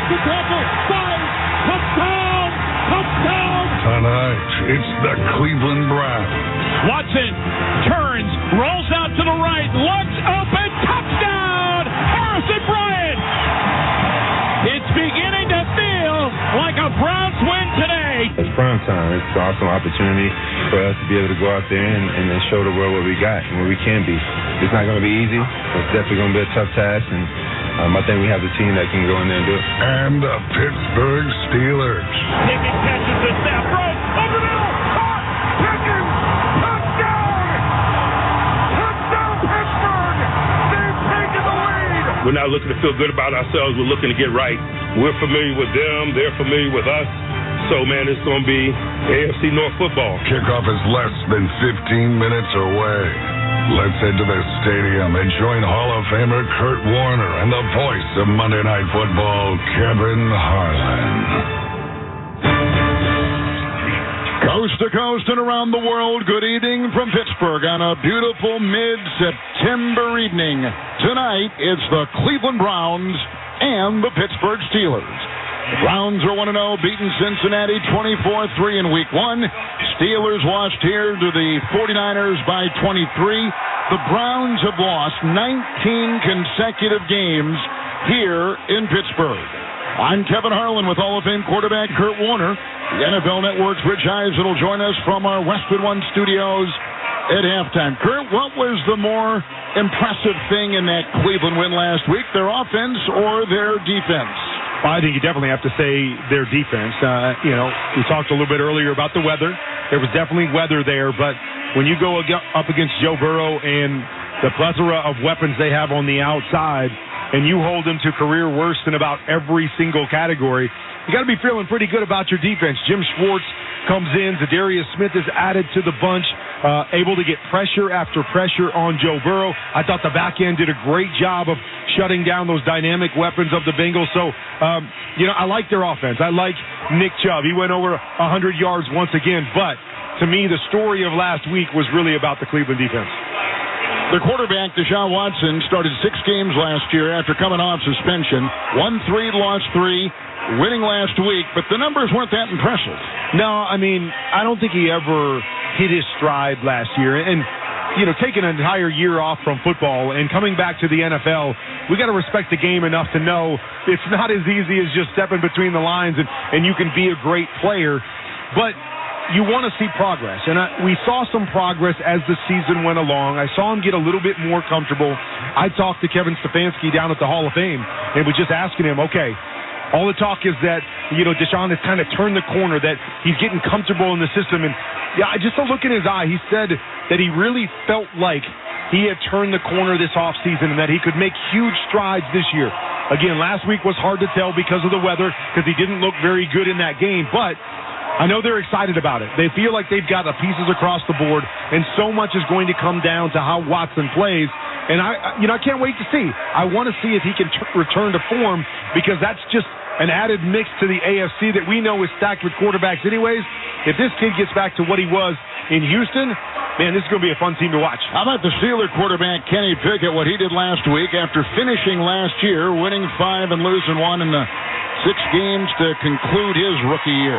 Breaks the tackle. 5. Touchdown. Touchdown. Tonight, it's the Cleveland Browns. Watson turns, rolls out to the right, looks open, touchdown! Harrison Bryant! It's beginning to feel like a Browns win today. It's prime time. It's an awesome opportunity for us to be able to go out there and show the world what we got and what we can be. It's not going to be easy. It's definitely going to be a tough task, and I think we have the team that can go in there and do it. And the Pittsburgh Steelers. Pickens catches the snap, throws, over the middle, caught, Pickens, touchdown! Touchdown, Pittsburgh! They've taken the lead! We're not looking to feel good about ourselves. We're looking to get right. We're familiar with them. They're familiar with us. So, man, it's going to be AFC North football. Kickoff is less than 15 minutes away. Let's head to the stadium and join Hall of Famer Kurt Warner and the voice of Monday Night Football, Kevin Harlan. Coast to coast and around the world, good evening from Pittsburgh on a beautiful mid-September evening. Tonight, it's the Cleveland Browns and the Pittsburgh Steelers. The Browns are 1-0, beating Cincinnati 24-3 in Week 1. Steelers lost here to the 49ers by 23. The Browns have lost 19 consecutive games here in Pittsburgh. I'm Kevin Harlan with Hall of Fame quarterback Kurt Warner. The NFL Network's Rich Eisen will join us from our Westwood One studios at halftime. Kurt, what was the more impressive thing in that Cleveland win last week, their offense or their defense? I think you definitely have to say their defense. We talked a little bit earlier about the weather. There was definitely weather there, but when you go up against Joe Burrow and the plethora of weapons they have on the outside, and you hold them to career worst in about every single category, you got to be feeling pretty good about your defense. Jim Schwartz comes in. Zadarius Smith is added to the bunch, able to get pressure after pressure on Joe Burrow. I thought the back end did a great job of shutting down those dynamic weapons of the Bengals. So, I like their offense. I like Nick Chubb. He went over 100 yards once again. But to me, the story of last week was really about the Cleveland defense. The quarterback, Deshaun Watson, started 6 games last year after coming off suspension. Won 3, lost 3, winning last week, but the numbers weren't that impressive. No, I mean, I don't think he ever hit his stride last year. And, taking an entire year off from football and coming back to the NFL, we got to respect the game enough to know it's not as easy as just stepping between the lines and you can be a great player. But you want to see progress, and we saw some progress as the season went along. I saw him get a little bit more comfortable. I talked to Kevin Stefanski down at the Hall of Fame and was just asking him, okay, all the talk is that, Deshaun has kind of turned the corner, that he's getting comfortable in the system. And, just a look in his eye, he said that he really felt like he had turned the corner this offseason and that he could make huge strides this year. Again, last week was hard to tell because of the weather, because he didn't look very good in that game. But I know they're excited about it. They feel like they've got the pieces across the board, and so much is going to come down to how Watson plays. And I can't wait to see. I want to see if he can return to form, because that's just an added mix to the AFC that we know is stacked with quarterbacks anyways. If this kid gets back to what he was in Houston, man, this is going to be a fun team to watch. How about the Steeler quarterback Kenny Pickett, what he did last week after finishing last year, winning 5 and losing 1 in the 6 games to conclude his rookie year?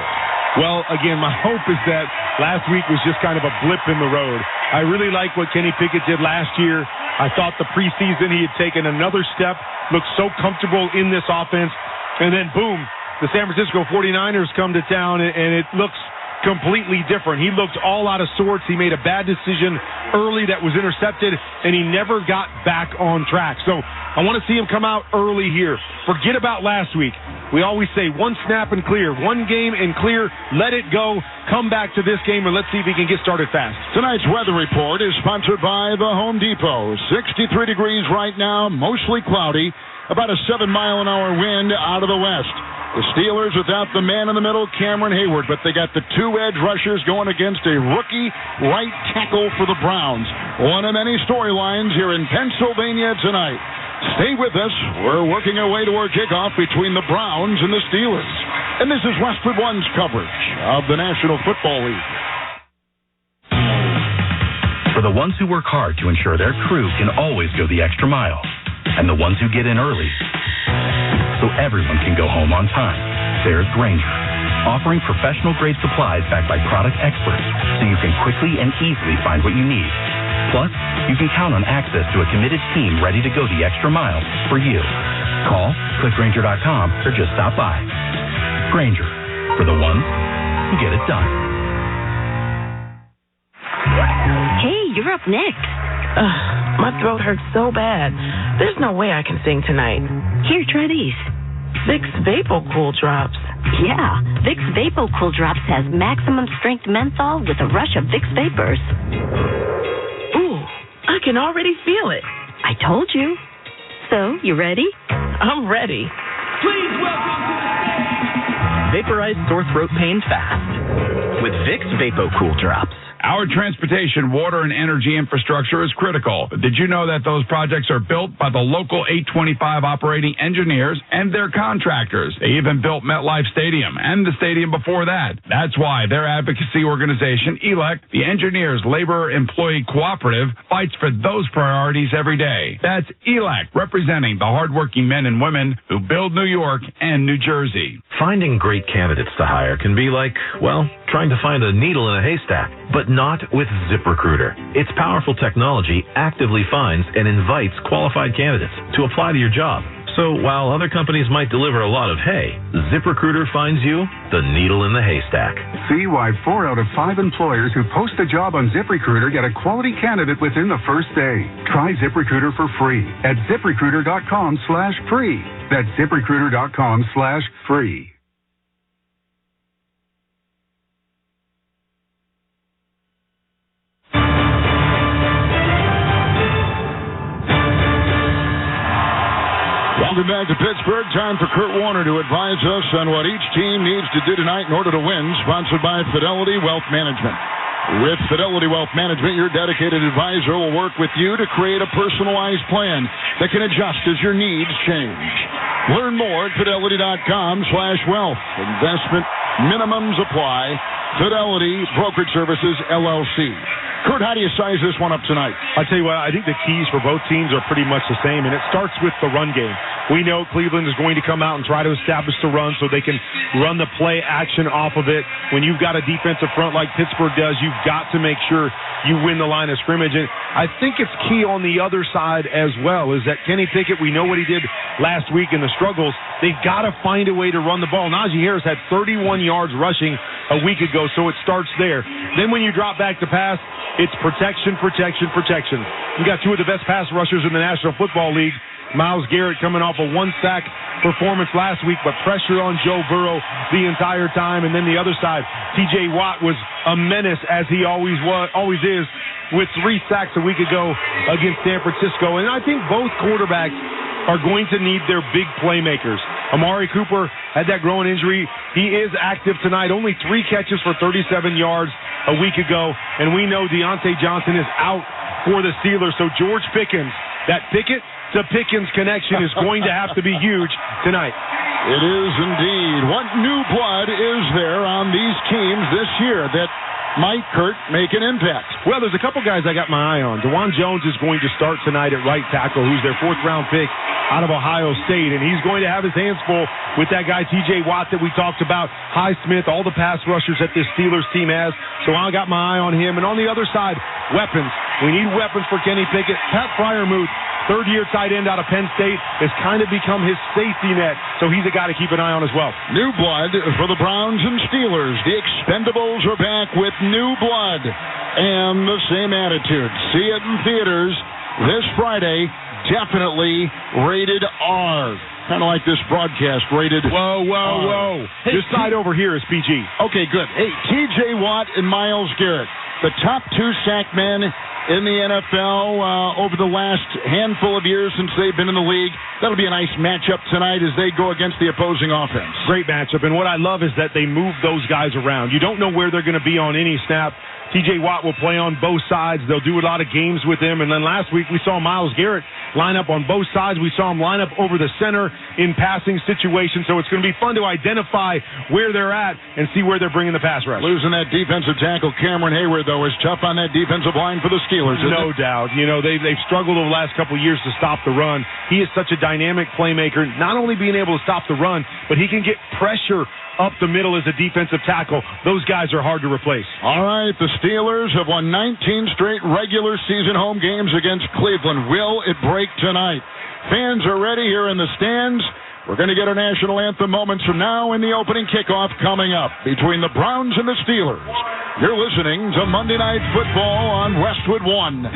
Well, again, my hope is that last week was just kind of a blip in the road. I really like what Kenny Pickett did last year. I thought the preseason he had taken another step, looked so comfortable in this offense, and then boom, the San Francisco 49ers come to town, and it looks completely different. He looked all out of sorts. He made a bad decision early that was intercepted, and he never got back on track. So I want to see him come out early here. Forget about last week. We always say one snap and clear, one game and clear, let it go, come back to this game, and let's see if he can get started fast. Tonight's weather report is sponsored by the Home Depot. 63 degrees right now, mostly cloudy, about a 7-mile-an-hour wind out of the west. The Steelers without the man in the middle, Cameron Hayward, but they got the 2 edge rushers going against a rookie right tackle for the Browns. One of many storylines here in Pennsylvania tonight. Stay with us. We're working our way to our kickoff between the Browns and the Steelers. And this is Westwood One's coverage of the National Football League. For the ones who work hard to ensure their crew can always go the extra mile, and the ones who get in early so everyone can go home on time. There's Grainger, offering professional-grade supplies backed by product experts so you can quickly and easily find what you need. Plus, you can count on access to a committed team ready to go the extra mile for you. Call, click Grainger.com, or just stop by. Grainger, for the ones who get it done. Hey, you're up next. My throat hurts so bad. There's no way I can sing tonight. Here, try these. Vicks VapoCool Drops. Yeah, Vicks VapoCool Drops has maximum strength menthol with a rush of Vicks Vapors. Ooh, I can already feel it. I told you. So, you ready? I'm ready. Please welcome to the stage. Vaporize sore throat pain fast with Vicks VapoCool Drops. Our transportation, water, and energy infrastructure is critical. But did you know that those projects are built by the local 825 operating engineers and their contractors? They even built MetLife Stadium and the stadium before that. That's why their advocacy organization, ELEC, the Engineers Labor Employee Cooperative, fights for those priorities every day. That's ELEC, representing the hardworking men and women who build New York and New Jersey. Finding great candidates to hire can be like, well, trying to find a needle in a haystack, but not with ZipRecruiter. Its powerful technology actively finds and invites qualified candidates to apply to your job. So while other companies might deliver a lot of hay, ZipRecruiter finds you the needle in the haystack. See why 4 out of 5 employers who post a job on ZipRecruiter get a quality candidate within the first day. Try ZipRecruiter for free at ZipRecruiter.com/free. That's ZipRecruiter.com/free. Welcome back to Pittsburgh. Time for Kurt Warner to advise us on what each team needs to do tonight in order to win. Sponsored by Fidelity Wealth Management. With Fidelity Wealth Management, your dedicated advisor will work with you to create a personalized plan that can adjust as your needs change. Learn more at Fidelity.com/wealth. Investment minimums apply. Fidelity Brokerage Services, LLC. Kurt, how do you size this one up tonight? I tell you what, I think the keys for both teams are pretty much the same, and it starts with the run game. We know Cleveland is going to come out and try to establish the run so they can run the play action off of it. When you've got a defensive front like Pittsburgh does, you've got to make sure you win the line of scrimmage. And I think it's key on the other side as well, is that Kenny Pickett, we know what he did last week in the struggles. They've got to find a way to run the ball. Najee Harris had 31 yards rushing a week ago, so it starts there. Then when you drop back to pass, it's protection, protection, protection. You got two of the best pass rushers in the National Football League. Myles Garrett coming off a 1-sack performance last week, but pressure on Joe Burrow the entire time. And then the other side, T.J. Watt was a menace, as he always is, with 3 sacks a week ago against San Francisco. And I think both quarterbacks are going to need their big playmakers. Amari Cooper had that growing injury. He is active tonight. Only 3 catches for 37 yards a week ago. And we know Deontay Johnson is out for the Steelers. So George Pickens, that Pickett to Pickens connection is going to have to be huge tonight. It is indeed. What new blood is there on these teams this year that might, Kurt, make an impact? Well, there's a couple guys I got my eye on. DeJuan Jones is going to start tonight at right tackle, who's their 4th-round pick out of Ohio State, and he's going to have his hands full with that guy T.J. Watt that we talked about, Highsmith, all the pass rushers that this Steelers team has. So I got my eye on him. And on the other side, weapons. We need weapons for Kenny Pickett. Pat Freiermuth, 3rd-year tight end out of Penn State, has kind of become his safety net, so he's a guy to keep an eye on as well. New blood for the Browns and Steelers. The Expendables are back with new blood and the same attitude. See it in theaters this Friday. Definitely rated R. Kind of like this broadcast, rated Whoa. This side over here is PG. Okay, good. Hey, T.J. Watt and Myles Garrett, the top 2 sack men in the NFL over the last handful of years since they've been in the league. That'll be a nice matchup tonight as they go against the opposing offense. Great matchup, and what I love is that they move those guys around. You don't know where they're going to be on any snap. T.J. Watt will play on both sides. They'll do a lot of games with him. And then last week we saw Myles Garrett line up on both sides. We saw him line up over the center in passing situations. So it's going to be fun to identify where they're at and see where they're bringing the pass rush. Losing that defensive tackle, Cameron Hayward, though, is tough on that defensive line for the Steelers, isn't No it? doubt. You know, they've struggled over the last couple of years to stop the run. He is such a dynamic playmaker, not only being able to stop the run, but he can get pressure up the middle as a defensive tackle. Those guys are hard to replace. All right, the Steelers have won 19 straight regular season home games against Cleveland. Will it break tonight? Fans are ready here in the stands. We're going to get our national anthem moments from now and the opening kickoff coming up between the Browns and the Steelers. You're listening to Monday Night Football on Westwood One.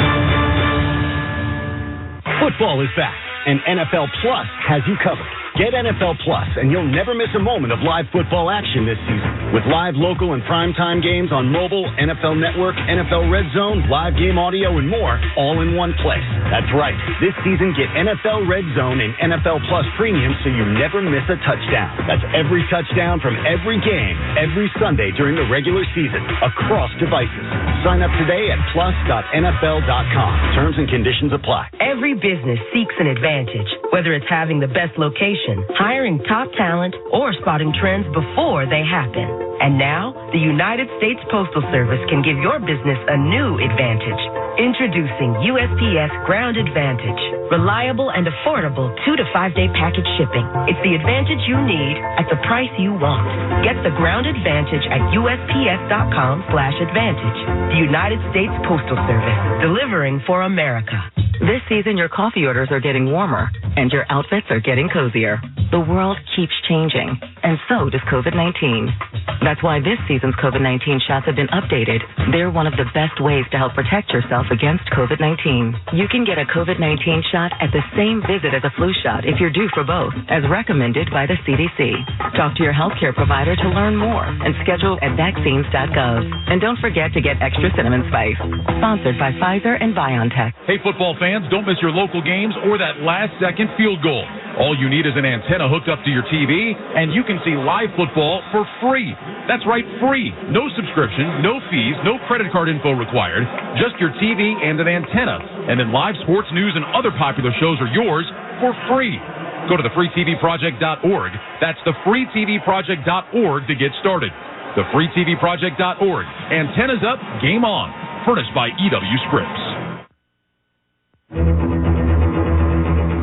Football is back, and NFL Plus has you covered. Get NFL Plus, and you'll never miss a moment of live football action this season. With live, local, and primetime games on mobile, NFL Network, NFL Red Zone, live game audio, and more, all in one place. That's right. This season, get NFL Red Zone and NFL Plus Premium so you never miss a touchdown. That's every touchdown from every game, every Sunday during the regular season, across devices. Sign up today at plus.nfl.com. Terms and conditions apply. Every business seeks an advantage, whether it's having the best location, hiring top talent, or spotting trends before they happen. And now, the United States Postal Service can give your business a new advantage. Introducing USPS Ground Advantage. Reliable and affordable 2 to 5 day package shipping. It's the advantage you need at the price you want. Get the Ground Advantage at USPS.com/advantage. The United States Postal Service, delivering for America. This season, your coffee orders are getting warmer, and your outfits are getting cozier. The world keeps changing, and so does COVID-19. That's why this season's COVID-19 shots have been updated. They're one of the best ways to help protect yourself against COVID-19. You can get a COVID-19 shot at the same visit as a flu shot if you're due for both, as recommended by the CDC. Talk to your healthcare provider to learn more and schedule at vaccines.gov. And don't forget to get extra cinnamon spice. Sponsored by Pfizer and BioNTech. Hey, football fans, don't miss your local games or that last-second field goal. All you need is an antenna hooked up to your TV, and you can see live football for free. That's right, free. No subscription, no fees, no credit card info required, just your TV and an antenna. And then live sports news and other popular shows are yours for free. Go to thefreetvproject.org. That's thefreetvproject.org to get started. Thefreetvproject.org. Antennas up, game on. Furnished by EW Scripts.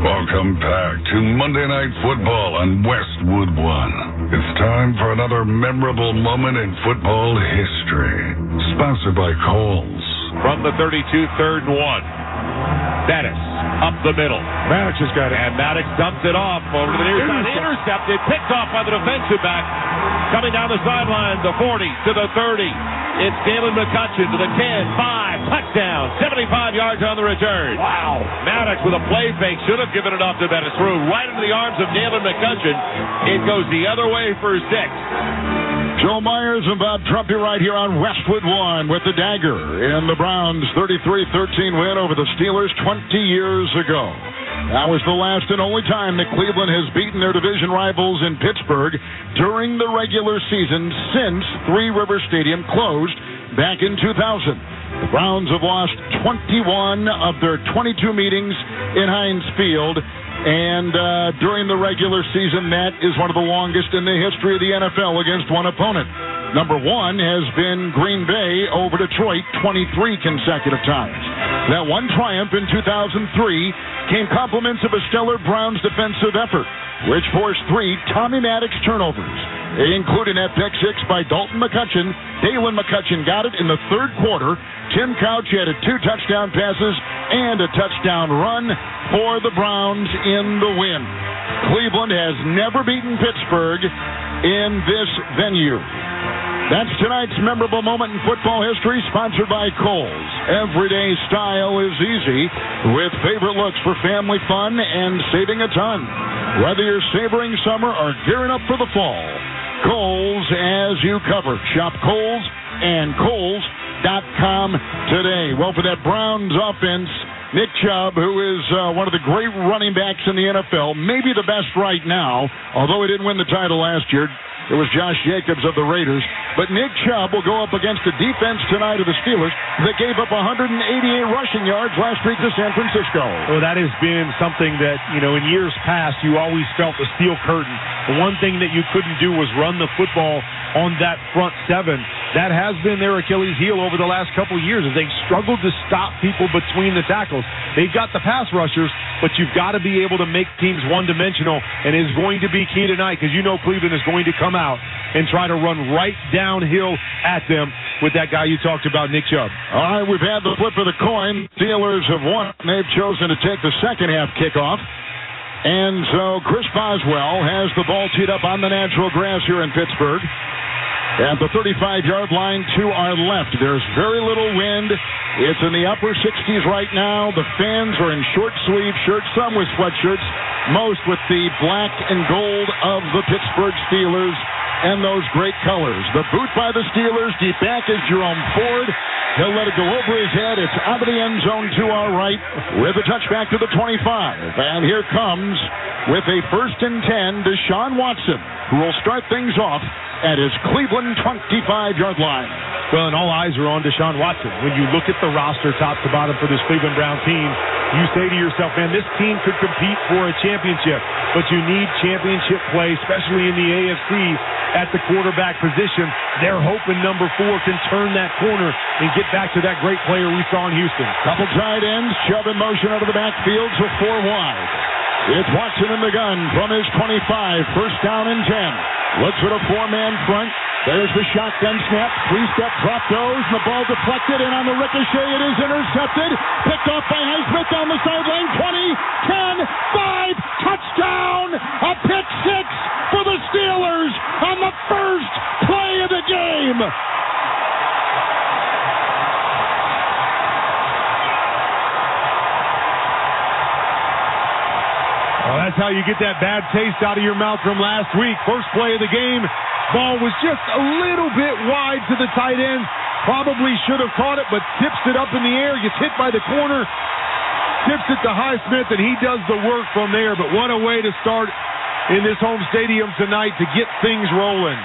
Welcome back to Monday Night Football on Westwood One. It's time for another memorable moment in football history. Sponsored by Kohl's. From the 32, 3rd and 1. Dennis up the middle. Maddox has got it. And Maddox dumps it off over to the near side. Intercepted, picked off by the defensive back. Coming down the sideline, the 40 to the 30. It's Dalen McCutcheon to the 10, 5, touchdown, 75 yards on the return. Wow. Maddox with a play fake, should have given it off to Bettis. Threw right into the arms of Dalen McCutcheon. It goes the other way for 6. Joe Myers and Bob Trumpy right here on Westwood One with the dagger in the Browns' 33-13 win over the Steelers 20 years ago. That was the last and only time that Cleveland has beaten their division rivals in Pittsburgh during the regular season since Three River Stadium closed back in 2000. The Browns have lost 21 of their 22 meetings in Heinz Field, and during the regular season, that is one of the longest in the history of the NFL against one opponent. Number 1 has been Green Bay over Detroit 23 consecutive times. That one triumph in 2003 came compliments of a stellar Browns defensive effort, which forced 3 Tommy Maddox turnovers, including that pick 6 by Dalton McCutcheon. Dalen McCutcheon got it in the 3rd quarter. Tim Couch added 2 touchdown passes and a touchdown run for the Browns in the win. Cleveland has never beaten Pittsburgh in this venue. That's tonight's memorable moment in football history, sponsored by Kohl's. Everyday style is easy with favorite looks for family fun and saving a ton. Whether you're savoring summer or gearing up for the fall, Kohl's as you cover. Shop Kohl's and Kohl's.com today. Well, for that Browns offense, Nick Chubb, who is one of the great running backs in the NFL, maybe the best right now, although he didn't win the title last year, It was Josh Jacobs of the Raiders. But Nick Chubb will go up against the defense tonight of the Steelers that gave up 188 rushing yards last week to San Francisco. Well, that has been something that, in years past, you always felt the steel curtain. The one thing that you couldn't do was run the football on that front seven. That has been their Achilles heel over the last couple of years, as they've struggled to stop people between the tackles. They've got the pass rushers, but you've got to be able to make teams one-dimensional, and it is going to be key tonight because Cleveland is going to come out and try to run right downhill at them with that guy you talked about, Nick Chubb. All right, we've had the flip of the coin. Steelers have won. They've chosen to take the second half kickoff. And so Chris Boswell has the ball teed up on the natural grass here in Pittsburgh. At the 35-yard line to our left. There's very little wind. It's in the upper 60s right now. The fans are in short-sleeve shirts, some with sweatshirts, most with the black and gold of the Pittsburgh Steelers and those great colors. The boot by the Steelers. Deep back is Jerome Ford. He'll let it go over his head. It's out of the end zone to our right with a touchback to the 25. And here comes, with a 1st and 10, Deshaun Watson, who will start things off at his Cleveland 25-yard line. Well, and all eyes are on Deshaun Watson. When you look at the roster top to bottom for this Cleveland Brown team, you say to yourself, man, this team could compete for a championship, but you need championship play, especially in the AFC at the quarterback position. They're hoping number 4 can turn that corner and get back to that great player we saw in Houston. Couple tight ends, Chubb in motion out of the backfield, so 4 wide. It's Watson in the gun from his 25, 1st down and 10. Looks at a 4-man front. There's the shotgun snap. 3-step drop goes. The ball deflected, and on the ricochet, it is intercepted. Picked off by Highsmith down the sideline. 20, 10, 5. Touchdown. A pick 6 for the Steelers on the first play of the game. Well, that's how you get that bad taste out of your mouth from last week. First play of the game, ball was just a little bit wide to the tight end. Probably should have caught it, but tips it up in the air, gets hit by the corner, tips it to Highsmith, and he does the work from there. But what a way to start in this home stadium tonight to get things rolling.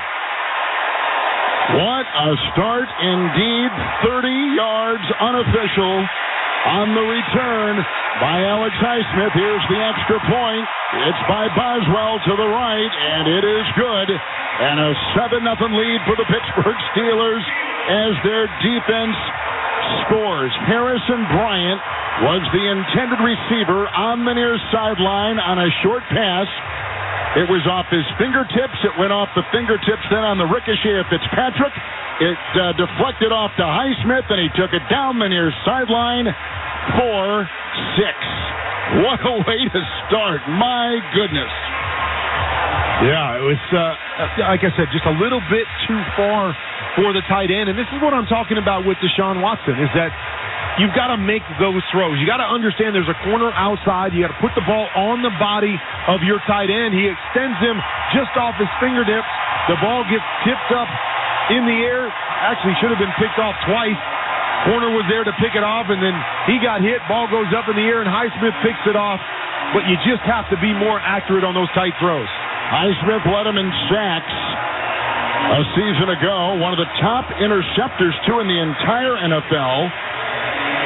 What a start indeed. 30 yards unofficial on the return by Alex Highsmith. Here's the extra point. It's by Boswell to the right, and it is good. And a 7-0 lead for the Pittsburgh Steelers as their defense scores. Harrison Bryant was the intended receiver on the near sideline on a short pass. It was off his fingertips. It went off the fingertips then on the ricochet of Fitzpatrick. It deflected off to Highsmith, and he took it down the near sideline for 6. What a way to start. My goodness. Yeah, it was, like I said, just a little bit too far for the tight end. And this is what I'm talking about with Deshaun Watson, is that you've got to make those throws. You got to understand there's a corner outside. You got to put the ball on the body of your tight end. He extends him just off his fingertips. The ball gets tipped up in the air. Actually should have been picked off twice. Corner was there to pick it off, and then he got hit. Ball goes up in the air, and Highsmith picks it off. But you just have to be more accurate on those tight throws. Highsmith led him in sacks a season ago. One of the top interceptors, too, in the entire NFL.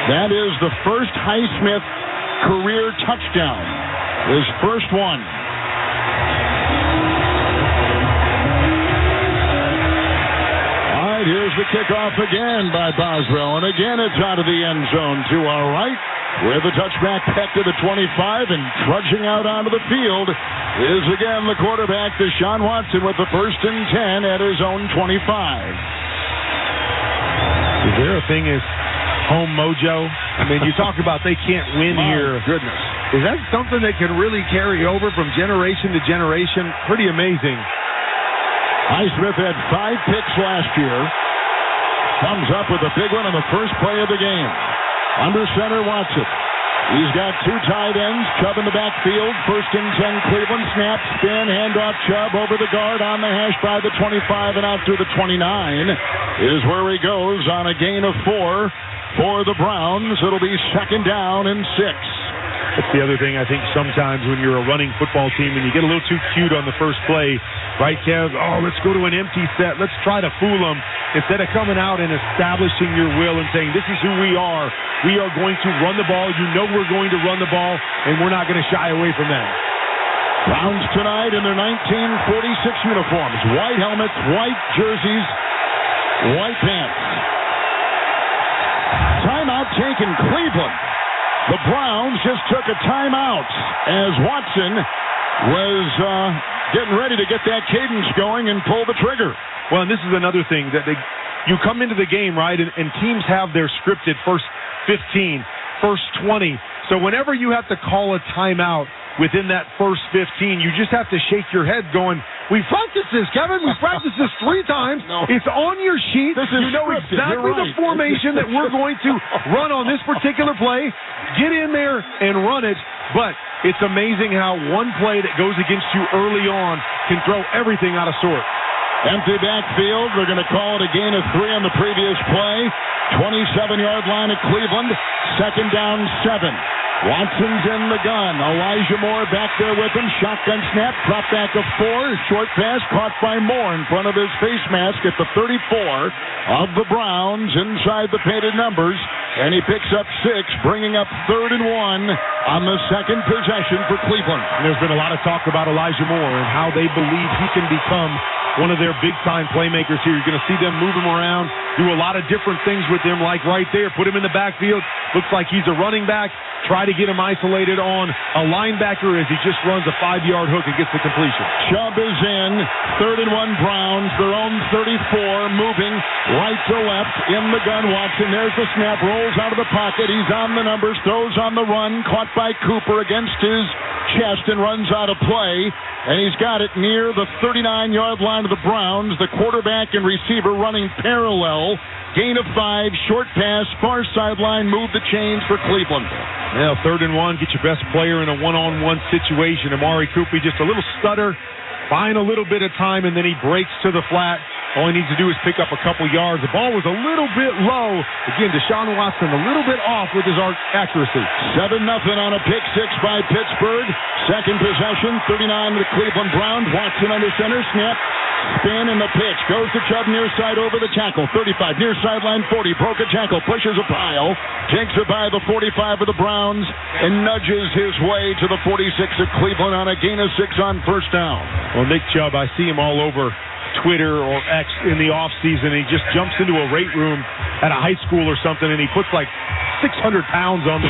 That is the first Highsmith career touchdown. His first one. Here's the kickoff again by Boswell, and again it's out of the end zone to our right, with a touchback back to the 25, and trudging out onto the field is again the quarterback, Deshaun Watson, with the 1st and 10 at his own 25. Is there a thing as home mojo? I mean, you talk about they can't win here. Goodness. Is that something that can really carry over from generation to generation? Pretty amazing. Highsmith had 5 picks last year. Comes up with a big one on the first play of the game. Under center, Watson. He's got 2 tight ends. Chubb in the backfield. 1st and 10, Cleveland. Snap, spin, handoff, Chubb over the guard on the hash by the 25 and out to the 29 is where he goes on a gain of 4 for the Browns. It'll be 2nd down and 6. That's the other thing I think sometimes when you're a running football team and you get a little too cute on the first play, right, Kev? Oh, let's go to an empty set. Let's try to fool them instead of coming out and establishing your will and saying, this is who we are. We are going to run the ball. You know we're going to run the ball, and we're not going to shy away from that. Browns tonight in their 1946 uniforms. White helmets, white jerseys, white pants. Timeout taken, Cleveland. The Browns just took a timeout as Watson was getting ready to get that cadence going and pull the trigger. Well, and this is another thing that you come into the game, right, and teams have their scripted first 15, first 20. So whenever you have to call a timeout within that first 15, you just have to shake your head going, we practiced this, Kevin. We practiced this 3 times. No. It's on your sheet. You know scripted. exactly the formation that we're going to run on this particular play. Get in there and run it. But it's amazing how one play that goes against you early on can throw everything out of sort. Empty backfield. They're going to call it a gain of 3 on the previous play. 27-yard line at Cleveland. 2nd down, 7. Watson's in the gun. Elijah Moore back there with him. Shotgun snap. Drop back of 4. Short pass caught by Moore in front of his face mask at the 34 of the Browns inside the painted numbers. And he picks up 6, bringing up 3rd and 1 on the second possession for Cleveland. And there's been a lot of talk about Elijah Moore and how they believe he can become one of their big-time playmakers here. You're going to see them move him around, do a lot of different things with him, like right there. Put him in the backfield. Looks like he's a running back. Try to get him isolated on a linebacker as he just runs a 5-yard hook and gets the completion. Chubb is in. 3rd and 1 Browns. Their own 34, moving right to left in the gun. Watson, there's the snap. Rolls out of the pocket. He's on the numbers. Throws on the run. Caught by Cooper against his chest and runs out of play. And he's got it near the 39-yard line of the Browns. The quarterback and receiver running parallel. Gain of 5, short pass, far sideline, move the chains for Cleveland. Now, 3rd and 1, get your best player in a one-on-one situation. Amari Cooper, just a little stutter, buying a little bit of time, and then he breaks to the flat. All he needs to do is pick up a couple yards. The ball was a little bit low. Again, Deshaun Watson a little bit off with his accuracy. 7-0 on a pick 6 by Pittsburgh. Second possession, 39 to the Cleveland Browns. Watson under center, snap, spin, and the pitch. Goes to Chubb near side over the tackle. 35, near sideline 40. Broke a tackle, pushes a pile. Takes it by the 45 of the Browns and nudges his way to the 46 of Cleveland on a gain of 6 on first down. Well, Nick Chubb, I see him all over Twitter or X in the offseason. He just jumps into a weight room at a high school or something, and he puts like 600 pounds on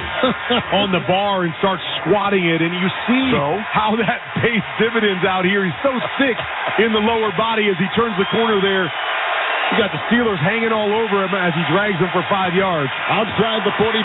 the bar and starts squatting it, and you see how that pays dividends out here. He's so thick in the lower body as he turns the corner there. You got the Steelers hanging all over him as he drags them for 5 yards. Outside the 45,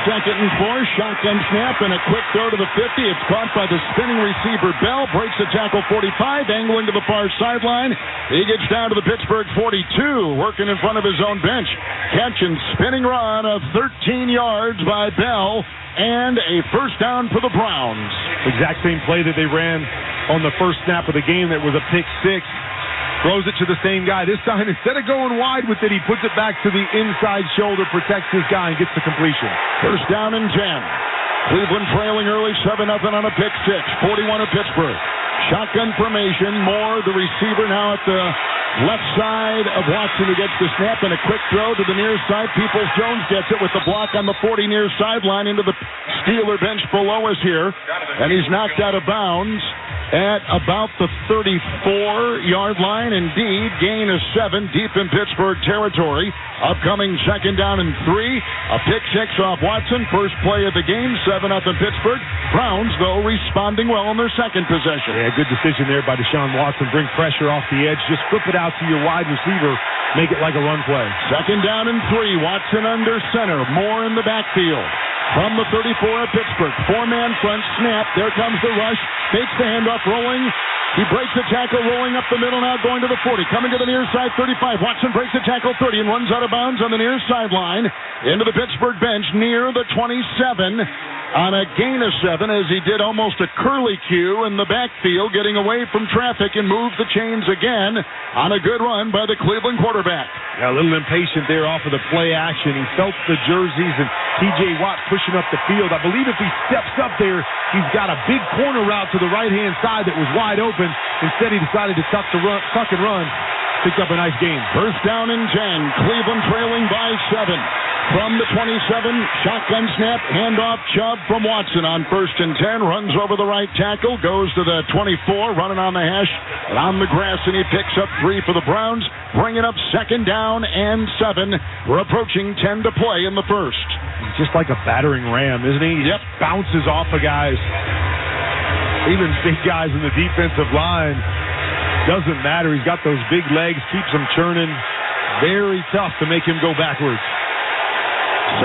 2nd and 4, shotgun snap and a quick throw to the 50. It's caught by the spinning receiver Bell, breaks the tackle 45, angling to the far sideline. He gets down to the Pittsburgh 42, working in front of his own bench. Catch and spinning run of 13 yards by Bell, and a first down for the Browns. Exact same play that they ran on the first snap of the game that was a pick 6. Throws it to the same guy. This time, instead of going wide with it, he puts it back to the inside shoulder, protects his guy, and gets the completion. First down and 10. Cleveland trailing early 7-0 on a pick 6. 41 of Pittsburgh. Shotgun formation. Moore, the receiver, now at the left side of Watson, who gets the snap, and a quick throw to the near side. Peoples-Jones gets it with the block on the 40 near sideline into the Steeler bench below us here. And he's knocked out of bounds at about the 34-yard line. Indeed, gain of 7 deep in Pittsburgh territory. Upcoming 2nd down and 3. A pick 6 off Watson. First play of the game, 7-0 Pittsburgh. Browns, though, responding well on their second possession. Yeah, good decision there by Deshaun Watson. Bring pressure off the edge. Just flip it out to your wide receiver. Make it like a run play. 2nd down and 3. Watson under center. Moore in the backfield. From the 34 of Pittsburgh. 4-man front snap. There comes the rush. Fakes the handoff, rolling. He breaks the tackle, rolling up the middle now, going to the 40. Coming to the near side, 35. Watson breaks the tackle, 30, and runs out of bounds on the near sideline. Into the Pittsburgh bench, near the 27. on a gain of 7 as he did almost a curlicue in the backfield, getting away from traffic and moved the chains again on a good run by the Cleveland quarterback. Yeah, a little impatient there off of the play action. He felt the jerseys and T.J. Watt pushing up the field. I believe if he steps up there, he's got a big corner route to the right-hand side that was wide open. Instead, he decided to tuck and run. Picked up a nice gain. First down and 10. Cleveland trailing by 7. From the 27, shotgun snap, handoff, Chubb from Watson on 1st and 10, runs over the right tackle, goes to the 24, running on the hash, and on the grass, and he picks up 3 for the Browns, bringing up 2nd down and 7. We're approaching 10 to play in the first. He's just like a battering ram, isn't he? He Yep. just bounces off of guys. Even big guys in the defensive line. Doesn't matter. He's got those big legs, keeps them churning. Very tough to make him go backwards.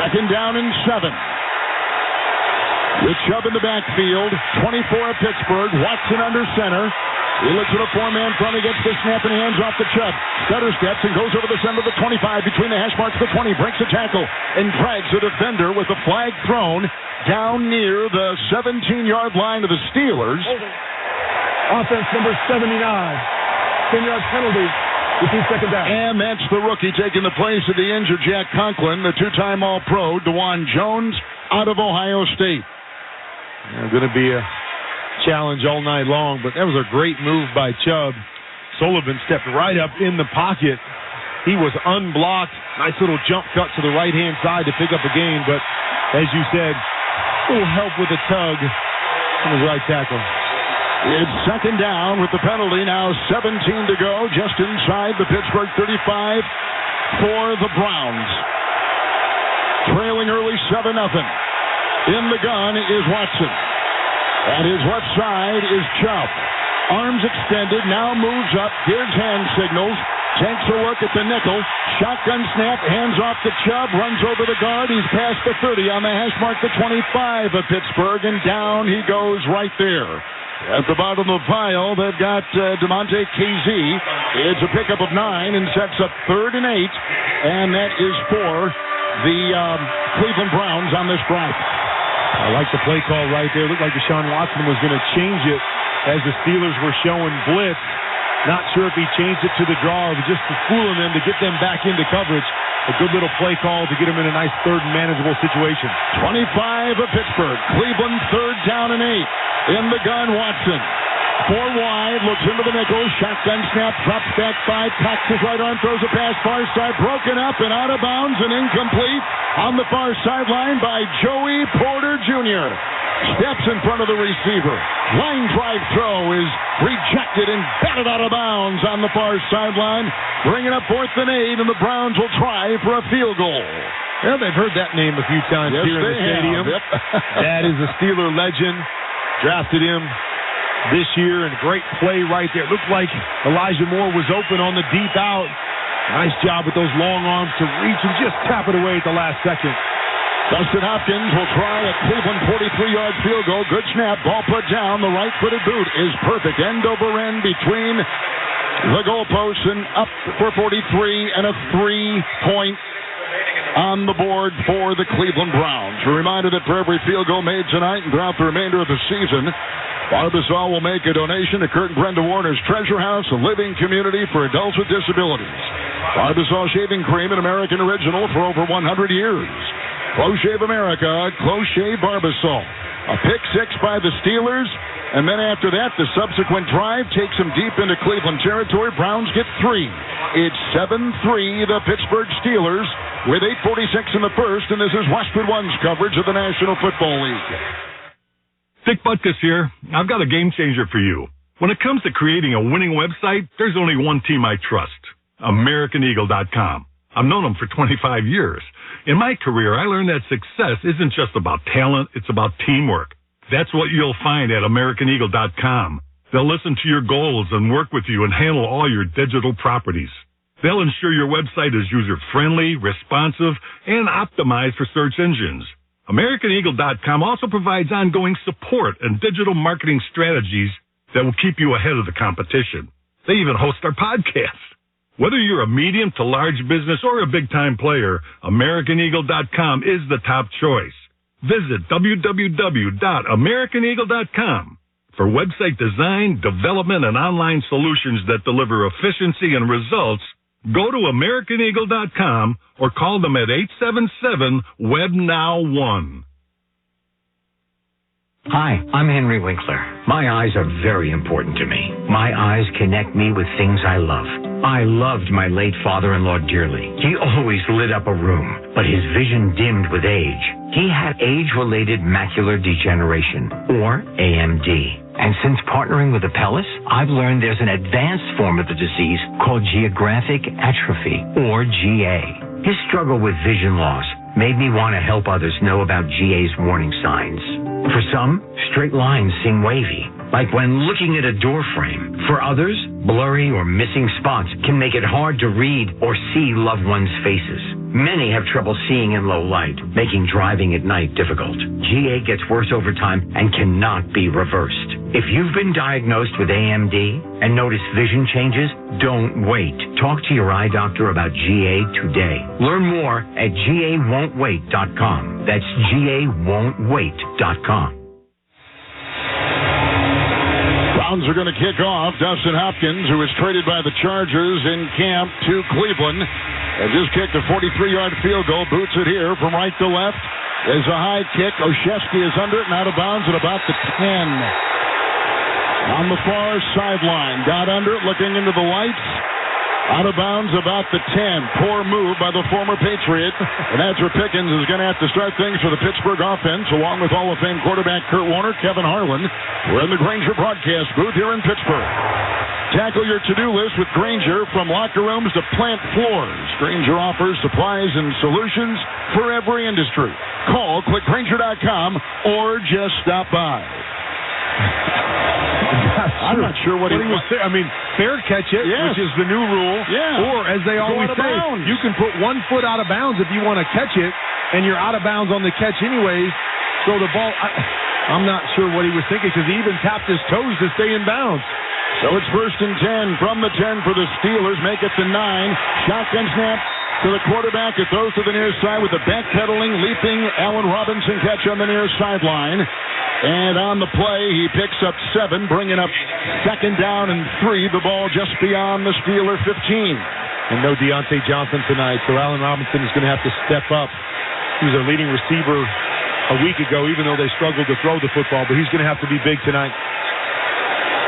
2nd down and 7. With Chubb in the backfield, 24 of Pittsburgh, Watson under center. He looks at a 4-man front, he gets the snap and hands off to Chubb. Stutter steps and goes over the center of the 25, between the hash marks, the 20, breaks a tackle, and drags a defender with the flag thrown down near the 17-yard line of the Steelers. Offense number 79. 10-yard penalty. 2nd down. And that's the rookie taking the place of the injured Jack Conklin, the 2-time All-Pro, DeJuan Jones, out of Ohio State. Going to be a challenge all night long, but that was a great move by Chubb. Sullivan stepped right up in the pocket. He was unblocked. Nice little jump cut to the right-hand side to pick up a gain, but as you said, a little help with the tug from his right tackle. It's 2nd down with the penalty. Now 17 to go, just inside the Pittsburgh 35 for the Browns. Trailing early 7-0. In the gun is Watson. At his left side is Chubb. Arms extended, now moves up, gives hand signals, takes a look at the nickel. Shotgun snap, hands off to Chubb, runs over the guard. He's past the 30 on the hash mark, the 25 of Pittsburgh, and down he goes right there. At the bottom of the pile, they've got DeMonte KZ. It's a pickup of 9 and sets up 3rd and 8, and that is for the Cleveland Browns on this drive. I like the play call right there. Looked like Deshaun Watson was going to change it as the Steelers were showing blitz. Not sure if he changed it to the draw or just to fooling them to get them back into coverage. A good little play call to get him in a nice 3rd and manageable situation. 25 of Pittsburgh. Cleveland 3rd down and 8. In the gun, Watson. 4 wide, looks into the nickel. Shotgun snap, drops back 5, cocks his right arm, throws a pass far side, broken up and out of bounds and incomplete on the far sideline by Joey Porter Jr. Steps in front of the receiver. Line drive throw is rejected and batted out of bounds on the far sideline. Bringing up 4th and 8, and the Browns will try for a field goal. Well, they've heard that name a few times here in the stadium. Yep. That is a Steeler legend. Drafted him this year, and great play right there. It looked like Elijah Moore was open on the deep out. Nice job with those long arms to reach and just tap it away at the last second. Dustin Hopkins will try a Cleveland 43-yard field goal. Good snap. Ball put down. The right-footed boot is perfect. End over end between the goalposts and up for 43 and a 3-point on the board for the Cleveland Browns. A reminder that for every field goal made tonight and throughout the remainder of the season, Barbasol will make a donation to Kurt and Brenda Warner's Treasure House, a living community for adults with disabilities. Barbasol shaving cream, an American original for over 100 years. Close Shave America, Close Shave Barbasol. A pick 6 by the Steelers, and then after that, the subsequent drive takes them deep into Cleveland territory. Browns get 3. It's 7-3, the Pittsburgh Steelers, with 8:46 in the first, and this is Westwood One's coverage of the National Football League. Dick Butkus here. I've got a game changer for you. When it comes to creating a winning website, there's only one team I trust, AmericanEagle.com. I've known them for 25 years. In my career, I learned that success isn't just about talent, it's about teamwork. That's what you'll find at AmericanEagle.com. They'll listen to your goals and work with you and handle all your digital properties. They'll ensure your website is user-friendly, responsive, and optimized for search engines. AmericanEagle.com also provides ongoing support and digital marketing strategies that will keep you ahead of the competition. They even host our podcast. Whether you're a medium to large business or a big-time player, AmericanEagle.com is the top choice. Visit www.AmericanEagle.com. For website design, development, and online solutions that deliver efficiency and results, go to AmericanEagle.com or call them at 877-WEB-NOW-1. Hi, I'm Henry Winkler. My eyes are very important to me. My eyes connect me with things I love. I loved my late father-in-law dearly. He always lit up a room, but his vision dimmed with age. He had age-related macular degeneration, or AMD. And since partnering with Apellis, I've learned there's an advanced form of the disease called geographic atrophy, or GA. His struggle with vision loss made me want to help others know about GA's warning signs. For some, straight lines seem wavy, like when looking at a door frame. For others, blurry or missing spots can make it hard to read or see loved ones' faces. Many have trouble seeing in low light, making driving at night difficult. GA gets worse over time and cannot be reversed. If you've been diagnosed with AMD and notice vision changes, don't wait. Talk to your eye doctor about GA today. Learn more at GAWon'tWait.com. That's GAWon'tWait.com. Browns are going to kick off. Dustin Hopkins, who was traded by the Chargers in camp to Cleveland, and just kicked a 43-yard field goal. Boots it here from right to left. There's a high kick. Oshesky is under it and out of bounds at about the 10. On the far sideline. Got under it, looking into the lights. Out of bounds about the 10. Poor move by the former Patriot. And that's where Pickens is going to have to start things for the Pittsburgh offense, along with Hall of Fame quarterback Kurt Warner, Kevin Harlan. We're in the Grainger broadcast booth here in Pittsburgh. Tackle your to-do list with Grainger, from locker rooms to plant floors. Grainger offers supplies and solutions for every industry. Call, click Grainger.com, or just stop by. I'm not sure what he was saying. I mean, fair catch it, which is the new rule. Yeah. Or, as they always say, you can put 1 foot out of bounds if you want to catch it, and you're out of bounds on the catch anyways. So the ball, I'm not sure what he was thinking, because he even tapped his toes to stay in bounds. So it's 1st and 10 from the 10 for the Steelers. Make it to 9. Shotgun snap to the quarterback. It throws to the near side with the backpedaling, leaping Allen Robinson catch on the near sideline. And on the play, he picks up 7, bringing up 2nd down and 3. The ball just beyond the Steeler 15. And no Deontay Johnson tonight, so Allen Robinson is going to have to step up. He was their leading receiver a week ago, even though they struggled to throw the football, but he's going to have to be big tonight.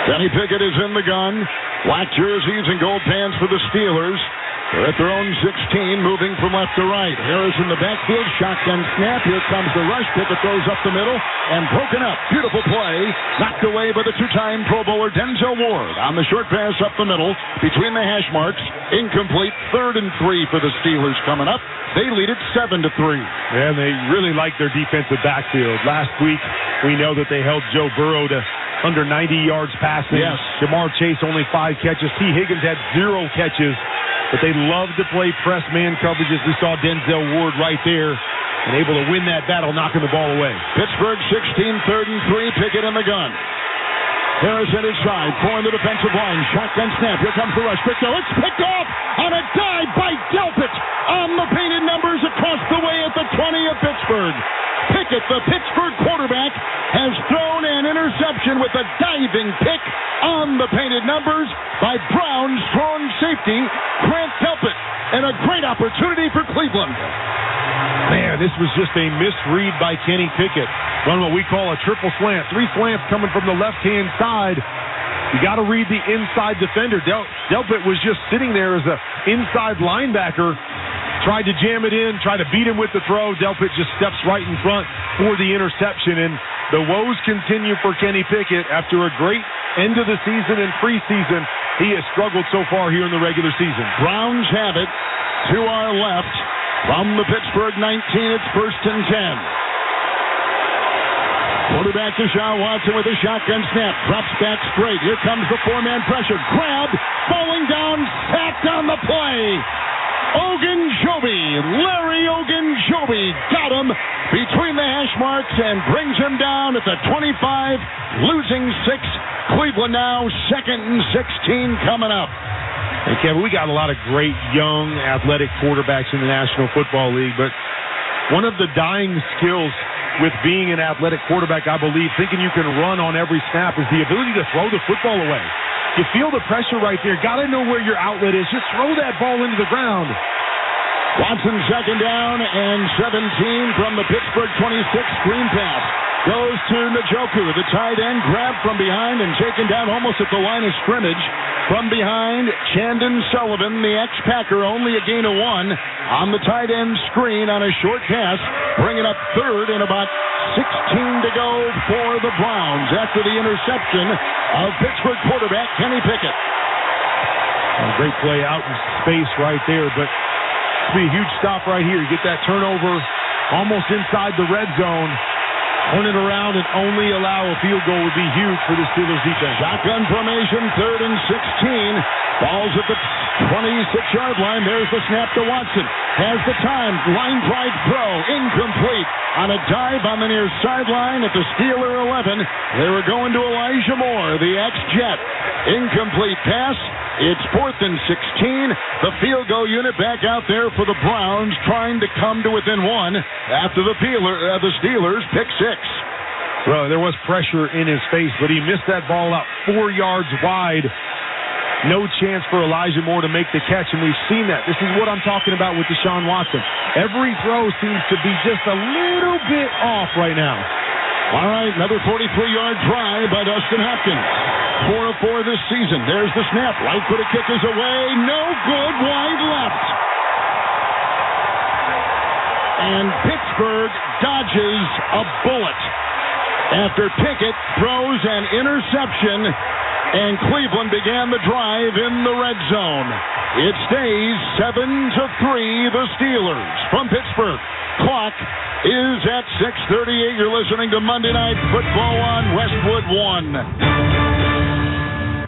Kenny Pickett is in the gun. Black jerseys and gold pants for the Steelers. They're at their own 16, moving from left to right. Harris in the backfield, shotgun snap. Here comes the rush. Pickett throws up the middle and broken up. Beautiful play. Knocked away by the 2-time Pro Bowler Denzel Ward on the short pass up the middle between the hash marks. Incomplete. 3rd and 3 for the Steelers coming up. They lead it 7-3. Yeah, they really like their defensive backfield. Last week, we know that they held Joe Burrow to under 90 yards passing. Yes. Jamar Chase only 5 catches. T. Higgins had 0 catches. But they love to play press man coverages. We saw Denzel Ward right there and able to win that battle, knocking the ball away. Pittsburgh 16, 3rd and 3. Pickett in the gun. Harris at his side, 4 on the defensive line. Shotgun snap. Here comes the rush. It's picked off on a dive by Delpit on the painted numbers across the way at the 20 of Pittsburgh. Pickett, the Pittsburgh quarterback, has thrown an interception with a diving pick on the painted numbers by Brown's strong safety, Grant Delpit, and a great opportunity for Cleveland. Man, this was just a misread by Kenny Pickett. Run what we call a triple slant. 3 slants coming from the left-hand side. You got to read the inside defender. Delpit was just sitting there as an inside linebacker. Tried to jam it in, tried to beat him with the throw. Delpit just steps right in front for the interception. And the woes continue for Kenny Pickett. After a great end of the season and preseason, he has struggled so far here in the regular season. Browns have it to our left. From the Pittsburgh 19, it's 1st and 10. Quarterback Deshaun Watson with a shotgun snap. Drops back straight. Here comes the 4-man pressure. Grabbed, falling down, sacked on the play. Larry Ogunjobi got him between the hash marks and brings him down at the 25, losing 6. Cleveland now 2nd and 16 coming up. Hey, Kevin, we got a lot of great young athletic quarterbacks in the National Football League, but one of the dying skills with being an athletic quarterback, I believe, thinking you can run on every snap, is the ability to throw the football away. You feel the pressure right there. Got to know where your outlet is. Just throw that ball into the ground. Watson second down and 17 from the Pittsburgh 26 screen pass. Goes to Njoku, the tight end, grabbed from behind and taken down almost at the line of scrimmage. From behind, Chandon Sullivan, the ex-Packer, only a gain of 1 on the tight end screen on a short pass, bringing up third and about 16 to go for the Browns after the interception of Pittsburgh quarterback Kenny Pickett. A great play out in space right there, but it's be a huge stop right here. You get that turnover almost inside the red zone. Turn it around and only allow a field goal would be huge for the Steelers defense. Shotgun formation, 3rd and 16. Ball's at the 26-yard line. There's the snap to Watson. Has the time. Line drive throw. Incomplete. On a dive on the near sideline at the Steeler 11. They were going to Elijah Moore, the ex-Jet. Incomplete pass. It's 4th and 16. The field goal unit back out there for the Browns, trying to come to within 1 after the Steelers pick 6. Well, there was pressure in his face, but he missed that ball out 4 yards wide. No chance for Elijah Moore to make the catch, and we've seen that. This is what I'm talking about with Deshaun Watson. Every throw seems to be just a little bit off right now. All right, another 43-yard drive by Dustin Hopkins. 4 of 4 this season. There's the snap. Right footed kick is away. No good. Wide left. And Pittsburgh dodges a bullet after Pickett throws an interception, and Cleveland began the drive in the red zone. It stays 7-3, the Steelers from Pittsburgh. Clock is at 6:38. You're listening to Monday Night Football on Westwood One.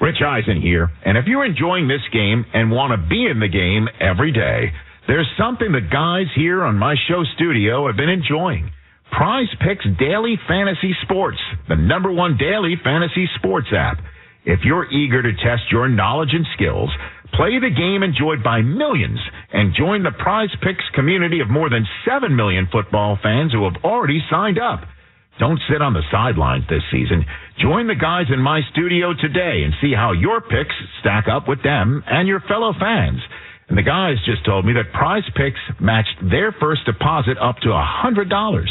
Rich Eisen here, and if you're enjoying this game and want to be in the game every day, there's something the guys here on my show studio have been enjoying. Prize Picks Daily Fantasy Sports, the #1 daily fantasy sports app. If you're eager to test your knowledge and skills, play the game enjoyed by millions, and join the Prize Picks community of more than 7 million football fans who have already signed up. Don't sit on the sidelines this season. Join the guys in my studio today and see how your picks stack up with them and your fellow fans. And the guys just told me that Prize Picks matched their first deposit up to $100.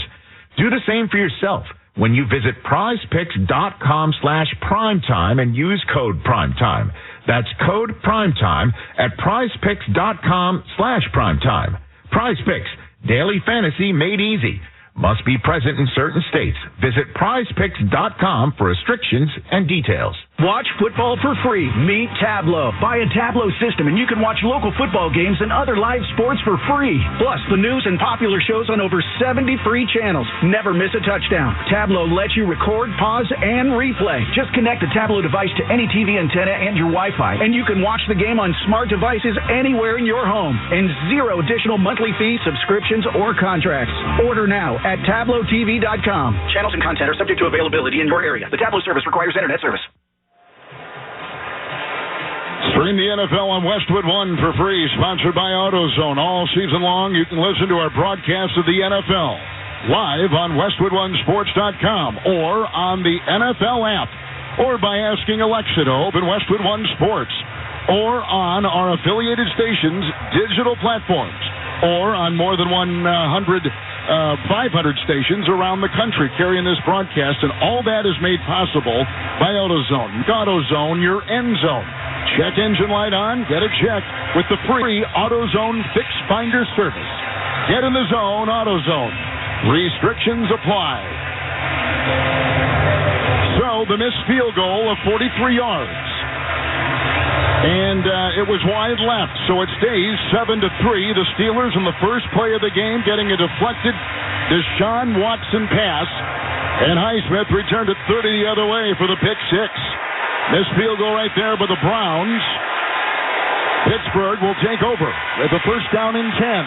Do the same for yourself when you visit prizepicks.com/primetime and use code primetime. That's code primetime at prizepicks.com/primetime. Prize Picks, daily fantasy made easy. Must be present in certain states. Visit prizepicks.com for restrictions and details. Watch football for free. Meet Tableau. Buy a Tableau system and you can watch local football games and other live sports for free. Plus, the news and popular shows on over 70 free channels. Never miss a touchdown. Tableau lets you record, pause, and replay. Just connect a Tableau device to any TV antenna and your Wi-Fi, and you can watch the game on smart devices anywhere in your home. And 0 additional monthly fees, subscriptions, or contracts. Order now at TableauTV.com. Channels and content are subject to availability in your area. The Tableau service requires internet service. Stream the NFL on Westwood One for free, sponsored by AutoZone. All season long, you can listen to our broadcast of the NFL live on WestwoodOneSports.com or on the NFL app, or by asking Alexa to open Westwood One Sports, or on our affiliated stations' digital platforms, or on more than 500 stations around the country carrying this broadcast, and all that is made possible by AutoZone. AutoZone, your end zone. Check engine light on, get it checked with the free AutoZone Fix Finder service. Get in the zone, AutoZone. Restrictions apply. So the missed field goal of 43 yards. And it was wide left, so it stays 7-3. The Steelers in the first play of the game getting a deflected Deshaun Watson pass. And Highsmith returned it 30 the other way for the pick 6. Missed field goal right there by the Browns. Pittsburgh will take over with a first down and 10.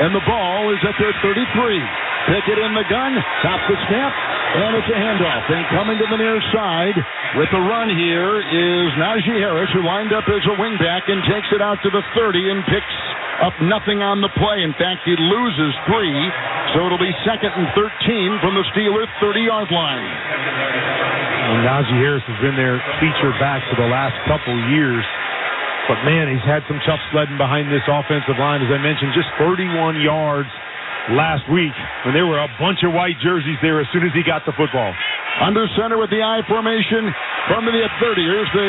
And the ball is at their 33. Pickett in the gun, top the snap, and it's a handoff. And coming to the near side with the run here is Najee Harris, who lined up as a wingback and takes it out to the 30 and picks up nothing on the play. In fact, he loses 3. So it'll be 2nd and 13 from the Steelers' 30-yard line. Well, Najee Harris has been their feature back for the last couple years. But, man, he's had some tough sledding behind this offensive line. As I mentioned, just 31 yards last week when there were a bunch of white jerseys there as soon as he got the football. Under center with the I formation from the 30. Here's the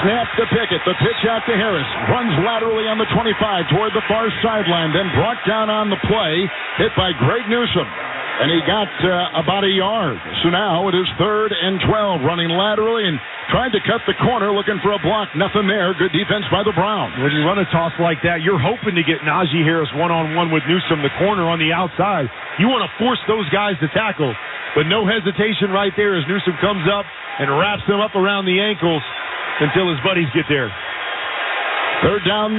snap to Pickett. The pitch out to Harris. Runs laterally on the 25 toward the far sideline. Then brought down on the play. Hit by Greg Newsome. And he got about a yard. So now it is 3rd and 12. Running laterally and tried to cut the corner. Looking for a block. Nothing there. Good defense by the Browns. When you run a toss like that, you're hoping to get Najee Harris one-on-one with Newsome, the corner on the outside. You want to force those guys to tackle. But no hesitation right there as Newsome comes up and wraps him up around the ankles until his buddies get there. 3rd down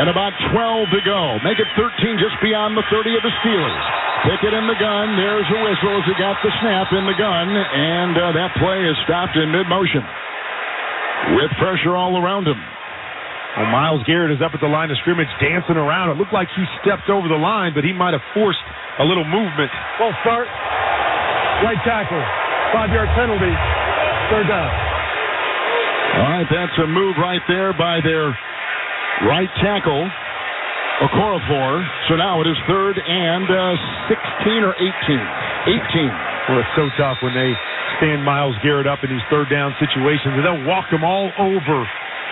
and about 12 to go. Make it 13 just beyond the 30 of the Steelers. Pickett in the gun. There's a whistle as he got the snap in the gun. And that play is stopped in mid-motion with pressure all around him. Well, Myles Garrett is up at the line of scrimmage dancing around. It looked like he stepped over the line, but he might have forced a little movement. False start. Right tackle. 5-yard penalty. 3rd down. All right, that's a move right there by their right tackle, Okorafor. So now it is 3rd and 16 or 18. 18. Well, it's so tough when they stand Myles Garrett up in these 3rd down situations, and they'll walk him all over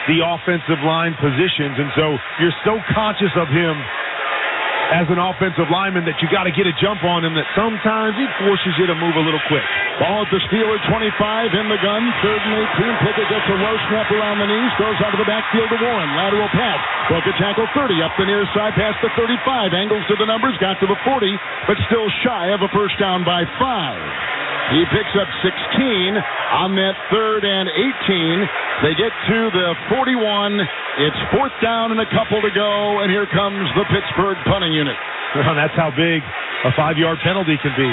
the offensive line positions. And so you're so conscious of him as an offensive lineman that you got to get a jump on him that sometimes he forces you to move a little quick. Ball at the Steeler 25 in the gun. 3rd and 18. Pickett gets a low snap around the knees. Throws out of the backfield to Warren. Lateral pass. Broke a tackle 30 up the near side past the 35. Angles to the numbers. Got to the 40, but still shy of a first down by 5. He picks up 16 on that 3rd and 18. They get to the 41. It's 4th down and a couple to go, and here comes the Pittsburgh punting unit. Well, that's how big a 5-yard penalty can be.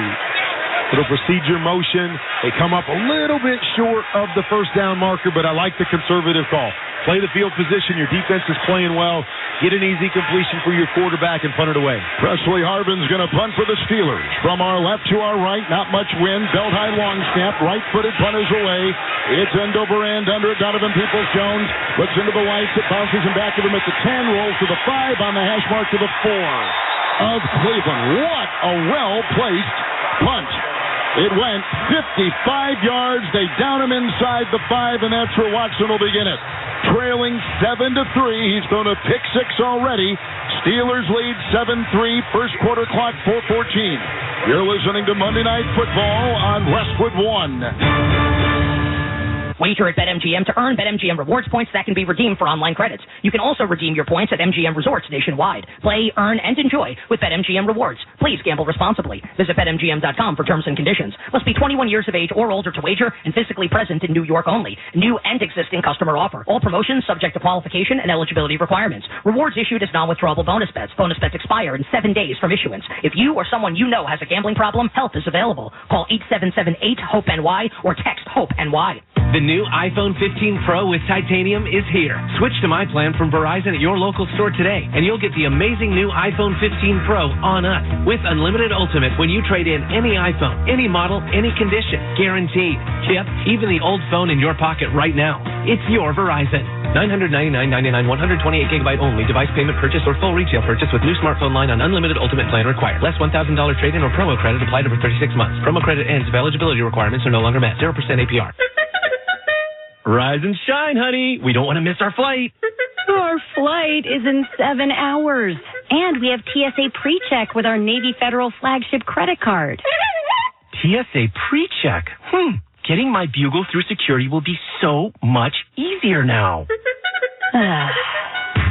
Little procedure motion. They come up a little bit short of the first down marker, but I like the conservative call. Play the field position. Your defense is playing well. Get an easy completion for your quarterback and punt it away. Presley Harvin's going to punt for the Steelers. From our left to our right, not much wind. Belt high long snap. Right-footed punt is away. It's end over end under Donovan Peoples-Jones. Looks into the lights. It bounces him back to him at the 10. Rolls to the 5 on the hash mark to the 4 of Cleveland. What a well-placed punt. It went 55 yards. They down him inside the 5, and that's where Watson will begin it. Trailing 7-3. He's thrown a pick 6 already. Steelers lead 7-3. First quarter clock 4:14. You're listening to Monday Night Football on Westwood One. Wager at BetMGM to earn BetMGM rewards points that can be redeemed for online credits. You can also redeem your points at MGM Resorts nationwide. Play, earn, and enjoy with BetMGM Rewards. Please gamble responsibly. Visit BetMGM.com for terms and conditions. Must be 21 years of age or older to wager and physically present in New York only. New and existing customer offer. All promotions subject to qualification and eligibility requirements. Rewards issued as non-withdrawable bonus bets. Bonus bets expire in 7 days from issuance. If you or someone you know has a gambling problem, help is available. Call 877-8-HOPE-NY or text HOPE-NY. The new iPhone 15 Pro with titanium is here. Switch to my plan from Verizon at your local store today, and you'll get the amazing new iPhone 15 Pro on us with unlimited ultimate when you trade in any iPhone, any model, any condition. Guaranteed. Yep, even the old phone in your pocket right now. It's your Verizon. $999.99, 128 gigabyte only. Device payment purchase or full retail purchase with new smartphone line on unlimited ultimate plan required. Less $1,000 trade-in or promo credit applied over 36 months. Promo credit ends if eligibility requirements are no longer met. 0% APR. Rise and shine, honey. We don't want to miss our flight. Our flight is in 7 hours. And we have TSA PreCheck with our Navy Federal flagship credit card. TSA PreCheck? Getting my bugle through security will be so much easier now.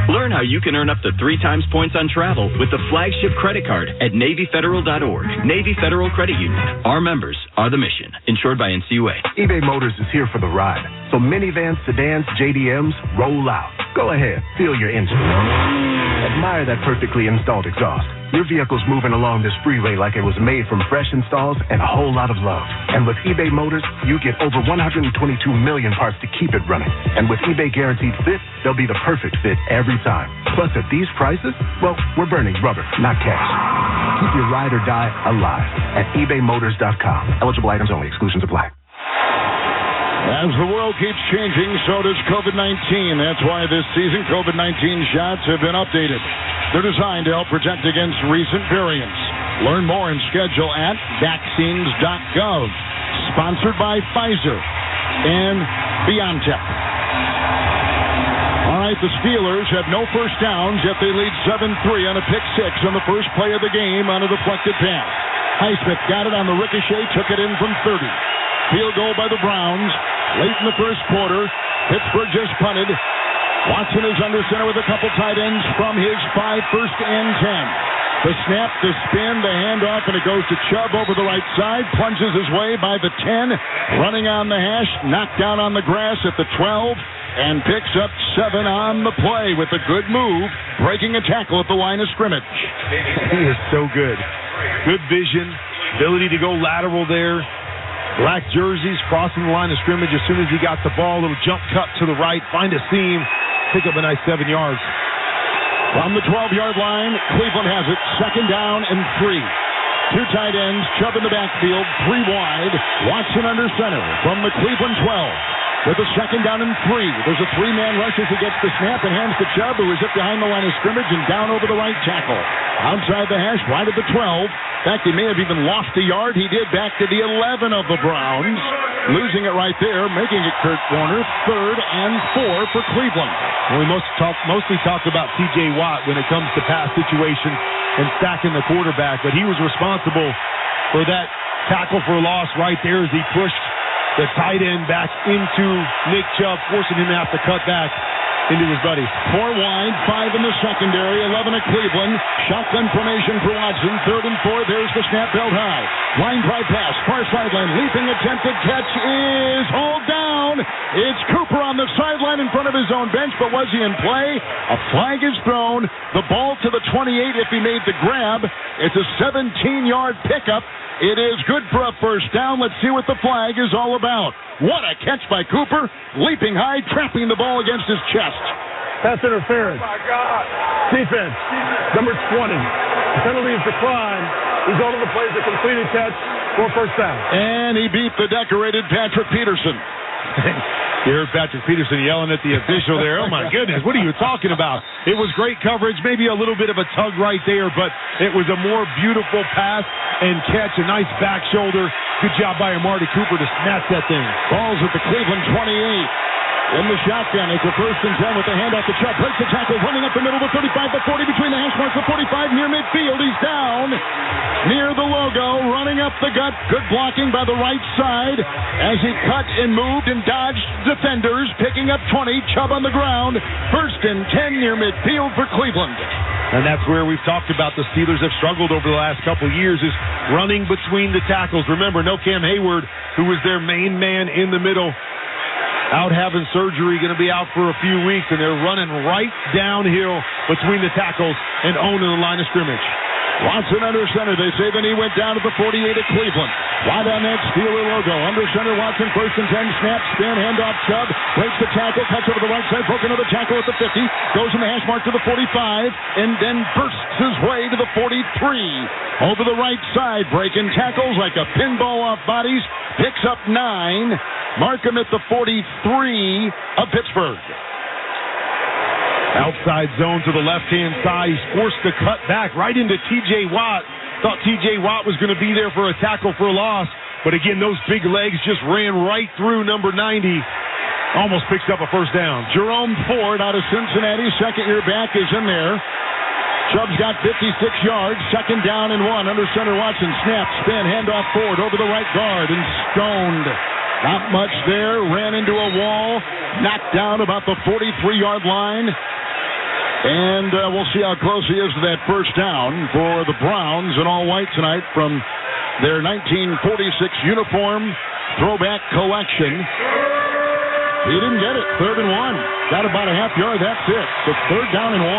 Learn how you can earn up to 3 times points on travel with the flagship credit card at NavyFederal.org. Navy Federal Credit Union. Our members are the mission. Insured by NCUA. eBay Motors is here for the ride. So minivans, sedans, JDMs, roll out. Go ahead, feel your engine. Admire that perfectly installed exhaust. Your vehicle's moving along this freeway like it was made from fresh installs and a whole lot of love. And with eBay Motors, you get over 122 million parts to keep it running. And with eBay Guaranteed Fit, they'll be the perfect fit every time. Plus, at these prices, well, we're burning rubber, not cash. Keep your ride or die alive at ebaymotors.com. Eligible items only. Exclusions apply. As the world keeps changing, so does COVID-19. That's why this season COVID-19 shots have been updated. They're designed to help protect against recent variants. Learn more and schedule at vaccines.gov. Sponsored by Pfizer and BioNTech. All right, the Steelers have no first downs, yet they lead 7-3 on a pick six on the first play of the game on a deflected pass. Highsmith got it on the ricochet, took it in from 30. Field goal by the Browns. Late in the first quarter, Pittsburgh just punted. Watson is under center with a couple tight ends from his 5, 1st and 10. The snap, the spin, the handoff, and it goes to Chubb over the right side. Plunges his way by the 10. Running on the hash, knocked down on the grass at the 12. And picks up 7 on the play with a good move, breaking a tackle at the line of scrimmage. He is so good. Good vision, ability to go lateral there. Black jerseys crossing the line of scrimmage as soon as he got the ball. Little jump cut to the right, find a seam, pick up a nice 7 yards. From the 12-yard line, Cleveland has it. 2nd down and 3. 2 tight ends, Chubb in the backfield, 3 wide. Watson under center from the Cleveland 12. With a 2nd down and 3. There's a 3-man rush as he gets the snap and hands to Chubb, who is up behind the line of scrimmage and down over the right tackle. Outside the hash, right at the 12. In fact, he may have even lost a yard. He did back to the 11 of the Browns. Losing it right there, making it Kurt Warner. 3rd and 4 for Cleveland. Well, we mostly talk about T.J. Watt when it comes to pass situations and stacking the quarterback, but he was responsible for that tackle for loss right there as he pushed the tight end back into Nick Chubb, forcing him to have to cut back into his buddies. 4 wide, 5 in the secondary, 11 at Cleveland. Shotgun formation for Watson. 3rd and 4. There's the snap held high. Line drive pass, far sideline. Leaping attempted catch is hauled down. It's Cooper on the sideline in front of his own bench, but was he in play? A flag is thrown. The ball to the 28 if he made the grab. It's a 17-yard pickup. It is good for a first down. Let's see what the flag is all about. What a catch by Cooper. Leaping high, trapping the ball against his chest. Pass interference. Oh, my God. Defense. Number 20. The penalty is declined. Result of the play is a completed catch for first down. And he beat the decorated Patrick Peterson. You heard Patrick Peterson yelling at the official there. Oh, my goodness, what are you talking about? It was great coverage, maybe a little bit of a tug right there, but it was a more beautiful pass and catch, a nice back shoulder. Good job by Amari Cooper to snatch that thing. Balls at the Cleveland 28. In the shotgun, it's a 1st and 10 with the handoff to Chubb. Breaks the tackle, running up the middle, the 35, the 40, between the hash marks, the 45, near midfield. He's down near the logo, running up the gut. Good blocking by the right side as he cut and moved and dodged defenders, picking up 20. Chubb on the ground. 1st and 10 near midfield for Cleveland. And that's where we've talked about the Steelers have struggled over the last couple of years, is running between the tackles. Remember, no Cam Hayward, who was their main man in the middle, out having surgery, going to be out for a few weeks, and they're running right downhill between the tackles and owning the line of scrimmage. Watson under center. They say then he went down to the 48 at Cleveland. Wide on that Steeler logo. Under center, Watson, 1st and 10, snap, spin, handoff, Chubb. Breaks the tackle, cuts over the right side, broken another tackle at the 50. Goes in the hash mark to the 45, and then bursts his way to the 43. Over the right side, breaking tackles like a pinball off bodies. Picks up 9. Mark him at the 43 of Pittsburgh. Outside zone to the left-hand side. He's forced to cut back right into T.J. Watt. Thought T.J. Watt was going to be there for a tackle for a loss. But again, those big legs just ran right through number 90. Almost picks up a first down. Jerome Ford out of Cincinnati, 2nd-year back, is in there. Chubb's got 56 yards. 2nd down and 1. Under center, Watson. Snap, spin, handoff Ford over the right guard and stoned. Not much there. Ran into a wall. Knocked down about the 43-yard line. And we'll see how close he is to that first down for the Browns in all white tonight from their 1946 uniform throwback collection. He didn't get it. 3rd and 1. Got about a half yard. That's it. So 3rd down and 1.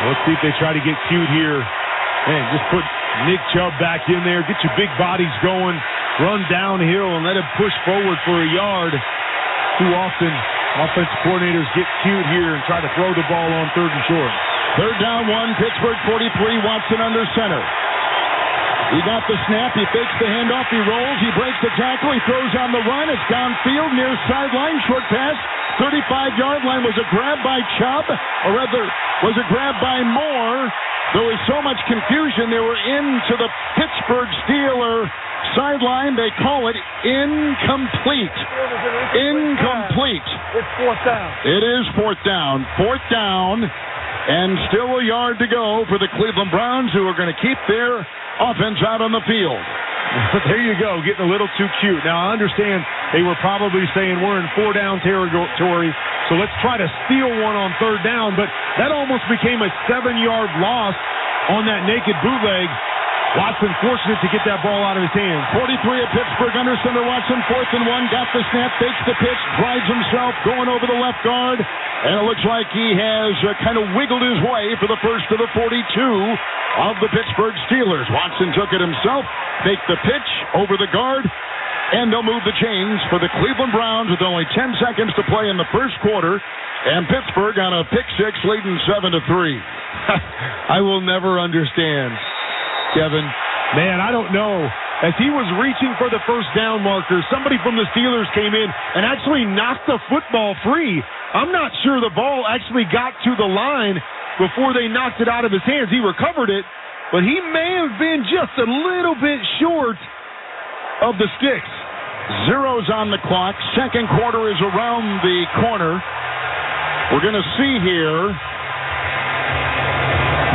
Let's see if they try to get cute here. Man, just put Nick Chubb back in there. Get your big bodies going. Run downhill and let him push forward for a yard. Too often, offensive coordinators get cute here and try to throw the ball on 3rd and short. 3rd down 1, Pittsburgh 43, Watson under center. He got the snap. He fakes the handoff. He rolls. He breaks the tackle. He throws on the run. It's downfield near sideline. Short pass. 35-yard line. Was it grabbed by Chubb? Or rather, was it grabbed by Moore? There was so much confusion. They were into the Pittsburgh Steeler sideline. They call it incomplete. Incomplete. It's fourth down. It is fourth down. Fourth down. And still a yard to go for the Cleveland Browns, who are going to keep their offense out on the field. There you go, getting a little too cute. Now, I understand they were probably saying we're in 4-down territory, so let's try to steal one on third down, but that almost became a 7-yard loss on that naked bootleg. Watson fortunate to get that ball out of his hands. 43 of Pittsburgh under center. Watson, 4th and 1. Got the snap, fakes the pitch, drives himself, going over the left guard. And it looks like he has kind of wiggled his way for the first of the 42 of the Pittsburgh Steelers. Watson took it himself, faked the pitch over the guard, and they'll move the chains for the Cleveland Browns with only 10 seconds to play in the first quarter. And Pittsburgh on a pick six leading 7-3. I will never understand, Kevin. Man, I don't know. As he was reaching for the first down marker, somebody from the Steelers came in and actually knocked the football free. I'm not sure the ball actually got to the line before they knocked it out of his hands. He recovered it, but he may have been just a little bit short of the sticks. Zeros on the clock. Second quarter is around the corner. We're going to see here,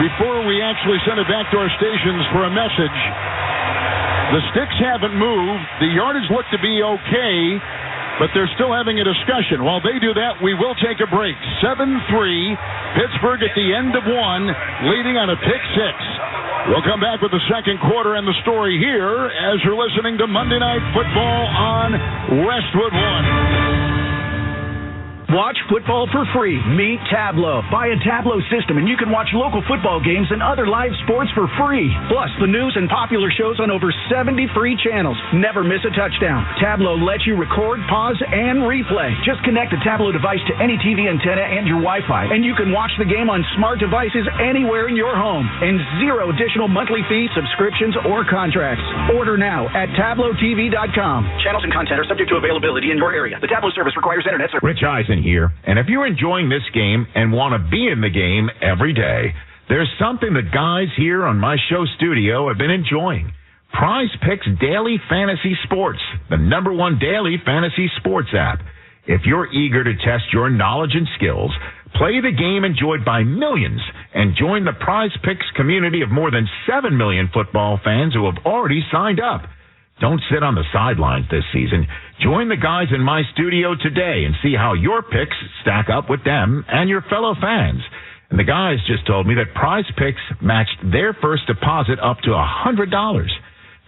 before we actually send it back to our stations for a message, the sticks haven't moved. The yardage look to be okay, but they're still having a discussion. While they do that, we will take a break. 7-3, Pittsburgh at the end of one, leading on a pick six. We'll come back with the second quarter and the story here as you're listening to Monday Night Football on Westwood One. Watch football for free. Meet Tableau. Buy a Tableau system and you can watch local football games and other live sports for free. Plus, the news and popular shows on over 70 free channels. Never miss a touchdown. Tableau lets you record, pause, and replay. Just connect a Tableau device to any TV antenna and your Wi-Fi, and you can watch the game on smart devices anywhere in your home. And zero additional monthly fees, subscriptions, or contracts. Order now at TableauTV.com. Channels and content are subject to availability in your area. The Tableau service requires internet service. Rich Eisen here, and if you're enjoying this game and want to be in the game every day, there's something the guys here on my show studio have been enjoying. Prize Picks Daily Fantasy Sports, the #1 daily fantasy sports app. If you're eager to test your knowledge and skills, play the game enjoyed by millions, and join the Prize Picks community of more than 7 million football fans who have already signed up. Don't sit on the sidelines this season. Join the guys in my studio today and see how your picks stack up with them and your fellow fans. And the guys just told me that Prize Picks matched their first deposit up to $100.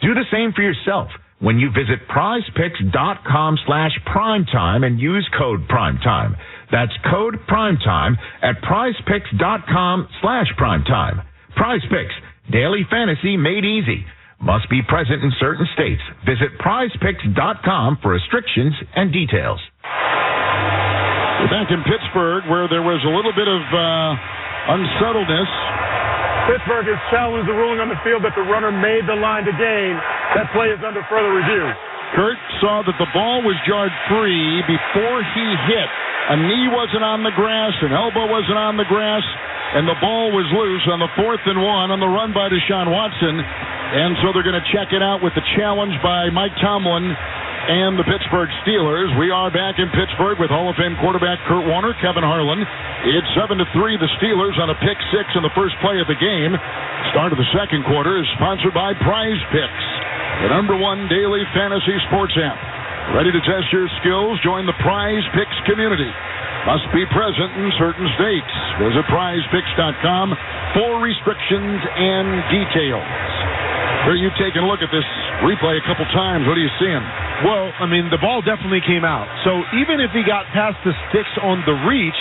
Do the same for yourself when you visit prizepicks.com/primetime and use code primetime. That's code primetime at prizepicks.com/primetime. Prize Picks, daily fantasy made easy. Must be present in certain states. Visit prizepicks.com for restrictions and details. We're back in Pittsburgh, where there was a little bit of unsettledness. Pittsburgh has challenged the ruling on the field that the runner made the line to gain. That play is under further review. Kurt saw that the ball was jarred free before he hit. A knee wasn't on the grass, an elbow wasn't on the grass, and the ball was loose on the 4th and 1 on the run by Deshaun Watson. And so they're going to check it out with the challenge by Mike Tomlin and the Pittsburgh Steelers. We are back in Pittsburgh with Hall of Fame quarterback Kurt Warner, Kevin Harlan. It's 7-3, the Steelers on a pick six in the first play of the game. Start of the second quarter is sponsored by Prize Picks, the #1 daily fantasy sports app. Ready to test your skills? Join the Prize Picks community. Must be present in certain states. Visit prizepicks.com for restrictions and details. Here, you've taken a look at this replay a couple times. What are you seeing? Well, I mean, the ball definitely came out. So even if he got past the sticks on the reach,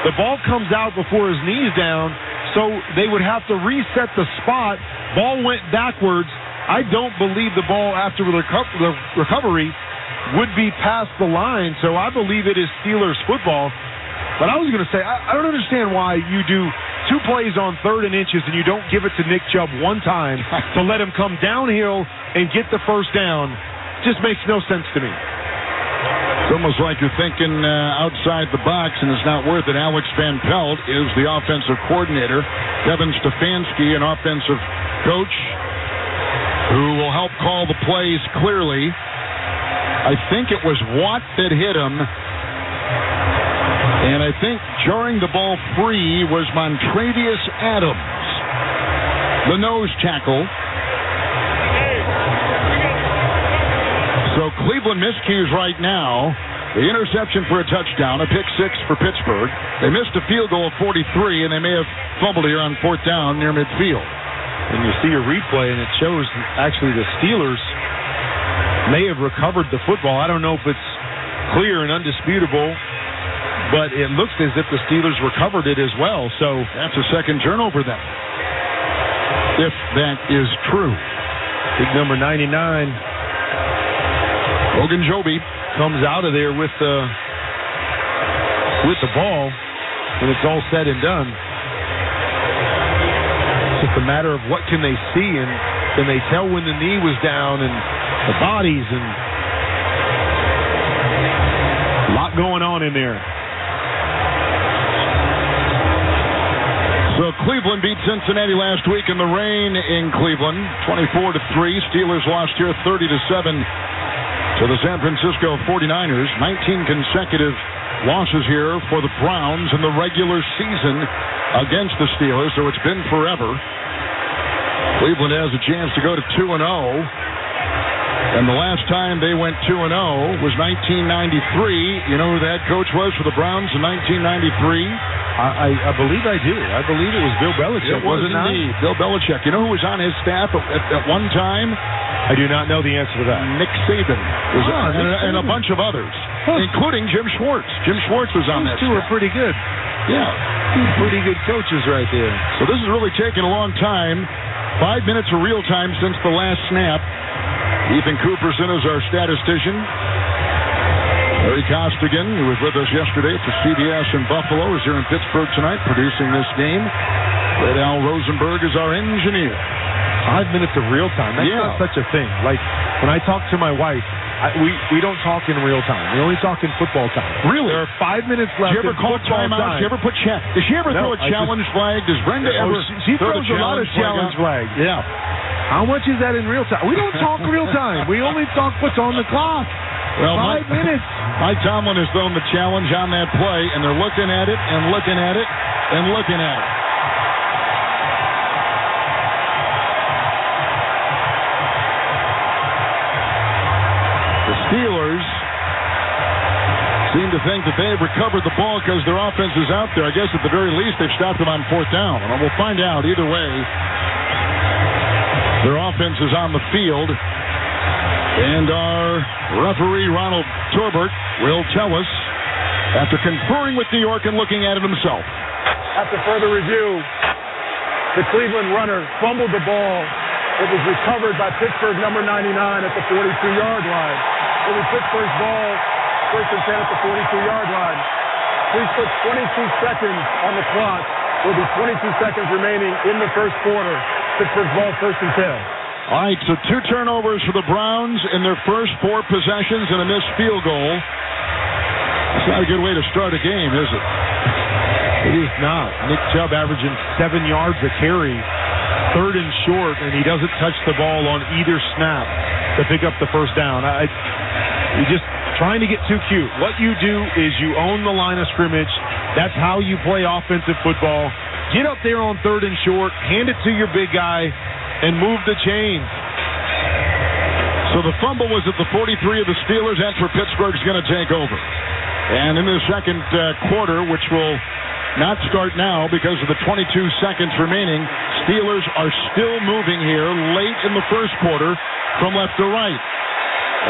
the ball comes out before his knee's down, so they would have to reset the spot. Ball went backwards. I don't believe the ball after the recovery would be past the line, so I believe it is Steelers football. But I was going to say, I don't understand why you do 2 plays on 3rd and inches and you don't give it to Nick Chubb one time to let him come downhill and get the first down, just makes no sense to me. It's almost like you're thinking outside the box, and it's not worth it. Alex Van Pelt is the offensive coordinator. Kevin Stefanski, an offensive coach, who will help call the plays clearly. I think it was Watt that hit him, and I think jarring the ball free was Montravius Adams, the nose tackle. So Cleveland miscues right now. The interception for a touchdown, a pick 6 for Pittsburgh. They missed a field goal of 43, and they may have fumbled here on 4th down near midfield. And you see a replay, and it shows actually the Steelers may have recovered the football. I don't know if it's clear and undisputable, but it looks as if the Steelers recovered it as well. So that's a second turnover then, if that is true. Big number 99. Logan Joby comes out of there with the ball when it's all said and done. It's just a matter of what can they see, and can they tell when the knee was down and the bodies, and a lot going on in there. So Cleveland beat Cincinnati last week in the rain in Cleveland, 24-3. Steelers lost here 30-7. To the San Francisco 49ers, 19 consecutive losses here for the Browns in the regular season against the Steelers, so it's been forever. Cleveland has a chance to go to 2-0, and the last time they went 2-0 was 1993. You know who the head coach was for the Browns in 1993? I believe I do. I believe it was Bill Belichick. It was indeed Bill Belichick. You know who was on his staff at one time? I do not know the answer to that. Nick Saban and a bunch of others, including Jim Schwartz. Jim Schwartz was on that staff. Those two are pretty good. Yeah. Pretty good coaches right there. So this has really taken a long time. 5 minutes of real time since the last snap. Ethan Cooperson is our statistician. Larry Costigan, who was with us yesterday for CBS in Buffalo, is here in Pittsburgh tonight producing this game. Red Al Rosenberg is our engineer. 5 minutes of real time. That's not such a thing. Like, when I talk to my wife, we don't talk in real time. We only talk in football time. Really? There are 5 minutes left. Did you ever call timeout? Did you ever put does she ever throw a challenge flag? Does Brenda ever She throws a lot of challenge flags. Yeah. How much is that in real time? We don't talk real time. We only talk what's on the clock. Well, 5 minutes. Mike Tomlin has thrown the challenge on that play, and they're looking at it and looking at it and looking at it. The Steelers seem to think that they've recovered the ball because their offense is out there. I guess at the very least they've stopped them on 4th down. And we'll find out either way. Their offense is on the field. And our referee, Ronald Torbert, will tell us, after conferring with New York and looking at it himself. After further review, the Cleveland runner fumbled the ball. It was recovered by Pittsburgh number 99 at the 42-yard line. It was Pittsburgh's ball, 1st and 10 at the 42-yard line. Please put 22 seconds on the clock. There will be 22 seconds remaining in the first quarter. Pittsburgh's ball, 1st and 10. All right, so 2 turnovers for the Browns in their first 4 possessions and a missed field goal. It's not a good way to start a game, is it? It is not. Nick Chubb averaging 7 yards a carry, 3rd and short, and he doesn't touch the ball on either snap to pick up the first down. You're just trying to get too cute. What you do is you own the line of scrimmage. That's how you play offensive football. Get up there on 3rd and short, hand it to your big guy, and move the chains. So the fumble was at the 43 of the Steelers. That's where Pittsburgh's going to take over. And in the second quarter, which will not start now because of the 22 seconds remaining, Steelers are still moving here late in the first quarter from left to right.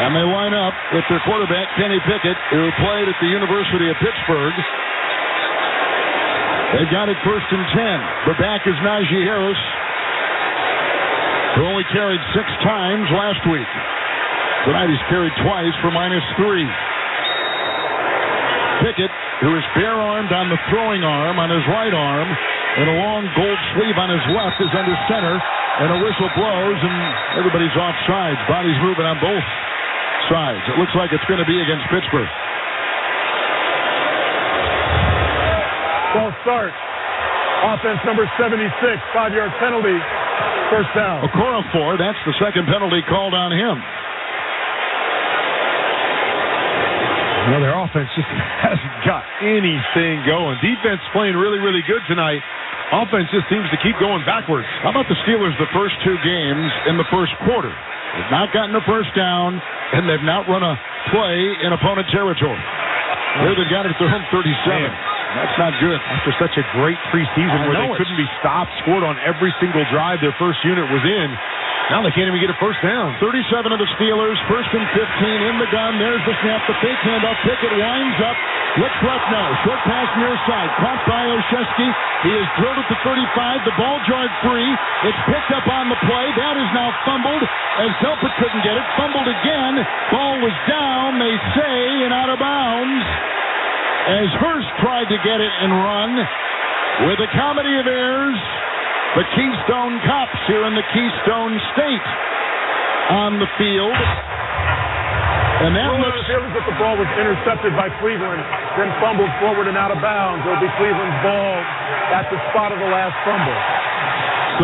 And they line up with their quarterback, Kenny Pickett, who played at the University of Pittsburgh. They've got it 1st and 10. The back is Najee Harris, who only carried 6 times last week. Tonight he's carried twice for -3. Pickett, who is bare-armed on the throwing arm, on his right arm, And a long gold sleeve on his left is under center. And a whistle blows, and everybody's off sides. Bodies moving on both sides. It looks like it's going to be against Pittsburgh. Ball start. Offense number 76, 5-yard penalty. First down. Okorafor, that's the second penalty called on him. Well, their offense just hasn't got anything going. Defense playing really, really good tonight. Offense just seems to keep going backwards. How about the Steelers the first two games in the first quarter? They've not gotten a first down, and they've not run a play in opponent territory. Here they've got it at their home 37. Man. That's not good. After such a great preseason where they couldn't be stopped, scored on every single drive their first unit was in, now they can't even get a first down. 37 of the Steelers, first and 15 in the gun. There's the snap, the fake handoff. Pickett winds up. Looks left now. Short pass near side. Caught by Olszewski. He is drilled at the 35. The ball jarred free. It's picked up on the play. That is now fumbled as Delpit couldn't get it. Fumbled again. Ball was down, they say, and out of bounds as Hurst tried to get it and run. With a comedy of errors, the Keystone Cops here in the Keystone State on the field. And that looks... It was that the ball was intercepted by Cleveland, then fumbled forward and out of bounds. It'll be Cleveland's ball at the spot of the last fumble.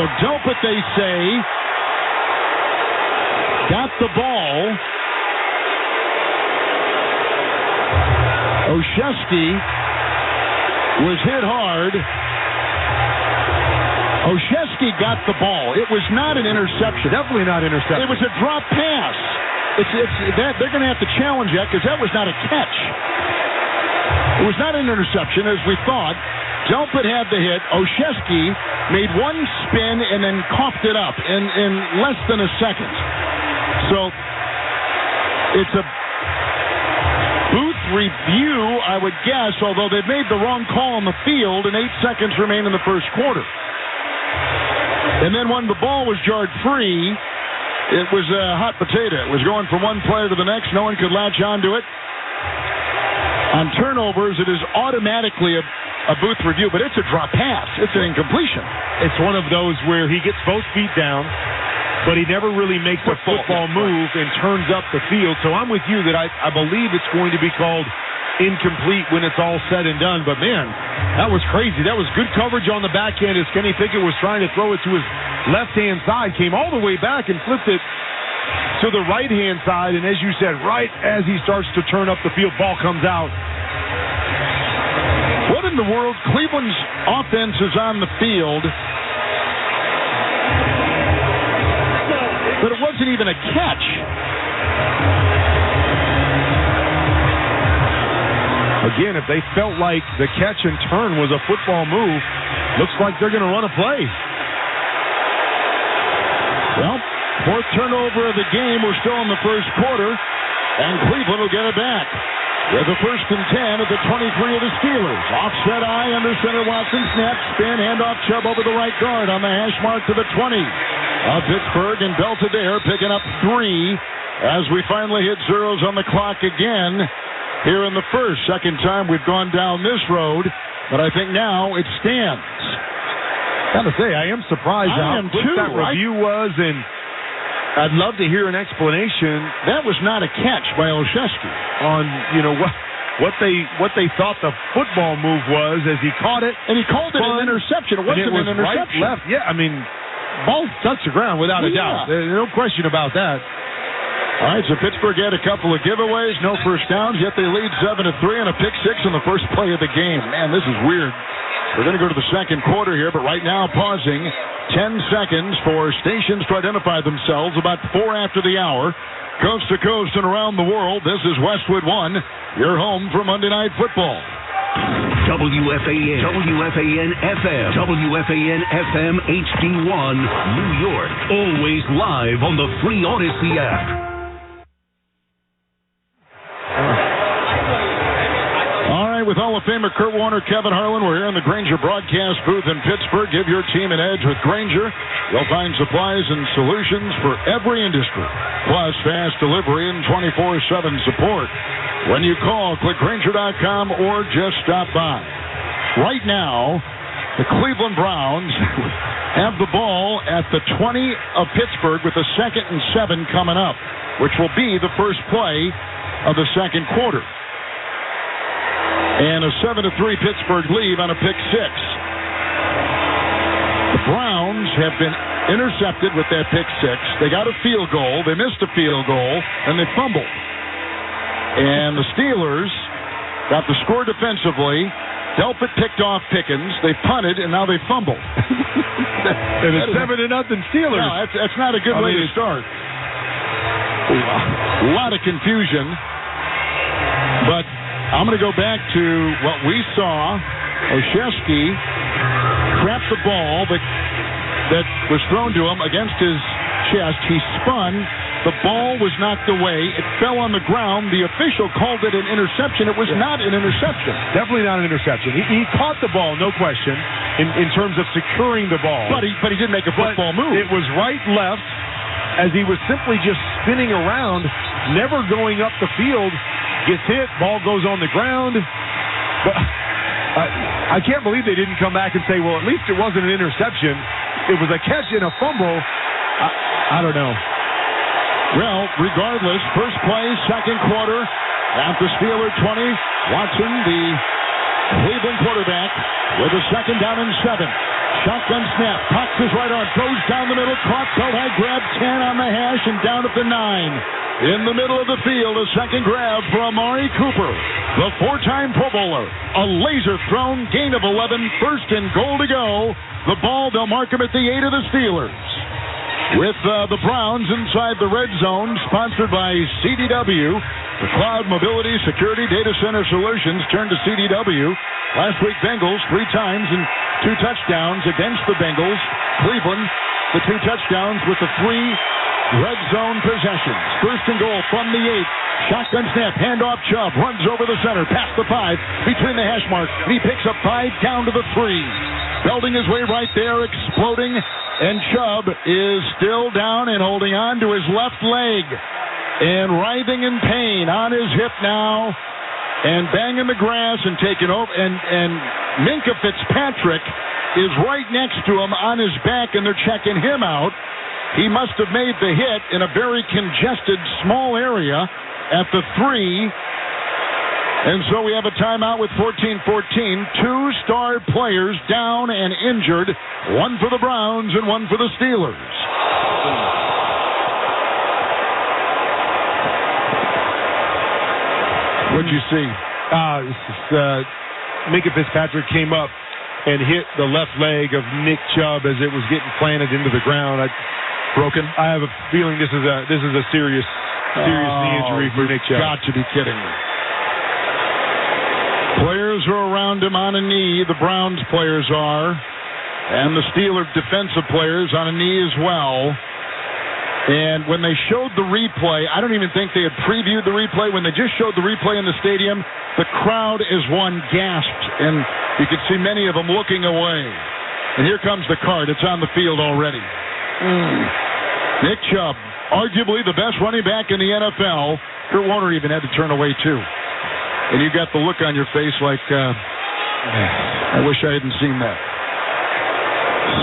So Delpit, they say, got the ball. Olszewski was hit hard. Olszewski got the ball. It was not an interception. Definitely not interception. It was a drop pass. They're going to have to challenge that because that was not a catch. It was not an interception as we thought. Delpit had the hit. Olszewski made one spin and then coughed it up in less than a second. So it's a booth review, I would guess, although they've made the wrong call on the field and 8 seconds remain in the first quarter. And then when the ball was jarred free, it was a hot potato. It was going from one player to the next. No one could latch onto it. On turnovers, it is automatically a booth review, but it's a drop pass. It's an incompletion. It's one of those where he gets both feet down, but he never really makes a football move and turns up the field. So I'm with you that I believe it's going to be called incomplete when it's all said and done. But, man, that was crazy. That was good coverage on the back end as Kenny Pickett was trying to throw it to his left-hand side, came all the way back and flipped it to the right-hand side. And as you said, right as he starts to turn up the field, ball comes out. What in the world? Cleveland's offense is on the field, but it wasn't even a catch. Again, if they felt like the catch and turn was a football move, looks like they're going to run a play. Well, fourth turnover of the game. We're still in the first quarter, and Cleveland will get it back. With the first and 10 at the 23 of the Steelers. Offset eye, under center Watson, snap, spin, handoff Chubb over the right guard on the hash mark to the 20 of Pittsburgh, and Belvedere picking up 3 as we finally hit zeros on the clock again here in the first. Second time we've gone down this road, but I think now it stands. Gotta say, I am surprised how quick that review was, and I'd love to hear an explanation. That was not a catch by Olszewski on, what they thought the football move was as he caught it. And he called it an interception. It wasn't an interception. Right, left. Yeah, I mean, ball touched the ground without a doubt. There's no question about that. All right, so Pittsburgh had a couple of giveaways, no first downs, yet they lead 7-3 on a pick six in the first play of the game. Man, this is weird. We're going to go to the second quarter here, but right now pausing 10 seconds for stations to identify themselves about 4 after the hour. Coast to coast and around the world, this is Westwood One, your home for Monday Night Football. WFAN, WFAN FM, WFAN FM HD1, New York. Always live on the free Odyssey app. With Hall of Famer Kurt Warner, Kevin Harlan, we're here in the Grainger broadcast booth in Pittsburgh. Give your team an edge with Grainger. You'll find supplies and solutions for every industry, plus fast delivery and 24/7 support. When you call, click Grainger.com or just stop by. Right now, The Cleveland Browns have the ball at the 20 of Pittsburgh with a 2nd and 7 coming up, which will be the first play of the second quarter. And a 7-3 Pittsburgh lead on a pick six. The Browns have been intercepted with that pick six. They got a field goal. They missed a field goal, and they fumbled. And the Steelers got the score defensively. Delpit picked off Pickens. They punted, and now they fumbled. And it's 7-0 Steelers. No, that's not a good way to start. A lot of confusion. But I'm going to go back to what we saw. Oshesky trapped the ball that was thrown to him against his chest. He spun. The ball was knocked away. It fell on the ground. The official called it an interception. It was not an interception. Definitely not an interception. He caught the ball, no question, in terms of securing the ball. But he didn't make a football move. It was right, left, as he was simply just spinning around, never going up the field. Gets hit, ball goes on the ground. But I can't believe they didn't come back and say, well, at least it wasn't an interception. It was a catch and a fumble. I don't know. Well, regardless, first play, second quarter, at the Steeler 20. Watson, the Cleveland quarterback, with a 2nd down and 7. Shotgun snap, cocks his right arm, goes down the middle, caught, belt high, grab 10 on the hash, and down at the 9. In the middle of the field, a second grab for Amari Cooper, the 4-time Pro Bowler. A laser thrown, gain of 11, first and goal to go. The ball, they'll mark him at the 8 of the Steelers. With the Browns inside the red zone, sponsored by CDW. The Cloud Mobility Security Data Center Solutions turned to CDW. Last week, Bengals 3 times and 2 touchdowns against the Bengals. Cleveland, the 2 touchdowns with the 3 red zone possessions. First and goal from the 8. Shotgun snap, handoff, Chubb runs over the center, past the 5, between the hash marks, and he picks up 5 down to the 3. Belting his way right there, exploding, and Chubb is still down and holding on to his left leg and writhing in pain on his hip now and banging the grass and taking over. And Minka Fitzpatrick is right next to him on his back, and they're checking him out. He must have made the hit in a very congested, small area at the 3. And so we have a timeout with 14-14. 2 star players down and injured. 1 for the Browns and 1 for the Steelers. What'd you see? Minka Fitzpatrick came up and hit the left leg of Nick Chubb as it was getting planted into the ground. Broken? I have a feeling this is a serious knee injury for Nick Chubb. Got to be kidding me. Players are around him on a knee. The Browns players are. And the Steelers defensive players on a knee as well. And when they showed the replay, I don't even think they had previewed the replay. When they just showed the replay in the stadium, the crowd as one gasped. And you could see many of them looking away. And here comes the card. It's on the field already. Nick Chubb, arguably the best running back in the NFL. Kurt Warner even had to turn away, too. And you got the look on your face like, I wish I hadn't seen that.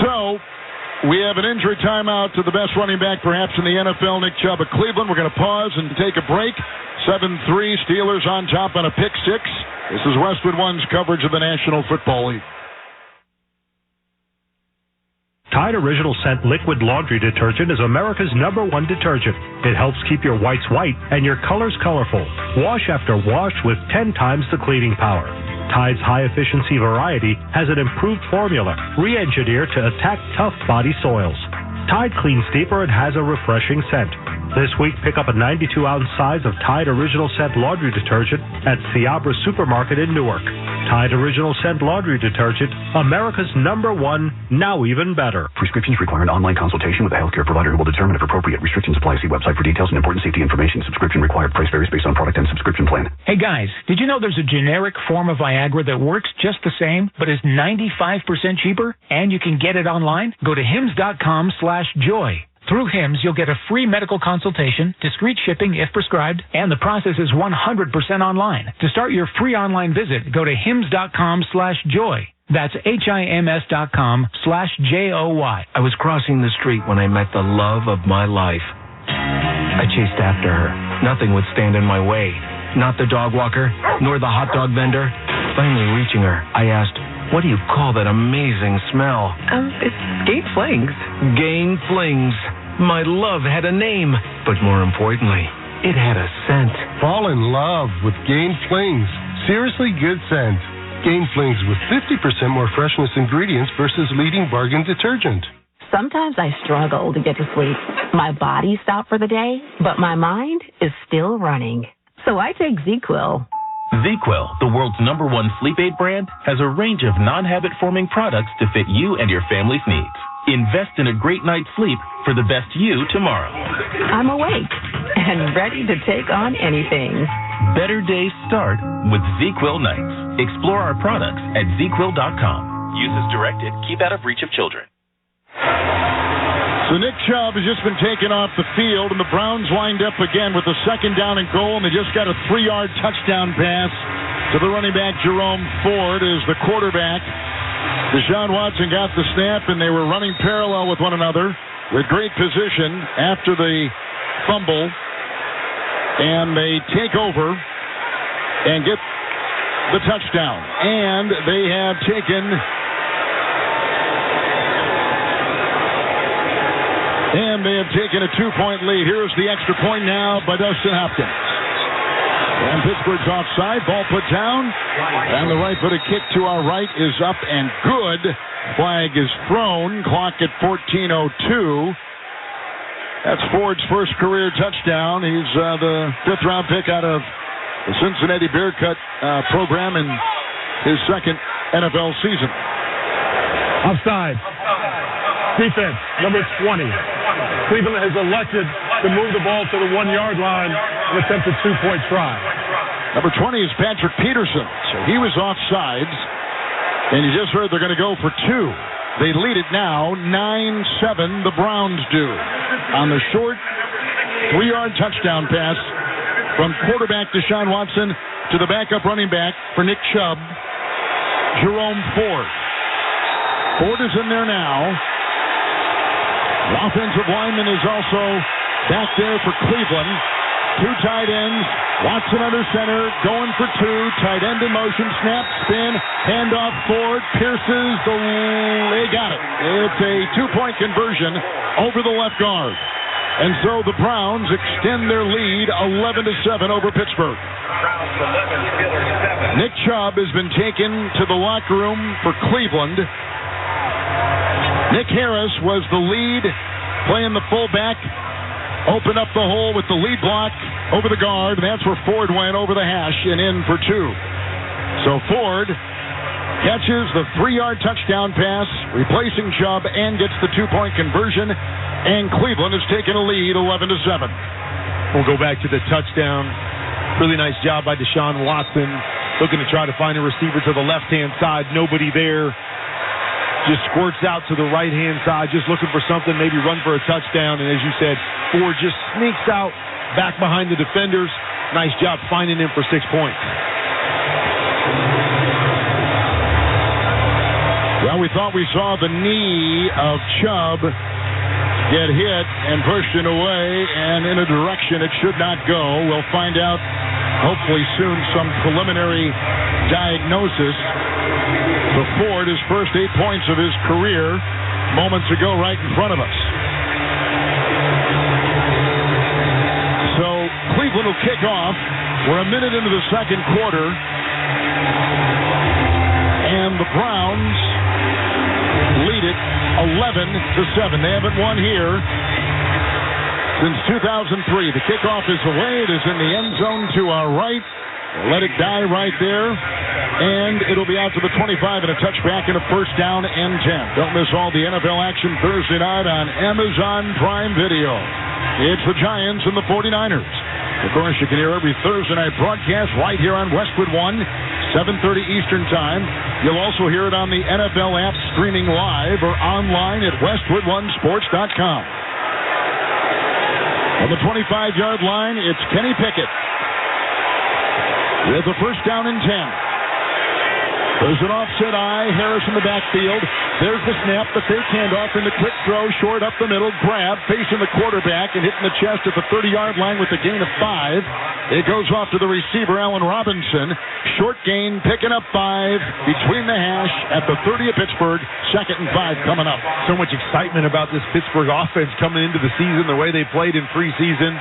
So, we have an injury timeout to the best running back perhaps in the NFL, Nick Chubb of Cleveland. We're going to pause and take a break. 7-3, Steelers on top on a pick 6. This is Westwood One's coverage of the National Football League. Tide Original Scent Liquid Laundry Detergent is America's #1 detergent. It helps keep your whites white and your colors colorful. Wash after wash with 10 times the cleaning power. Tide's high-efficiency variety has an improved formula, re-engineered to attack tough body soils. Tide cleans deeper and has a refreshing scent. This week, pick up a 92-ounce size of Tide Original Scent Laundry Detergent at Seabra Supermarket in Newark. Tide Original Scent Laundry Detergent, America's #1, now even better. Prescriptions require an online consultation with a healthcare provider who will determine if appropriate. Restrictions apply. See website for details and important safety information. Subscription required. Price varies based on product and subscription plan. Hey guys, did you know there's a generic form of Viagra that works just the same, but is 95% cheaper, and you can get it online? Go to hims.com/joy. Through HIMSS, you'll get a free medical consultation, discreet shipping if prescribed, and the process is 100% online. To start your free online visit, go to hims.com/joy. That's HIMS.com/JOY. I was crossing the street when I met the love of my life. I chased after her. Nothing would stand in my way. Not the dog walker, nor the hot dog vendor. Finally reaching her, I asked, "What do you call that amazing smell?" It's Gain Flings. Gain Flings. My love had a name, but more importantly, it had a scent. Fall in love with Gain Flings. Seriously good scent. Gain Flings with 50% more freshness ingredients versus leading bargain detergent. Sometimes I struggle to get to sleep. My body stopped for the day, but my mind is still running. So I take ZQuil. ZQuil, the world's #1 sleep aid brand, has a range of non-habit-forming products to fit you and your family's needs. Invest in a great night's sleep for the best you tomorrow. I'm awake and ready to take on anything. Better days start with ZQuil nights. Explore our products at ZQuil.com. Use as directed. Keep out of reach of children. So Nick Chubb has just been taken off the field, and the Browns wind up again with a 2nd down and goal, and they just got a 3-yard touchdown pass to the running back Jerome Ford as the quarterback. Deshaun Watson got the snap, and they were running parallel with one another with great position after the fumble, and they take over and get the touchdown. And they have taken... And they have taken a 2-point lead. Here's the extra point now by Dustin Hopkins. And Pittsburgh's offside. Ball put down. And the right-footed kick to our right is up and good. Flag is thrown. Clock at 14:02. That's Ford's first career touchdown. He's the 5th-round pick out of the Cincinnati Bearcat program in his 2nd NFL season. Offside. Defense, number 20. Cleveland has elected to move the ball to the 1-yard line and attempt a 2-point try. Number 20 is Patrick Peterson. So he was offsides. And you just heard they're going to go for 2. They lead it now, 9-7, the Browns do. On the short 3-yard touchdown pass from quarterback Deshaun Watson to the backup running back for Nick Chubb, Jerome Ford. Ford is in there now. The offensive lineman is also back there for Cleveland. 2 tight ends. Watson under center, going for 2. Tight end in motion, snap, spin, handoff, Ford, pierces the... They got it. It's a 2-point conversion over the left guard. And so the Browns extend their lead 11-7 over Pittsburgh. Nick Chubb has been taken to the locker room for Cleveland. Nick Harris was the lead, playing the fullback, opened up the hole with the lead block over the guard, and that's where Ford went over the hash and in for 2. So Ford catches the 3-yard touchdown pass, replacing Chubb, and gets the 2-point conversion, and Cleveland has taken a lead 11-7. We'll go back to the touchdown. Really nice job by Deshaun Watson, looking to try to find a receiver to the left-hand side. Nobody there. Just squirts out to the right-hand side, just looking for something, maybe run for a touchdown. And as you said, Ford just sneaks out back behind the defenders. Nice job finding him for 6 points. Well, we thought we saw the knee of Chubb get hit and pushed it away and in a direction it should not go. We'll find out hopefully soon some preliminary diagnosis. For Ford, his first 8 points of his career moments ago right in front of us. So Cleveland will kick off. We're a minute into the second quarter. And the Browns lead it 11-7. They haven't won here since 2003. The kickoff is away. It is in the end zone to our right. Let it die right there. And it'll be out to the 25 and a touchback and a 1st down and 10. Don't miss all the NFL action Thursday night on Amazon Prime Video. It's the Giants and the 49ers. Of course, you can hear every Thursday night broadcast right here on Westwood 1, 7:30 Eastern Time. You'll also hear it on the NFL app streaming live or online at westwood1sports.com. On the 25-yard line, it's Kenny Pickett with a first down and 10. There's an offset eye. Harris in the backfield. There's the snap, the fake handoff, and the quick throw short up the middle. Grab, facing the quarterback and hitting the chest at the 30-yard line with a gain of 5. It goes off to the receiver, Allen Robinson. Short gain, picking up 5 between the hash at the 30 of Pittsburgh. 2nd and 5 coming up. So much excitement about this Pittsburgh offense coming into the season, the way they played in preseason.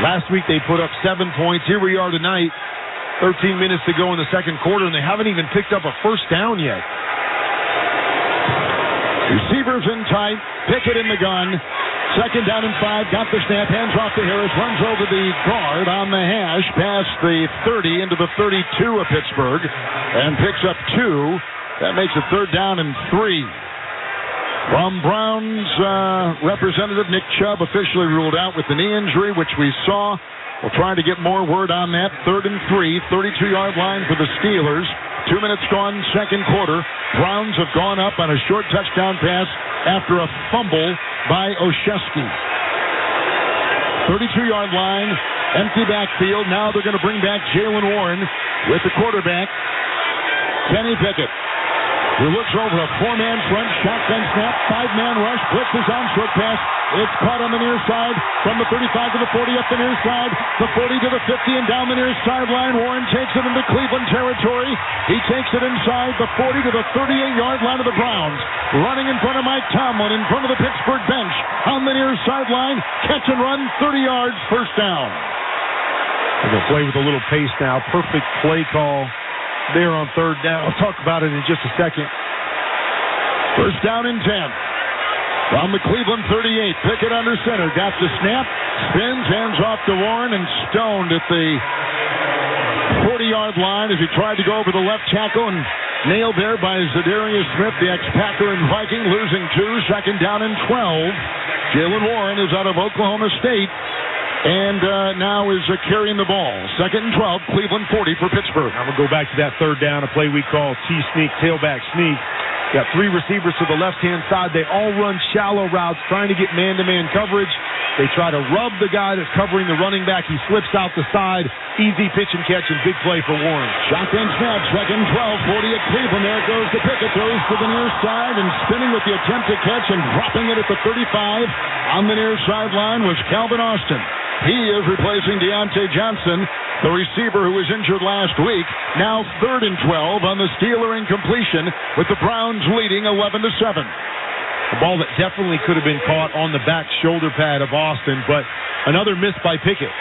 Last week they put up 7 points. Here we are tonight. 13 minutes to go in the second quarter, and they haven't even picked up a first down yet. Receivers in tight. Pickett in the gun. 2nd down and 5. Got the snap. Hands off to Harris. Runs over the guard on the hash. Past the 30 into the 32 of Pittsburgh. And picks up 2. That makes it 3rd down and 3. From Browns representative Nick Chubb, officially ruled out with the knee injury, which we saw. We'll try to get more word on that. 3rd and 3, 32-yard line for the Steelers. 2 minutes gone, second quarter. Browns have gone up on a short touchdown pass after a fumble by Oshesky. 32-yard line, empty backfield. Now they're going to bring back Jalen Warren with the quarterback, Kenny Pickett, who looks over a 4-man front, shotgun snap, 5-man rush, blitz is on, short pass. It's caught on the near side, from the 35 to the 40, up the near side, the 40 to the 50, and down the near sideline. Warren takes it into Cleveland territory. He takes it inside the 40 to the 38-yard line of the Browns. Running in front of Mike Tomlin, in front of the Pittsburgh bench, on the near sideline, catch and run, 30 yards, first down. They're going to play with a little pace now. Perfect play call there on 3rd down. I'll talk about it in just a second. First down and 10. From the Cleveland 38, Pickett under center. Got the snap, spins, hands off to Warren, and stoned at the 40-yard line as he tried to go over the left tackle, and nailed there by Zadarius Smith, the ex-Packer and Viking, losing 2. 2nd down and 12. Jalen Warren is out of Oklahoma State, and now is carrying the ball. 2nd and 12, Cleveland 40 for Pittsburgh. I'm going to go back to that 3rd down, a play we call T-sneak, tailback sneak. Got 3 receivers to the left-hand side. They all run shallow routes, trying to get man-to-man coverage. They try to rub the guy that's covering the running back. He slips out the side. Easy pitch and catch, and big play for Warren. Shotgun snap, 2nd 12, 40 at Cleveland. There goes the Pickett. Goes to the near side and spinning with the attempt to catch and dropping it at the 35. On the near sideline was Calvin Austin. He is replacing Deontay Johnson, the receiver who was injured last week. Now 3rd and 12 on the Steeler incompletion, with the Browns leading 11-7. A ball that definitely could have been caught on the back shoulder pad of Austin, but another miss by Pickett.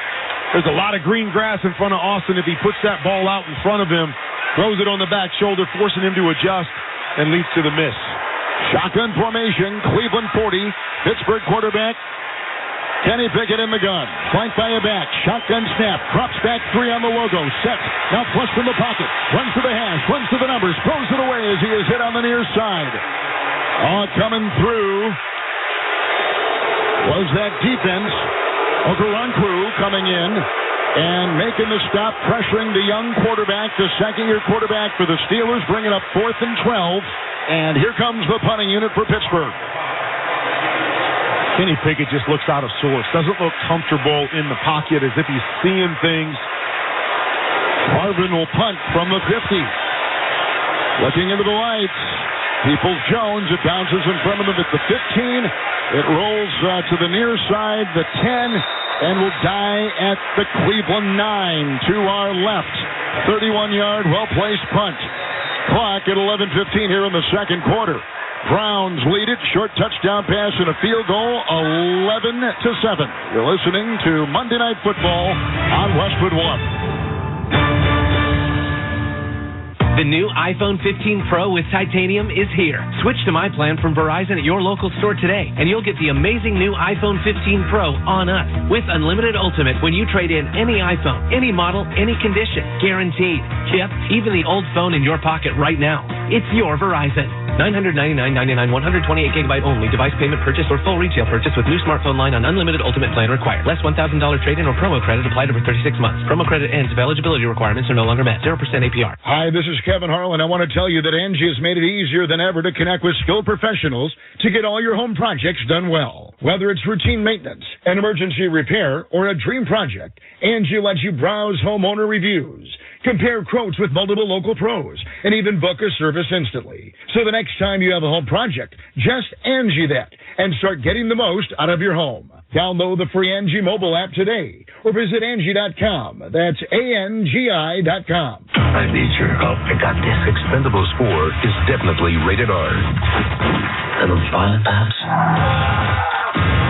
There's a lot of green grass in front of Austin. If he puts that ball out in front of him, throws it on the back shoulder, forcing him to adjust, and leads to the miss. Shotgun formation, Cleveland 40, Pittsburgh quarterback Kenny Pickett in the gun, flanked by a back, shotgun snap, drops back 3 on the logo, set, now flush from the pocket, runs to the hash, runs to the numbers, throws it away as he is hit on the near side. Coming through was that defense. Okoronkwo coming in and making the stop, pressuring the young quarterback, the second-year quarterback for the Steelers, bringing up 4th and 12. And here comes the punting unit for Pittsburgh. Kenny Pickett just looks out of sorts. Doesn't look comfortable in the pocket, as if he's seeing things. Marvin will punt from the 50. Looking into the lights. Peoples-Jones, it bounces in front of him at the 15. It rolls to the near side, the 10, and will die at the Cleveland 9 to our left. 31-yard, well-placed punt. Clock at 11:15 here in the second quarter. Browns lead it, short touchdown pass and a field goal, 11-7. You're listening to Monday Night Football on Westwood One. The new iPhone 15 Pro with titanium is here. Switch to my plan from Verizon at your local store today, and you'll get the amazing new iPhone 15 Pro on us with unlimited ultimate when you trade in any iPhone, any model, any condition. Guaranteed. Yep, even the old phone in your pocket right now. It's your Verizon. $999.99, 128 gigabyte only. Device payment purchase or full retail purchase with new smartphone line on unlimited ultimate plan required. Less $1,000 trade-in or promo credit applied over 36 months. Promo credit ends if eligibility requirements are no longer met. 0% APR. Hi, this is Kevin Harlan. I want to tell you that Angie has made it easier than ever to connect with skilled professionals to get all your home projects done well. Whether it's routine maintenance, an emergency repair, or a dream project, Angie lets you browse homeowner reviews, compare quotes with multiple local pros, and even book a service instantly. So the next time you have a home project, just Angie that and start getting the most out of your home. Download the free Angie mobile app today or visit Angie.com. That's ANGI.com. I need your help. I got this. Expendables 4 is definitely rated R. A little violent, perhaps?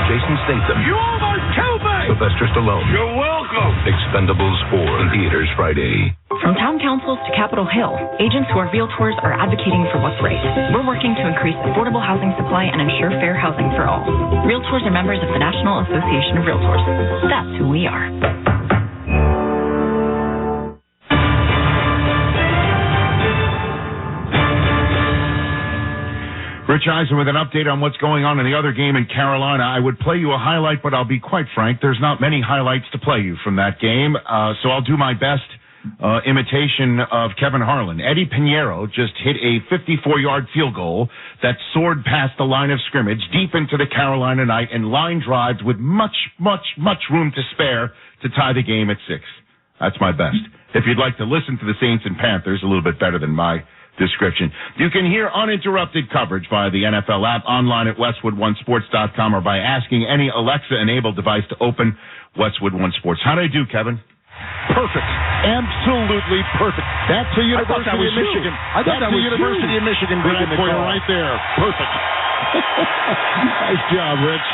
Jason Statham. You almost killed me! Sylvester Stallone. You're welcome! Expendables 4 in theaters Friday. From town councils to Capitol Hill, agents who are realtors are advocating for what's right. We're working to increase affordable housing supply and ensure fair housing for all. Realtors are members of the National Association of Realtors. That's who we are. Rich Eisen with an update on what's going on in the other game in Carolina. I would play you a highlight, but I'll be quite frank, there's not many highlights to play you from that game, so I'll do my best imitation of Kevin Harlan. Eddie Pinheiro just hit a 54-yard field goal that soared past the line of scrimmage deep into the Carolina night and line drives with much room to spare to tie the game at 6. That's my best. If you'd like to listen to the Saints and Panthers, a little bit better than my description. You can hear uninterrupted coverage via the NFL app, online at WestwoodOneSports.com, or by asking any Alexa-enabled device to open Westwood One Sports. How did I do, Kevin? Perfect. Absolutely perfect. That's the University of Michigan. That's the University of Michigan grade for you right there. Perfect. Nice job, Rich.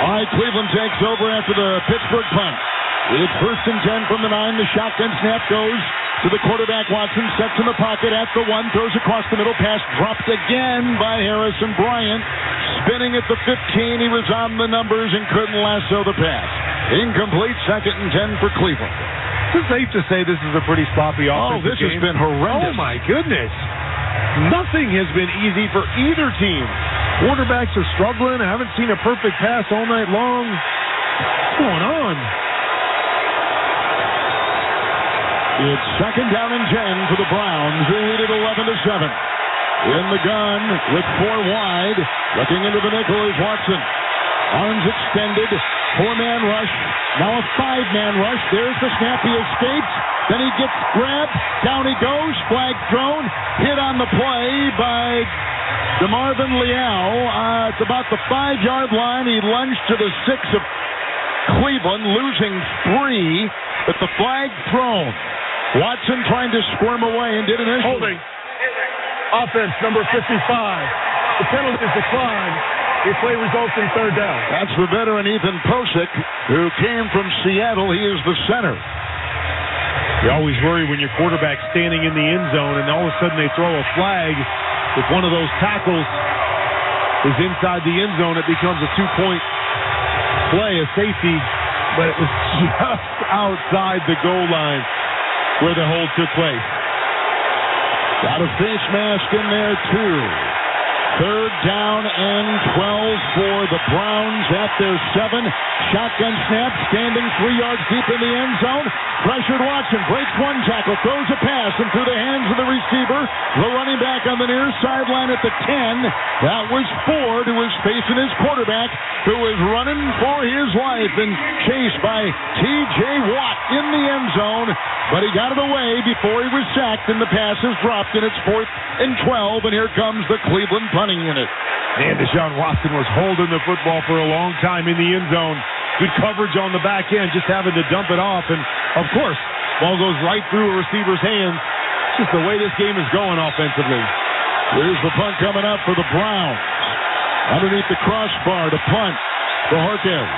All right, Cleveland takes over after the Pittsburgh punt. It's 1st and 10 from the 9. The shotgun snap goes to the quarterback. Watson sets in the pocket at the 1, throws across the middle. Pass dropped again by Harrison Bryant. Spinning at the 15. He was on the numbers and couldn't lasso the pass. Incomplete. 2nd and 10 for Cleveland. It's safe to say this is a pretty sloppy offensive game. This has been horrendous. Oh, my goodness. Nothing has been easy for either team. Quarterbacks are struggling. I haven't seen a perfect pass all night long. What's going on? It's 2nd down and 10 for the Browns. They lead it 11-7. In the gun with 4 wide. Looking into the nickel is Watson. Arms extended. 4-man rush. Now a 5-man rush. There's the snap. He escapes. Then he gets grabbed. Down he goes. Flag thrown. Hit on the play by DeMarvin Leal. It's about the 5-yard line. He lunged to the 6 of Cleveland, losing 3, but the flag thrown. Watson trying to squirm away and did initially. Holding. Offense, number 55. The penalty is declined. The play results in 3rd down. That's the veteran Ethan Posick, who came from Seattle. He is the center. You always worry when your quarterback's standing in the end zone and all of a sudden they throw a flag. If one of those tackles is inside the end zone, it becomes a 2-point play, a safety, but it was just outside the goal line where the hold took place. Got a face mask in there, too. 3rd down and 12 for the Browns at their 7. Shotgun snap, standing 3 yards deep in the end zone. Pressured Watson, breaks 1 tackle, throws a pass, and through the hands of the receiver, the running back on the near sideline at the 10. That was Ford, who was facing his quarterback, who was running for his life and chased by T.J. Watt in the end zone, but he got it away before he was sacked, and the pass is dropped, and it's 4th and 12, and here comes the Cleveland punting unit. And Deshaun Watson was holding the football for a long time in the end zone. Good coverage on the back end, just having to dump it off. And, of course, ball goes right through a receiver's hands. Just the way this game is going offensively. Here's the punt coming up for the Browns. Underneath the crossbar to punt for Horquez.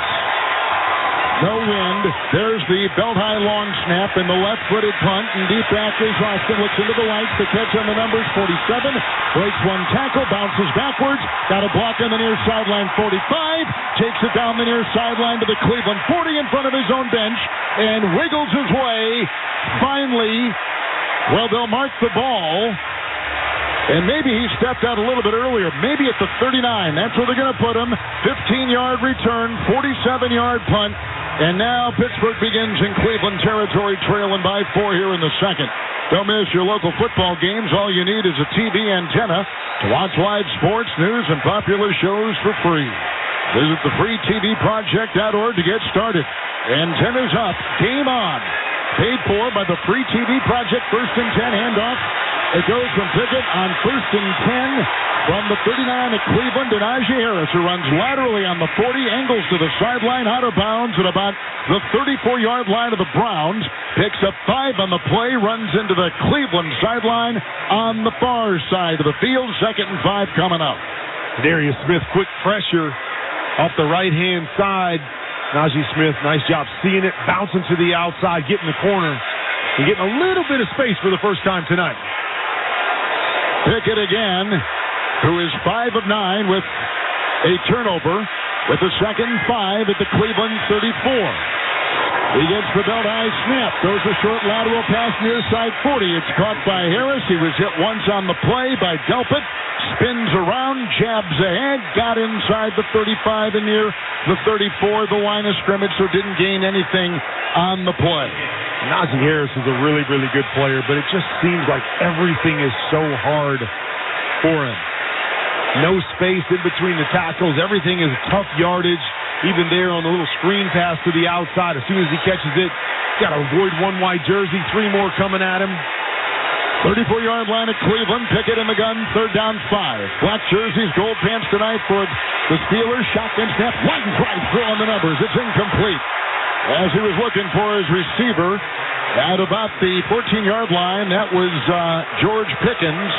No wind. There's the belt-high long snap and the left-footed punt. And deep back is Austin. Looks into the lights. The catch on the numbers, 47. Breaks 1 tackle. Bounces backwards. Got a block on the near sideline, 45. Takes it down the near sideline to the Cleveland 40 in front of his own bench. And wiggles his way. Finally, well, they'll mark the ball. And maybe he stepped out a little bit earlier. Maybe at the 39. That's where they're going to put him. 15-yard return, 47-yard punt. And now Pittsburgh begins in Cleveland territory, trailing by 4 here in the 2nd. Don't miss your local football games. All you need is a TV antenna to watch live sports, news, and popular shows for free. Visit thefreetvproject.org to get started. Antennas up. Game on. Paid for by the Free TV Project. 1st and 10 handoff. It goes from Pickett on 1st and 10 from the 39 at Cleveland to Najee Harris, who runs laterally on the 40, angles to the sideline, out of bounds at about the 34-yard line of the Browns. Picks up 5 on the play, runs into the Cleveland sideline on the far side of the field. 2nd and 5 coming up. Darius Smith, quick pressure off the right-hand side. Najee Smith, nice job seeing it, bouncing to the outside, getting the corner, and getting a little bit of space for the first time tonight. Pickett again, who is 5 of 9 with a turnover, with the 2nd and 5 at the Cleveland 34. He gets the belt-high snap, goes a short lateral pass near side 40. It's caught by Harris. He was hit once on the play by Delpit. Spins around, jabs ahead, got inside the 35 and near the 34, the line of scrimmage, so didn't gain anything on the play. Najee Harris is a really, really good player, but it just seems like everything is so hard for him. No space in between the tackles. Everything is tough yardage. Even there on the little screen pass to the outside, as soon as he catches it, got to avoid one white jersey, 3 more coming at him. 34-yard line at Cleveland. Pickett in the gun, 3rd down 5. Black jerseys, gold pants tonight for the Steelers. Shotgun snap, wide and right throw on the numbers. It's incomplete. As he was looking for his receiver at about the 14-yard line, that was George Pickens.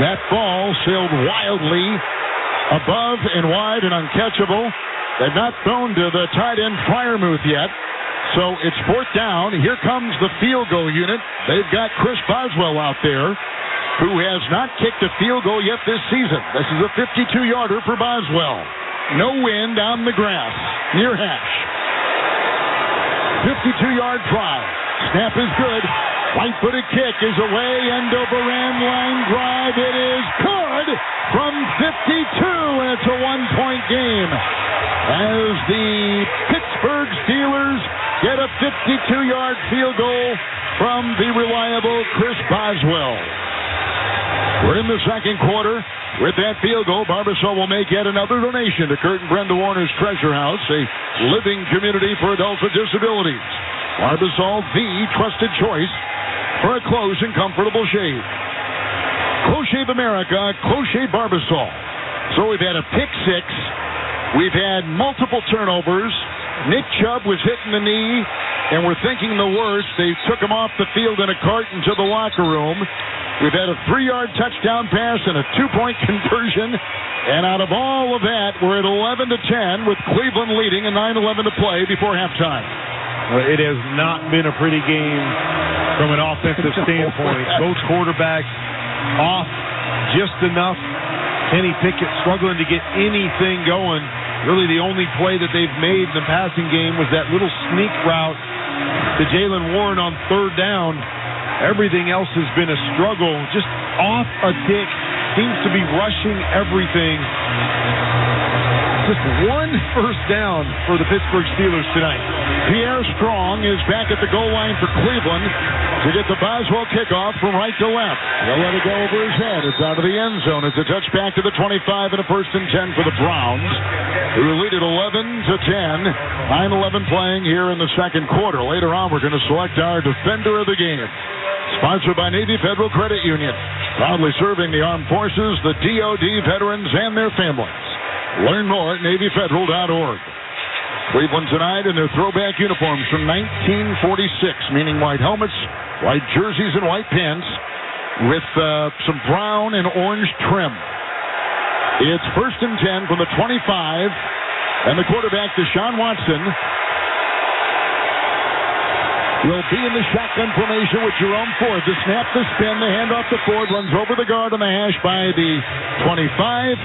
That ball sailed wildly above and wide and uncatchable. They've not thrown to the tight end Freiermuth yet, so it's 4th down. Here comes the field goal unit. They've got Chris Boswell out there, who has not kicked a field goal yet this season. This is a 52-yarder for Boswell. No wind on the grass, near hash. 52-yard try. Snap is good. Right-footed kick is away, end over end, line drive. It is good from 52, and it's a 1-point game. As the Pittsburgh Steelers get a 52-yard field goal from the reliable Chris Boswell. We're in the 2nd quarter. With that field goal, Barbasol will make yet another donation to Kurt and Brenda Warner's Treasure House, a living community for adults with disabilities. Barbasol, the trusted choice for a close and comfortable shave. Close Shave America, Close Shave Barbasol. So we've had a pick 6. We've had multiple turnovers. Nick Chubb was hit in the knee, and we're thinking the worst. They took him off the field in a cart into the locker room. We've had a 3-yard touchdown pass and a 2-point conversion. And out of all of that, we're at 11-10 with Cleveland leading and 9:11 to play before halftime. It has not been a pretty game from an offensive standpoint. Both quarterbacks off just enough. Kenny Pickett struggling to get anything going. Really the only play that they've made in the passing game was that little sneak route to Jaylen Warren on 3rd down. Everything else has been a struggle. Just off a tick. Seems to be rushing everything. Just 1 first down for the Pittsburgh Steelers tonight. Pierre Strong is back at the goal line for Cleveland to get the Boswell kickoff from right to left. They'll let it go over his head. It's out of the end zone. It's a touchback to the 25 and a 1st and 10 for the Browns, who lead at 11-10. 9:11 playing here in the 2nd quarter. Later on, we're going to select our defender of the game. Sponsored by Navy Federal Credit Union, proudly serving the armed forces, the DoD veterans, and their families. Learn more at NavyFederal.org. Cleveland tonight in their throwback uniforms from 1946, meaning white helmets, white jerseys, and white pants with some brown and orange trim. It's 1st and 10 from the 25, and the quarterback, Deshaun Watson, will be in the shotgun formation with Jerome Ford. The snap, the spin, the handoff to Ford, runs over the guard on the hash by the 25.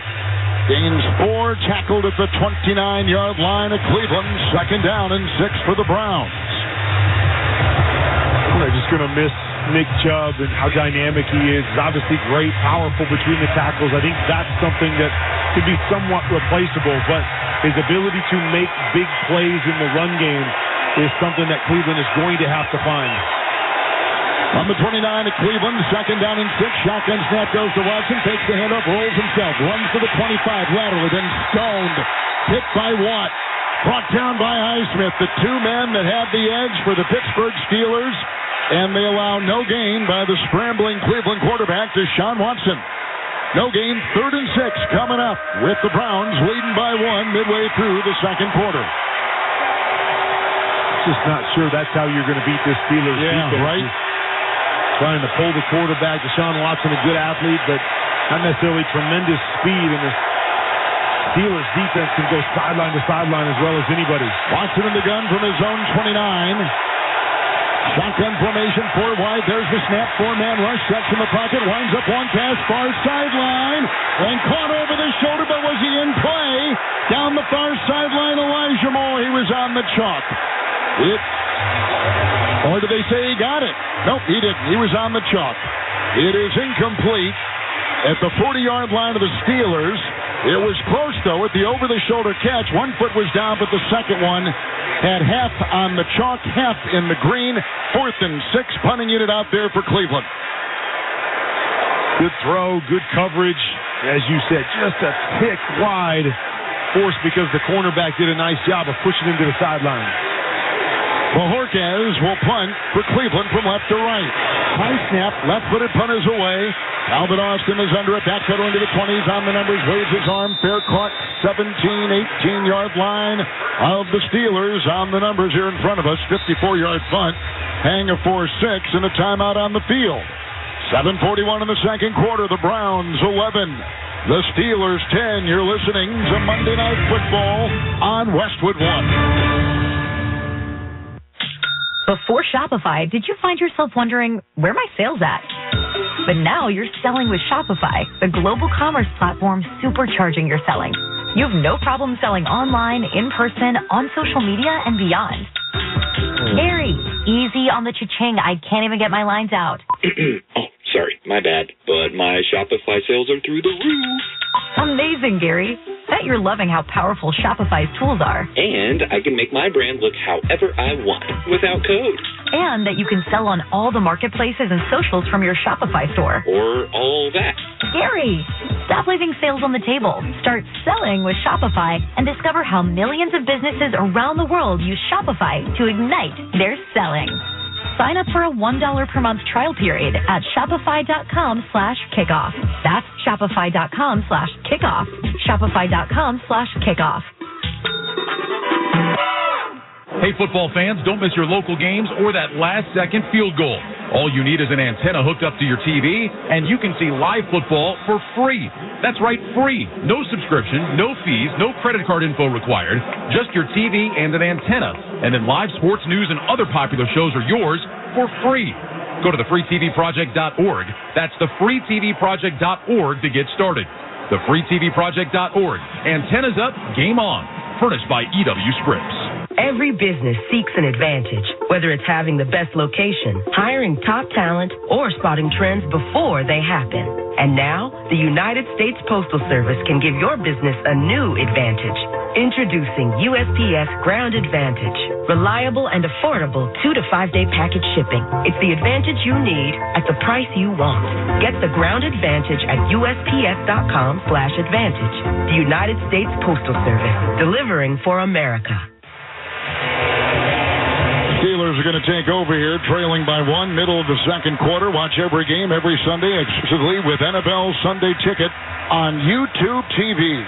Gains 4, tackled at the 29-yard line of Cleveland. 2nd down and 6 for the Browns. They're just going to miss Nick Chubb and how dynamic he is. He's obviously great, powerful between the tackles. I think that's something that could be somewhat replaceable, but his ability to make big plays in the run game is something that Cleveland is going to have to find. On the 29 at Cleveland, 2nd down and 6. Shotgun snap goes to Watson, takes the handoff, rolls himself, runs to the 25 laterally, then stoned hit by Watt. Brought down by Highsmith, the two men that had the edge for the Pittsburgh Steelers, and they allow no gain by the scrambling Cleveland quarterback, Deshaun Watson. No gain, 3rd and 6 coming up with the Browns leading by 1 midway through the second quarter. Just not sure that's how you're going to beat this Steelers defense. Right. Trying to pull the quarterback. Deshaun Watson, a good athlete, but not necessarily tremendous speed, and the Steelers defense can go sideline to sideline as well as anybody. Watson in the gun from his own 29. Shotgun formation, 4 wide. There's the snap. 4-man rush. Sets in the pocket. Winds up one pass. Far sideline. And caught over the shoulder, but was he in play? Down the far sideline, Elijah Moore. He was on the chalk. Or did they say he got it? Nope, he didn't. He was on the chalk. It is incomplete at the 40-yard line of the Steelers. It was close, though, at the over-the-shoulder catch. 1 foot was down, but the second one had half on the chalk, half in the green. 4th and 6, punting unit out there for Cleveland. Good throw, good coverage. As you said, just a tick wide. Forced because the cornerback did a nice job of pushing him to the sideline. Bojorquez will punt for Cleveland from left to right. High snap, left-footed punt is away. Albert Austin is under it, backpedaling to the 20s on the numbers, waves his arm, fair caught, 17, 18-yard line of the Steelers on the numbers here in front of us, 54-yard punt, hang a 4-6 and a timeout on the field. 7:41 in the second quarter, the Browns 11. The Steelers 10. You're listening to Monday Night Football on Westwood One. Before Shopify, did you find yourself wondering, where are my sales at? But now you're selling with Shopify, the global commerce platform supercharging your selling. You have no problem selling online, in person, on social media, and beyond. Gary, easy on the cha-ching. I can't even get my lines out. Oh, sorry, my bad. But my Shopify sales are through the roof. Amazing, Gary. Bet you're loving how powerful Shopify's tools are. And I can make my brand look however I want without code. And that you can sell on all the marketplaces and socials from your Shopify store. Or all that. Gary, stop leaving sales on the table. Start selling with Shopify and discover how millions of businesses around the world use Shopify to ignite their selling. Sign up for a $1 per month trial period at shopify.com/kickoff. That's shopify.com/kickoff. Shopify.com/kickoff. Hey, football fans, don't miss your local games or that last-second field goal. All you need is an antenna hooked up to your TV, and you can see live football for free. That's right, free. No subscription, no fees, no credit card info required, just your TV and an antenna. And then live sports news and other popular shows are yours for free. Go to thefreetvproject.org. That's thefreetvproject.org to get started. Thefreetvproject.org. Antennas up, game on. Furnished by EW Scripps. Every business seeks an advantage, whether it's having the best location, hiring top talent, or spotting trends before they happen. And now, the United States Postal Service can give your business a new advantage. Introducing USPS Ground Advantage. Reliable and affordable 2 to 5 day package shipping. It's the advantage you need at the price you want. Get the Ground Advantage at USPS.com/advantage. The United States Postal Service, delivering for America. Steelers are going to take over here, trailing by 1, middle of the second quarter. Watch every game every Sunday exclusively with NFL Sunday Ticket on YouTube TV.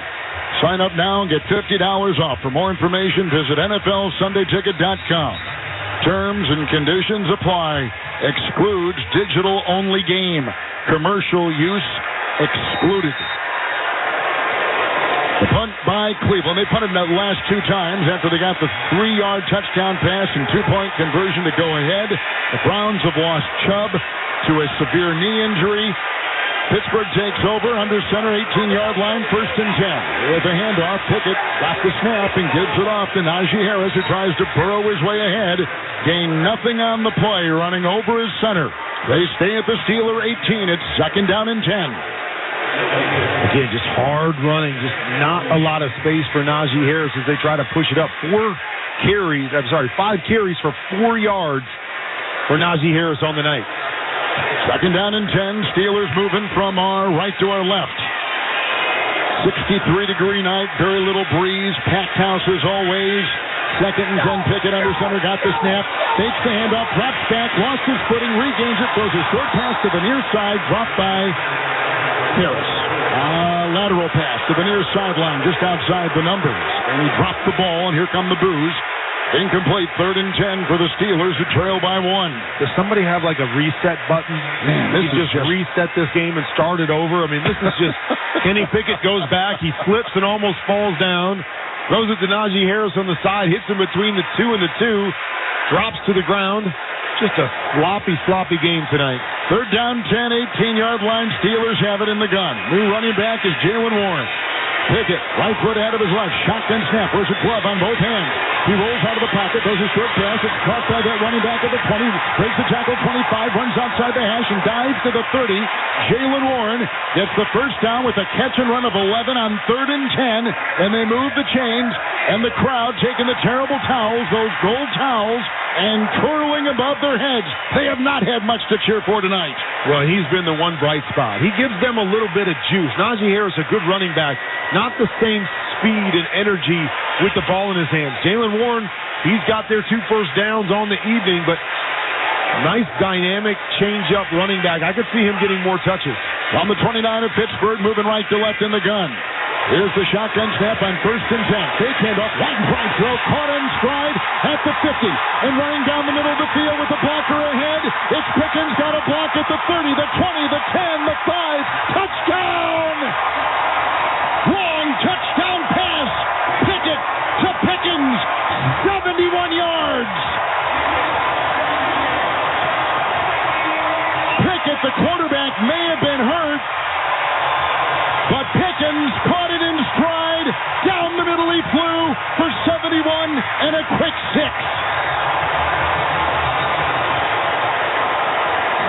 Sign up now and get $50 off. For more information, visit NFLSundayTicket.com. Terms and conditions apply. Excludes digital-only game. Commercial use excluded. The punt by Cleveland. They punted the last 2 times after they got the 3-yard touchdown pass and 2-point conversion to go ahead. The Browns have lost Chubb to a severe knee injury. Pittsburgh takes over under center, 18-yard line, 1st and 10. With a handoff, Pickett got the snap and gives it off to Najee Harris, who tries to burrow his way ahead. Gained nothing on the play, running over his center. They stay at the Steeler 18. It's 2nd down and 10. Again, just hard running, just not a lot of space for Najee Harris as they try to push it up. 5 carries for 4 yards for Najee Harris on the night. 2nd down and 10. Steelers moving from our right to our left. 63-degree night, very little breeze, packed house as always. 2nd and 10, Pickett under center, got the snap, fakes the handoff, drops back, lost his footing, regains it, throws a short pass to the near side, dropped by Harris. Lateral pass to the near sideline, just outside the numbers. And he dropped the ball, and here come the boos. Incomplete, 3rd and 10 for the Steelers, who trail by 1. Does somebody have like a reset button? Man, this is just reset this game and start it over. I mean, this is just Kenny Pickett goes back, he slips and almost falls down, throws it to Najee Harris on the side, hits him between the 2 and the 2, drops to the ground. Just a sloppy game tonight. 3rd down, 10, 18-yard line. Steelers have it in the gun. New running back is Jalen Warren. Pickett, right foot out of his left. Shotgun snap. Wears a glove on both hands. He rolls out of the pocket, throws a short pass. It's caught by that running back at the 20. Breaks the tackle, 25. Runs outside the hash and dives to the 30. Jalen Warren gets the first down with a catch and run of 11 on 3rd and 10. And they move the chains. And the crowd taking the terrible towels, those gold towels, and twirling above their heads. They have not had much to cheer for tonight. Well, he's been the one bright spot. He gives them a little bit of juice. Najee Harris, a good running back. Not the same speed and energy with the ball in his hands. Jalen Warren, he's got their 2 first downs on the evening, but nice dynamic change-up running back. I could see him getting more touches. On the 29 of Pittsburgh, moving right to left in the gun. Here's the shotgun snap on 1st and 10. Fake handoff, wide right throw, caught in stride at the 50. And running down the middle of the field with the blocker ahead, it's Pickens, got a block at the 30, the 20, the 10, the 5. Touchdown! Long touchdown pass. Pickett to Pickens, 71 yards. Pickett, the quarterback, may have been hurt, but Pickens caught it in stride. Down the middle he flew for 71 and a quick 6.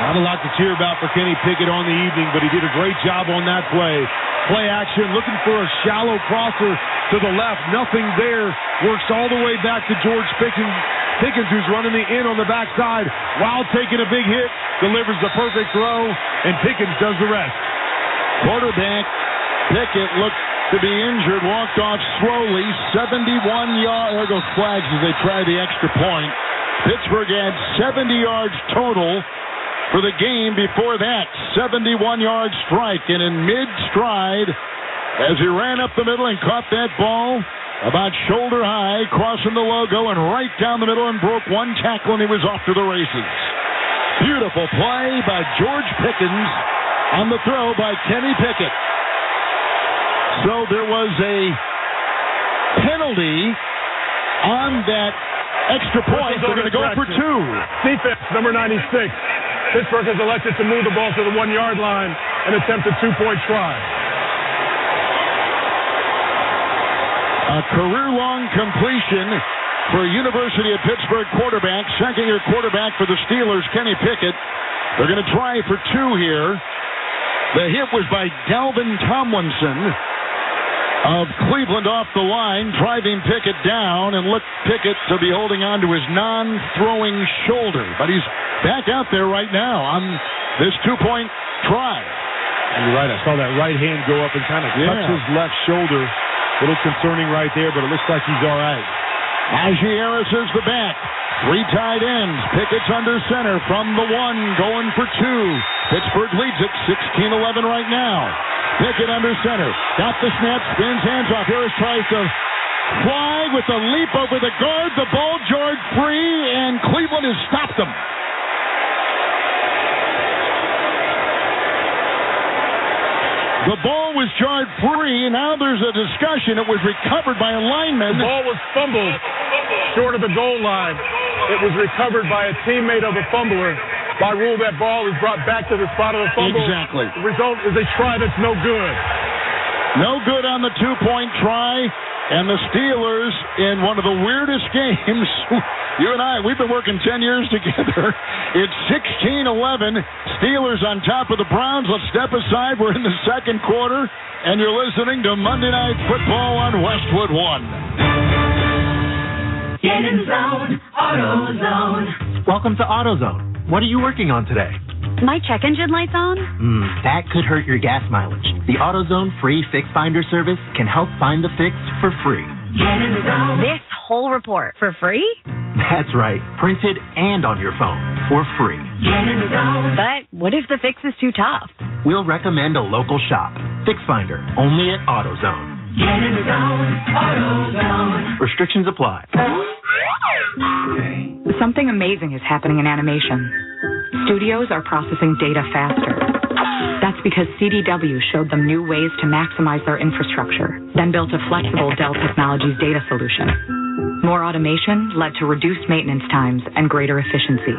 Not a lot to cheer about for Kenny Pickett on the evening, but he did a great job on that play. Play action, looking for a shallow crosser to the left. Nothing there. Works all the way back to George Pickens, who's running the in on the backside while taking a big hit. Delivers the perfect throw, and Pickens does the rest. Quarterback Pickett looked to be injured, walked off slowly, 71 yards. There goes flags as they try the extra point. Pittsburgh had 70 yards total for the game before that. 71-yard strike, and in mid-stride, as he ran up the middle and caught that ball about shoulder high, crossing the logo and right down the middle and broke one tackle, and he was off to the races. Beautiful play by George Pickens on the throw by Kenny Pickett. So there was a penalty on that extra point. They're going to go for 2. Defense, number 96. Pittsburgh has elected to move the ball to the 1-yard line and attempt a 2-point try. A career-long completion for University of Pittsburgh quarterback, second-year quarterback for the Steelers, Kenny Pickett. They're going to try for 2 here. The hit was by Dalvin Tomlinson of Cleveland off the line, driving Pickett down, and looked Pickett to be holding on to his non-throwing shoulder. But he's back out there right now on this 2-point try. You're right. I saw that right hand go up and kind of touch his left shoulder. A little concerning right there, but it looks like he's all right. Najee Harris is the back. 3 tight ends. Pickett's under center from the 1, going for 2. Pittsburgh leads it 16-11 right now. Pickett under center. Got the snap, spins, hands off. Harris tries to fly with a leap over the guard. The ball jarred free, and Cleveland has stopped him. The ball was jarred free. Now there's a discussion. It was recovered by a lineman. The ball was fumbled short of the goal line. It was recovered by a teammate of the fumbler. By rule, that ball is brought back to the spot of the fumble. Exactly. The result is a try that's no good. No good on the 2-point try. And the Steelers, in one of the weirdest games, you and I, we've been working 10 years together. It's 16-11. Steelers on top of the Browns. Let's step aside. We're in the second quarter, and you're listening to Monday Night Football on Westwood One. Get in zone, AutoZone. Welcome to AutoZone. What are you working on today? My check engine light's on? That could hurt your gas mileage. The AutoZone free Fix Finder service can help find the fix for free. Get in the zone. This whole report for free? That's right. Printed and on your phone for free. Get in the zone. But what if the fix is too tough? We'll recommend a local shop. Fix Finder, only at AutoZone. Get in the zone. AutoZone. Restrictions apply. Something amazing is happening in animation. Studios are processing data faster. That's because CDW showed them new ways to maximize their infrastructure, then built a flexible Dell Technologies data solution. More automation led to reduced maintenance times and greater efficiency,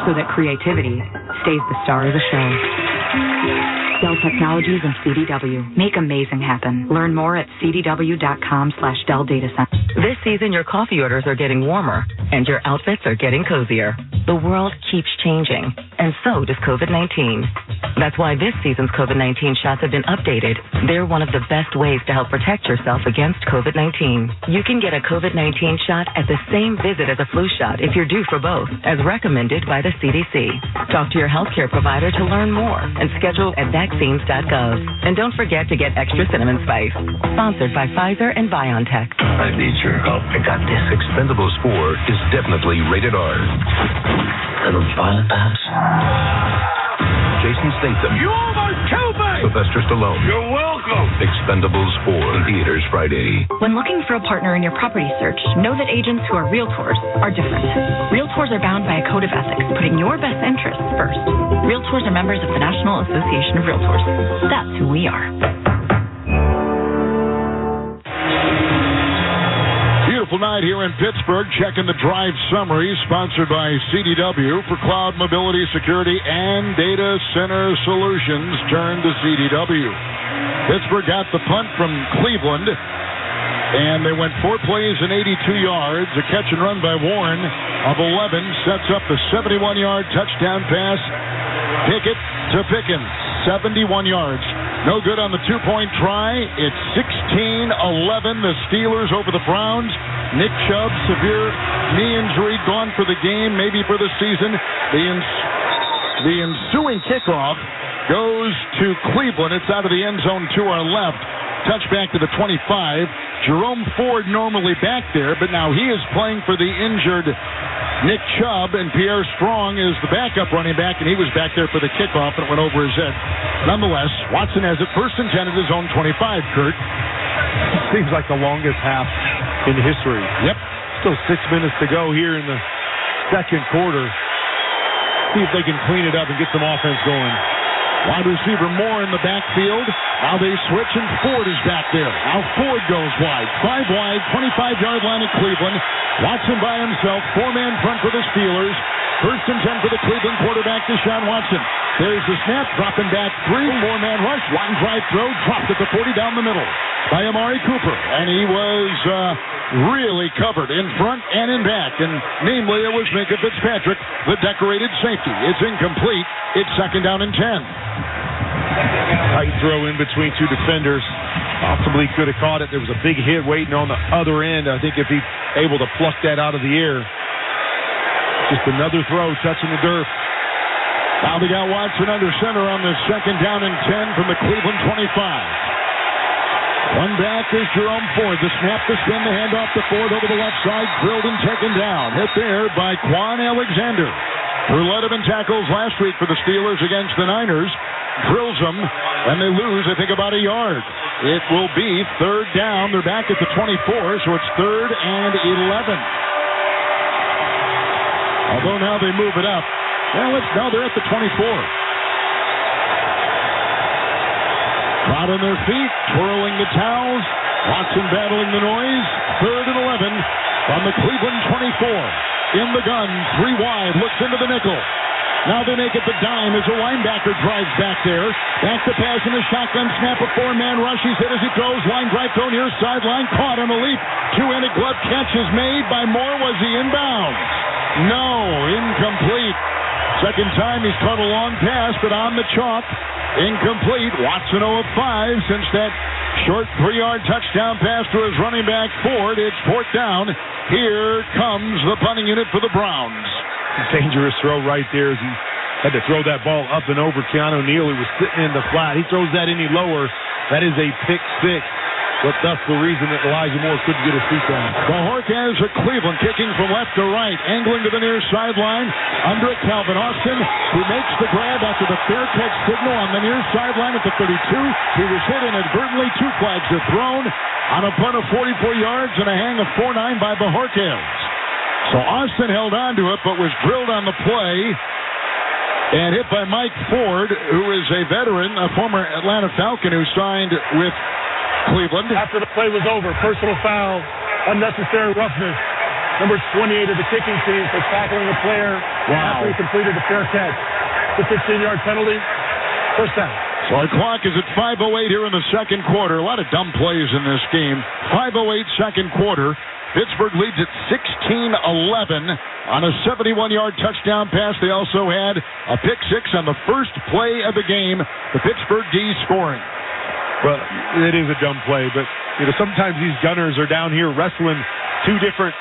so that creativity stays the star of the show. Dell Technologies and CDW. Make amazing happen. Learn more at cdw.com/Dell Data Center. This season, your coffee orders are getting warmer, and your outfits are getting cozier. The world keeps changing, and so does COVID-19. That's why this season's COVID-19 shots have been updated. They're one of the best ways to help protect yourself against COVID-19. You can get a COVID-19 shot at the same visit as a flu shot if you're due for both, as recommended by the CDC. Talk to your healthcare provider to learn more and schedule at vaccines.gov. And don't forget to get extra cinnamon spice. Sponsored by Pfizer and BioNTech. I need your help. I got this. Expendables 4 is definitely rated R. A little violent, perhaps? Jason Statham. You almost killed me! Sylvester Stallone. You're welcome! Expendables 4 in theaters Friday. When looking for a partner in your property search, know that agents who are realtors are different. Realtors are bound by a code of ethics, putting your best interests first. Realtors are members of the National Association of Realtors. That's who we are. Beautiful night here in Pittsburgh. Checking the drive summary, sponsored by CDW. For cloud mobility, security, and data center solutions, turn to CDW. Pittsburgh got the punt from Cleveland, and they went 4 plays and 82 yards. A catch and run by Warren of 11 sets up the 71-yard touchdown pass. Pickett to Pickens, 71 yards. No good on the two-point try. It's 16-11. The Steelers over the Browns. Nick Chubb, severe knee injury, gone for the game, maybe for the season. The ensuing kickoff goes to Cleveland. It's out of the end zone to our left. Touchback to the 25. Jerome Ford normally back there, but now he is playing for the injured Nick Chubb, and Pierre Strong is the backup running back, and he was back there for the kickoff, and it went over his head. Nonetheless, Watson has it first and 10 at his own 25, Kurt. Seems like the longest half in history. Yep. Still 6 minutes to go here in the second quarter. See if they can clean it up and get some offense going. Wide receiver Moore in the backfield. Now they switch, and Ford is back there. Now Ford goes wide. 5 wide, 25-yard line at Cleveland. Watson by himself. 4-man front for the Steelers. First and 10 for the Cleveland quarterback, Deshaun Watson. There's the snap, dropping back 3, 4-man rush, line drive throw, dropped at the 40 down the middle by Amari Cooper. And he was really covered in front and in back. And namely, it was Minka Fitzpatrick, the decorated safety. It's incomplete. It's second down and 10. Tight throw in between two defenders. Possibly could have caught it. There was a big hit waiting on the other end. I think if he's able to pluck that out of the air. Just another throw touching the dirt. Now they got Watson under center on the second down and 10 from the Cleveland 25. One back is Jerome Ford. The snap, the spin, the handoff to Ford over the left side. Drilled and taken down. Hit there by Quan Alexander, who led him in tackles last week for the Steelers against the Niners. Drills them, and they lose, I think, about a yard. It will be third down. They're back at the 24, so it's 3rd and 11. Although now they move it up. Now they're at the 24. Crowd on their feet, twirling the towels. Watson battling the noise. 3rd and 11 on the Cleveland 24. In the gun, 3 wide, looks into the nickel. Now they make it the dime as a linebacker drives back there. Back to pass in the shotgun snap. A 4-man rush. He's hit as he throws. Line drive throw near sideline. Caught on a leap. 2-handed glove catch is made by Moore. Was he inbounds? No, incomplete. Second time he's caught a long pass, but on the chalk. Incomplete. Watson 0 of 5 since that short 3-yard touchdown pass to his running back Ford. It's 4th down. Here comes the punting unit for the Browns. Dangerous throw right there as he Had to throw that ball up and over Keanu Neal, who was sitting in the flat. He throws that any lower. That is a pick six. But that's the reason that Elijah Moore couldn't get his feet down. Bojorquez of Cleveland kicking from left to right, angling to the near sideline. Under it, Calvin Austin, who makes the grab after the fair catch signal on the near sideline at the 32. He was hit inadvertently. 2 flags are thrown on a punt of 44 yards and a hang of 4-9 by Bojorquez. So Austin held on to it, but was drilled on the play and hit by Mike Ford, who is a veteran, a former Atlanta Falcon who signed with Cleveland. After the play was over, personal foul, unnecessary roughness. Number 28 of the kicking team for tackling the player after he completed a fair catch. The 15-yard penalty, first down. So our clock is at 5:08 here in the second quarter. A lot of dumb plays in this game. 5:08 second quarter. Pittsburgh leads at 16-11 on a 71-yard touchdown pass. They also had a pick six on the first play of the game, the Pittsburgh D scoring. Well, it is a dumb play, but sometimes these gunners are down here wrestling 2 different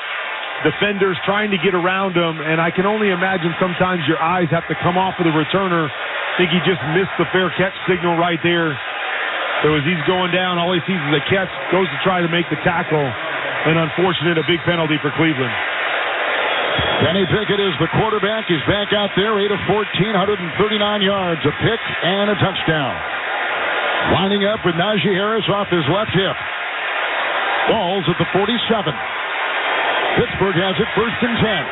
defenders trying to get around them, and I can only imagine sometimes your eyes have to come off of the returner. I think he just missed the fair catch signal right there. So as he's going down, all he sees is a catch, goes to try to make the tackle, and unfortunate, a big penalty for Cleveland. Kenny Pickett is the quarterback. He's back out there, 8 of 14, 139 yards, a pick and a touchdown. Lining up with Najee Harris off his left hip. Ball's at the 47. Pittsburgh has it 1st and 10.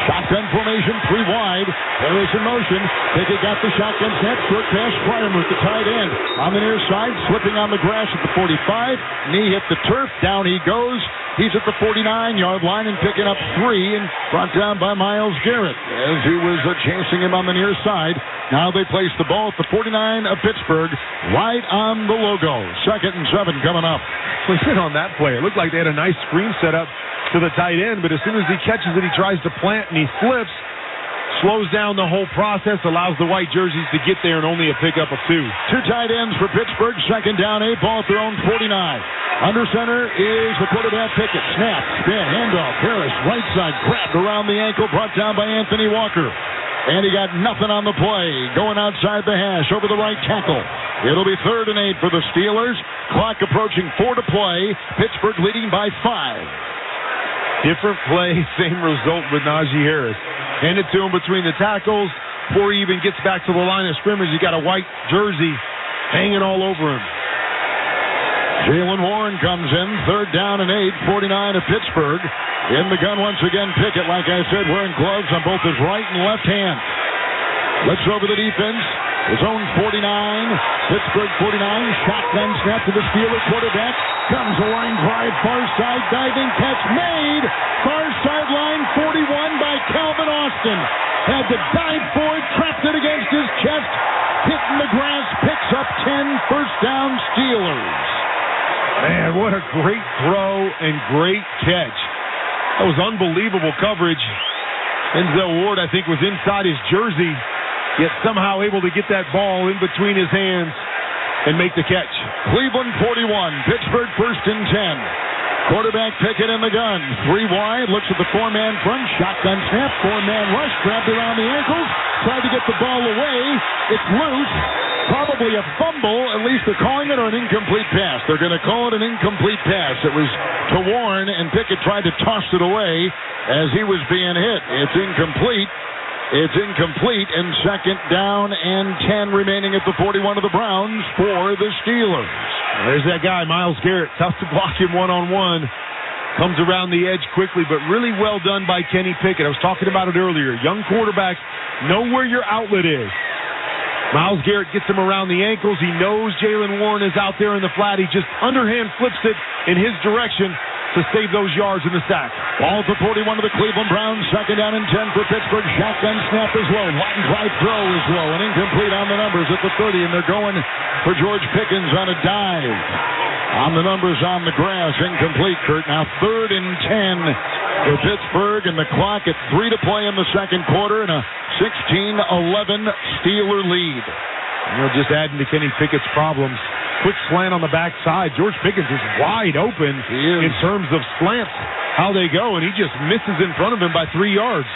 Shotgun formation, 3 wide. Harris in motion. Pickett got the shotgun snap. Short pass, Fryermuth, the tight end. On the near side, slipping on the grass at the 45. Knee hit the turf. Down he goes. He's at the 49-yard line and picking up 3 and brought down by Myles Garrett as he was chasing him on the near side. Now they place the ball at the 49 of Pittsburgh, right on the logo. 2nd and 7 coming up. Listen on that play. It looked like they had a nice screen set up to the tight end, but as soon as he catches it, he tries to plant and he flips. Slows down the whole process, allows the white jerseys to get there, and only a pickup of 2. 2 tight ends for Pittsburgh. 2nd down, 8 ball at their own 49. Under center is the quarterback Pickett. Snap, spin, handoff. Harris, right side, grabbed around the ankle, brought down by Anthony Walker. And he got nothing on the play. Going outside the hash, over the right tackle. It'll be 3rd and 8 for the Steelers. Clock approaching 4 to play. Pittsburgh leading by 5. Different play, same result with Najee Harris. Hand it to him between the tackles. Before he even gets back to the line of scrimmage, he got a white jersey hanging all over him. Jaylen Warren comes in. 3rd down and 8. 49 of Pittsburgh. In the gun once again, Pickett, like I said, wearing gloves on both his right and left hand. Looks over the defense. His own 49. Pittsburgh 49. Shotgun snap to the Steelers quarterback. Comes a line drive. Far side diving catch made. Far sideline 41 by Calvin Austin. Had to dive for it. Trapped it against his chest. Hitting the grass. Picks up 10. First down Steelers. Man, what a great throw and great catch. That was unbelievable coverage. Denzel Ward, I think, was inside his jersey, yet somehow able to get that ball in between his hands and make the catch. Cleveland 41, Pittsburgh 1st and 10. Quarterback Pickett in the gun. 3 wide, looks at the 4-man front. Shotgun snap, 4-man rush, grabbed around the ankles. Tried to get the ball away. It's loose. Probably a fumble. At least they're calling it, or an incomplete pass. They're going to call it an incomplete pass. It was to Warren, and Pickett tried to toss it away as he was being hit. It's incomplete. It's incomplete, and 2nd down and 10 remaining at the 41 of the Browns for the Steelers. There's that guy, Myles Garrett. Tough to block him one-on-one. Comes around the edge quickly, but really well done by Kenny Pickett. I was talking about it earlier. Young quarterbacks know where your outlet is. Myles Garrett gets him around the ankles. He knows Jaylen Warren is out there in the flat. He just underhand flips it in his direction to save those yards in the sack. Ball to 41 of the Cleveland Browns. 2nd down and 10 for Pittsburgh. Shotgun snap is low. Line drive throw is low. And incomplete on the numbers at the 30. And they're going for George Pickens on a dive. On the numbers on the grass. Incomplete, Kurt. Now 3rd and 10 for Pittsburgh. And the clock at 3 to play in the second quarter. And a 16-11 Steeler lead. Just adding to Kenny Pickett's problems. Quick slant on the backside. George Pickens is wide open in terms of slants, how they go, and he just misses in front of him by 3 yards.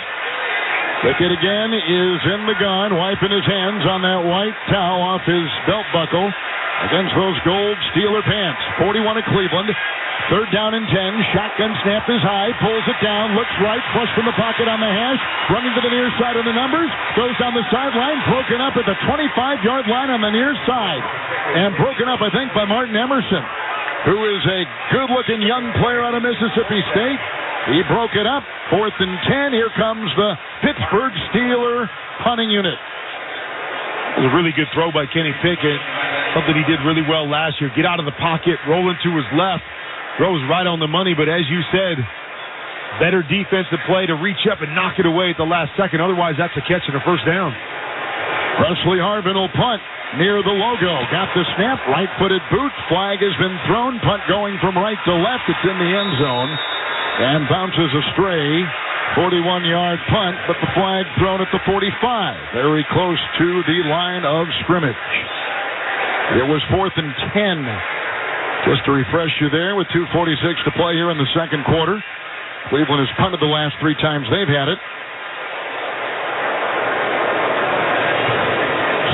The kid again is in the gun, wiping his hands on that white towel off his belt buckle against those gold Steeler pants. 41 of Cleveland. Third down and 10. Shotgun snap is high. Pulls it down. Looks right. Flush from the pocket on the hash. Running to the near side of the numbers. Goes down the sideline. Broken up at the 25-yard line on the near side. And broken up, I think, by Martin Emerson, who is a good-looking young player out of Mississippi State. He broke it up. 4th and 10. Here comes the Pittsburgh Steeler punting unit. It was a really good throw by Kenny Pickett. Something he did really well last year. Get out of the pocket, roll into his left. Throws right on the money, but as you said, better defensive play to reach up and knock it away at the last second. Otherwise, that's a catch and a first down. Presley Harvin will punt near the logo. Got the snap. Right-footed boot. Flag has been thrown. Punt going from right to left. It's in the end zone. And bounces astray. 41-yard punt, but the flag thrown at the 45. Very close to the line of scrimmage. It was 4th and 10. Just to refresh you there, with 2:46 to play here in the second quarter. Cleveland has punted the last 3 times they've had it.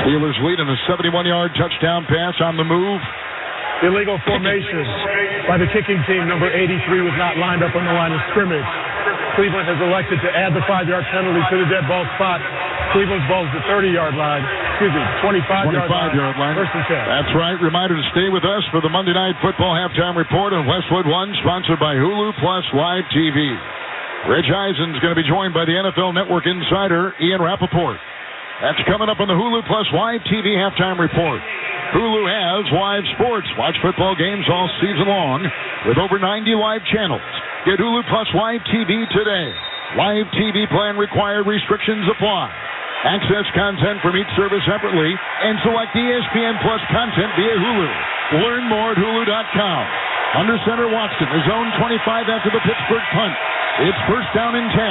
Steelers lead in a 71-yard touchdown pass on the move. Illegal formation by the kicking team. Number 83 was not lined up on the line of scrimmage. Cleveland has elected to add the 5-yard penalty to the dead ball spot. Cleveland's ball is the 30-yard line. 25-yard line. First and 10. That's right. Reminder to stay with us for the Monday Night Football Halftime Report on Westwood One, sponsored by Hulu Plus Live TV. Rich Eisen's going to be joined by the NFL Network insider, Ian Rappaport. That's coming up on the Hulu Plus Live TV Halftime Report. Hulu has live sports. Watch football games all season long with over 90 live channels. Get Hulu Plus Live TV today. Live TV plan required. Restrictions apply. Access content from each service separately and select ESPN Plus content via Hulu. Learn more at Hulu.com. Under center, Watson is zone 25 after the Pittsburgh punt. It's first down and 10.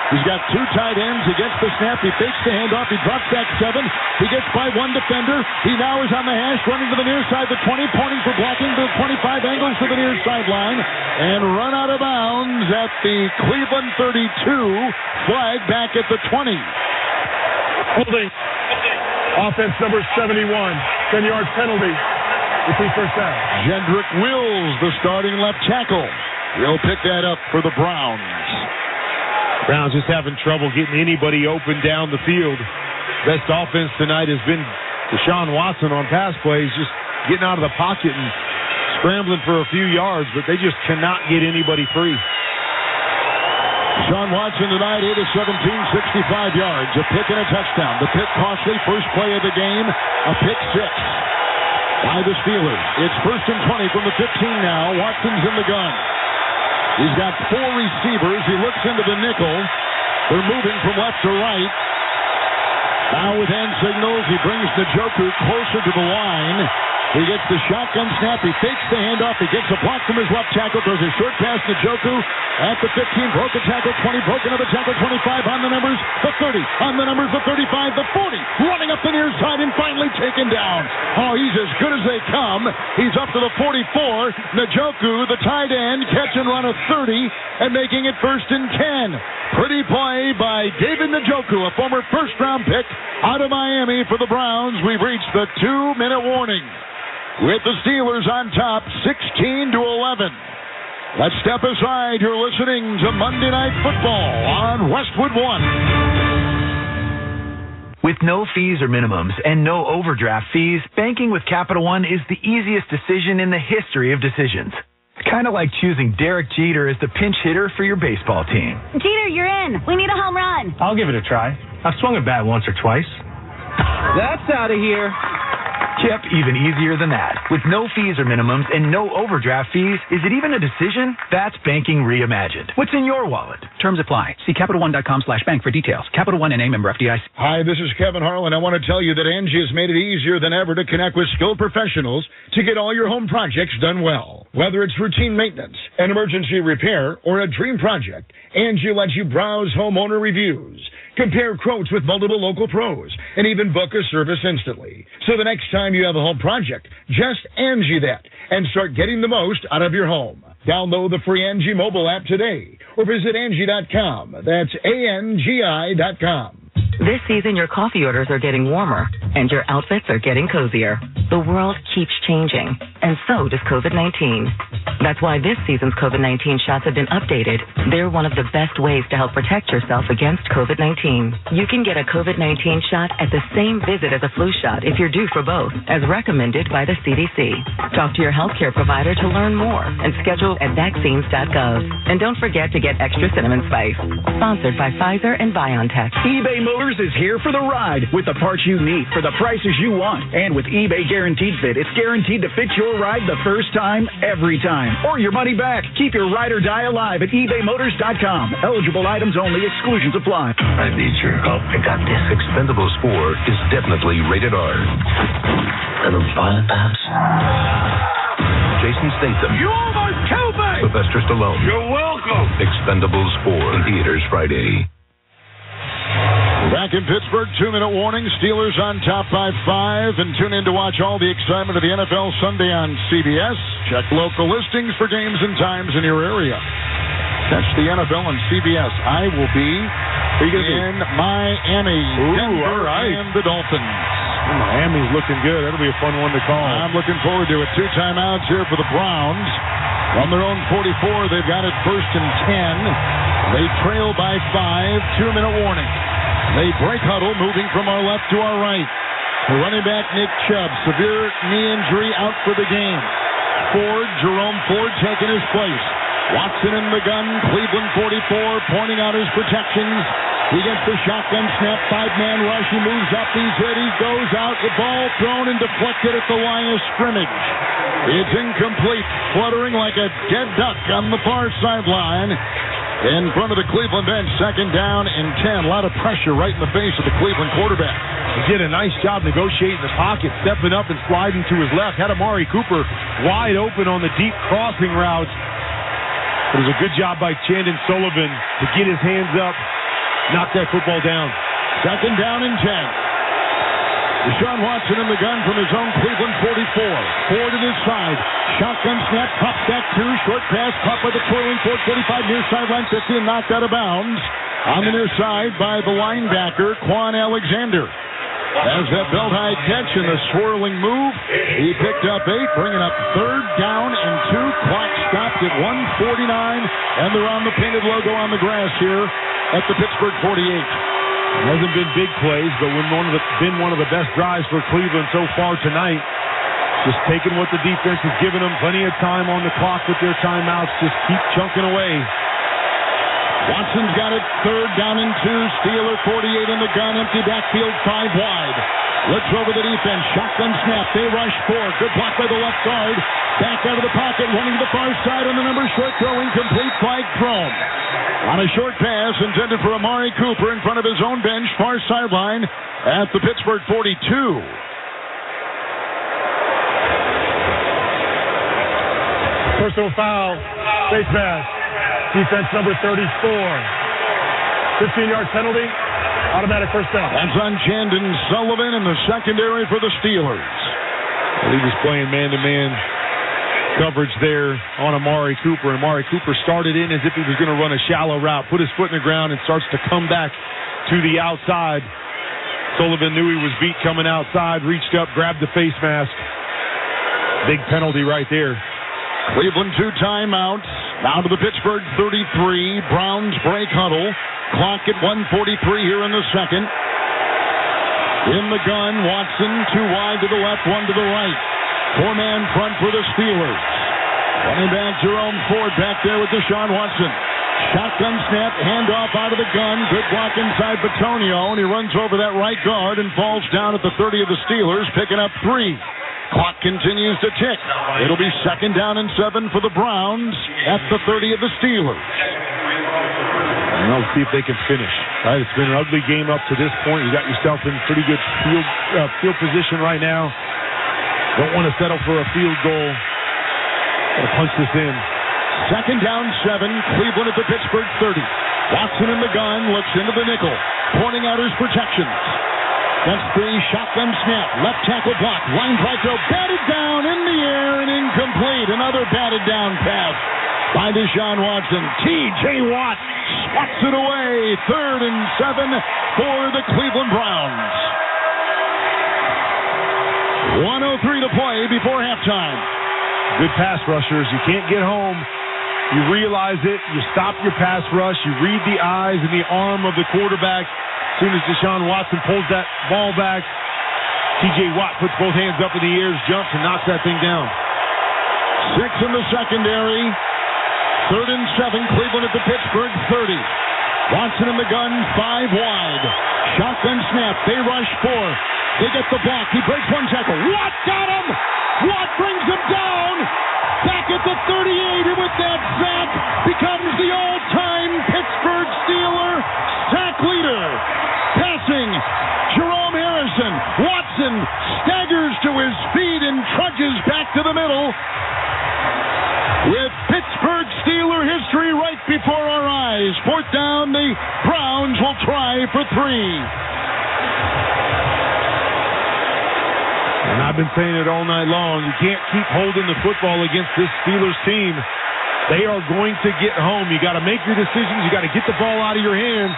He's got 2 tight ends. He gets the snap. He fakes the handoff. He drops back 7. He gets by 1 defender. He now is on the hash, running to the near side, the 20, pointing for blocking to the 25, angles to the near sideline, and run out of bounds at the Cleveland 32. Flag back at the 20. Holding. Offense number 71. 10-yard penalty. Repeat first down. Jedrick Wills, the starting left tackle. He'll pick that up for the Browns. Browns just having trouble getting anybody open down the field. Best offense tonight has been Deshaun Watson on pass plays, just getting out of the pocket and scrambling for a few yards, but they just cannot get anybody free. Deshaun Watson tonight, 8 of 17, 65 yards, a pick and a touchdown. The pick costly, first play of the game, a pick 6 by the Steelers. It's first and 20 from the 15 now. Watson's in the gun. He's got 4 receivers. He looks into the nickel. They're moving from left to right. Now with hand signals, he brings Njoku closer to the line. He gets the shotgun snap. He fakes the handoff. He gets a block from his left tackle. Throws a short pass to Njoku at the 15. Broke a tackle, 20. Broke another tackle, 25 on the numbers. The 30 on the numbers. The 35, the 40. Running up the near side and finally taken down. Oh, he's as good as they come. He's up to the 44. Njoku, the tight end, catch and run of 30 and making it first and 10. Pretty play by David Njoku, a former first-round pick out of Miami for the Browns. We've reached the 2-minute warning, with the Steelers on top, 16-11. Let's step aside. You're listening to Monday Night Football on Westwood One. With no fees or minimums and no overdraft fees, banking with Capital One is the easiest decision in the history of decisions. Kind of like choosing Derek Jeter as the pinch hitter for your baseball team. Jeter, you're in. We need a home run. I'll give it a try. I've swung a bat once or twice. That's out of here. Yep, even easier than that. With no fees or minimums and no overdraft fees, is it even a decision? That's banking reimagined. What's in your wallet? Terms apply. See CapitalOne.com/bank for details. Capital One NA, member FDIC. Hi, this is Kevin Harlan. I want to tell you that Angie has made it easier than ever to connect with skilled professionals to get all your home projects done well. Whether it's routine maintenance, an emergency repair, or a dream project, Angie lets you browse homeowner reviews, compare quotes with multiple local pros, and even book a service instantly. So the next time you have a home project, just Angie that and start getting the most out of your home. Download the free Angie mobile app today or visit Angie.com. That's ANGI.com. This season, your coffee orders are getting warmer, and your outfits are getting cozier. The world keeps changing, and so does COVID-19. That's why this season's COVID-19 shots have been updated. They're one of the best ways to help protect yourself against COVID-19. You can get a COVID-19 shot at the same visit as a flu shot if you're due for both, as recommended by the CDC. Talk to your healthcare provider to learn more and schedule at vaccines.gov. And don't forget to get extra cinnamon spice. Sponsored by Pfizer and BioNTech. eBay Motors is here for the ride with the parts you need for the prices you want. And with eBay Guaranteed Fit, it's guaranteed to fit your ride the first time, every time, or your money back. Keep your ride or die alive at ebaymotors.com. Eligible items only. Exclusions apply. I need your help. I got this. Expendables 4 is definitely rated R. Little violent, perhaps? Jason Statham. You almost killed me! Sylvester Stallone. You're welcome! Expendables 4 in theaters Friday. Back in Pittsburgh, 2-minute warning. Steelers on top by 5. And tune in to watch all the excitement of the NFL Sunday on CBS. Check local listings for games and times in your area. Catch the NFL on CBS. I will be in Miami. Denver and the Dolphins. Miami's looking good. That'll be a fun one to call. I'm looking forward to it. 2 timeouts here for the Browns. From their own 44, they've got it 1st and 10. They trail by 5. 2-minute warning. They break huddle, moving from our left to our right. The running back, Nick Chubb, severe knee injury, out for the game. Jerome Ford taking his place. Watson in the gun, Cleveland 44, pointing out his protections. He gets the shotgun snap, 5-man rush. He moves up, he's hit, he goes out. The ball thrown and deflected at the line of scrimmage. It's incomplete, fluttering like a dead duck on the far sideline. In front of the Cleveland bench, 2nd down and 10. A lot of pressure right in the face of the Cleveland quarterback. He did a nice job negotiating the pocket, stepping up and sliding to his left. Had Amari Cooper wide open on the deep crossing routes. It was a good job by Chandon Sullivan to get his hands up, knock that football down. 2nd down and 10. Deshaun Watson in the gun from his own Cleveland 44. Ford at his side. Shotgun snap, pop back 2. Short pass caught by the twirling Ford 45 near sideline 50 and knocked out of bounds. On the near side by the linebacker, Quan Alexander. As that belt-high catch and the swirling move, he picked up 8, bringing up 3rd down and 2. Clock stopped at 1:49, and they're on the painted logo on the grass here at the Pittsburgh 48. Hasn't been big plays, but been one of the best drives for Cleveland so far tonight. Just taking what the defense has given them, plenty of time on the clock with their timeouts. Just keep chunking away. Watson's got it, 3rd down and 2. Steeler 48 in the gun, empty backfield, 5 wide. Looks over the defense, shotgun snap. They rush 4. Good block by the left guard. Back out of the pocket, running to the far side on the number short throw, incomplete, flag thrown. On a short pass intended for Amari Cooper in front of his own bench, far sideline at the Pittsburgh 42. Personal foul, face mask, defense number 34. 15-yard penalty, automatic first down. That's on Chandon Sullivan in the secondary for the Steelers. Well, he was playing man-to-man coverage there on Amari Cooper. Amari Cooper started in as if he was going to run a shallow route, put his foot in the ground, and starts to come back to the outside. Sullivan knew he was beat coming outside, reached up, grabbed the face mask. Big penalty right there. Cleveland 2 timeouts. Now to the Pittsburgh 33. Browns break huddle. Clock at 1:43 here in the second. In the gun, Watson 2 wide to the left, 1 to the right. 4-man front for the Steelers. Running back Jerome Ford back there with Deshaun Watson. Shotgun snap, handoff out of the gun. Good block inside Batonio, and he runs over that right guard and falls down at the 30 of the Steelers, picking up 3. Clock continues to tick. It'll be 2nd down and 7 for the Browns at the 30 of the Steelers. And let's see if they can finish. Right, it's been an ugly game up to this point. You got yourself in pretty good field position right now. Don't want to settle for a field goal. Got to punch this in. 2nd down 7. Cleveland at the Pittsburgh 30. Watson in the gun, looks into the nickel, pointing out his protections. That's the shotgun snap. Left tackle block. Line right throw. Batted down in the air and incomplete. Another batted down pass. by Deshaun Watson. T.J. Watt swats it away. 3rd and 7 for the Cleveland Browns. 1:03 to play before halftime. Good pass rushers. You can't get home. You realize it. You stop your pass rush. You read the eyes and the arm of the quarterback. As soon as Deshaun Watson pulls that ball back, T.J. Watt puts both hands up in the air, jumps, and knocks that thing down. 6 in the secondary. 3rd and 7. Cleveland at the Pittsburgh 30. Watson in the gun, 5 wide. Shotgun snap. They rush 4. They get the block. He breaks 1 tackle. Watt got him! Watt brings him down! Back at the 38, and with that sack becomes the all-time Pittsburgh Steeler sack leader. Passing, Jerome Harrison. Watson staggers to his feet and trudges back to the middle. With Pittsburgh Steeler history right before our eyes. 4th down, the Browns will try for 3. And I've been saying it all night long. You can't keep holding the football against this Steelers team. They are going to get home. You got to make your decisions. You got to get the ball out of your hands.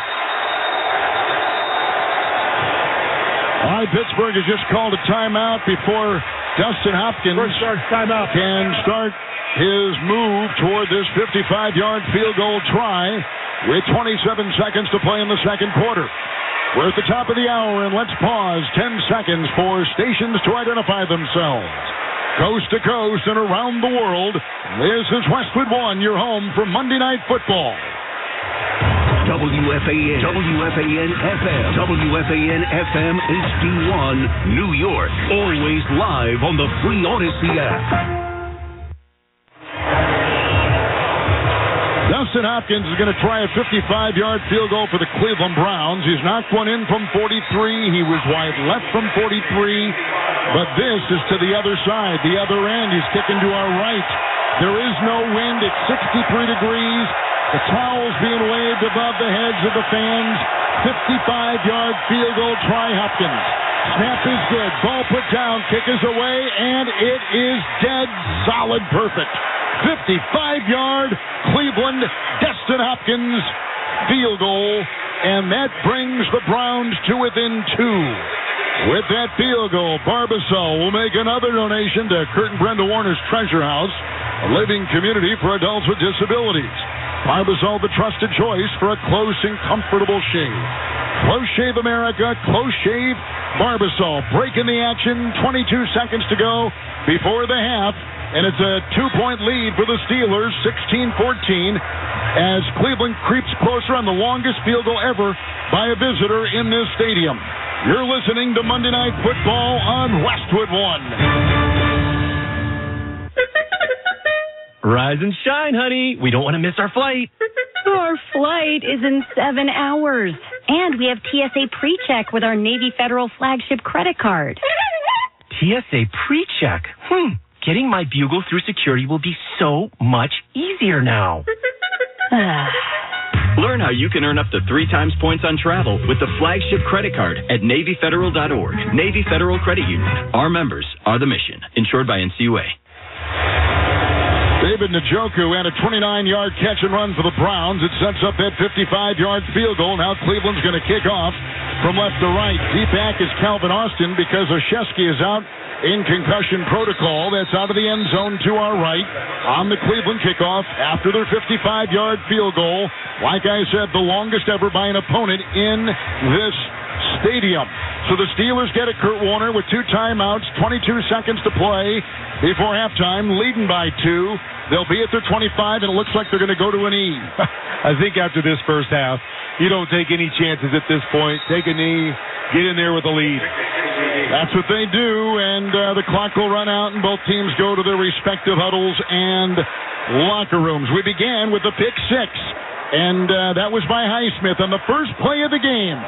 All right, Pittsburgh has just called a timeout before Dustin Hopkins can start his move toward this 55-yard field goal try with 27 seconds to play in the second quarter. We're at the top of the hour, and let's pause 10 seconds for stations to identify themselves. Coast to coast and around the world, this is Westwood One, your home for Monday Night Football. WFAN, WFAN FM, WFAN FM HD1, New York. Always live on the free Odyssey app. Dustin Hopkins is going to try a 55-yard field goal for the Cleveland Browns. He's knocked one in from 43. He was wide left from 43. But this is to the other side, the other end. He's kicking to our right. There is no wind. It's 63 degrees. The towels being waved above the heads of the fans. 55-yard field goal try, Hopkins. Snap is good. Ball put down. Kick is away. And it is dead solid perfect. 55-yard Cleveland Dustin Hopkins field goal, and that brings the Browns to within 2. With that field goal, Barbasol will make another donation to Kurt and Brenda Warner's Treasure House, a living community for adults with disabilities. Barbasol, the trusted choice for a close and comfortable shave. Close Shave America, Close Shave Barbasol. Breaking the action, 22 seconds to go before the half. And it's a 2-point lead for the Steelers, 16-14, as Cleveland creeps closer on the longest field goal ever by a visitor in this stadium. You're listening to Monday Night Football on Westwood One. Rise and shine, honey. We don't want to miss our flight. Our flight is in 7 hours. And we have TSA PreCheck with our Navy Federal flagship credit card. TSA PreCheck? Getting my bugle through security will be so much easier now. Learn how you can earn up to 3 times points on travel with the flagship credit card at NavyFederal.org. Navy Federal Credit Union. Our members are the mission. Insured by NCUA. David Njoku had a 29-yard catch and run for the Browns. It sets up that 55-yard field goal. Now Cleveland's going to kick off from left to right. Deep back is Calvin Austin because Oshesky is out in concussion protocol. That's out of the end zone to our right on the Cleveland kickoff after their 55-yard field goal. Like I said, the longest ever by an opponent in this stadium. So the Steelers get it, Kurt Warner, with 2 timeouts, 22 seconds to play before halftime, leading by 2. They'll be at their 25, and it looks like they're going to go to an E. I think after this first half, you don't take any chances at this point. Take a knee, get in there with a lead. That's what they do, and the clock will run out, and both teams go to their respective huddles and locker rooms. We began with the pick 6, and that was by Highsmith on the first play of the game.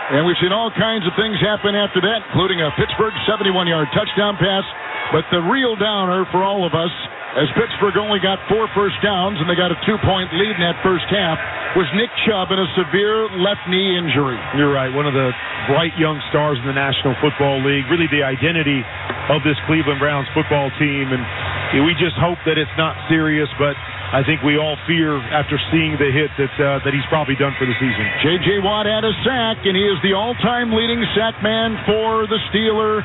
And we've seen all kinds of things happen after that, including a Pittsburgh 71-yard touchdown pass. But the real downer for all of us, as Pittsburgh only got 4 first downs and they got a 2-point lead in that first half, was Nick Chubb in a severe left knee injury. You're right. One of the bright young stars in the National Football League, really the identity of this Cleveland Browns football team. And we just hope that it's not serious, but I think we all fear after seeing the hit that he's probably done for the season. J.J. Watt had a sack, and he is the all-time leading sack man for the Steeler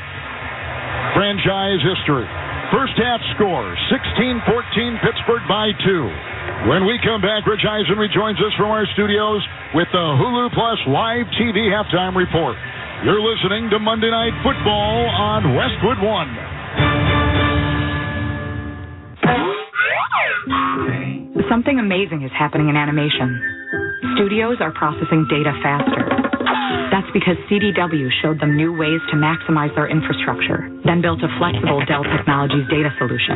franchise history. First half score, 16-14, Pittsburgh by 2. When we come back, Rich Eisen rejoins us from our studios with the Hulu Plus Live TV Halftime Report. You're listening to Monday Night Football on Westwood One. Something amazing is happening in animation. Studios are processing data faster. That's because CDW showed them new ways to maximize their infrastructure, then built a flexible Dell Technologies data solution.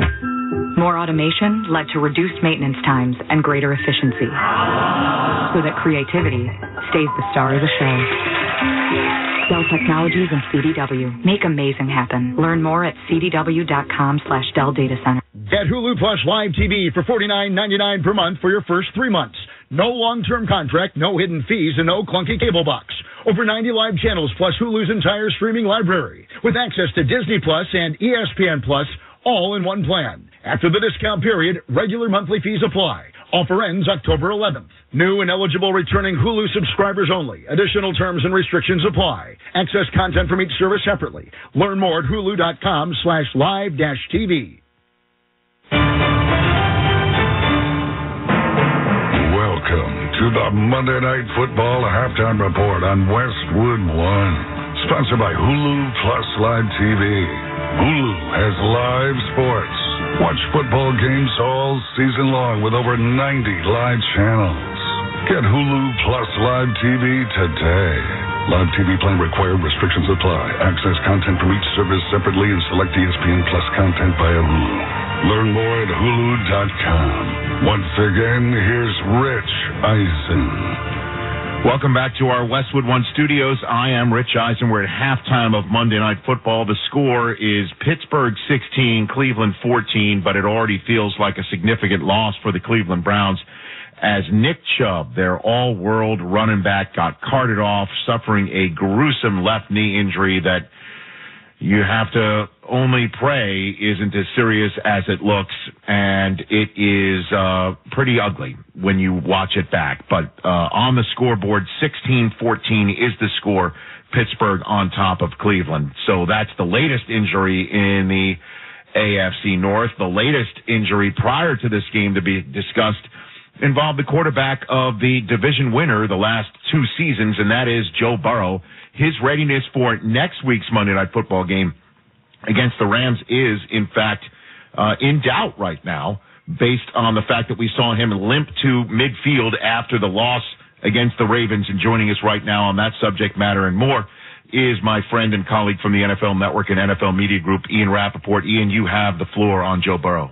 More automation led to reduced maintenance times and greater efficiency, so that creativity stays the star of the show. Dell Technologies and CDW. Make amazing happen. Learn more at cdw.com/Dell Data Center. Get Hulu Plus Live TV for $49.99 per month for your first 3 months. No long-term contract, no hidden fees, and no clunky cable box. Over 90 live channels plus Hulu's entire streaming library with access to Disney Plus and ESPN Plus all in one plan. After the discount period, regular monthly fees apply. Offer ends October 11th. New and eligible returning Hulu subscribers only. Additional terms and restrictions apply. Access content from each service separately. Learn more at hulu.com/live-TV. Welcome to the Monday Night Football Halftime Report on Westwood One. Sponsored by Hulu Plus Live TV. Hulu has live sports. Watch football games all season long with over 90 live channels. Get Hulu Plus Live TV today. Live TV plan required. Restrictions apply. Access content from each service separately and select ESPN Plus content via Hulu. Learn more at Hulu.com. Once again, here's Rich Eisen. Welcome back to our Westwood One studios. I am Rich Eisen. We're at halftime of Monday Night Football. The score is Pittsburgh 16, Cleveland 14, but it already feels like a significant loss for the Cleveland Browns as Nick Chubb, their all-world running back, got carted off, suffering a gruesome left knee injury that you have to only pray isn't as serious as it looks, and it is pretty ugly when you watch it back. But on the scoreboard, 16-14 is the score, Pittsburgh on top of Cleveland. So that's the latest injury in the AFC North. The latest injury prior to this game to be discussed involved the quarterback of the division winner the last 2 seasons, and that is Joe Burrow. His readiness for next week's Monday Night Football game against the Rams is, in fact, in doubt right now, based on the fact that we saw him limp to midfield after the loss against the Ravens. And joining us right now on that subject matter and more is my friend and colleague from the NFL Network and NFL Media Group, Ian Rappaport. Ian, you have the floor on Joe Burrow.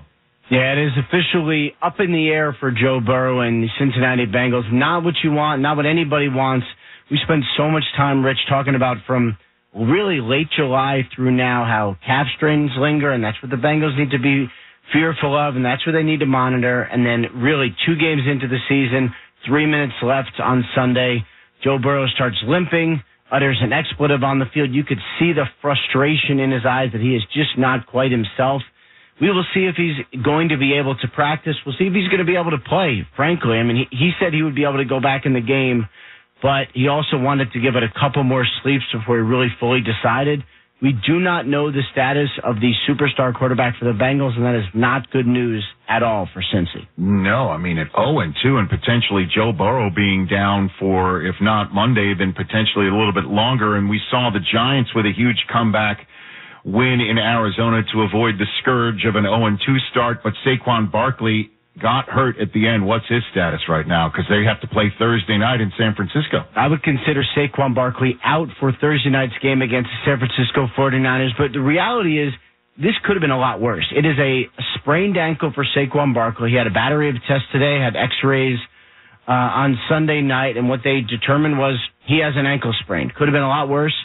Yeah, it is officially up in the air for Joe Burrow and the Cincinnati Bengals. Not what you want, not what anybody wants. We spent so much time, Rich, talking about from really late July through now how calf strains linger, and that's what the Bengals need to be fearful of, and that's what they need to monitor. And then really 2 games into the season, 3 minutes left on Sunday, Joe Burrow starts limping, utters an expletive on the field. You could see the frustration in his eyes that he is just not quite himself. We will see if he's going to be able to practice. We'll see if he's going to be able to play, frankly. I mean, he said he would be able to go back in the game, but he also wanted to give it a couple more sleeps before he really fully decided. We do not know the status of the superstar quarterback for the Bengals, and that is not good news at all for Cincy. No, I mean, at 0-2 and potentially Joe Burrow being down for, if not Monday, then potentially a little bit longer. And we saw the Giants with a huge comeback win in Arizona to avoid the scourge of an 0-2 start, but Saquon Barkley got hurt at the end. What's his status right now? Because they have to play Thursday night in San Francisco. I would consider Saquon Barkley out for Thursday night's game against the San Francisco 49ers, but the reality is this could have been a lot worse. It is a sprained ankle for Saquon Barkley. He had a battery of tests today, had x-rays on Sunday night, and what they determined was he has an ankle sprain. Could have been a lot worse.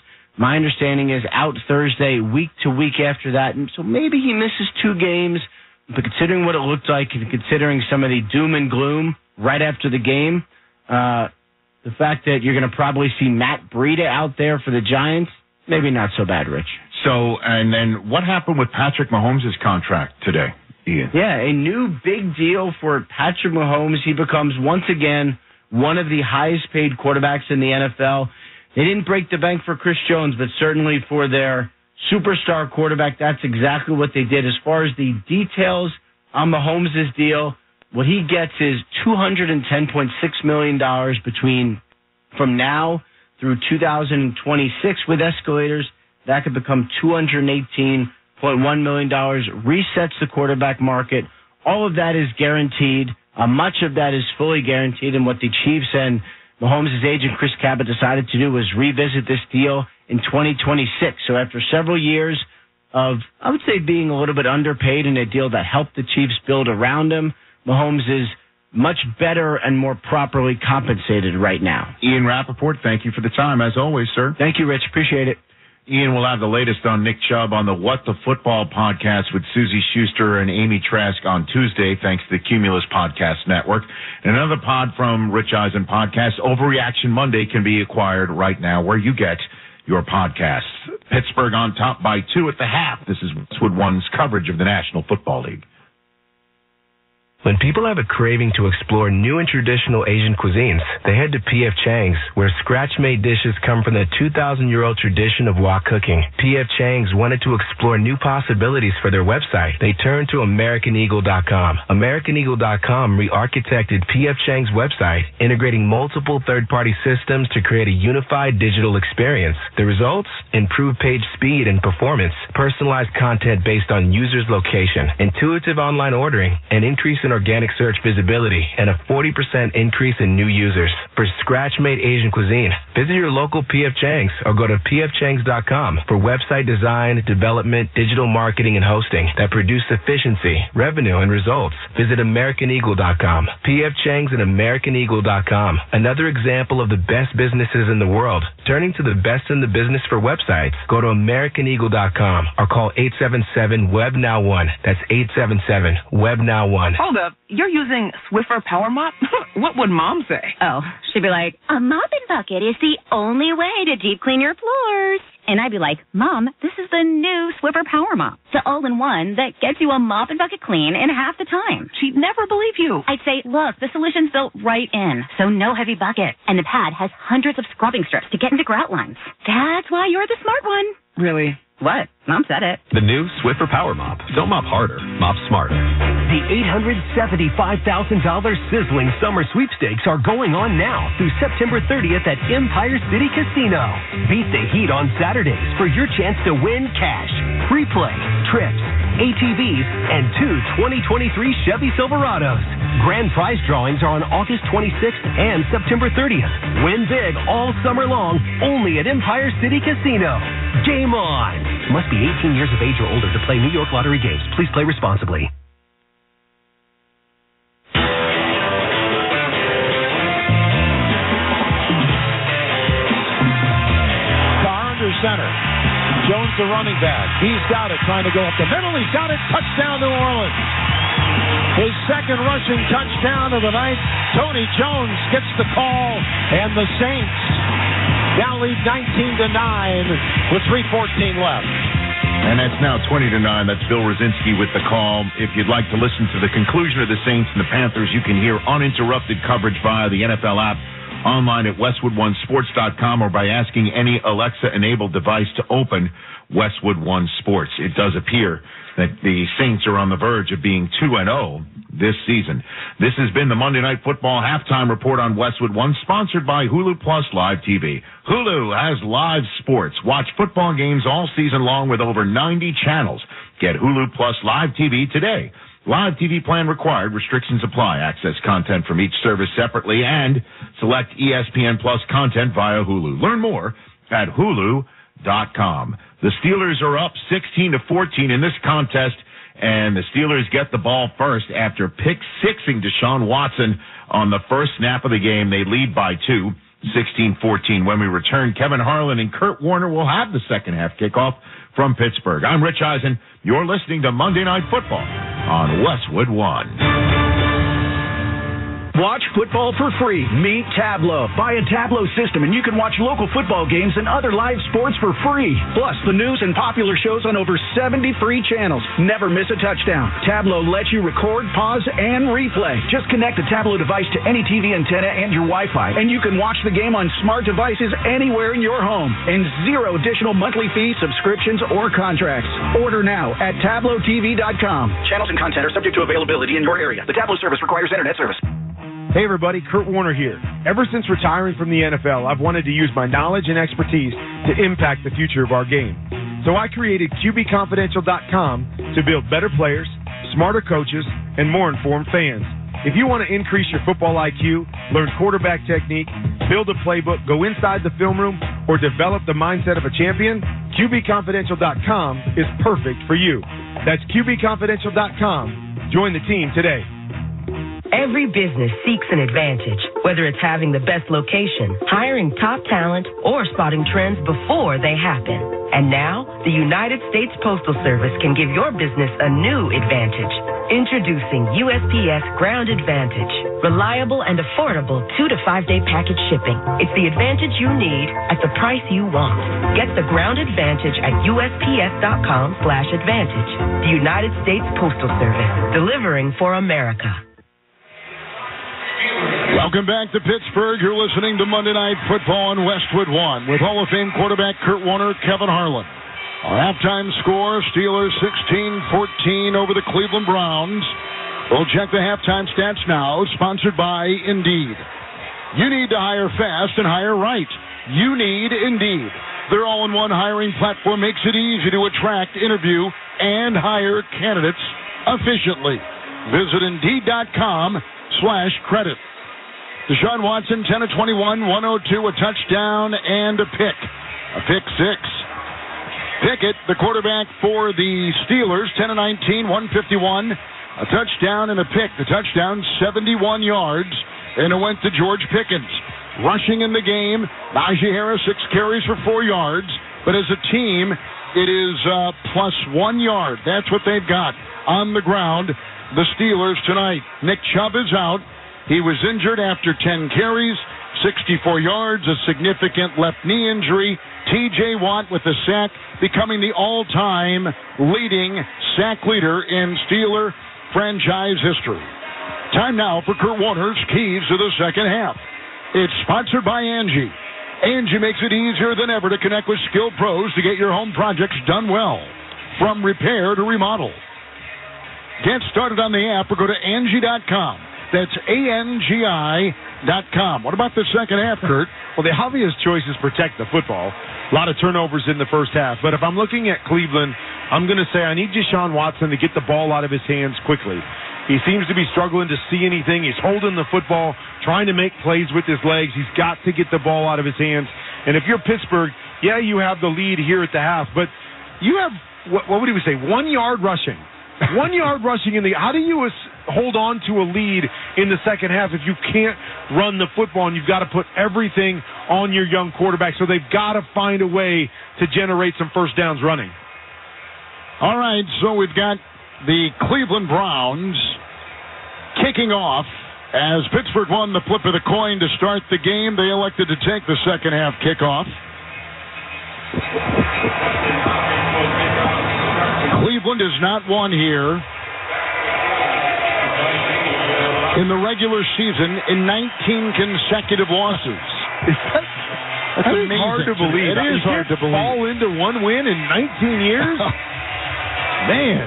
My understanding is out Thursday, week to week after that, and so maybe he misses 2 games. But considering what it looked like and considering some of the doom and gloom right after the game, the fact that you're going to probably see Matt Breida out there for the Giants, maybe not so bad, Rich. So, and then what happened with Patrick Mahomes' contract today? Ian. Yeah, a new big deal for Patrick Mahomes. He becomes, once again, one of the highest-paid quarterbacks in the NFL. They didn't break the bank for Chris Jones, but certainly for their superstar quarterback, that's exactly what they did. As far as the details on Mahomes' deal, what he gets is $210.6 million from now through 2026 with escalators. That could become $218.1 million, resets the quarterback market. All of that is guaranteed. Much of that is fully guaranteed. And what the Chiefs and Mahomes' agent, Chris Cabot, decided to do was revisit this deal in 2026. So after several years of, I would say, being a little bit underpaid in a deal that helped the Chiefs build around him, Mahomes is much better and more properly compensated right now. Ian Rappaport, thank you for the time, as always, sir. Thank you, Rich. Appreciate it. Ian will have the latest on Nick Chubb on the What the Football podcast with Susie Schuster and Amy Trask on Tuesday, thanks to the Cumulus Podcast Network. And another pod from Rich Eisen Podcast, Overreaction Monday, can be acquired right now where you get your podcasts. Pittsburgh on top by 2 at the half. This is Westwood One's coverage of the National Football League. When people have a craving to explore new and traditional Asian cuisines, they head to P.F. Chang's, where scratch-made dishes come from the 2,000-year-old tradition of wok cooking. P.F. Chang's wanted to explore new possibilities for their website. They turned to AmericanEagle.com. AmericanEagle.com re-architected P.F. Chang's website, integrating multiple third-party systems to create a unified digital experience. The results? Improved page speed and performance, personalized content based on users' location, intuitive online ordering, and increase in organic search visibility, and a 40% increase in new users. For scratch-made Asian cuisine, visit your local P.F. Chang's or go to pfchangs.com for website design, development, digital marketing, and hosting that produce efficiency, revenue, and results. Visit AmericanEagle.com. P.F. Chang's and AmericanEagle.com. Another example of the best businesses in the world. Turning to the best in the business for websites, go to AmericanEagle.com or call 877-WEB-NOW1. That's 877-WEB-NOW1. Hold up, you're using Swiffer Power Mop? What would Mom say? Oh, she'd be like, a mopping bucket is the only way to deep clean your floors. And I'd be like, Mom, this is the new Swiffer Power Mop. The all-in-one that gets you a mop and bucket clean in half the time. She'd never believe you. I'd say, look, the solution's built right in, so no heavy bucket. And the pad has hundreds of scrubbing strips to get into grout lines. That's why you're the smart one. Really? What? Mom said it. The new Swiffer Power Mop. Don't mop harder, mop smarter. The $875,000 sizzling summer sweepstakes are going on now through September 30th at Empire City Casino. Beat the heat on Saturdays for your chance to win cash, free play, trips, ATVs, and 2 2023 Chevy Silverados. Grand prize drawings are on August 26th and September 30th. Win big all summer long only at Empire City Casino. Game on! Must be 18 years of age or older to play New York Lottery games. Please play responsibly. Center. Jones, the running back. He's got it, trying to go up the middle. He's got it. Touchdown, New Orleans. His second rushing touchdown of the night. Tony Jones gets the call, and the Saints now lead 19-9 with 3:14 left. And that's now 20-9. That's Bill Rosinski with the call. If you'd like to listen to the conclusion of the Saints and the Panthers, you can hear uninterrupted coverage via the NFL app, online at WestwoodOneSports.com, or by asking any Alexa-enabled device to open Westwood One Sports. It does appear that the Saints are on the verge of being 2-0 this season. This has been the Monday Night Football Halftime Report on Westwood One, sponsored by Hulu Plus Live TV. Hulu has live sports. Watch football games all season long with over 90 channels. Get Hulu Plus Live TV today. Live TV plan required. Restrictions apply. Access content from each service separately and select ESPN Plus content via Hulu. Learn more at Hulu.com. The Steelers are up 16-14 in this contest, and the Steelers get the ball first after pick-sixing Deshaun Watson on the first snap of the game. They lead by 2, 16-14. When we return, Kevin Harlan and Kurt Warner will have the second half kickoff from Pittsburgh. I'm Rich Eisen. You're listening to Monday Night Football on Westwood One. Watch football for free. Meet Tablo. Buy a Tablo system and you can watch local football games and other live sports for free. Plus, the news and popular shows on over 70 free channels. Never miss a touchdown. Tablo lets you record, pause, and replay. Just connect the Tablo device to any TV antenna and your Wi-Fi, and you can watch the game on smart devices anywhere in your home. And zero additional monthly fees, subscriptions, or contracts. Order now at TabloTV.com. Channels and content are subject to availability in your area. The Tablo service requires internet service. Hey everybody, Kurt Warner here. Ever since retiring from the NFL, I've wanted to use my knowledge and expertise to impact the future of our game. So I created QBConfidential.com to build better players, smarter coaches, and more informed fans. If you want to increase your football IQ, learn quarterback technique, build a playbook, go inside the film room, or develop the mindset of a champion, QBConfidential.com is perfect for you. That's QBConfidential.com. Join the team today. Every business seeks an advantage, whether it's having the best location, hiring top talent, or spotting trends before they happen. And now, the United States Postal Service can give your business a new advantage. Introducing USPS Ground Advantage. Reliable and affordable 2 to 5 day package shipping. It's the advantage you need at the price you want. Get the Ground Advantage at USPS.com/advantage. The United States Postal Service, delivering for America. Welcome back to Pittsburgh. You're listening to Monday Night Football on Westwood One with Hall of Fame quarterback Kurt Warner, Kevin Harlan. Our halftime score, Steelers 16-14 over the Cleveland Browns. We'll check the halftime stats now, sponsored by Indeed. You need to hire fast and hire right. You need Indeed. Their all-in-one hiring platform makes it easy to attract, interview, and hire candidates efficiently. Visit Indeed.com/credit. Deshaun Watson, 10 of 21, 102, a touchdown, and a pick. A pick six. Pickett, the quarterback for the Steelers, 10 of 19, 151, a touchdown and a pick. The touchdown, 71 yards, and it went to George Pickens. Rushing in the game, Najee Harris, 6 carries for 4 yards, but as a team, it is plus 1 yard. That's what they've got on the ground, the Steelers tonight. Nick Chubb is out. He was injured after 10 carries, 64 yards, a significant left knee injury. T.J. Watt with the sack, becoming the all-time leading sack leader in Steeler franchise history. Time now for Kurt Warner's Keys to the Second Half. It's sponsored by Angie. Angie makes it easier than ever to connect with skilled pros to get your home projects done well, from repair to remodel. Get started on the app or go to Angie.com. That's ANGI.com. What about the second half, Kurt? Well, the obvious choice is protect the football. A lot of turnovers in the first half. But if I'm looking at Cleveland, I'm going to say I need Deshaun Watson to get the ball out of his hands quickly. He seems to be struggling to see anything. He's holding the football, trying to make plays with his legs. He's got to get the ball out of his hands. And if you're Pittsburgh, yeah, you have the lead here at the half, but you have, what would he say, 1 yard rushing. 1 yard rushing in the. How do you hold on to a lead in the second half if you can't run the football and you've got to put everything on your young quarterback? So they've got to find a way to generate some first downs running. All right, so we've got the Cleveland Browns kicking off. As Pittsburgh won the flip of the coin to start the game, they elected to take the second half kickoff. Cleveland has not won here in the regular season in 19 consecutive losses. That's amazing. Hard to believe. It is hard to believe. Fall into one win in 19 years? Man.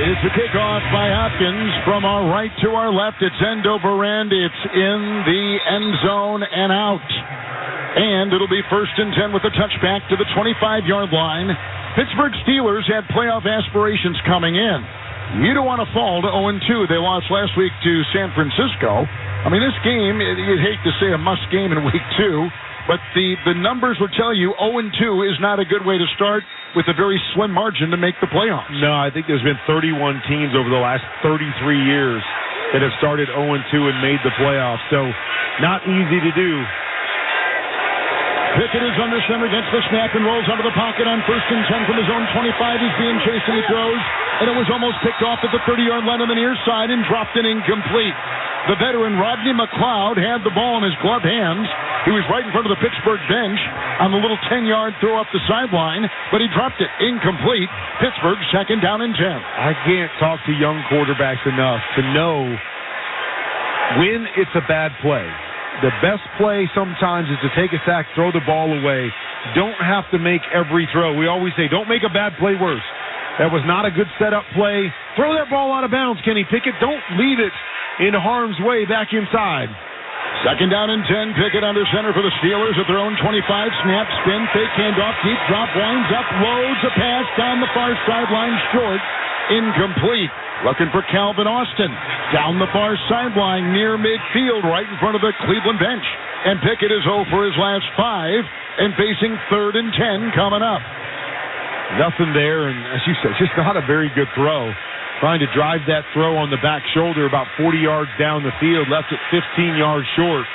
It's a kickoff by Hopkins from our right to our left. It's end over end. It's in the end zone and out. And it'll be 1st and 10 with a touchback to the 25-yard line. Pittsburgh Steelers had playoff aspirations coming in. You don't want to fall to 0-2. They lost last week to San Francisco. I mean, this game, you'd hate to say a must game in week 2, but the numbers will tell you 0-2 is not a good way to start with a very slim margin to make the playoffs. No, I think there's been 31 teams over the last 33 years that have started 0-2 and made the playoffs, so not easy to do. Pickett is under center, gets the snap, and rolls out of the pocket on 1st and 10 from his own 25. He's being chased and he throws, and it was almost picked off at the 30-yard line on the near side and dropped and incomplete. The veteran Rodney McLeod had the ball in his gloved hands. He was right in front of the Pittsburgh bench on the little 10-yard throw up the sideline, but he dropped it incomplete. Pittsburgh 2nd down and 10. I can't talk to young quarterbacks enough to know when it's a bad play. The best play sometimes is to take a sack, throw the ball away. Don't have to make every throw. We always say, don't make a bad play worse. That was not a good setup play. Throw that ball out of bounds, Kenny Pickett. Don't leave it in harm's way back inside. 2nd down and 10. Pickett under center for the Steelers at their own 25. Snap, spin, fake, handoff, deep drop, winds up, loads a pass down the far sideline, short, incomplete. Looking for Calvin Austin. Down the far sideline near midfield, right in front of the Cleveland bench. And Pickett is 0 for his last 5 and facing 3rd and 10 coming up. Nothing there, and as you said, just not a very good throw. Trying to drive that throw on the back shoulder about 40 yards down the field, left it 15 yards short.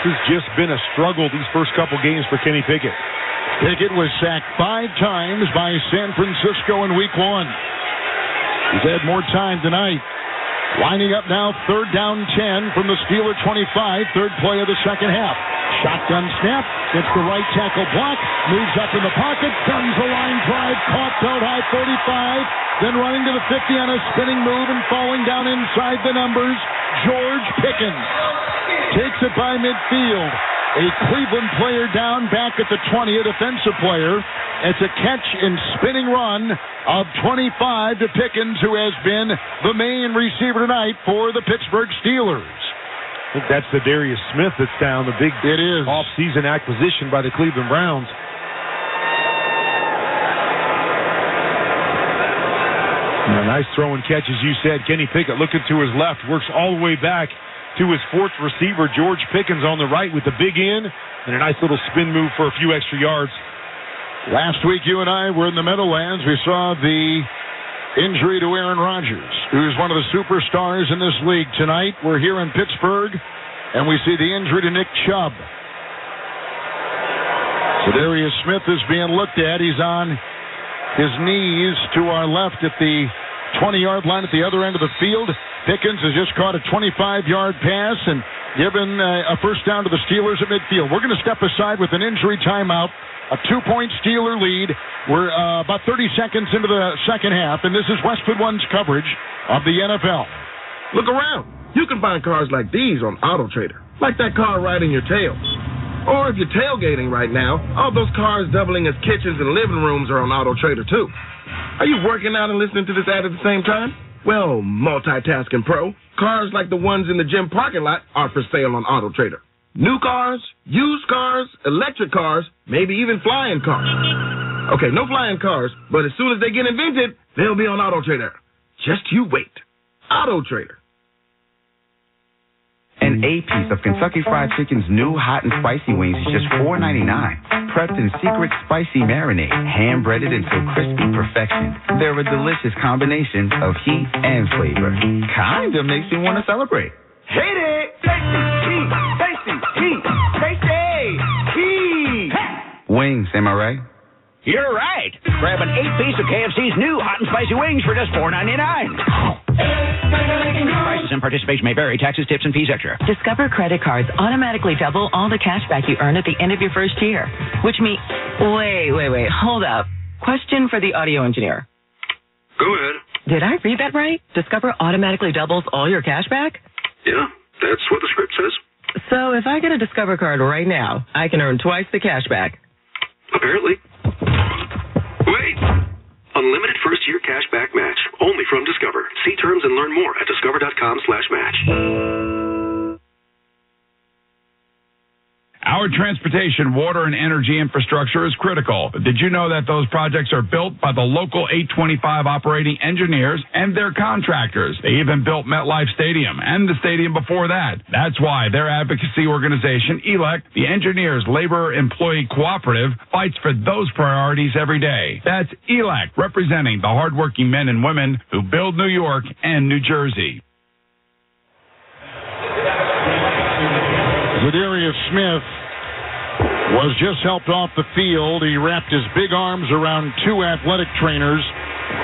This has just been a struggle these first couple games for Kenny Pickett. Pickett was sacked 5 times by San Francisco in Week 1. He's had more time tonight. Lining up now, 3rd down 10 from the Steeler 25, 3rd play of the second half. Shotgun snap, gets the right tackle block, moves up in the pocket, guns a line drive, caught, held high 45, then running to the 50 on a spinning move and falling down inside the numbers, George Pickens. Takes it by midfield. A Cleveland player down back at the 20, a defensive player. It's a catch and spinning run of 25 to Pickens, who has been the main receiver tonight for the Pittsburgh Steelers. I think that's the Darius Smith that's down, the big off-season acquisition by the Cleveland Browns. And a nice throw and catch, as you said. Kenny Pickett looking to his left, works all the way back to his 4th receiver, George Pickens, on the right with the big in, and a nice little spin move for a few extra yards. Last week, you and I were in the Meadowlands. We saw the injury to Aaron Rodgers, who's one of the superstars in this league. Tonight, we're here in Pittsburgh, and we see the injury to Nick Chubb. So Darius Smith is being looked at. He's on his knees to our left at the 20-yard line at the other end of the field. Pickens has just caught a 25-yard pass and given a first down to the Steelers at midfield. We're going to step aside with an injury timeout, a 2-point Steeler lead. We're about 30 seconds into the second half, and this is Westwood One's coverage of the NFL. Look around. You can find cars like these on AutoTrader, like that car right in your tail. Or if you're tailgating right now, all those cars doubling as kitchens and living rooms are on AutoTrader too. Are you working out and listening to this ad at the same time? Well, multitasking pro, cars like the ones in the gym parking lot are for sale on AutoTrader. New cars, used cars, electric cars, maybe even flying cars. Okay, no flying cars, but as soon as they get invented, they'll be on AutoTrader. Just you wait. AutoTrader. An A-piece of Kentucky Fried Chicken's new hot and spicy wings is just $4.99. Prepped in secret spicy marinade, hand-breaded until crispy perfection. They're a delicious combination of heat and flavor. Kinda makes me want to celebrate. Hate it! Tasty! Heat! Tasty! Heat! Tasty! Heat! Wings, am I right? You're right. Grab an 8-piece of KFC's new hot and spicy wings for just $4.99. Prices and participation may vary. Taxes, tips, and fees extra. Discover credit cards automatically double all the cash back you earn at the end of your first year. Which means... Wait. Hold up. Question for the audio engineer. Go ahead. Did I read that right? Discover automatically doubles all your cash back? Yeah, that's what the script says. So if I get a Discover card right now, I can earn twice the cash back. Apparently. Wait! Unlimited first-year cash back match. Only from Discover. See terms and learn more at discover.com/match. Our transportation, water, and energy infrastructure is critical. But did you know that those projects are built by the local 825 operating engineers and their contractors? They even built MetLife Stadium and the stadium before that. That's why their advocacy organization, ELEC, the Engineers Labor Employee Cooperative, fights for those priorities every day. That's ELEC, representing the hardworking men and women who build New York and New Jersey. Zadarius Smith was just helped off the field. He wrapped his big arms around two athletic trainers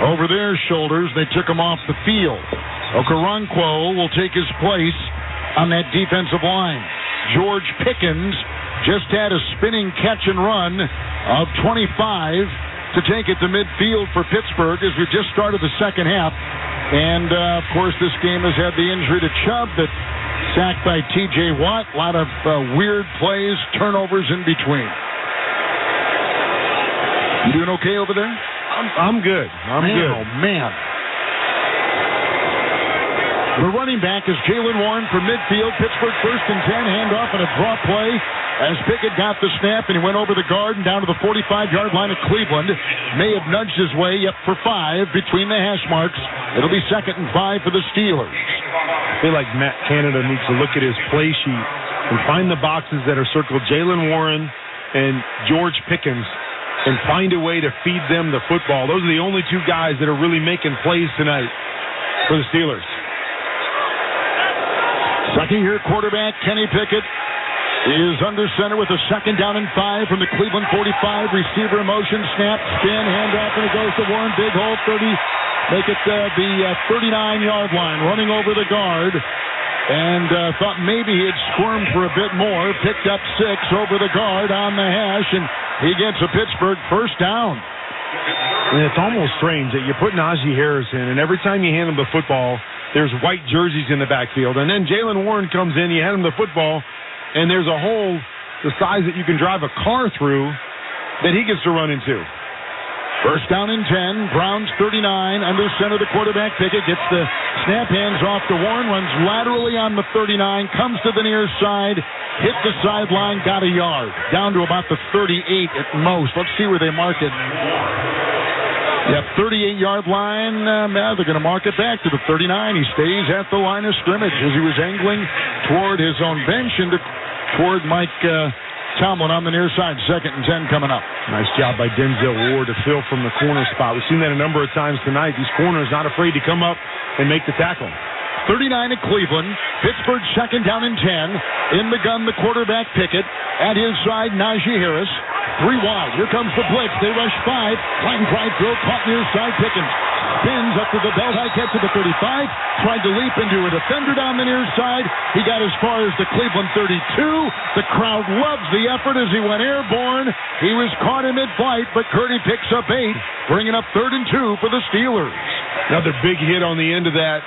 over their shoulders. They took him off the field. Okoronkwo will take his place on that defensive line. George Pickens just had a spinning catch and run of 25 to take it to midfield for Pittsburgh as we just started the second half. And, of course, this game has had the injury to Chubb that sacked by T.J. Watt. A lot of weird plays, turnovers in between. You doing okay over there? I'm good. I'm good. Oh, man. The running back is Jalen Warren from midfield. Pittsburgh 1st and 10. Handoff and a draw play as Pickett got the snap and he went over the guard and down to the 45-yard line of Cleveland. May have nudged his way up for 5 between the hash marks. It'll be 2nd and 5 for the Steelers. I feel like Matt Canada needs to look at his play sheet and find the boxes that are circled Jalen Warren and George Pickens and find a way to feed them the football. Those are the only two guys that are really making plays tonight for the Steelers. Second-year quarterback Kenny Pickett is under center with a 2nd down and 5 from the Cleveland 45. Receiver in motion, snap, spin, handoff, and it goes to Warren. Big hole, 30. Make it the 39-yard line, running over the guard. And thought maybe he'd squirm for a bit more. Picked up 6 over the guard on the hash, and he gets a Pittsburgh 1st down. And it's almost strange that you put Najee Harris in, and every time you hand him the football, there's white jerseys in the backfield. And then Jalen Warren comes in, you hand him the football, and there's a hole the size that you can drive a car through that he gets to run into. 1st down and 10. Browns 39. Under center, the quarterback Pickett gets the snap, hands off to Warren, runs laterally on the 39, comes to the near side, hit the sideline, got a yard. Down to about the 38 at most. Let's see where they mark it. Yep, 38-yard line. They're going to mark it back to the 39. He stays at the line of scrimmage as he was angling toward his own bench and toward Mike Tomlin on the near side. 2nd and 10 coming up. Nice job by Denzel Ward to fill from the corner spot. We've seen that a number of times tonight. These corners not afraid to come up and make the tackle. 39 at Cleveland. Pittsburgh 2nd down and 10. In the gun, the quarterback Pickett. At his side, Najee Harris. 3 wide. Here comes the blitz. They rush 5. Line drive throw. Caught near side. Pickens spins up to the belt. High catch at the 35. Tried to leap into a defender down the near side. He got as far as the Cleveland 32. The crowd loves the effort as he went airborne. He was caught in mid-flight, but Curdy picks up 8, bringing up 3rd and 2 for the Steelers. Another big hit on the end of that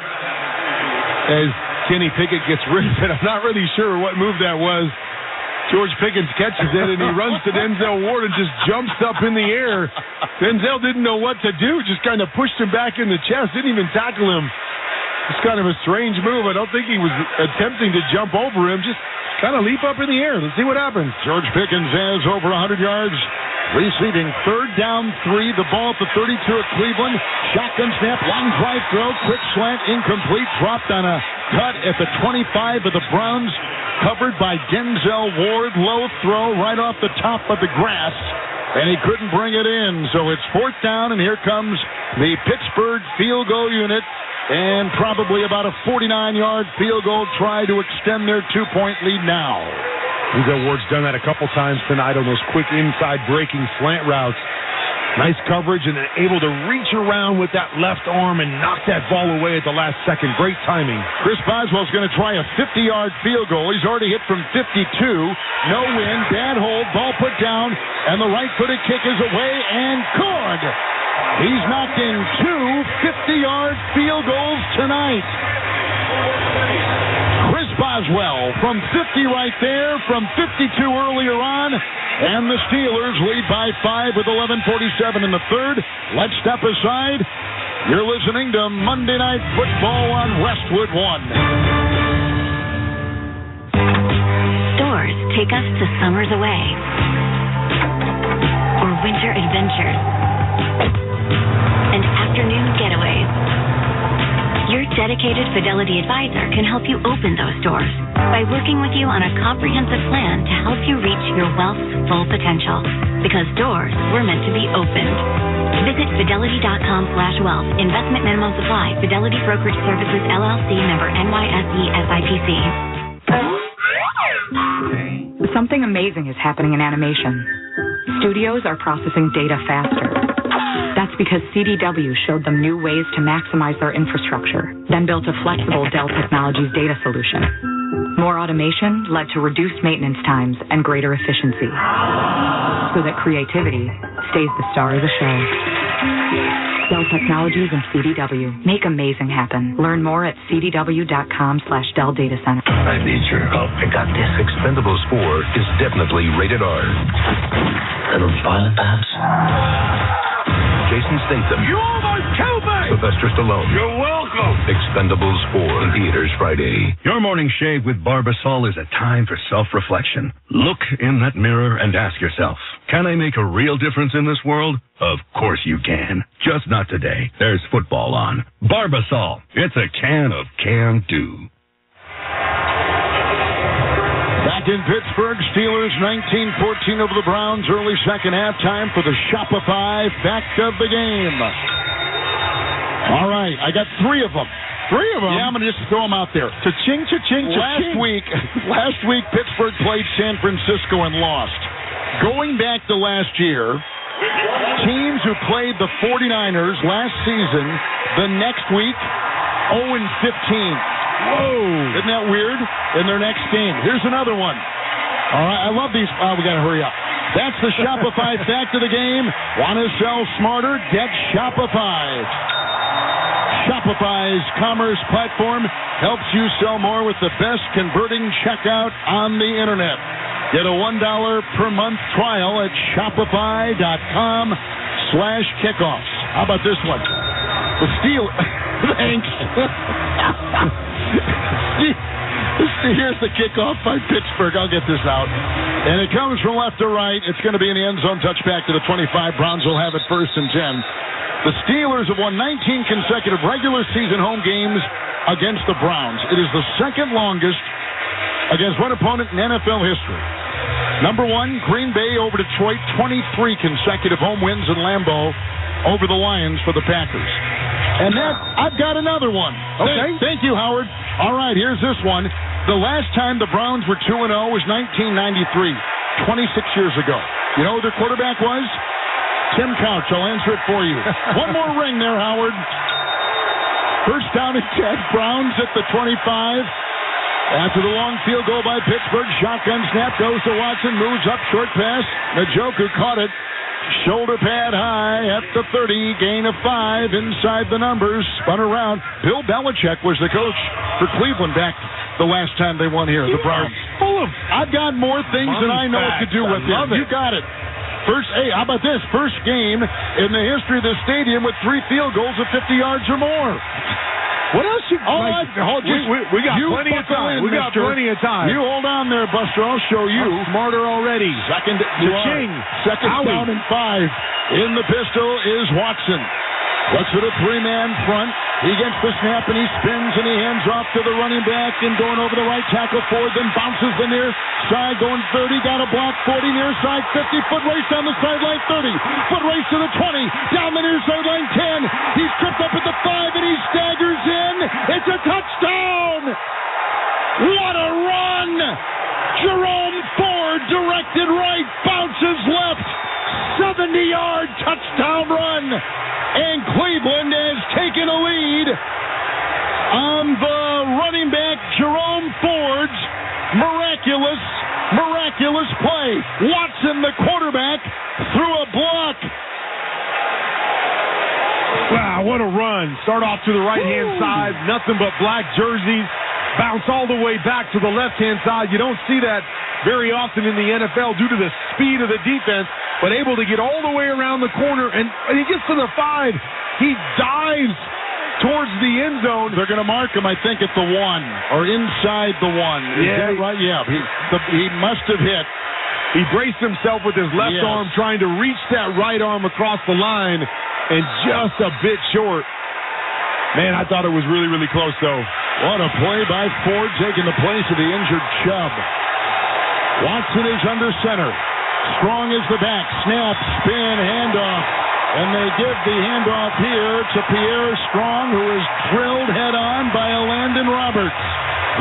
as Kenny Pickett gets rid of it. I'm not really sure what move that was. George Pickens catches it, and he runs to Denzel Ward and just jumps up in the air. Denzel didn't know what to do, just kind of pushed him back in the chest, didn't even tackle him. It's kind of a strange move. I don't think he was attempting to jump over him, just kind of leap up in the air. Let's see what happens. George Pickens has over 100 yards receiving. 3rd down, 3. The ball at the 32 at Cleveland. Shotgun snap, long drive throw, quick slant, incomplete. Dropped on a cut at the 25 of the Browns. Covered by Denzel Ward. Low throw right off the top of the grass. And he couldn't bring it in. So it's 4th down, and here comes the Pittsburgh field goal unit. And probably about a 49-yard field goal try to extend their 2-point lead now. Denzel Ward's done that a couple times tonight on those quick inside breaking slant routes. Nice coverage and able to reach around with that left arm and knock that ball away at the last second. Great timing. Chris Boswell's going to try a 50-yard field goal. He's already hit from 52. No win. Bad hold. Ball put down. And the right-footed kick is away and good. He's knocked in 2 50-yard field goals tonight. Chris Boswell from 50 right there, from 52 earlier on. And the Steelers lead by 5 with 11:47 in the 3rd. Let's step aside. You're listening to Monday Night Football on Westwood One. Stores take us to summers away or winter adventures and afternoon getaways. Your dedicated Fidelity advisor can help you open those doors by working with you on a comprehensive plan to help you reach your wealth's full potential. Because doors were meant to be opened. Visit fidelity.com/wealth. Investment minimum supply. Fidelity Brokerage Services, LLC, member NYSE SIPC. Something amazing is happening in animation. Studios are processing data faster. That's because CDW showed them new ways to maximize their infrastructure, then built a flexible Dell Technologies data solution. More automation led to reduced maintenance times and greater efficiency, so that creativity stays the star of the show. Dell Technologies and CDW. Make amazing happen. Learn more at cdw.com/Dell Data Center. I need your help. I got this. Expendables 4 is definitely rated R. A little violent, perhaps? Jason Statham. You almost killed me! Sylvester Stallone. You're welcome! Expendables 4 in theaters Friday. Your morning shave with Barbasol is a time for self-reflection. Look in that mirror and ask yourself, can I make a real difference in this world? Of course you can. Just not today. There's football on. Barbasol. It's a can of can-do. Back in Pittsburgh, Steelers 19-14 over the Browns. Early second halftime for the Shopify fact of the game. All right, I got three of them. Three of them? Yeah, I'm going to just throw them out there. Cha-ching, cha-ching, cha-ching. Last week, Pittsburgh played San Francisco and lost. Going back to last year, teams who played the 49ers last season, the next week, 0-15. Whoa. Isn't that weird? In their next game. Here's another one. All right, I love these. We got to hurry up. That's the Shopify fact of the game. Want to sell smarter? Get Shopify. Shopify's commerce platform helps you sell more with the best converting checkout on the internet. Get a $1 per month trial at shopify.com/kickoffs. How about this one? The Steelers. Thanks. Here's the kickoff by Pittsburgh. I'll get this out. And it comes from left to right. It's going to be in the end zone. Touchback to the 25. Browns will have it 1st and 10. The Steelers have won 19 consecutive regular season home games against the Browns. It is the second longest against one opponent in NFL history. Number 1, Green Bay over Detroit. 23 consecutive home wins in Lambeau over the Lions for the Packers. And that, I've got another one. Okay. Thank you, Howard. All right, here's this one. The last time the Browns were 2-0 was 1993, 26 years ago. You know who their quarterback was? Tim Couch. I'll answer it for you. One more ring there, Howard. First down and 10. Browns at the 25. After the long field goal by Pittsburgh, shotgun snap goes to Watson, moves up, short pass. Njoku caught it. Shoulder pad high at the 30, gain of 5 inside the numbers, spun around. Bill Belichick was the coach for Cleveland back the last time they won here, the Browns. I've got more things than I know what to do with it. You got it. Hey, how about this? First game in the history of the stadium with 3 field goals of 50 yards or more. What else you we got plenty of time. We got plenty of time. You hold on there, Buster. I'll show you. I'm smarter already. Second down and 5. In the pistol is Watson. Looks at a 3-man front. He gets the snap and he spins and he hands off to the running back and going over the right tackle forward, then bounces the near side, going 30, got a block, 40 near side, 50-foot race down the sideline, 30, foot race to the 20, down the near sideline, 10. He's tripped up at the 5 and he staggers in. It's a touchdown! What a run! Jerome Ford directed right, bounces left, 70-yard touchdown run. And Cleveland has taken a lead on the running back Jerome Ford's miraculous play. Watson, the quarterback, threw a block. Wow, what a run. Start off to the right-hand side, nothing but black jerseys. Bounce all the way back to the left-hand side. You don't see that very often in the NFL due to the speed of the defense, but able to get all the way around the corner, and he gets to the 5. He dives towards the end zone. They're going to mark him, I think, at the 1 or inside the 1. Is that right? Yeah, he must have hit. He braced himself with his left arm, trying to reach that right arm across the line, and just a bit short. Man, I thought it was really, really close, though. What a play by Ford, taking the place of the injured Chubb. Watson is under center. Strong is the back. Snap, spin, handoff. And they give the handoff here to Pierre Strong, who is drilled head-on by Landon Roberts.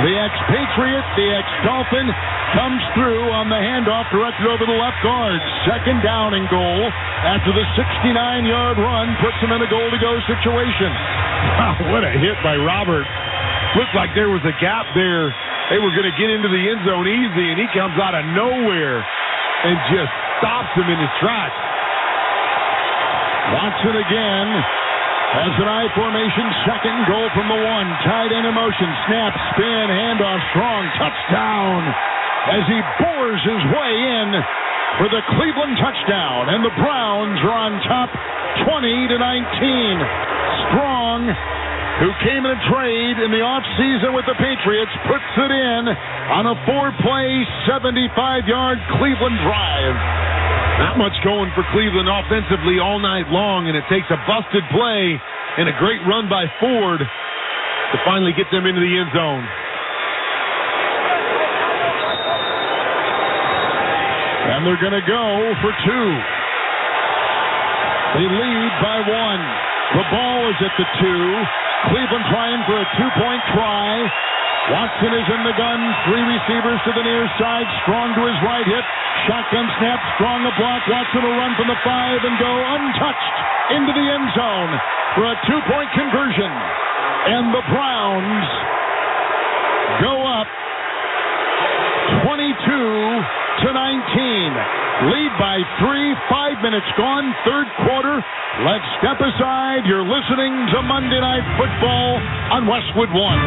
The ex-Patriot, the ex-Dolphin, comes through on the handoff directed over the left guard. Second down and goal after the 69-yard run puts him in a goal-to-go situation. Wow, what a hit by Roberts. Looked like there was a gap there they were going to get into the end zone easy, and he comes out of nowhere and just stops him in his tracks. Watson again has an I formation, second goal from the one. Tight end in motion, snap, spin, handoff, strong, touchdown as he bores his way in for the Cleveland touchdown, and the Browns are on top 20-19. Strong, who came in a trade in the offseason with the Patriots, puts it in on a 4-play, 75-yard Cleveland drive. Not much going for Cleveland offensively all night long, and it takes a busted play and a great run by Ford to finally get them into the end zone. And they're going to go for two. They lead by one. The ball is at the 2. Cleveland trying for a 2-point try. Watson is in the gun. 3 receivers to the near side. Strong to his right hip. Shotgun snap. Strong a block. Watson will run from the 5 and go untouched into the end zone for a 2-point conversion. And the Browns go up 22-19. Lead by 3. 5 minutes gone. Third quarter. Let's step aside. You're listening to Monday Night Football on Westwood One.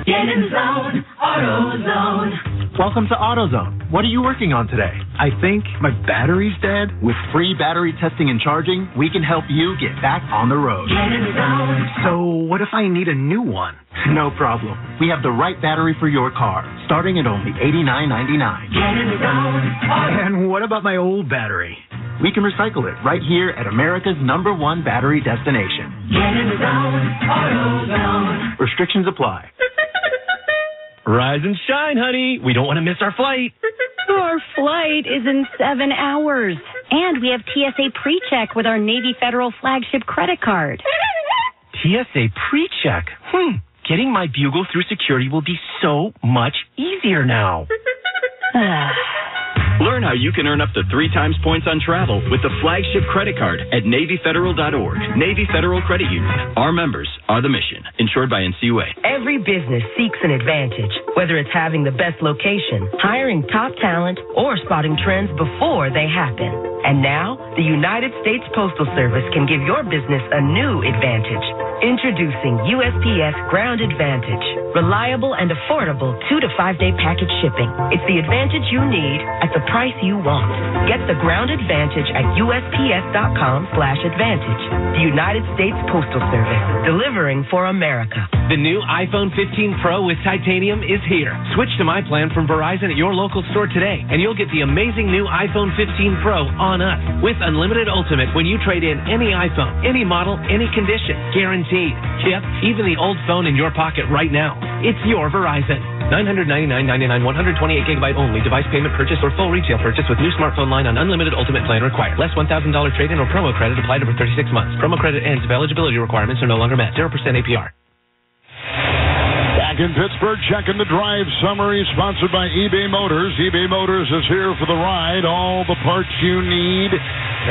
Get in the zone. AutoZone. Welcome to AutoZone. What are you working on today? I think my battery's dead. With free battery testing and charging, we can help you get back on the road. Get in the zone. So what if I need a new one? No problem. We have the right battery for your car, starting at only $89.99. Get in the zone. And what about my old battery? We can recycle it right here at America's #1 battery destination. Get in the zone. AutoZone. Restrictions apply. Rise and shine, honey. We don't want to miss our flight. Our flight is in 7 hours. And we have TSA PreCheck with our Navy Federal flagship credit card. TSA PreCheck? Getting my bugle through security will be so much easier now. Learn how you can earn up to 3 times points on travel with the flagship credit card at NavyFederal.org. Navy Federal Credit Union. Our members are the mission. Insured by NCUA. Every business seeks an advantage, whether it's having the best location, hiring top talent, or spotting trends before they happen. And now, the United States Postal Service can give your business a new advantage. Introducing USPS Ground Advantage. Reliable and affordable 2 to 5 day package shipping. It's the advantage you need at the price you want. Get the Ground Advantage at USPS.com/advantage. The United States Postal Service, delivering for America. The new iPhone 15 Pro with titanium is here. Switch to my plan from Verizon at your local store today, and you'll get the amazing new iPhone 15 Pro on us with unlimited ultimate when you trade in any iPhone, any model, any condition. Guaranteed. Yep, even the old phone in your pocket right now. It's your Verizon. $999.99, 128 gigabyte only. Device payment purchase or full retail purchase with new smartphone line on unlimited ultimate plan required. Less $1,000 trade-in or promo credit applied over 36 months. Promo credit ends if eligibility requirements are no longer met. 0% APR. Back in Pittsburgh, checking the drive summary sponsored by eBay Motors. eBay Motors is here for the ride. All the parts you need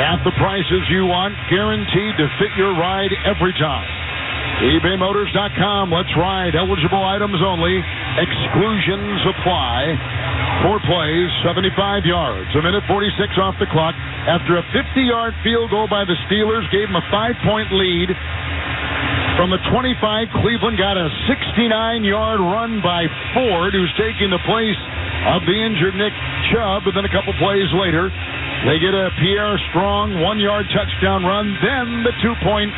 at the prices you want, guaranteed to fit your ride every time. ebaymotors.com. Let's ride. Eligible items only. Exclusions apply. 4 plays, 75 yards. 1:46 off the clock. After a 50-yard field goal by the Steelers, gave them a 5-point lead. From the 25, Cleveland got a 69-yard run by Ford, who's taking the place of the injured Nick Chubb. But then a couple plays later, they get a Pierre Strong 1-yard touchdown run. Then the 2-point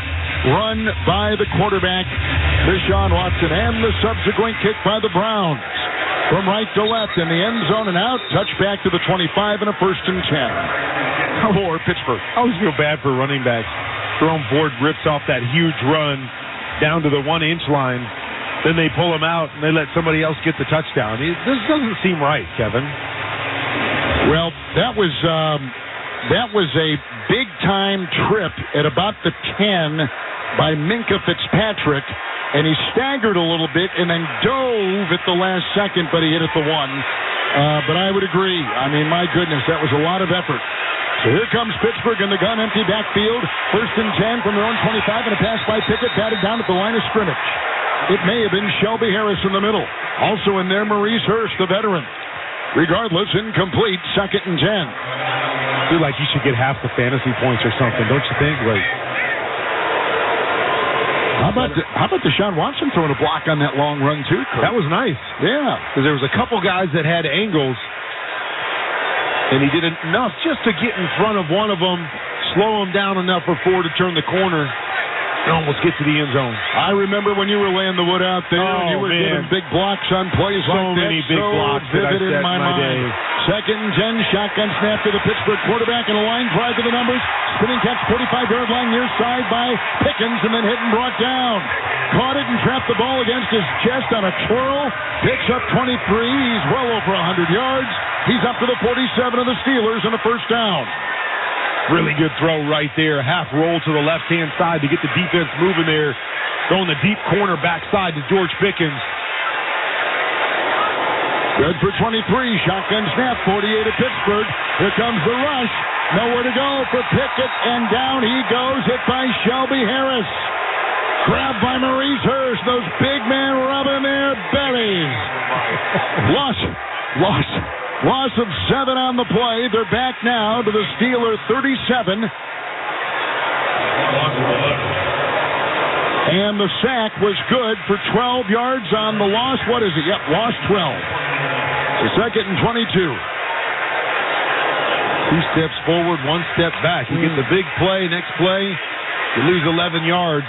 run by the quarterback, Deshaun Watson, and the subsequent kick by the Browns. From right to left in the end zone and out, touchback to the 25 and a 1st and 10. For Pittsburgh. I always feel bad for running backs. Jerome Ford rips off that huge run down to the 1-inch line. Then they pull him out and they let somebody else get the touchdown. This doesn't seem right, Kevin. Well, that was a big-time trip at about the 10 by Minkah Fitzpatrick, and he staggered a little bit and then dove at the last second, but he hit at the 1. But I would agree. I mean, my goodness, that was a lot of effort. So here comes Pittsburgh in the gun, empty backfield. 1st and 10 from their own 25, and a pass by Pickett batted down at the line of scrimmage. It may have been Shelby Harris in the middle. Also in there, Maurice Hurst, the veteran. Regardless, incomplete, 2nd and 10. I feel like you should get half the fantasy points or something, don't you think? Like, how about Deshaun Watson throwing a block on that long run, too, Kurt? That was nice. Yeah. Because there was a couple guys that had angles, and he did enough just to get in front of one of them, slow him down enough for Ford to turn the corner and almost get to the end zone. I remember when you were laying the wood out there, and you were giving big blocks on plays like that. So many big blocks vivid that I set in my mind. day. 2nd and 10, shotgun snap to the Pittsburgh quarterback, and a line drive to the numbers. Spinning catch, 45-yard line near side by Pickens, and then hit and brought down. Caught it and trapped the ball against his chest on a twirl. Picks up 23. He's well over 100 yards. He's up to the 47 of the Steelers and a first down. Really good throw right there. Half roll to the left-hand side to get the defense moving there. Throwing the deep corner backside to George Pickens. Good for 23. Shotgun snap, 48 of Pittsburgh. Here comes the rush. Nowhere to go for Pickett, and down he goes, hit by Shelby Harris. Grabbed by Maurice Hurst. Those big men rubbing their bellies. Loss of 7 on the play. They're back now to the Steeler 37. And the sack was good for 12 yards on the loss. What is it? Yep, loss 12. The 2nd and 22. 2 steps forward, 1 step back. You get the big play, next play, you lose 11 yards.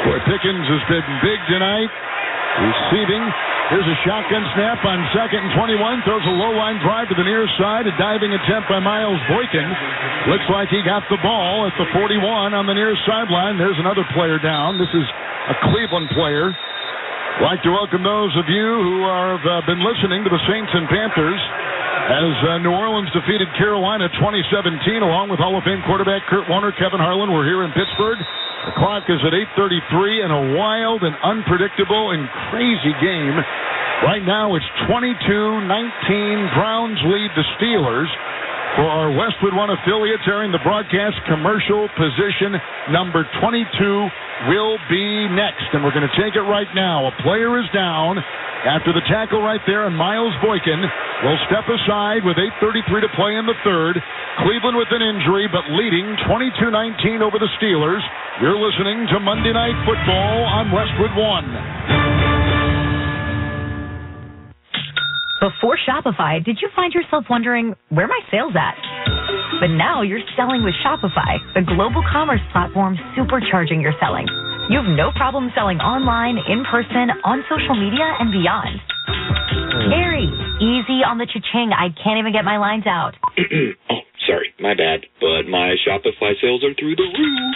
Boy, Pickens has been big tonight. Receiving. Here's a shotgun snap on 2nd and 21. Throws a low-line drive to the near side. A diving attempt by Miles Boykin. Looks like he got the ball at the 41 on the near sideline. There's another player down. This is a Cleveland player. I'd like to welcome those of you who have been listening to the Saints and Panthers as New Orleans defeated Carolina 2017, along with Hall of Fame quarterback Kurt Warner, Kevin Harlan. We're here in Pittsburgh. The clock is at 8:33 in a wild and unpredictable and crazy game. Right now it's 22-19. Browns lead the Steelers. For our Westwood One affiliate airing the broadcast, commercial position number 22 will be next. And we're going to take it right now. A player is down after the tackle right there, and Miles Boykin will step aside with 8:33 to play in the third. Cleveland with an injury, but leading 22-19 over the Steelers. You're listening to Monday Night Football on Westwood One. Before Shopify, did you find yourself wondering, where are my sales at? But now you're selling with Shopify, the global commerce platform supercharging your selling. You have no problem selling online, in person, on social media, and beyond. Gary, easy on the cha-ching. I can't even get my lines out. Oh, sorry, my bad. But my Shopify sales are through the roof.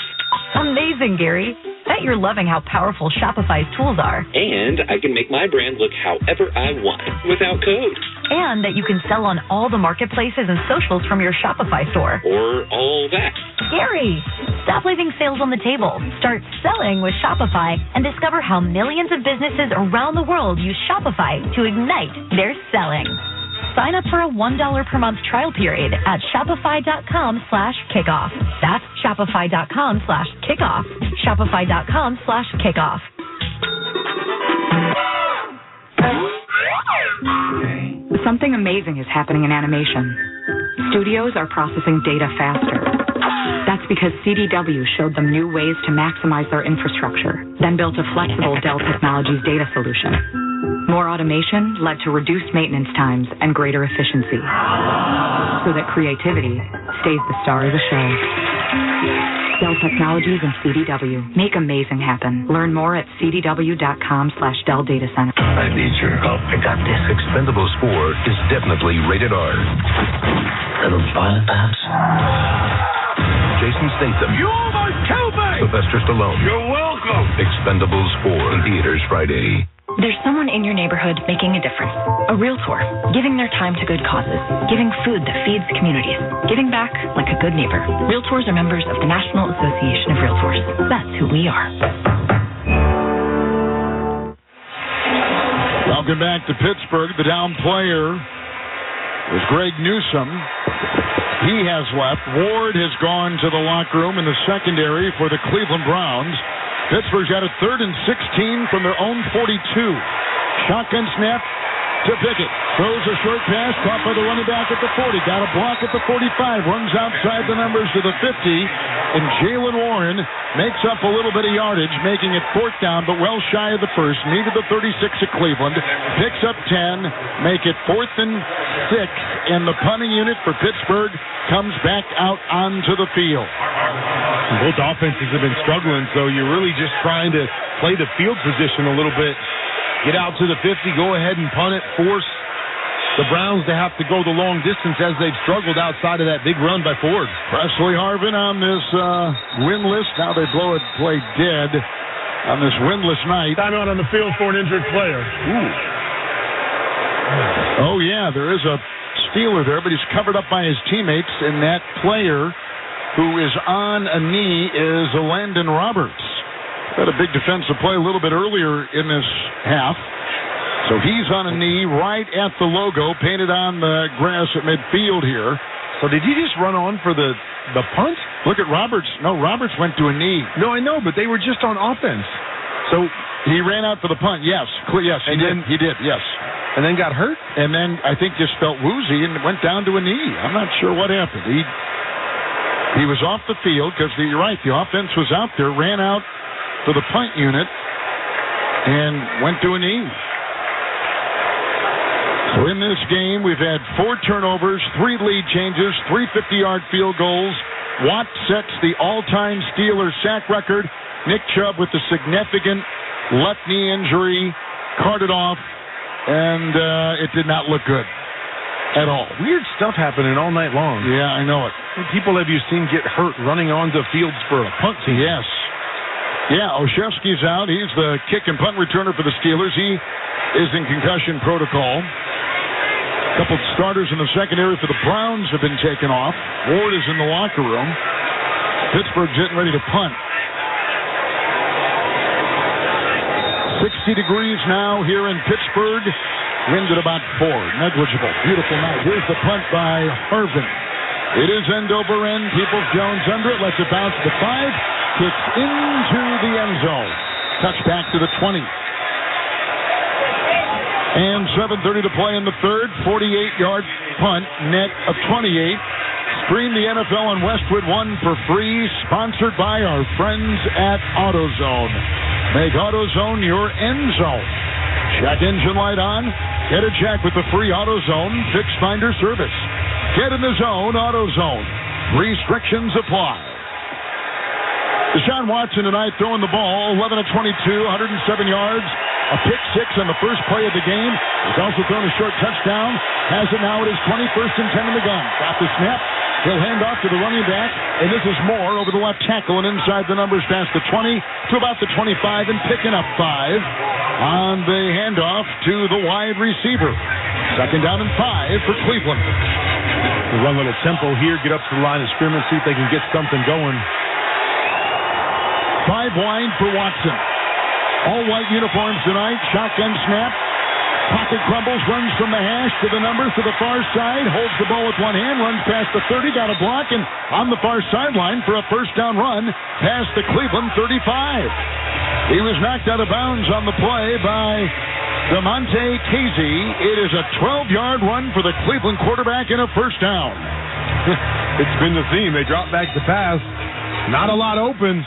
Amazing, Gary. Bet you're loving how powerful Shopify's tools are. And I can make my brand look however I want without code. And that you can sell on all the marketplaces and socials from your Shopify store. Or all that. Gary, stop leaving sales on the table. Start selling with Shopify and discover how millions of businesses around the world use Shopify to ignite their selling. Sign up for a $1 per month trial period at shopify.com/kickoff. That's shopify.com/kickoff. Shopify.com/kickoff. Something amazing is happening in animation. Studios are processing data faster. That's because CDW showed them new ways to maximize their infrastructure, then built a flexible Dell Technologies data solution. More automation led to reduced maintenance times and greater efficiency, so that creativity stays the star of the show. Dell Technologies and CDW make amazing happen. Learn more at cdw.com/Dell Data Center. I need your help. I got this. Expendables 4 is definitely rated R. A little violent, perhaps? Jason Statham. You almost killed me! Sylvester Stallone. You're welcome! Expendables 4 in theaters Friday. There's someone in your neighborhood making a difference. A realtor, giving their time to good causes, giving food that feeds communities, giving back like a good neighbor. Realtors are members of the National Association of Realtors. That's who we are. Welcome back to Pittsburgh. The down player was Greg Newsome. He has left. Ward has gone to the locker room in the secondary for the Cleveland Browns. Pittsburgh's got a 3rd and 16 from their own 42. Shotgun snap to Pickett. Throws a short pass, caught by the running back at the 40. Got a block at the 45. Runs outside the numbers to the 50. And Jalen Warren makes up a little bit of yardage, making it 4th down, but well shy of the first. Needed the 36 at Cleveland. Picks up 10. Make it 4th and 6. And the punting unit for Pittsburgh comes back out onto the field. Both offenses have been struggling, so you're really just trying to play the field position a little bit. Get out to the 50, go ahead and punt it, force the Browns to have to go the long distance as they've struggled outside of that big run by Ford. Presley Harvin on this winless. Now they blow it play dead on this winless night. Timeout on the field for an injured player. Ooh. Oh, yeah, there is a Steeler there, but he's covered up by his teammates, and that player who is on a knee is Landon Roberts. Had a big defensive play a little bit earlier in this half. So he's on a knee right at the logo painted on the grass at midfield here. So did he just run on for the punt? Look at Roberts. No, Roberts went to a knee. No, I know, but they were just on offense. So he ran out for the punt. Yes, he did. Yes. And then got hurt? And then I think just felt woozy and went down to a knee. I'm not sure what happened. He was off the field because you're right, the offense was out there, ran out for the punt unit, and went to a knee. So in this game, we've had 4 turnovers, 3 lead changes, 3 50-yard field goals. Watt sets the all-time Steelers sack record. Nick Chubb with the significant left knee injury, carted off, and it did not look good at all. Weird stuff happening all night long. Yeah, I know it. People have you seen get hurt running onto fields for a punt team? Yes. Yeah, Olszewski's out. He's the kick and punt returner for the Steelers. He is in concussion protocol. A couple starters in the secondary for the Browns have been taken off. Ward is in the locker room. Pittsburgh's getting ready to punt. 60 degrees now here in Pittsburgh. Wind at about 4. Negligible. Beautiful night. Here's the punt by Harvin. It is end over end. Peoples-Jones under it. Lets it bounce to the 5. Kicks into the end zone. Touchback to the 20. And 7:30 to play in the third. 48-yard punt, net of 28. Stream the NFL on Westwood One for free. Sponsored by our friends at AutoZone. Make AutoZone your end zone. Check engine light on. Get a check with the free AutoZone Fix Finder service. Get in the zone, AutoZone. Restrictions apply. Deshaun Watson tonight throwing the ball, 11 of 22, 107 yards, a pick 6 on the first play of the game. He's also thrown a short touchdown. Has it now at his 21st and 10 in the gun. Got the snap. He'll hand off to the running back, and this is Moore over the left tackle and inside the numbers past the 20 to about the 25 and picking up 5 on the handoff to the wide receiver. 2nd down and 5 for Cleveland. We'll run a little tempo here, get up to the line of scrimmage, see if they can get something going. 5 wide for Watson. All white uniforms tonight. Shotgun snap. Pocket crumbles, runs from the hash to the numbers to the far side. Holds the ball with one hand, runs past the 30, got a block, and on the far sideline for a first down run past the Cleveland 35. He was knocked out of bounds on the play by DeMonte Casey. It is a 12-yard run for the Cleveland quarterback and a first down. It's been the theme. They drop back to pass. Not a lot open.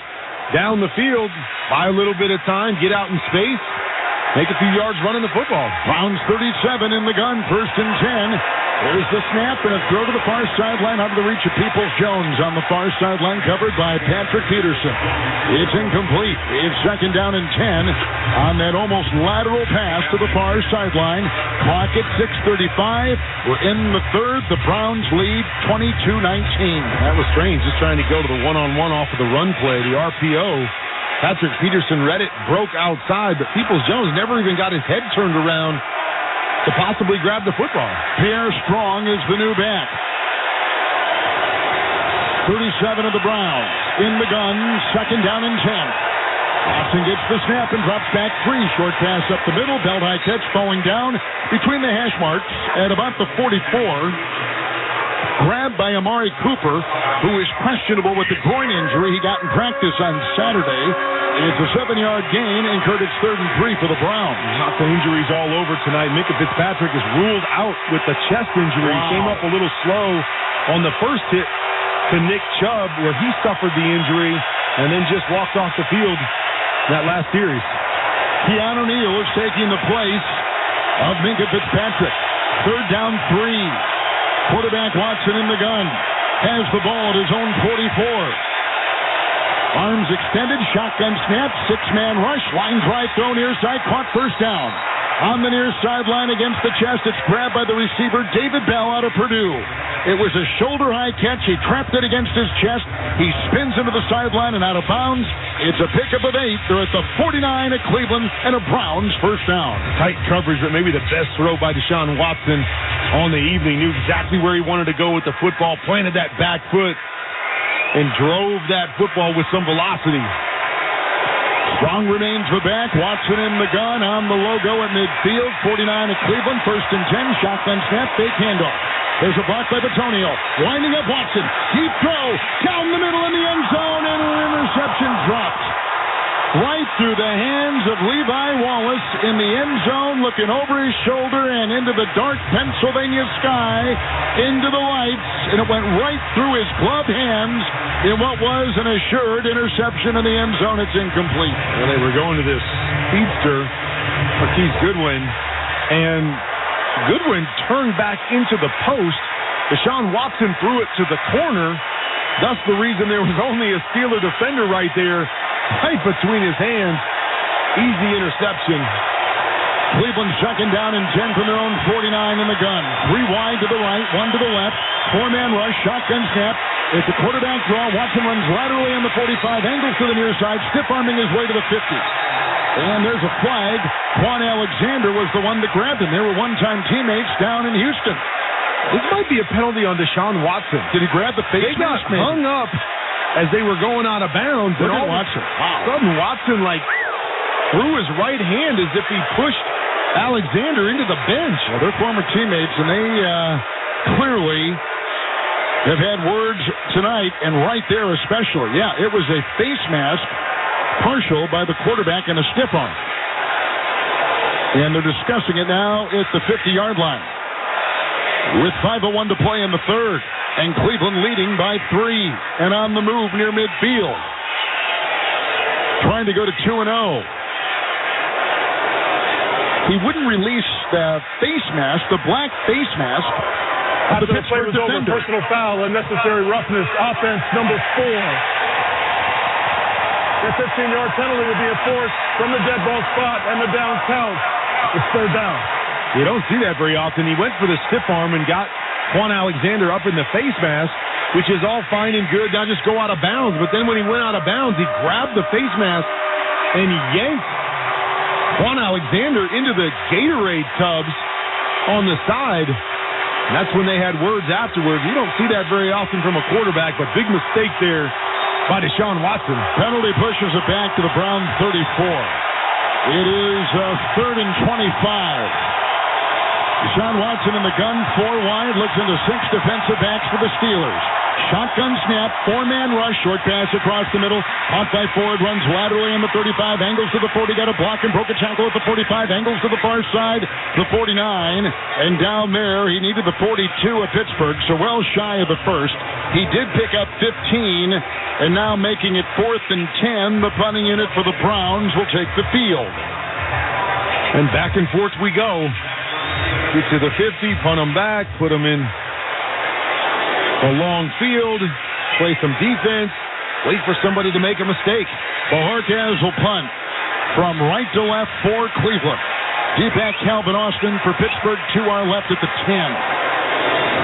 Down the field, buy a little bit of time, get out in space, make a few yards running the football. Browns 37 in the gun, 1st and 10. There's the snap and a throw to the far sideline out of the reach of Peoples-Jones on the far sideline, covered by Patrick Peterson. It's incomplete. It's 2nd down and 10 on that almost lateral pass to the far sideline. Clock at 6:35. We're in the third. The Browns lead 22-19. That was strange, just trying to go to the one-on-one off of the run play, the RPO. Patrick Peterson read it, broke outside, but Peoples-Jones never even got his head turned around to possibly grab the football. Pierre Strong is the new back. 37 of the Browns in the gun, 2nd down and 10. Watson gets the snap and drops back 3. Short pass up the middle, belt high catch, falling down between the hash marks at about the 44. Grabbed by Amari Cooper, who is questionable with the groin injury he got in practice on Saturday. It's a 7-yard gain, incurred its 3rd and 3 for the Browns. Lots of injuries all over tonight. Minka Fitzpatrick is ruled out with the chest injury. Wow. Came up a little slow on the first hit to Nick Chubb, where he suffered the injury and then just walked off the field that last series. Keanu Neal is taking the place of Minka Fitzpatrick. 3rd down 3. Quarterback Watson in the gun. Has the ball at his own 44. Arms extended, shotgun snap, 6-man rush, lines right, throw near side, caught, first down. On the near sideline against the chest, it's grabbed by the receiver, David Bell out of Purdue. It was a shoulder-high catch. He trapped it against his chest. He spins into the sideline and out of bounds. It's a pickup of 8. They're at the 49 at Cleveland, and a Browns first down. Tight coverage, but maybe the best throw by Deshaun Watson on the evening. Knew exactly where he wanted to go with the football, planted that back foot, and drove that football with some velocity. Strong remains the back. Watson in the gun on the logo at midfield. 49 at Cleveland. 1st and 10. Shotgun snap. Fake handoff. There's a block by Batonio. Winding up Watson. Deep throw. Down the middle in the end zone. And an interception dropped. Right through the hands of Levi Wallace in the end zone, looking over his shoulder and into the dark Pennsylvania sky, into the lights, and it went right through his gloved hands in what was an assured interception in the end zone. It's incomplete. Well, they were going to this speedster, Marquise Goodwin, and Goodwin turned back into the post. Deshaun Watson threw it to the corner. Thus the reason there was only a Steeler defender right there, right between his hands. Easy interception. Cleveland second down and 10 from their own 49 in the gun. 3 wide to the right, 1 to the left. 4-man rush, shotgun snap. It's a quarterback draw. Watson runs laterally on the 45, angles to the near side, stiff-arming his way to the 50. And there's a flag. Quan Alexander was the one that grabbed him. They were one-time teammates down in Houston. This might be a penalty on Deshaun Watson. Did he grab the face mask? They got hung up as they were going out of bounds. Look and at all Watson. of a sudden, Watson, threw his right hand as if he pushed Alexander into the bench. Well, they're former teammates, and they clearly have had words tonight, and right there especially. Yeah, it was a face mask, partial by the quarterback and a stiff arm. And they're discussing it now at the 50-yard line. With 5:01 to play in the 3rd, and Cleveland leading by 3, and on the move near midfield. Trying to go to 2-0. He wouldn't release the face mask, the black face mask. After the play was over, personal foul, unnecessary roughness, offense number 4. The 15-yard penalty will be enforced from the dead ball spot and the down count. It's 3rd down. You don't see that very often. He went for the stiff arm and got Quan Alexander up in the face mask, which is all fine and good. Now just go out of bounds. But then when he went out of bounds, he grabbed the face mask and he yanked Quan Alexander into the Gatorade tubs on the side. And that's when they had words afterwards. You don't see that very often from a quarterback, but big mistake there by Deshaun Watson. Penalty pushes it back to the Browns 34. It is 3rd and 25. Deshaun Watson in the gun, 4 wide, looks into 6 defensive backs for the Steelers. Shotgun snap, 4-man rush, short pass across the middle. Caught by Ford, runs laterally on the 35, angles to the 40, got a block and broke a tackle at the 45, angles to the far side, the 49. And down there, he needed the 42 at Pittsburgh, so well shy of the first. He did pick up 15, and now making it 4th and 10. The punting unit for the Browns will take the field. And back and forth we go. Get to the 50, punt them back, put them in a long field, play some defense, wait for somebody to make a mistake. Bojorquez will punt from right to left for Cleveland. Deep back Calvin Austin for Pittsburgh to our left at the 10.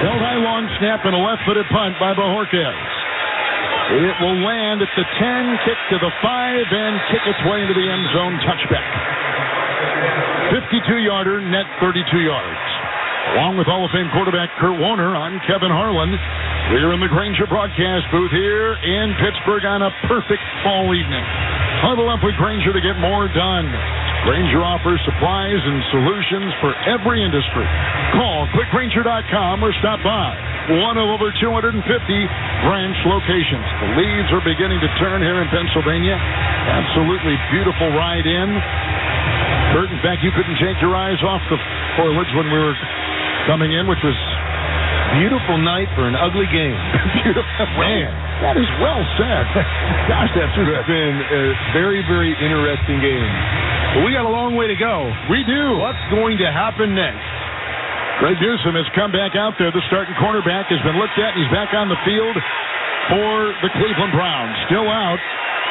Held high long snap and a left-footed punt by Bojorquez. It will land at the 10, kick to the 5, and kick its way into the end zone touchback. 52-yarder, net 32 yards. Along with Hall of Fame quarterback Kurt Warner, I'm Kevin Harlan. We're in the Grainger broadcast booth here in Pittsburgh on a perfect fall evening. Huddle up with Grainger to get more done. Grainger offers supplies and solutions for every industry. Call clickgrainger.com or stop by. one of over 250 branch locations. The leaves are beginning to turn here in Pennsylvania. Absolutely beautiful ride in. Kurt, in fact, you couldn't take your eyes off the foliage when we were coming in, which was beautiful night for an ugly game. Beautiful. Man, that is well said. Gosh, that's good. It's been a very, very interesting game. But we got a long way to go. We do. What's going to happen next? Greg Newsom has come back out there. The starting cornerback has been looked at, and he's back on the field for the Cleveland Browns. Still out,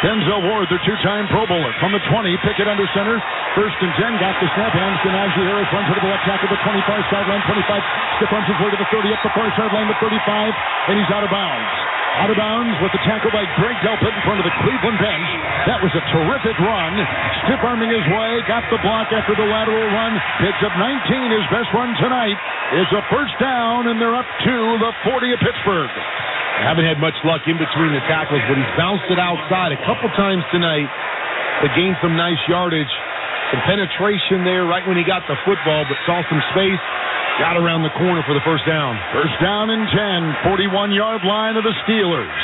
Denzel Ward, their two-time Pro Bowler. From the 20, Pickett under center. 1st and 10, got the snap, hands to Najee Harris, runs to the left tackle, the 25, sideline 25, stiff runs his way to the 30, up the far sideline, the 35, and he's out of bounds. Out of bounds with the tackle by Greg Delpit in front of the Cleveland bench. That was a terrific run. Stiff-arming his way, got the block after the lateral run, picks up 19, his best run tonight. It's a first down, and they're up to the 40 of Pittsburgh. Haven't had much luck in between the tackles, but he's bounced it outside a couple times tonight to gain some nice yardage. Some penetration there right when he got the football, but saw some space. Got around the corner for the first down. First down and 10, 41-yard line of the Steelers.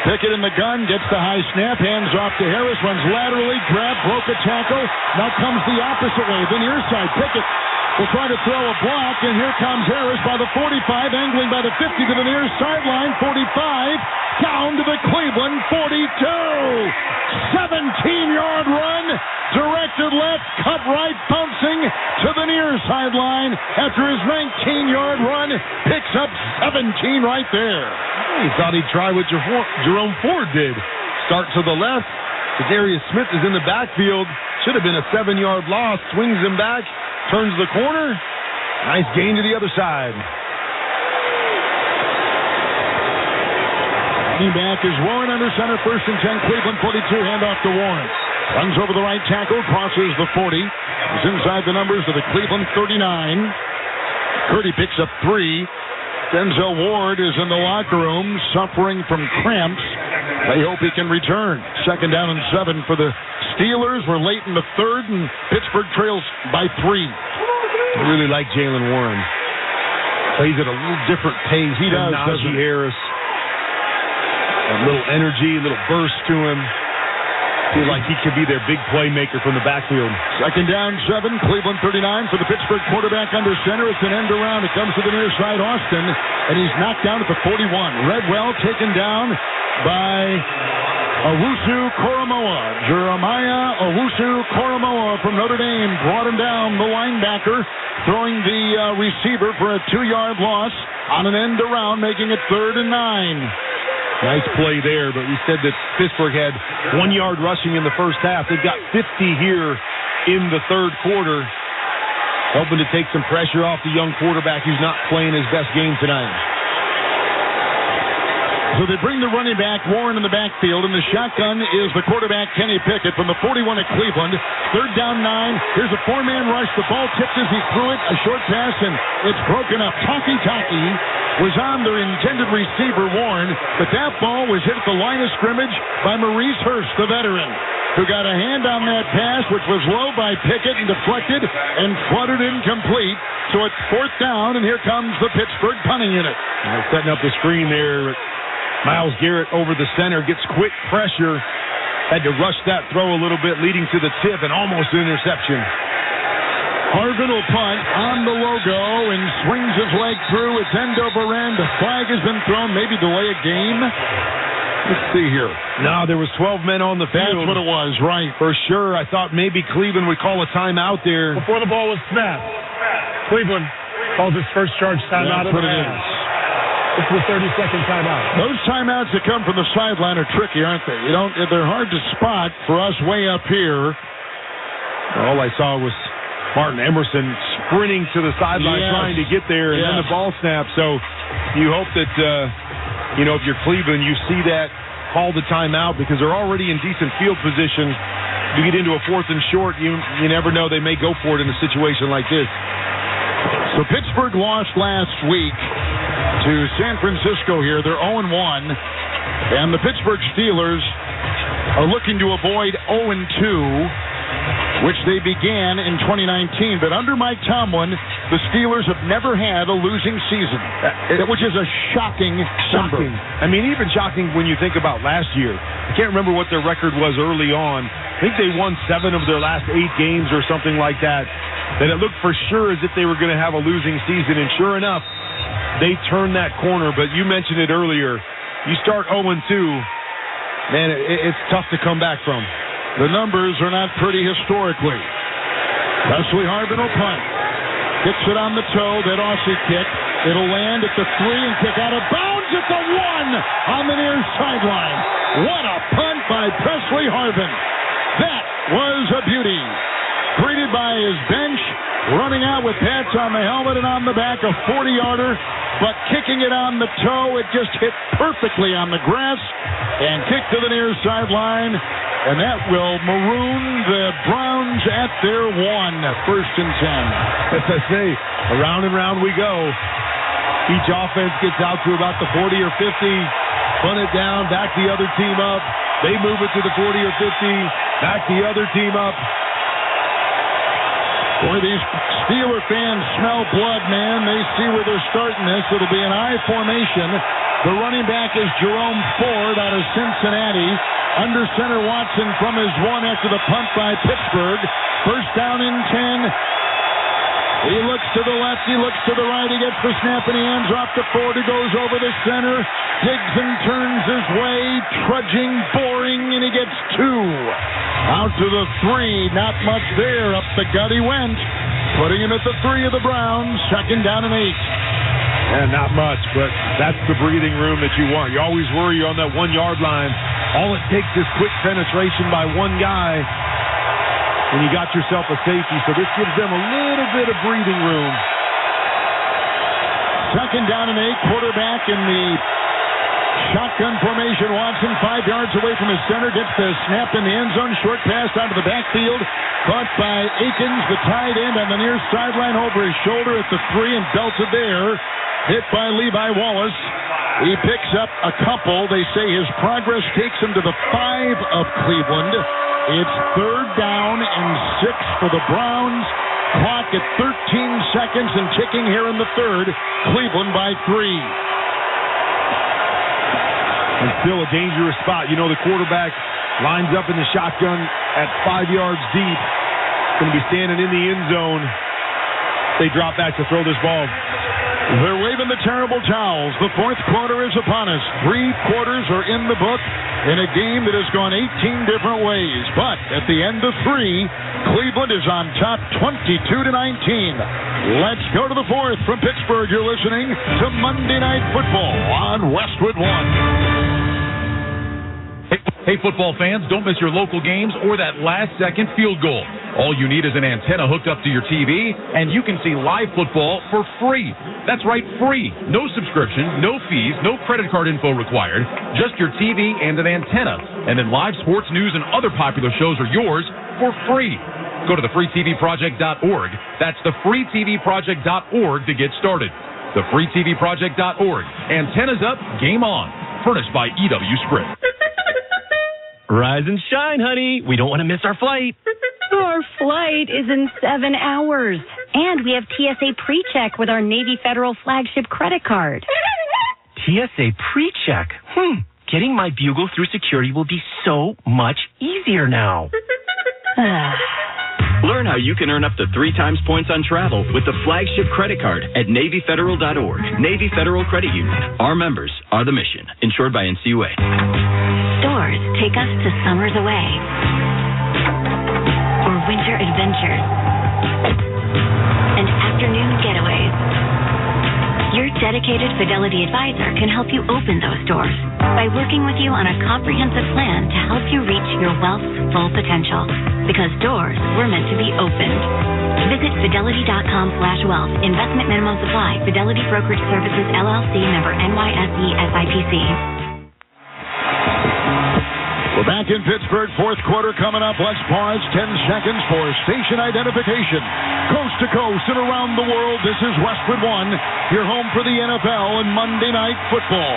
Pickett in the gun, gets the high snap, hands off to Harris, runs laterally, grab, broke a tackle. Now comes the opposite way, the near side. Pickett will try to throw a block, and here comes Harris by the 45, angling by the 50 to the near sideline, 45, down to the Cleveland 42. 17-yard run, directed left, cut right, bouncing to the near sideline after his 19-yard run, picks up 17 right there. He thought he'd try what Jerome Ford did. Start to the left. Darius Smith is in the backfield. Should have been a 7-yard loss. Swings him back, turns the corner. Nice gain to the other side. Running back is Warren under center, 1st and 10, Cleveland 42, handoff to Warren. Runs over the right tackle, crosses the 40. He's inside the numbers to the Cleveland 39. Curdy picks up 3. Denzel Ward is in the locker room suffering from cramps. They hope he can return. 2nd down and 7 for the Steelers. We're late in the 3rd, and Pittsburgh trails by 3. I really like Jaylen Warren. Plays at a little different pace. He does, Najee Harris. A little energy, a little burst to him. Feel like he could be their big playmaker from the backfield. 2nd down, 7, Cleveland 39 for the Pittsburgh quarterback under center. It's an end around. It comes to the near side, Austin, and he's knocked down at the 41. Redwell taken down by Owusu Koromoa. Jeremiah Owusu Koromoa from Notre Dame brought him down, the linebacker, throwing the receiver for a 2-yard loss on an end around, making it 3rd and 9. Nice play there, but we said that Pittsburgh had 1 yard rushing in the first half. They've got 50 here in the third quarter, hoping to take some pressure off the young quarterback who's not playing his best game tonight. So they bring the running back, Warren, in the backfield, and the shotgun is the quarterback, Kenny Pickett, from the 41 at Cleveland. 3rd down, 9. Here's a 4-man rush. The ball tipped as he threw it. A short pass, and it's broken up. Taki was on their intended receiver, Warren, but that ball was hit at the line of scrimmage by Maurice Hurst, the veteran, who got a hand on that pass, which was low by Pickett and deflected and fluttered incomplete. So it's 4th down, and here comes the Pittsburgh punting unit. Setting up the screen there. Myles Garrett over the center, gets quick pressure. Had to rush that throw a little bit, leading to the tip and almost an interception. Harvin will punt on the logo and swings his leg through. It's end over end. The flag has been thrown. Maybe delay a game. Let's see here. No, there was 12 men on the field. That's what it was, right. For sure. I thought maybe Cleveland would call a timeout there. Before the ball was snapped, Cleveland called his first charge timeout of the half. This is the 30-second timeout. Those timeouts that come from the sideline are tricky, aren't they? They're hard to spot for us way up here. All I saw was Martin Emerson sprinting to the sideline, trying to get there, and then the ball snapped. So you hope that, if you're Cleveland, you see that, call the timeout, because they're already in decent field position. You get into a 4th and short, you never know. They may go for it in a situation like this. So Pittsburgh lost last week to San Francisco here. They're 0-1, and the Pittsburgh Steelers are looking to avoid 0-2, which they began in 2019. But under Mike Tomlin, the Steelers have never had a losing season, which is a shocking number. I mean, even shocking when you think about last year. I can't remember what their record was early on. I think they won 7 of their last 8 games or something like that. That it looked for sure as if they were going to have a losing season, and sure enough, they turned that corner. But you mentioned it earlier. You start 0-2, man, it's tough to come back from. The numbers are not pretty historically. Wesley Harbin will punt. Kicks it on the toe, that Aussie kick. It'll land at the 3 and kick out of bounds at the 1 on the near sideline. What a punt by Presley Harbin. That was a beauty. Greeted by his bench, running out with pats on the helmet and on the back, a 40-yarder, but kicking it on the toe, it just hit perfectly on the grass and kicked to the near sideline, and that will maroon the Browns at their 1, 1st and 10. As I say, around and round we go. Each offense gets out to about the 40 or 50, punt it down, back the other team up. They move it to the 40 or 50, back the other team up. Boy, these Steeler fans smell blood, man. They see where they're starting this. It'll be an I formation. The running back is Jerome Ford out of Cincinnati. Under center Watson from his 1 after the punt by Pittsburgh. 1st down and 10. He looks to the left, he looks to the right, he gets the snap and he hands off to Ford, who goes over the center, digs and turns his way, trudging, boring, and he gets 2. Out to the 3, not much there, up the gut he went, putting him at the 3 of the Browns, 2nd down and 8. Yeah, not much, but that's the breathing room that you want. You always worry on that 1-yard line. All it takes is quick penetration by one guy, and you got yourself a safety, so this gives them a little bit of breathing room. 2nd down and 8, quarterback in the shotgun formation. Watson 5 yards away from his center, gets the snap in the end zone, short pass out of the backfield, caught by Akins, the tight end, on the near sideline over his shoulder at the 3 and belted there. Hit by Levi Wallace. He picks up a couple. They say his progress takes him to the 5 of Cleveland. It's 3rd down and 6 for the Browns. Clock at 13 seconds and ticking here in the 3rd. Cleveland by 3. And still a dangerous spot. You know, the quarterback lines up in the shotgun at 5 yards deep. Going to be standing in the end zone. They drop back to throw this ball. They're waving the terrible towels. The 4th quarter is upon us. 3 quarters are in the book in a game that has gone 18 different ways. But at the end of 3, Cleveland is on top 22-19. Let's go to the 4th from Pittsburgh. You're listening to Monday Night Football on Westwood One. Hey, football fans, don't miss your local games or that last-second field goal. All you need is an antenna hooked up to your TV, and you can see live football for free. That's right, free. No subscription, no fees, no credit card info required, just your TV and an antenna. And then live sports news and other popular shows are yours for free. Go to thefreetvproject.org. That's thefreetvproject.org to get started. Thefreetvproject.org. Antennas up, game on. Furnished by EW Sprint. Rise and shine, honey. We don't want to miss our flight. Our flight is in 7 hours. And we have TSA PreCheck with our Navy Federal flagship credit card. TSA PreCheck? Getting my bugle through security will be so much easier now. Learn how you can earn up to 3 times points on travel with the flagship credit card at NavyFederal.org. Navy Federal Credit Union. Our members are the mission. Insured by NCUA. Stores take us to summers away or winter adventures and afternoon getaways. Your dedicated Fidelity advisor can help you open those doors by working with you on a comprehensive plan to help you reach your wealth's full potential. Because doors were meant to be opened. Visit Fidelity.com/wealth. Investment minimum supply. Fidelity Brokerage Services, LLC, member NYSE SIPC. We're back in Pittsburgh, 4th quarter coming up. Let's pause 10 seconds for station identification. Coast to coast and around the world, this is Westwood One, your home for the NFL and Monday Night Football.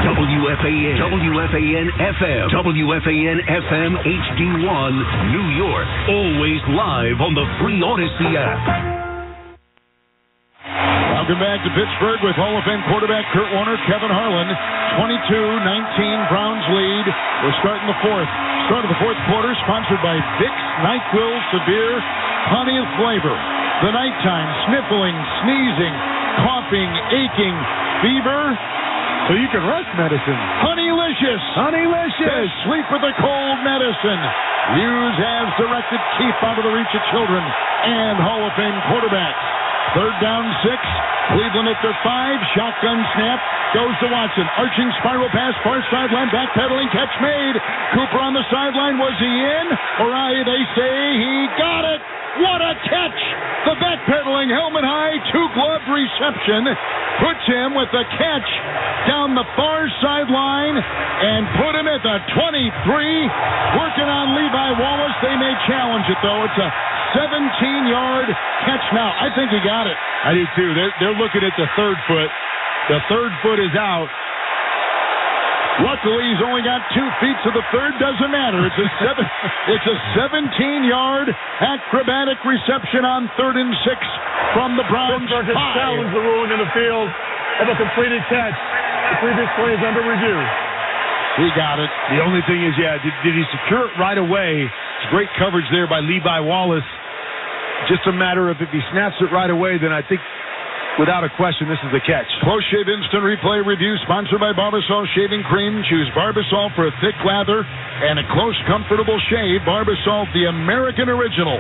WFAN, WFAN-FM, WFAN-FM HD1, New York. Always live on the free Odyssey app. Welcome back to Pittsburgh with Hall of Fame quarterback Kurt Warner, Kevin Harlan. 22-19, Browns lead. We're starting the fourth. Start of the fourth quarter, sponsored by Vicks NyQuil Severe, Honey of Flavor. The nighttime sniffling, sneezing, coughing, aching, fever. So you can rest medicine. Honeylicious. Honeylicious. Sleep with a cold medicine. Use as directed. Keep out of the reach of children and Hall of Fame quarterbacks. Third down, 6. Cleveland at their 5. Shotgun snap. Goes to Watson. Arching spiral pass. Far sideline. Backpedaling. Catch made. Cooper on the sideline. Was he in? Or they say he got it. What a catch! The backpedaling, helmet high, 2-glove reception puts him with the catch down the far sideline and put him at the 23. Working on Levi Wallace. They may challenge it, though. It's a 17-yard catch now. I think he got it. I do, too. They're looking at the third foot. The third foot is out. Luckily, he's only got 2 feet, so the third doesn't matter. It's a 17-yard acrobatic reception on 3rd and 6 from the Browns. Pittsburgh has challenged the ruling in the field of a completed catch. The previous play is under review. He got it. The only thing is, did he secure it right away? It's great coverage there by Levi Wallace. Just a matter of if he snaps it right away, then I think, without a question, this is the catch. Close Shave Instant Replay Review, sponsored by Barbasol Shaving Cream. Choose Barbasol for a thick lather and a close, comfortable shave. Barbasol, the American original.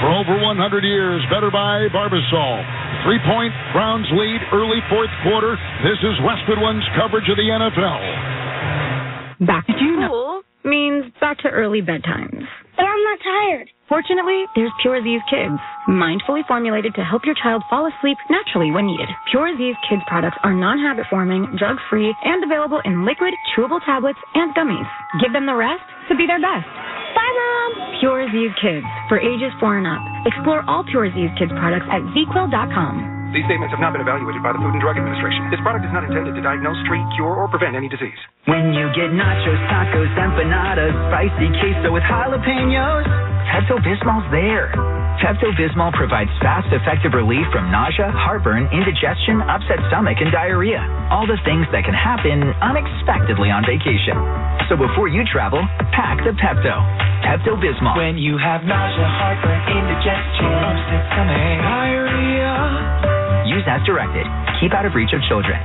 For over 100 years, better by Barbasol. 3-point Browns lead, early fourth quarter. This is Westwood One's coverage of the NFL. Back to school means back to early bedtimes. But I'm not tired. Fortunately, there's Pure Z's Kids, mindfully formulated to help your child fall asleep naturally when needed. Pure Z's Kids products are non-habit forming, drug-free, and available in liquid, chewable tablets, and gummies. Give them the rest to be their best. Bye, Mom. Pure Z's Kids, for ages 4 and up. Explore all Pure Z's Kids products at ZQL.com. These statements have not been evaluated by the Food and Drug Administration. This product is not intended to diagnose, treat, cure, or prevent any disease. When you get nachos, tacos, empanadas, spicy queso with jalapenos, Pepto-Bismol's there. Pepto-Bismol provides fast, effective relief from nausea, heartburn, indigestion, upset stomach, and diarrhea. All the things that can happen unexpectedly on vacation. So before you travel, pack the Pepto. Pepto-Bismol. When you have nausea, heartburn, indigestion, upset stomach, diarrhea. Use as directed. Keep out of reach of children.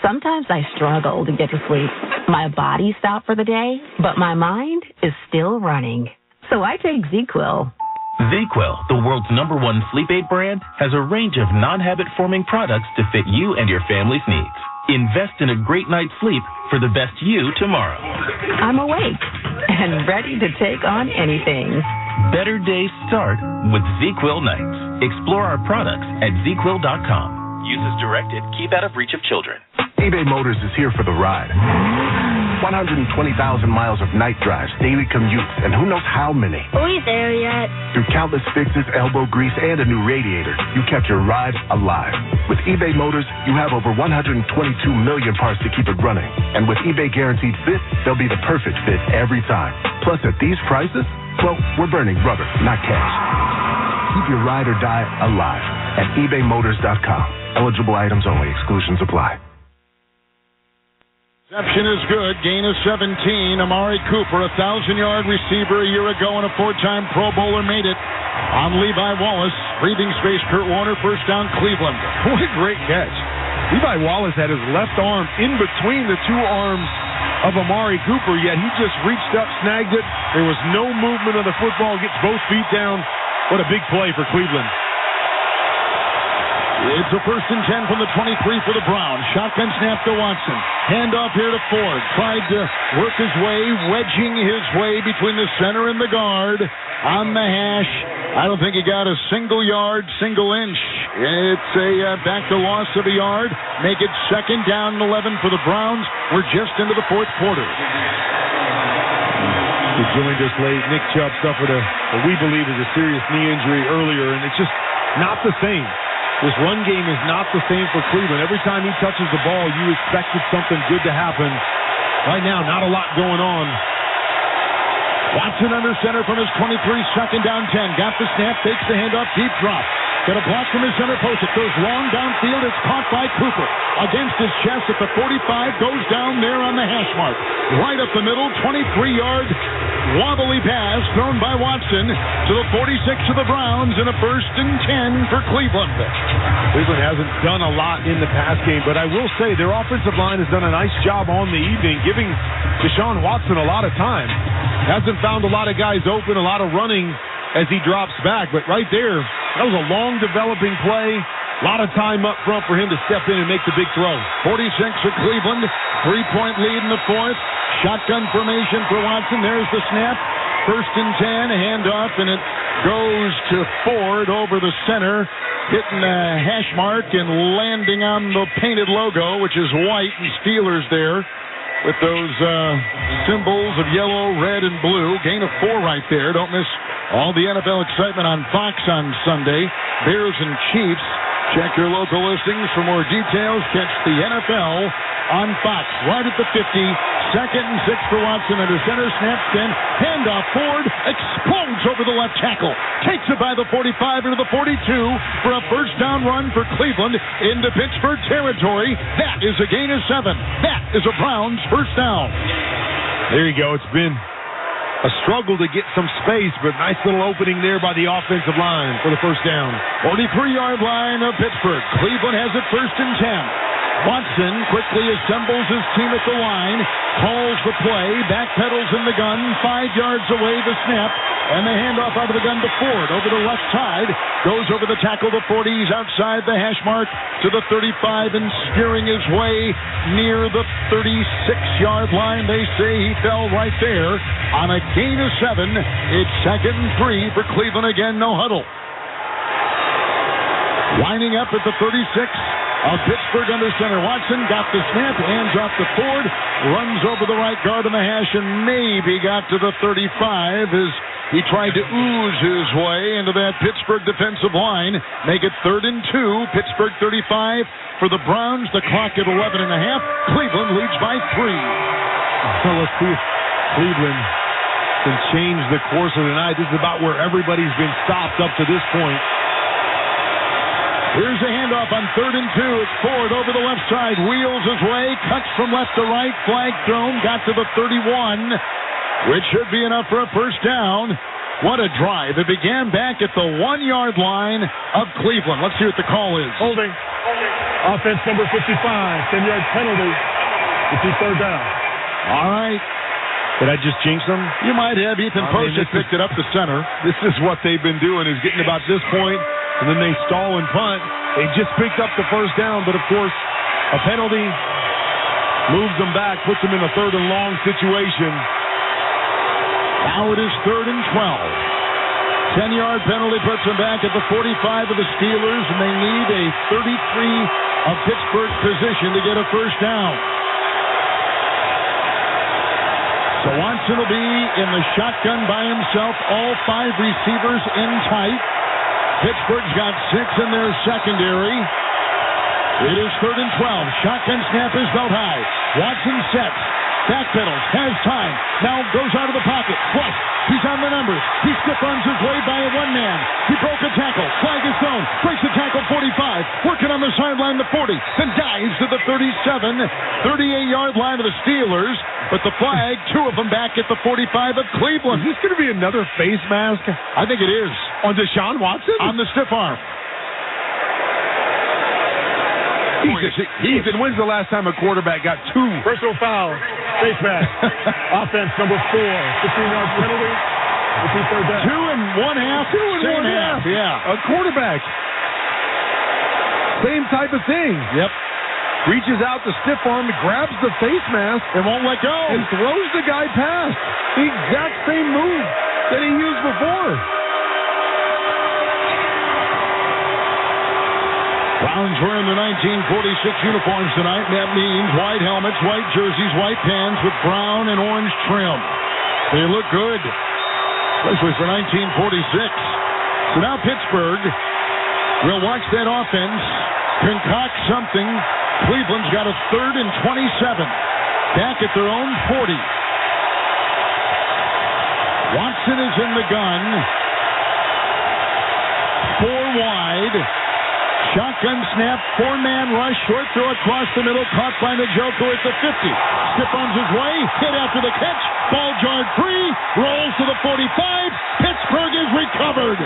Sometimes I struggle to get to sleep. My body stopped for the day, but my mind is still running. So I take ZQL. ZQL, the world's #1 sleep aid brand, has a range of non-habit-forming products to fit you and your family's needs. Invest in a great night's sleep for the best you tomorrow. I'm awake and ready to take on anything. Better days start with ZQL nights. Explore our products at ZQL.com. Use as directed. Keep out of reach of children. eBay Motors is here for the ride. 120,000 miles of night drives, daily commutes, and who knows how many. Are we there yet? Through countless fixes, elbow grease, and a new radiator, you kept your ride alive. With eBay Motors, you have over 122 million parts to keep it running. And with eBay Guaranteed Fit, they'll be the perfect fit every time. Plus, at these prices, well, we're burning rubber, not cash. Keep your ride or die alive at ebaymotors.com. Eligible items only. Exclusions apply. Reception is good. Gain of 17. Amari Cooper, a 1,000-yard receiver a year ago and a 4-time Pro Bowler, made it on Levi Wallace. Breathing space, Kurt Warner. First down, Cleveland. What a great catch. Levi Wallace had his left arm in between the two arms of Amari Cooper, yet he just reached up, snagged it. There was no movement of the football. Gets both feet down. What a big play for Cleveland. It's a 1st and 10 from the 23 for the Browns. Shotgun snap to Watson. Handoff here to Ford. Tried to work his way, wedging his way between the center and the guard on the hash. I don't think he got a single yard, single inch. It's a back to loss of a yard. Make it 2nd down and 11 for the Browns. We're just into the 4th quarter. He joined us late. Nick Chubb suffered what we believe is a serious knee injury earlier, and it's just not the same. This run game is not the same for Cleveland. Every time he touches the ball, you expected something good to happen. Right now, not a lot going on. Watson under center from his 23, second down 10. Got the snap, takes the handoff, deep drop. Got a block from his center post. It goes long downfield. It's caught by Cooper. Against his chest at the 45, goes down there on the hash mark. Right up the middle, 23-yard wobbly pass thrown by Watson to the 46 of the Browns in a 1st and 10 for Cleveland. Cleveland hasn't done a lot in the pass game, but I will say their offensive line has done a nice job on the evening, giving Deshaun Watson a lot of time. Hasn't found a lot of guys open, a lot of running as he drops back, but right there, that was a long developing play. A lot of time up front for him to step in and make the big throw. 46 for Cleveland, 3-point lead in the 4th. Shotgun formation for Watson. There's the snap. 1st and 10, a handoff, and it goes to Ford over the center, hitting the hash mark and landing on the painted logo, which is white and Steelers there, with those symbols of yellow, red, and blue. Gain of 4 right there. Don't miss all the NFL excitement on Fox on Sunday. Bears and Chiefs. Check your local listings for more details. Catch the NFL on Fox. Right at the 50. 2nd and 6 for Watson under center. Snap, then handoff. Ford explodes over the left tackle. Takes it by the 45 into the 42 for a 1st down run for Cleveland into Pittsburgh territory. That is a gain of 7. That is a Browns 1st down. There you go. It's been a struggle to get some space, but nice little opening there by the offensive line for the 1st down. 43-yard line of Pittsburgh. Cleveland has it 1st and 10. Watson quickly assembles his team at the line, calls the play, backpedals in the gun, 5 yards away the snap, and the handoff out of the gun to Ford over the left side, goes over the tackle, the 40, he's outside the hash mark to the 35 and steering his way near the 36-yard line. They say he fell right there on a gain of 7. It's 2nd and 3 for Cleveland again, no huddle. Lining up at the 36 of Pittsburgh under center. Watson got the snap, hands off to Ford, runs over the right guard on the hash, and maybe got to the 35 as he tried to ooze his way into that Pittsburgh defensive line. Make it 3rd and 2. Pittsburgh 35 for the Browns. The clock at 11 and a half. Cleveland leads by 3. So let's see if Cleveland can change the course of the night. This is about where everybody's been stopped up to this point. Here's a handoff on 3rd and 2. It's Ford over the left side, wheels his way, cuts from left to right, flag thrown, got to the 31, which should be enough for a 1st down. What a drive. It began back at the 1-yard line of Cleveland. Let's see what the call is. Holding. Offense number 55, 10-yard penalty. It's 3rd down. All right. Did I just jinx them? You might have. Ethan Post just picked it up the center. This is what they've been doing, is getting about this point, and then they stall and punt. They just picked up the 1st down, but of course, a penalty moves them back, puts them in a 3rd and long situation. Now it is 3rd and 12. 10-yard penalty puts them back at the 45 of the Steelers, and they need a 33 of Pittsburgh position to get a 1st down. So Watson will be in the shotgun by himself, all 5 receivers in tight. Pittsburgh's got 6 in their secondary. It is 3rd and 12. Shotgun snap is belt high. Watson sets. Backpedals. Has time. Now goes out of the pocket. Flush. He's on the numbers. He stiff-arms his way by a one-man. He broke a tackle. Flag is thrown. Breaks the tackle 45. Working on the sideline the 40. Then dives to the 37. 38-yard line of the Steelers. But the flag, 2 of them back at the 45 of Cleveland. Is this going to be another face mask? I think it is. On Deshaun Watson? On the stiff arm. Ethan, when's the last time a quarterback got 2? Personal foul. Face mask. Offense number 4. 15-yard penalty. It's 3rd down. 2 and 1/2. 2 and 1/2. Yeah. A quarterback. Same type of thing. Yep. Reaches out the stiff arm, grabs the face mask, and won't let go, and throws the guy past. The exact same move that he used before. Browns wearing the 1946 uniforms tonight. That means white helmets, white jerseys, white pants with brown and orange trim. They look good, especially for 1946. So now Pittsburgh will watch that offense concoct something. Cleveland's got a 3rd and 27. Back at their own 40. Watson is in the gun. 4 wide. Shotgun snap, 4-man rush, short throw across the middle, caught by Njoku at the 50. Stiff-arms his way, hit after the catch, ball jarred free, rolls to the 45. Pittsburgh is recovered.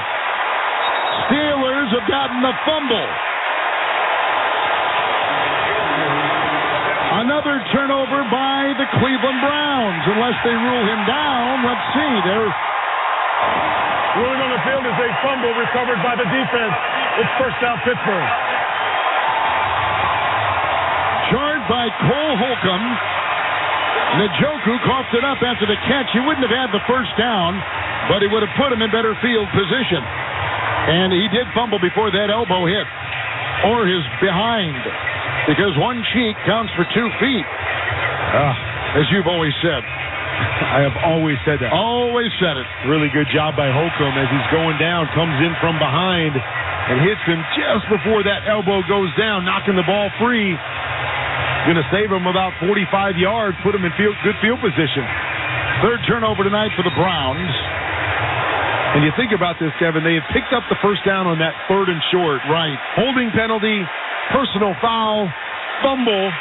Steelers have gotten the fumble. Another turnover by the Cleveland Browns. Unless they rule him down, let's see. They're ruling on the field is a fumble recovered by the defense. It's first down, Pittsburgh. Charged by Cole Holcomb. Njoku coughed it up after the catch. He wouldn't have had the first down, but he would have put him in better field position. And he did fumble before that elbow hit, or his behind, because one cheek counts for 2 feet, as you've always said. I have always said that. Always said it. Really good job by Holcomb as he's going down, comes in from behind and hits him just before that elbow goes down, knocking the ball free. Going to save him about 45 yards, put him in good field position. Third turnover tonight for the Browns. And you think about this, Kevin, they had picked up the first down on that 3rd and short. Right. Holding penalty, personal foul, fumble,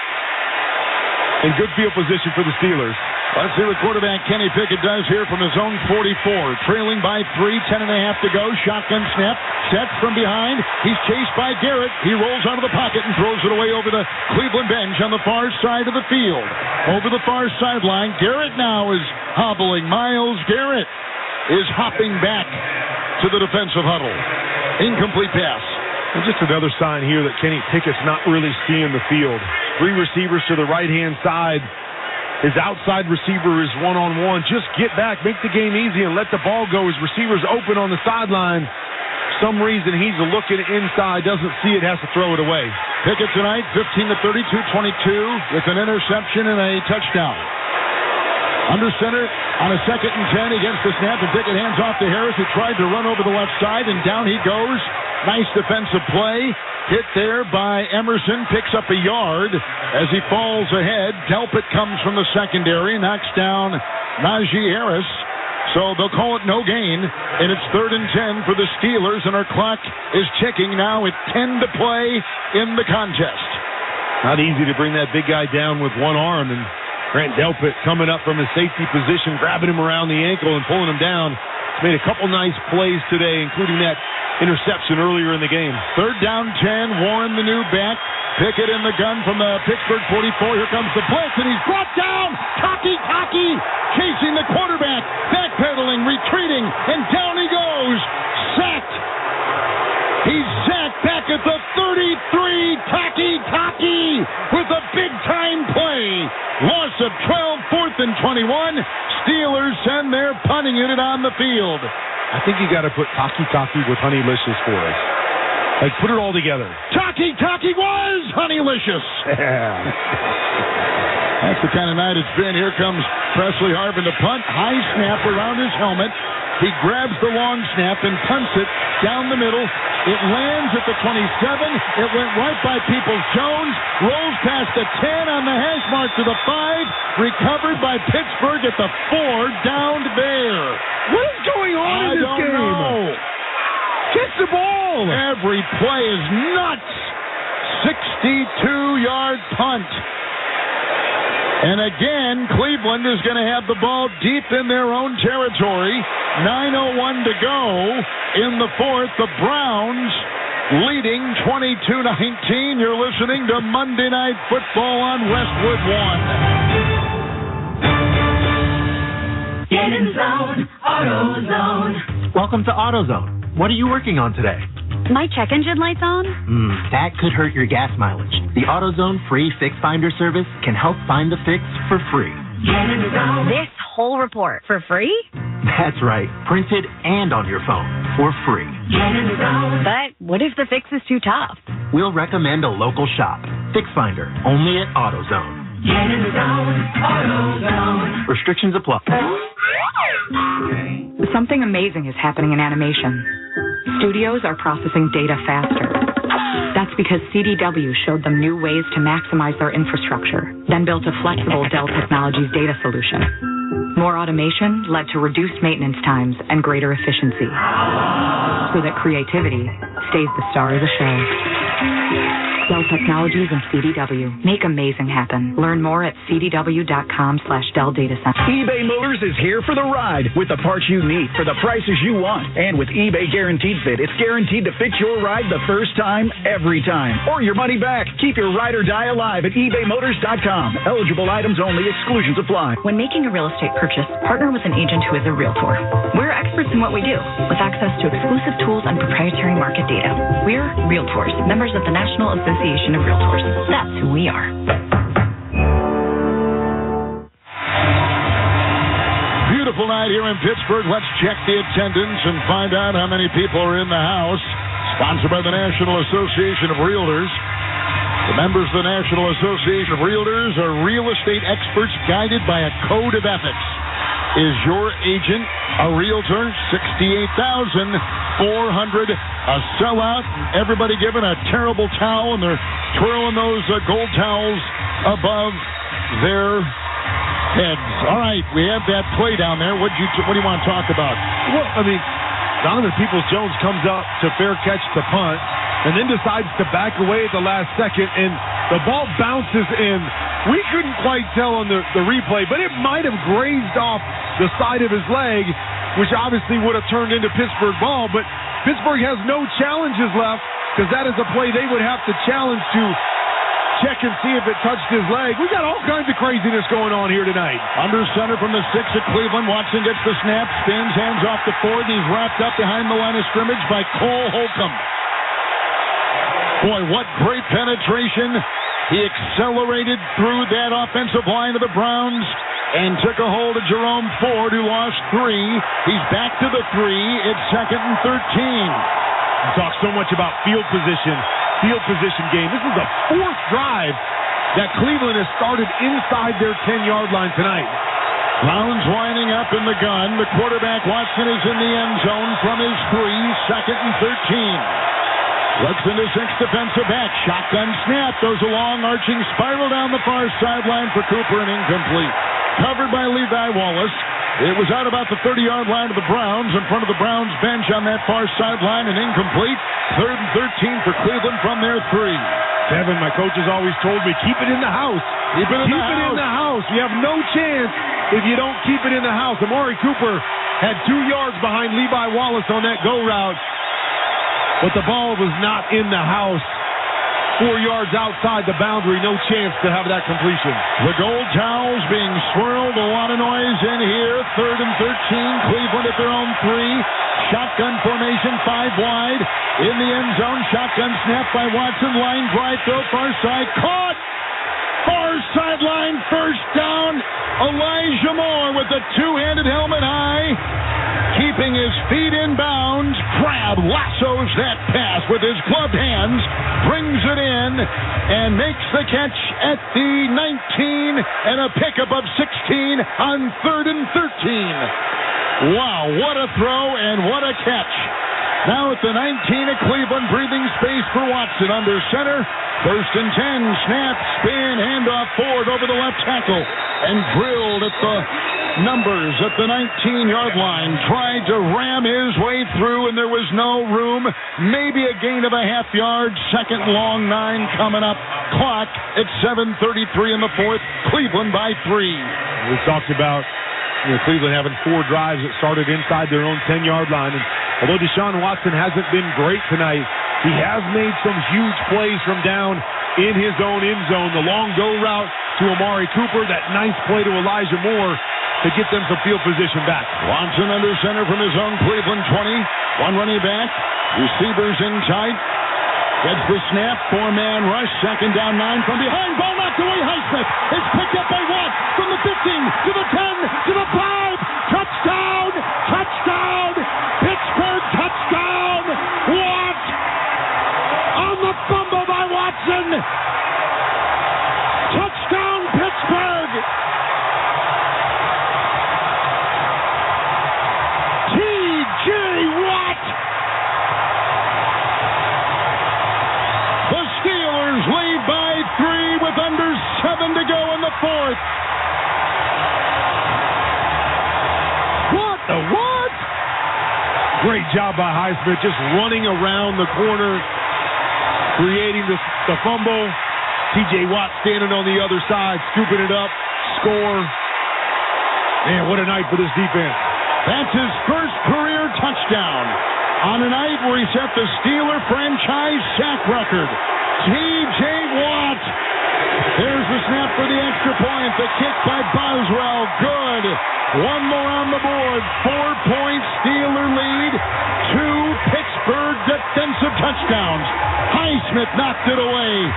and good field position for the Steelers. Let's see what quarterback Kenny Pickett does here from his own 44. Trailing by 3, 10.5 to go. Shotgun snap, set from behind. He's chased by Garrett. He rolls out of the pocket and throws it away over the Cleveland bench on the far side of the field. Over the far sideline, Garrett now is hobbling. Myles Garrett is hopping back to the defensive huddle. Incomplete pass. And just another sign here that Kenny Pickett's not really seeing the field. 3 receivers to the right-hand side. His outside receiver is one-on-one. Just get back, make the game easy, and let the ball go. His receiver's open on the sideline. For some reason, he's looking inside, doesn't see it, has to throw it away. Pickett tonight, 15-32, 22, with an interception and a touchdown. Under center on a 2nd and 10. He gets the snap, and Pickett hands off to Harris, who tried to run over the left side, and down he goes. Nice defensive play. Hit there by Emerson, picks up a yard as he falls ahead. Delpit comes from the secondary, knocks down Najee Harris. So they'll call it no gain, and it's 3rd and 10 for the Steelers, and our clock is ticking now with 10 to play in the contest. Not easy to bring that big guy down with one arm, and Grant Delpit coming up from his safety position, grabbing him around the ankle and pulling him down. He's made a couple nice plays today, including that interception earlier in the game. 3rd down 10, Warren the new back. Pickett in the gun from the Pittsburgh 44. Here comes the blitz, and he's brought down. Taki, chasing the quarterback, backpedaling, retreating, and down he goes. Sacked. He's sacked back at the 33. Taki with a big-time play. Loss of 12, 4th and 21. Steelers send their punting unit on the field. I think you got to put Taki with Honeylicious for us. Like, put it all together. Taki was Honeylicious. That's the kind of night it's been. Here comes Presley Harvin to punt. High snap around his helmet. He grabs the long snap and punts it down the middle. It lands at the 27. It went right by Peoples-Jones. Rolls past the 10 on the hash mark to the 5. Recovered by Pittsburgh at the 4. Downed there. What is going on in this game? I don't know. Catch the ball. Every play is nuts. 62-yard punt. And again, Cleveland is going to have the ball deep in their own territory. 9:01 to go in the 4th. The Browns leading 22-19. You're listening to Monday Night Football on Westwood One. Get in zone, AutoZone. Welcome to AutoZone. What are you working on today? My check engine light's on? That could hurt your gas mileage. The AutoZone free Fix Finder service can help find the fix for free. Get in zone. This whole report for free? That's right. Printed and on your phone for free. Get in zone. But what if the fix is too tough? We'll recommend a local shop. Fix Finder, only at AutoZone. Get in zone, AutoZone. Restrictions apply. Something amazing is happening in animation. Studios are processing data faster. That's because CDW showed them new ways to maximize their infrastructure, then built a flexible Dell Technologies data solution. More automation led to reduced maintenance times and greater efficiency, so that creativity stays the star of the show. Dell Technologies and CDW. Make amazing happen. Learn more at cdw.com/Dell Data Center. eBay Motors is here for the ride with the parts you need for the prices you want. And with eBay Guaranteed Fit, it's guaranteed to fit your ride the first time, every time. Or your money back. Keep your ride or die alive at ebaymotors.com. Eligible items only. Exclusions apply. When making a real estate purchase, partner with an agent who is a realtor. We're experts in what we do, with access to exclusive tools and proprietary market data. We're Realtors, members of the National Association of Realtors. That's who we are. Beautiful night here in Pittsburgh. Let's check the attendance and find out how many people are in the house. Sponsored by the National Association of Realtors. The members of the National Association of Realtors are real estate experts guided by a code of ethics. Is your agent a realtor? 68,400. A sellout. Everybody given a terrible towel, and they're twirling those gold towels above their heads. All right, we have that play down there. What do you want to talk about? Well, I mean, Donovan Peoples-Jones comes up to fair catch the punt, and then decides to back away at the last second, and the ball bounces in. We couldn't quite tell on the replay, but it might have grazed off the side of his leg, which obviously would have turned into Pittsburgh ball, but Pittsburgh has no challenges left, because that is a play they would have to challenge to check and see if it touched his leg. We got all kinds of craziness going on here tonight. Under center from the 6 of Cleveland. Watson gets the snap, spins, hands off to Ford, and he's wrapped up behind the line of scrimmage by Cole Holcomb. Boy, what great penetration. He accelerated through that offensive line of the Browns and took a hold of Jerome Ford, who lost 3. He's back to the 3. It's 2nd and 13. We talk so much about field position game. This is the 4th drive that Cleveland has started inside their 10-yard line tonight. Browns lining up in the gun. The quarterback, Watson, is in the end zone from his 3. 2nd and 13. Looks into 6 defensive back. Shotgun snap. Goes a long arching spiral down the far sideline for Cooper and incomplete. Covered by Levi Wallace. It was out about the 30-yard line of the Browns, in front of the Browns bench on that far sideline, and incomplete. 3rd and 13 for Cleveland from their 3. Kevin, my coach has always told me, keep it in the house. Keep it in the house. You have no chance if you don't keep it in the house. Amari Cooper had 2 yards behind Levi Wallace on that go route, but the ball was not in the house. 4 yards outside the boundary, no chance to have that completion. The gold towels being swirled, a lot of noise in here. 3rd and 13, Cleveland at their own 3. Shotgun formation, 5 wide. In the end zone, shotgun snap by Watson, line drive throw, far side, caught! Far sideline, first down. Elijah Moore with the two-handed helmet high. Keeping his feet in bounds, Crab lassos that pass with his gloved hands, brings it in, and makes the catch at the 19, and a pickup of 16 on 3rd and 13. Wow, what a throw and what a catch. Now at the 19 of Cleveland, breathing space for Watson under center. 1st and 10, snap, spin, handoff Ford over the left tackle, and drilled at the numbers at the 19-yard line. Tried to ram his way through, and there was no room. Maybe a gain of a half yard. 2nd long 9 coming up. Clock at 7:33 in the 4th. Cleveland by 3. We talked about Cleveland having 4 drives that started inside their own 10-yard line. And although Deshaun Watson hasn't been great tonight, he has made some huge plays from down in his own end zone. The long go route to Amari Cooper, that nice play to Elijah Moore to get them some field position back. Watson under center from his own Cleveland 20. One running back. Receivers in tight. Gets the snap. 4-man rush. 2nd down 9 from behind. Ball knocked away. Highsmith. It's picked up by Watt from the 15 to the 10 to the 5. Touchdown. Touchdown. Pittsburgh touchdown. Watt on the fumble by Watson. Touchdown Pittsburgh. T.J. Watt. The Steelers lead by 3 with under 7 to go in the 4th. the what? Great job by Highsmith, just running around the corner, creating the fumble. T.J. Watt standing on the other side, scooping it up, score. Man, what a night for this defense. That's his first career touchdown on a night where he set the Steeler franchise sack record. T.J. Watt. There's the snap for the extra point. The kick by Boswell. Good. One more on the board. 4-point Steeler lead. 2 Pittsburgh defensive touchdowns. Highsmith knocked it away.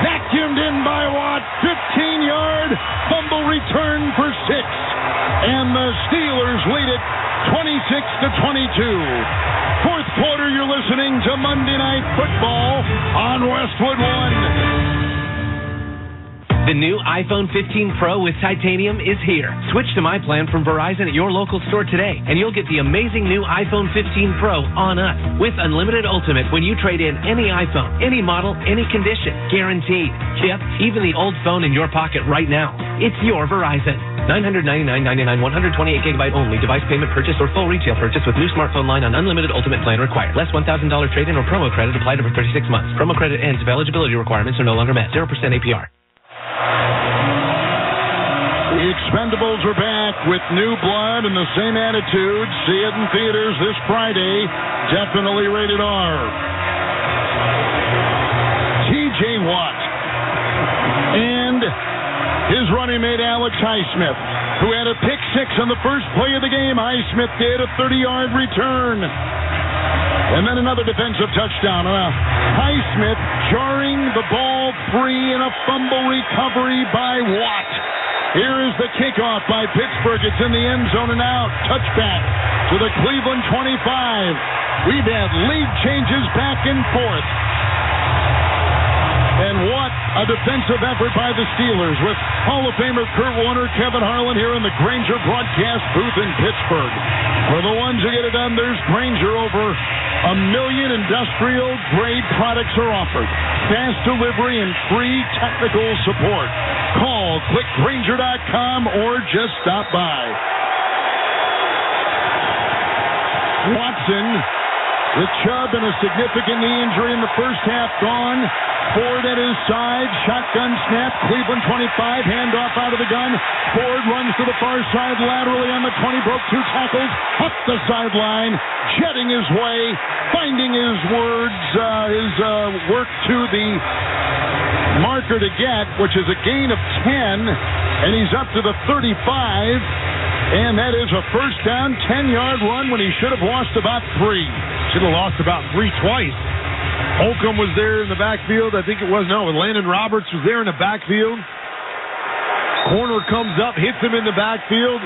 Vacuumed in by Watt. 15-yard fumble return for 6. And the Steelers lead it 26-22. Fourth quarter, you're listening to Monday Night Football on Westwood One. The new iPhone 15 Pro with titanium is here. Switch to my plan from Verizon at your local store today, and you'll get the amazing new iPhone 15 Pro on us with unlimited ultimate when you trade in any iPhone, any model, any condition. Guaranteed. Yep, even the old phone in your pocket right now. It's your Verizon. $999.99, 128 gigabyte only. Device payment purchase or full retail purchase with new smartphone line on unlimited ultimate plan required. Less $1,000 trade-in or promo credit applied over 36 months. Promo credit ends if eligibility requirements are no longer met. 0% APR. The Expendables are back with new blood and the same attitude. See it in theaters this Friday. Definitely rated R. T.J. Watt. And his running mate, Alex Highsmith, who had a pick 6 on the first play of the game. Highsmith did a 30-yard return. And then another defensive touchdown. Highsmith jarring the ball free in a fumble recovery by Watt. Here is the kickoff by Pittsburgh. It's in the end zone and out. Touchback to the Cleveland 25. We've had lead changes back and forth. And what a defensive effort by the Steelers with Hall of Famer Kurt Warner, Kevin Harlan here in the Grainger broadcast booth in Pittsburgh. For the ones who get it done, there's Grainger. Over 1 million industrial-grade products are offered. Fast delivery and free technical support. Call, click Grainger.com, or just stop by. Watson with Chubb and a significant knee injury in the first half gone. Ford at his side, shotgun snap, Cleveland 25, handoff out of the gun. Ford runs to the far side laterally on the 20, broke 2 tackles, up the sideline, jetting his way, finding his work to the marker to get, which is a gain of 10, and he's up to the 35, and that is a first down, 10-yard run when he should have lost about 3. Should have lost about 3 twice. Holcomb was there in the backfield. I think it was. No, Landon Roberts was there in the backfield. Corner comes up, hits him in the backfield.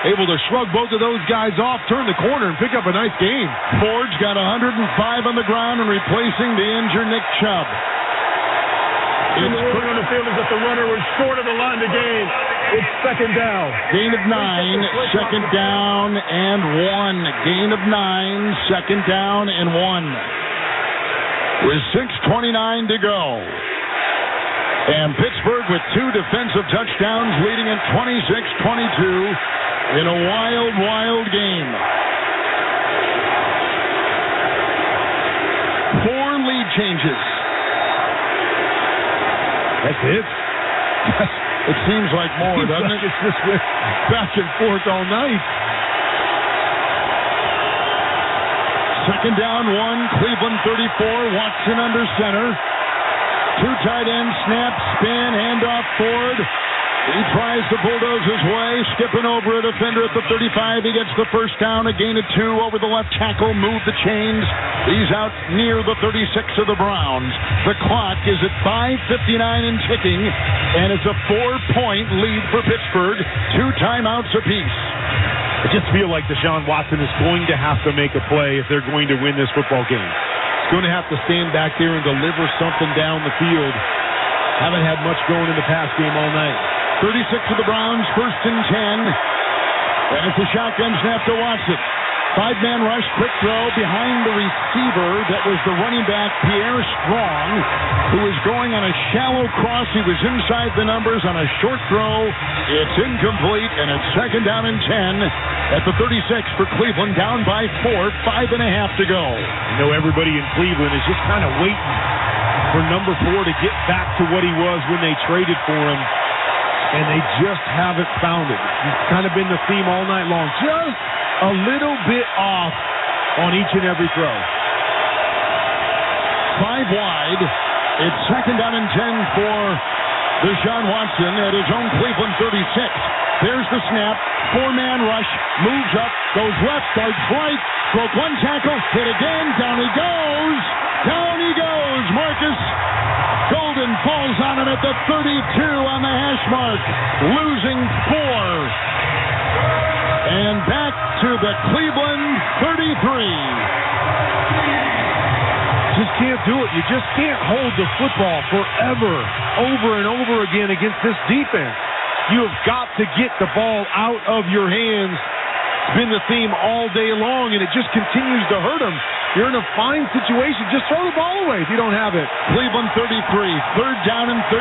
Able to shrug both of those guys off, turn the corner, and pick up a nice gain. Ford's got 105 on the ground and replacing the injured Nick Chubb. The word on the field is that the runner was short of the line to gain. It's second down. Gain of 9, second down and 1. Gain of 9, second down and 1. With 6:29 to go. And Pittsburgh with 2 defensive touchdowns leading at 26-22 in a wild, wild game. 4 lead changes. That's it? It seems like more, doesn't it? It's just back and forth all night. Second down, 1, Cleveland 34, Watson under center. 2 tight ends, snap, spin, handoff Ford. He tries to bulldoze his way, skipping over a defender at the 35. He gets the first down, a gain of 2 over the left tackle, move the chains. He's out near the 36 of the Browns. The clock is at 5:59 and ticking, and it's a 4-point lead for Pittsburgh. 2 timeouts apiece. I just feel like Deshaun Watson is going to have to make a play if they're going to win this football game. He's going to have to stand back there and deliver something down the field. Haven't had much going in the pass game all night. 36 of the Browns, 1st and 10. And it's a shotgun snap to Watson. 5-man rush, quick throw behind the receiver. That was the running back, Pierre Strong, who was going on a shallow cross. He was inside the numbers on a short throw. It's incomplete, and it's 2nd down and 10 at the 36 for Cleveland, down by 4, 5.5 to go. You know, everybody in Cleveland is just kind of waiting for number 4 to get back to what he was when they traded for him, and they just haven't found it. It's kind of been the theme all night long. Just a little bit off on each and every throw. 5 wide. It's 2nd down and 10 for Deshaun Watson at his own Cleveland 36. There's the snap. 4-man rush. Moves up. Goes left. Starts right. Broke 1 tackle. Hit again. Down he goes. Down he goes. Marcus Golden falls on him at the 32 on the hash mark. Losing 4. And back to the Cleveland 33. Just can't do it. You just can't hold the football forever, over and over again against this defense. You have got to get the ball out of your hands. It's been the theme all day long, and it just continues to hurt them. You're in a fine situation. Just throw the ball away if you don't have it. Cleveland 33, 3rd down and 13.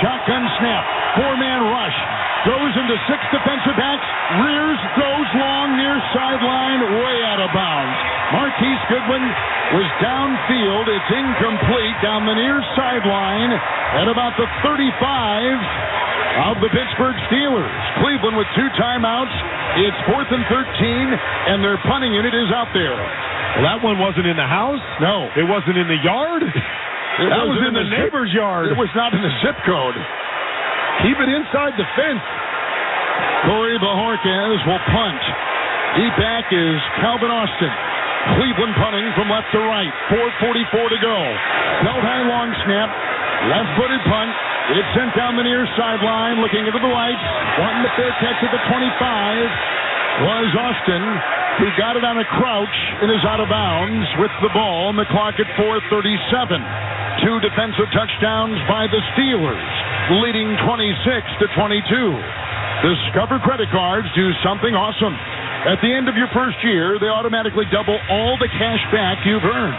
Shotgun snap, 4-man rush. Goes into 6 defensive backs, rears, throws long, near sideline, way out of bounds. Marquise Goodwin was downfield. It's incomplete down the near sideline at about the 35 of the Pittsburgh Steelers. Cleveland with 2 timeouts. It's 4th and 13, and their punting unit is out there. Well, that one wasn't in the house? No. It wasn't in the yard? That was in the neighbor's yard. It was not in the zip code. Keep it inside the fence. Corey Bajorquez will punt. Deep back is Calvin Austin. Cleveland punting from left to right. 4:44 to go. Belt high long snap. Left-footed punt. It's sent down the near sideline. Looking into the lights. Wanting the fair catch at the 25 was Austin, who got it on a crouch and is out of bounds with the ball. And the clock at 4:37. 2 defensive touchdowns by the Steelers, leading 26-22. Discover credit cards do something awesome. At the end of your first year, they automatically double all the cash back you've earned.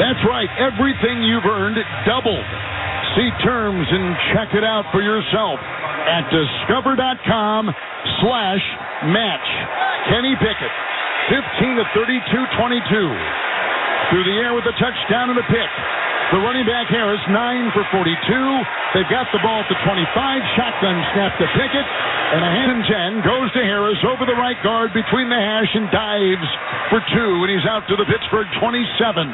That's right, everything you've earned doubled. See terms and check it out for yourself at discover.com/match. Kenny Pickett, 15 of 32, 22. Through the air with a touchdown and a pick. The running back Harris, 9 for 42. They've got the ball at the 25. Shotgun snap to Pickett. And a hand and 10 goes to Harris over the right guard between the hash and dives for 2. And he's out to the Pittsburgh 27.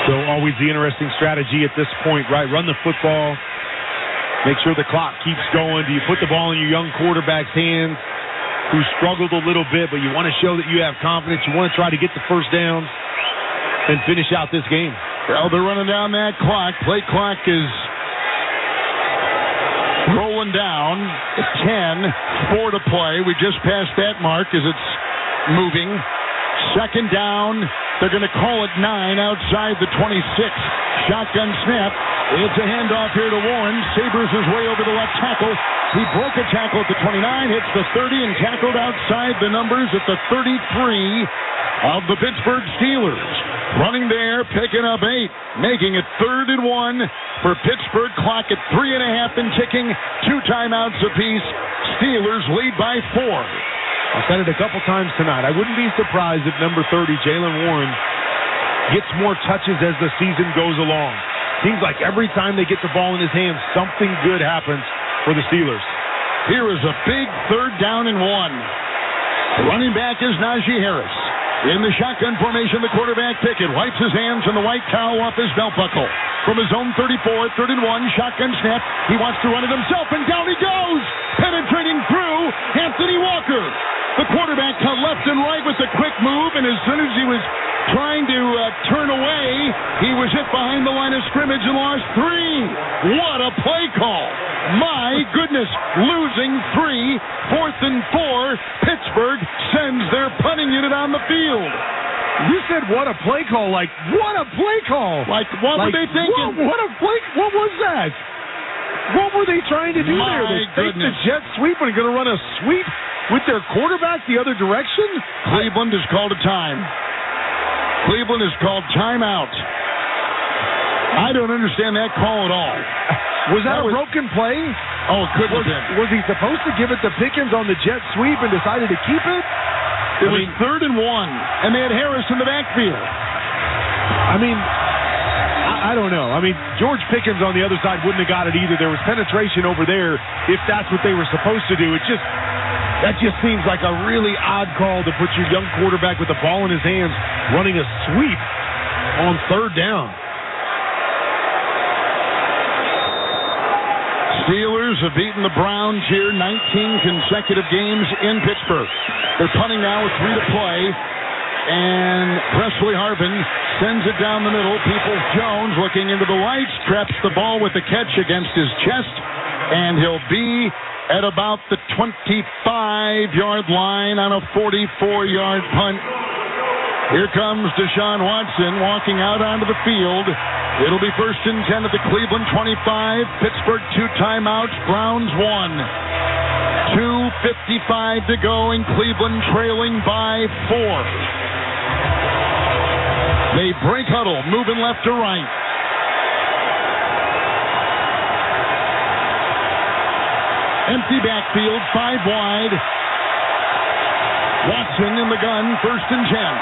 So always the interesting strategy at this point, right? Run the football. Make sure the clock keeps going. Do you put the ball in your young quarterback's hands, who struggled a little bit, but you want to show that you have confidence. You want to try to get the first down and finish out this game. Well, they're running down that clock. Play clock is rolling down at 10. 4 to play. We just passed that mark as it's moving. 2nd down. They're going to call it 9 outside the 26. Shotgun snap. It's a handoff here to Warren. Sabers his way over the left tackle. He broke a tackle at the 29, hits the 30, and tackled outside the numbers at the 33 of the Pittsburgh Steelers. Running there, picking up 8, making it 3rd and 1 for Pittsburgh. Clock at 3.5 and ticking. 2 timeouts apiece. Steelers lead by 4. I said it a couple times tonight. I wouldn't be surprised if number 30, Jaylen Warren, gets more touches as the season goes along. Seems like every time they get the ball in his hands, something good happens for the Steelers. Here is a big 3rd down and 1. The running back is Najee Harris. In the shotgun formation, the quarterback Pickett wipes his hands and the white towel off his belt buckle. From his own 34, 3rd and 1, shotgun snap. He wants to run it himself, and down he goes! Penetrating through Anthony Walker. The quarterback cut left and right with a quick move, and as soon as he was trying to turn away, he was hit behind the line of scrimmage and lost 3. What a play call! My goodness, losing 3, 4th and 4. Pittsburgh sends their punting unit on the field. You said what a play call. Like, what a play call. Like, what were they thinking? What a play. What was that? What were they trying to do there? They fake the jet sweep and going to run a sweep with their quarterback the other direction? Cleveland has called a time. Cleveland has called timeout. I don't understand that call at all. Was that a broken play? Oh, it could have been. Was he supposed to give it to Pickens on the jet sweep and decided to keep it? It was 3rd and 1, and they had Harris in the backfield. I mean, I don't know. I mean, George Pickens on the other side wouldn't have got it either. There was penetration over there if that's what they were supposed to do. That just seems like a really odd call to put your young quarterback with the ball in his hands running a sweep on 3rd down. Steelers have beaten the Browns here 19 consecutive games in Pittsburgh. They're punting now with 3 to play, and Presley Harvin sends it down the middle. Peoples-Jones looking into the lights, traps the ball with the catch against his chest, and he'll be at about the 25-yard line on a 44-yard punt. Here comes Deshaun Watson walking out onto the field. It'll be 1st and 10 at the Cleveland 25. Pittsburgh 2 timeouts. Browns 1. 2:55 to go, and Cleveland trailing by 4. They break huddle, moving left to right. Empty backfield, 5 wide. Watson in the gun, 1st and 10.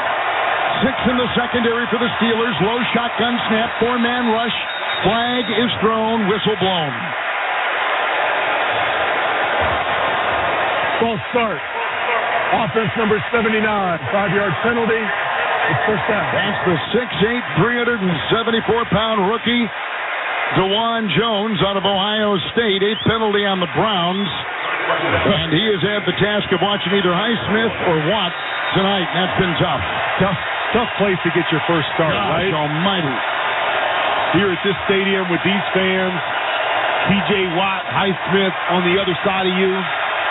6 in the secondary for the Steelers. Low shotgun snap, 4-man rush. Flag is thrown, whistle blown. False start. Offense number 79. 5-yard penalty. It's first down. That's the 6'8", 374-pound rookie, DeJuan Jones out of Ohio State. 8th penalty on the Browns. And he has had the task of watching either Highsmith or Watt tonight. And that's been tough. Tough place to get your first start, right? Almighty. Here at this stadium with these fans, T.J. Watt, Highsmith on the other side of you.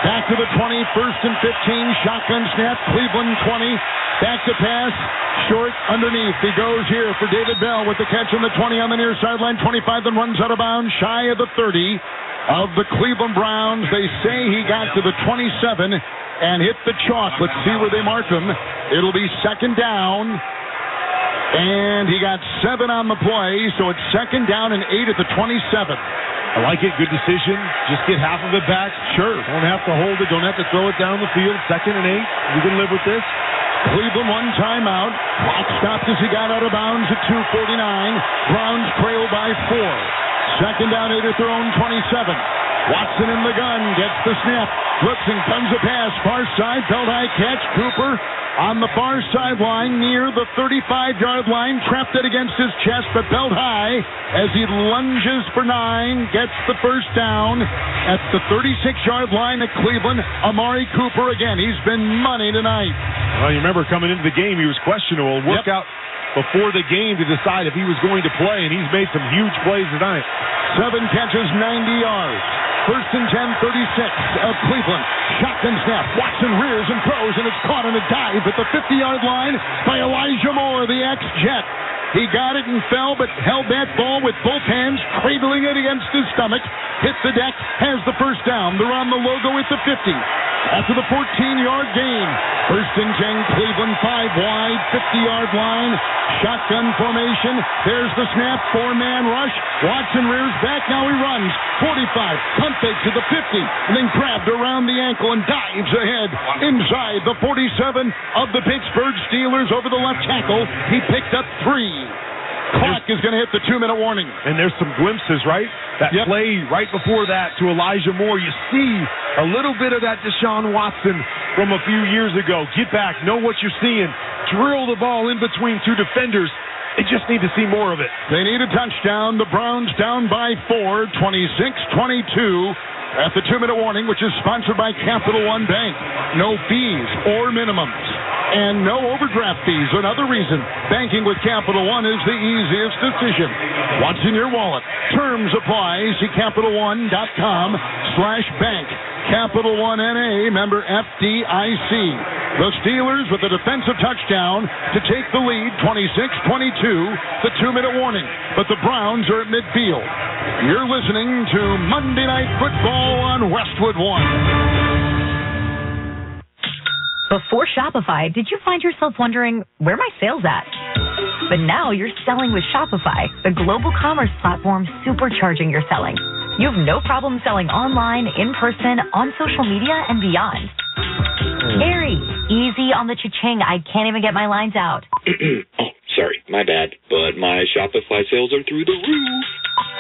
Back to the 20, 1st and 15, shotgun snap, Cleveland 20. Back to pass, short underneath. He goes here for David Bell with the catch on the 20 on the near sideline, 25, then runs out of bounds, shy of the 30 of the Cleveland Browns. They say he got to the 27 and hit the chalk. Let's see where they mark him. It'll be 2nd down, and he got 7 on the play, so it's 2nd down and 8 at the 27. I like it. Good decision. Just get half of it back. Sure. Don't have to hold it. Don't have to throw it down the field. 2nd and 8. You can live with this. Cleveland 1 timeout. Clock stopped as he got out of bounds at 2:49. Browns trail by 4. 2nd down, 8 at their own 27. Watson in the gun. Gets the snap. Flips and comes a pass. Far side. Belt high catch. Cooper on the far sideline near the 35-yard line. Trapped it against his chest, but belt high as he lunges for 9. Gets the first down at the 36-yard line at Cleveland. Amari Cooper again. He's been money tonight. Well, you remember coming into the game, he was questionable. Worked out before the game to decide if he was going to play, and he's made some huge plays tonight. 7 catches, 90 yards. 1st and 10, 36 of Cleveland. Shotgun snap. Watson rears and throws, and it's caught on a dive at the 50-yard line by Elijah Moore, the ex-Jet. He got it and fell, but held that ball with both hands, cradling it against his stomach. Hit the deck, has the first down. They're on the logo at the 50. After the 14-yard gain. 1st and 10, Cleveland, 5 wide, 50-yard line. Shotgun formation. There's the snap, 4-man rush. Watson rears back, now he runs. 45, pump fake to the 50, and then grabbed around the ankle and dives ahead. Inside the 47 of the Pittsburgh Steelers over the left tackle. He picked up 3. Clock is going to hit the 2-minute warning. And there's some glimpses, right? That play right before that to Elijah Moore. You see a little bit of that Deshaun Watson from a few years ago. Get back, know what you're seeing. Drill the ball in between 2 defenders. They just need to see more of it. They need a touchdown. The Browns down by 4, 26-22. At the 2-minute warning, which is sponsored by Capital One Bank. No fees or minimums. And no overdraft fees. Another reason banking with Capital One is the easiest decision. What's in your wallet? Terms apply. See CapitalOne.com/bank. Capital One NA, member FDIC. The Steelers with a defensive touchdown to take the lead, 26-22, the 2-minute warning. But the Browns are at midfield. You're listening to Monday Night Football on Westwood One. Before Shopify, did you find yourself wondering, where are my sales at? But now you're selling with Shopify, the global commerce platform supercharging your selling. You have no problem selling online, in person, on social media, and beyond. Gary, easy on the cha-ching. I can't even get my lines out. Oh, sorry, my bad. But my Shopify sales are through the roof.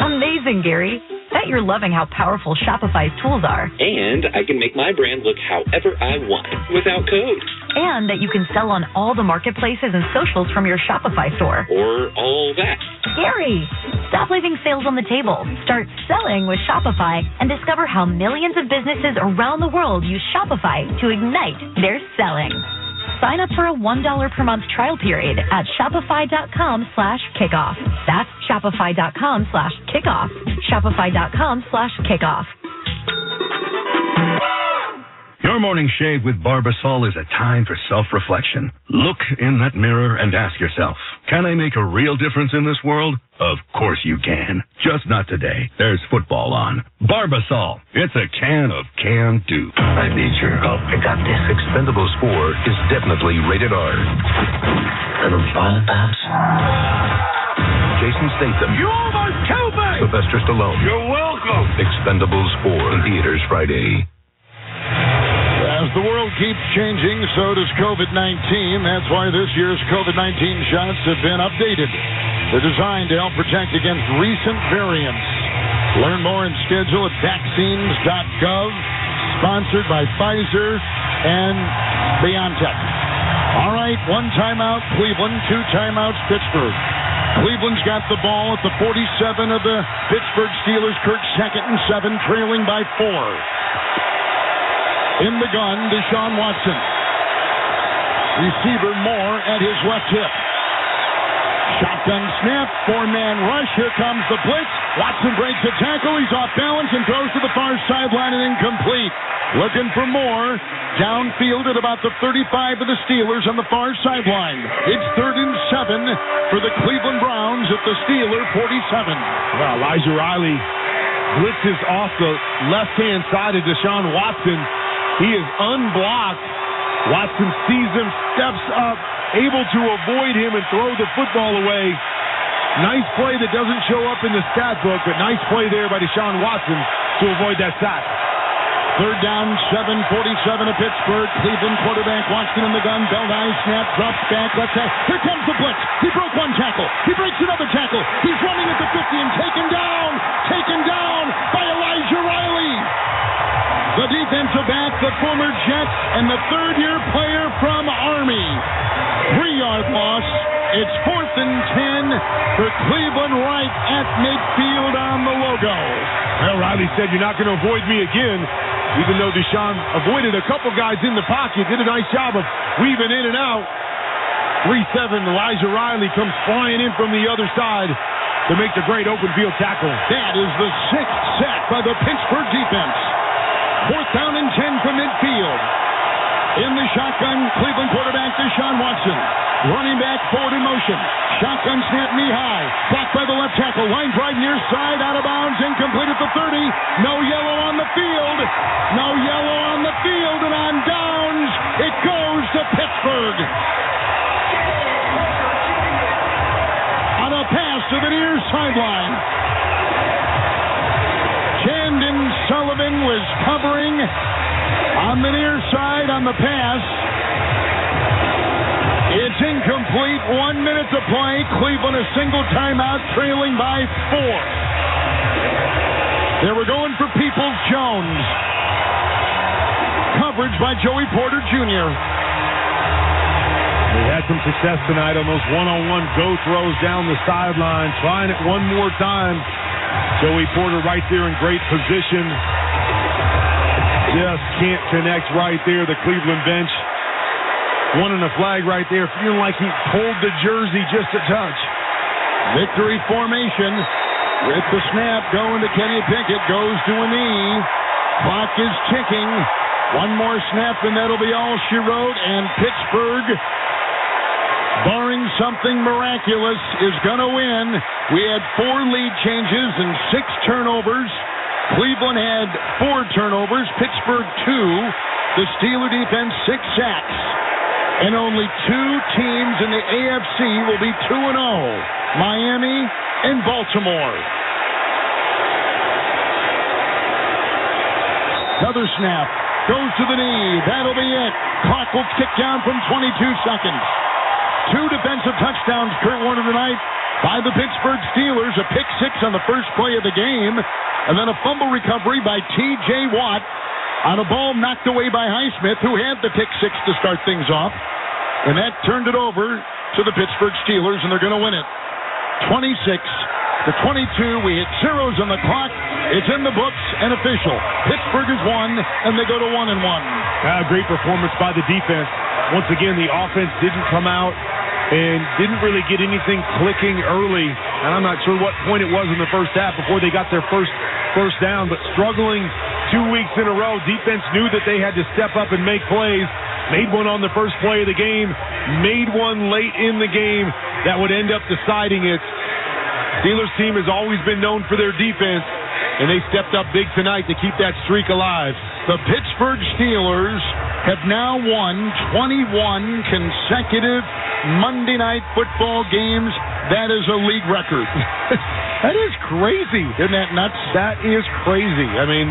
Amazing, Gary. Bet you're loving how powerful Shopify's tools are. And I can make my brand look however I want without code. And that you can sell on all the marketplaces and socials from your Shopify store. Or all that. Gary, stop leaving sales on the table. Start selling with Shopify and discover how millions of businesses around the world use Shopify to ignite their selling. Sign up for a $1 per month trial period at shopify.com/kickoff. That's shopify.com/kickoff. Shopify.com/kickoff. Your morning shave with Barbasol is a time for self-reflection. Look in that mirror and ask yourself, can I make a real difference in this world? Of course you can. Just not today. There's football on. Barbasol. It's a can of can do. I need your help. I got this. Expendables 4 is definitely rated R. Little violent, perhaps? Jason Statham. You almost killed me! Sylvester Stallone. You're welcome! Expendables 4 in theaters Friday. As the world keeps changing, so does COVID-19. That's why this year's COVID-19 shots have been updated. They're designed to help protect against recent variants. Learn more and schedule at vaccines.gov. Sponsored by Pfizer and BioNTech. All right, 1 timeout, Cleveland, 2 timeouts, Pittsburgh. Cleveland's got the ball at the 47 of the Pittsburgh Steelers. Kirk 2nd and 7, trailing by 4. In the gun, Deshaun Watson. Receiver Moore at his left hip. Shotgun snap, 4-man rush. Here comes the blitz. Watson breaks a tackle. He's off balance and throws to the far sideline and incomplete. Looking for Moore. Downfield at about the 35 of the Steelers on the far sideline. It's 3rd and 7 for the Cleveland Browns at the Steeler 47. Well, Elijah Riley blitzes off the left-hand side of Deshaun Watson. He is unblocked. Watson sees him, steps up, able to avoid him and throw the football away. Nice play that doesn't show up in the stat book, but nice play there by Deshaun Watson to avoid that sack. 3rd down, 7:47 of Pittsburgh. Cleveland quarterback Watson in the gun. Belt eye snap, drops back, left side. Here comes the blitz. He broke 1 tackle. He breaks another tackle. He's running at the 50 and taken down by Elijah Riley. The defensive back, the former Jet, and the 3rd-year player from Army. 3-yard loss. It's 4th and 10 for Cleveland right at midfield on the logo. Well, Riley said, you're not going to avoid me again, even though Deshaun avoided a couple guys in the pocket, did a nice job of weaving in and out. 3-7, Elijah Riley comes flying in from the other side to make the great open field tackle. That is the 6th sack by the Pittsburgh defense. 4th down and 10 from midfield. In the shotgun, Cleveland quarterback Deshaun Watson. Running back forward in motion. Shotgun snap knee high. Blocked by the left tackle. Line drive near side. Out of bounds. Incomplete at the 30. No yellow on the field. And on downs, it goes to Pittsburgh. On a pass to the near sideline. Chandon Sullivan was covering on the near side on the pass. It's incomplete. 1 minute to play. Cleveland a single timeout, trailing by 4. They were going for Peoples-Jones. Coverage by Joey Porter Jr. They had some success tonight on those one-on-one go throws down the sideline. Trying it one more time. Joey Porter right there in great position. Just can't connect right there. The Cleveland bench wanting a flag right there, feeling like he pulled the jersey just a touch. Victory formation with the snap going to Kenny Pickett. Goes to a knee. Clock is ticking. One more snap, and that'll be all she wrote. And Pittsburgh, barring something miraculous, is going to win. We had 4 lead changes and 6 turnovers. Cleveland had 4 turnovers. Pittsburgh 2. The Steeler defense 6 sacks. And only 2 teams in the AFC will be 2-0. Miami and Baltimore. Another snap. Goes to the knee. That'll be it. Clock will kick down from 22 seconds. 2 defensive touchdowns, Kurt Warner, tonight by the Pittsburgh Steelers. A pick 6 on the first play of the game. And then a fumble recovery by T.J. Watt on a ball knocked away by Highsmith, who had the pick 6 to start things off. And that turned it over to the Pittsburgh Steelers, and they're going to win it. 26-22. We hit zeros on the clock. It's in the books and official. Pittsburgh has won, and they go to 1-1. Great performance by the defense. Once again, the offense didn't come out and didn't really get anything clicking early. And I'm not sure what point it was in the first half before they got their first down, but struggling 2 weeks in a row. Defense knew that they had to step up and make plays. Made one on the first play of the game. Made one late in the game that would end up deciding it. Steelers team has always been known for their defense, and they stepped up big tonight to keep that streak alive. The Pittsburgh Steelers have now won 21 consecutive Monday Night Football games. That is a league record. That is crazy. Isn't that nuts? That is crazy. I mean,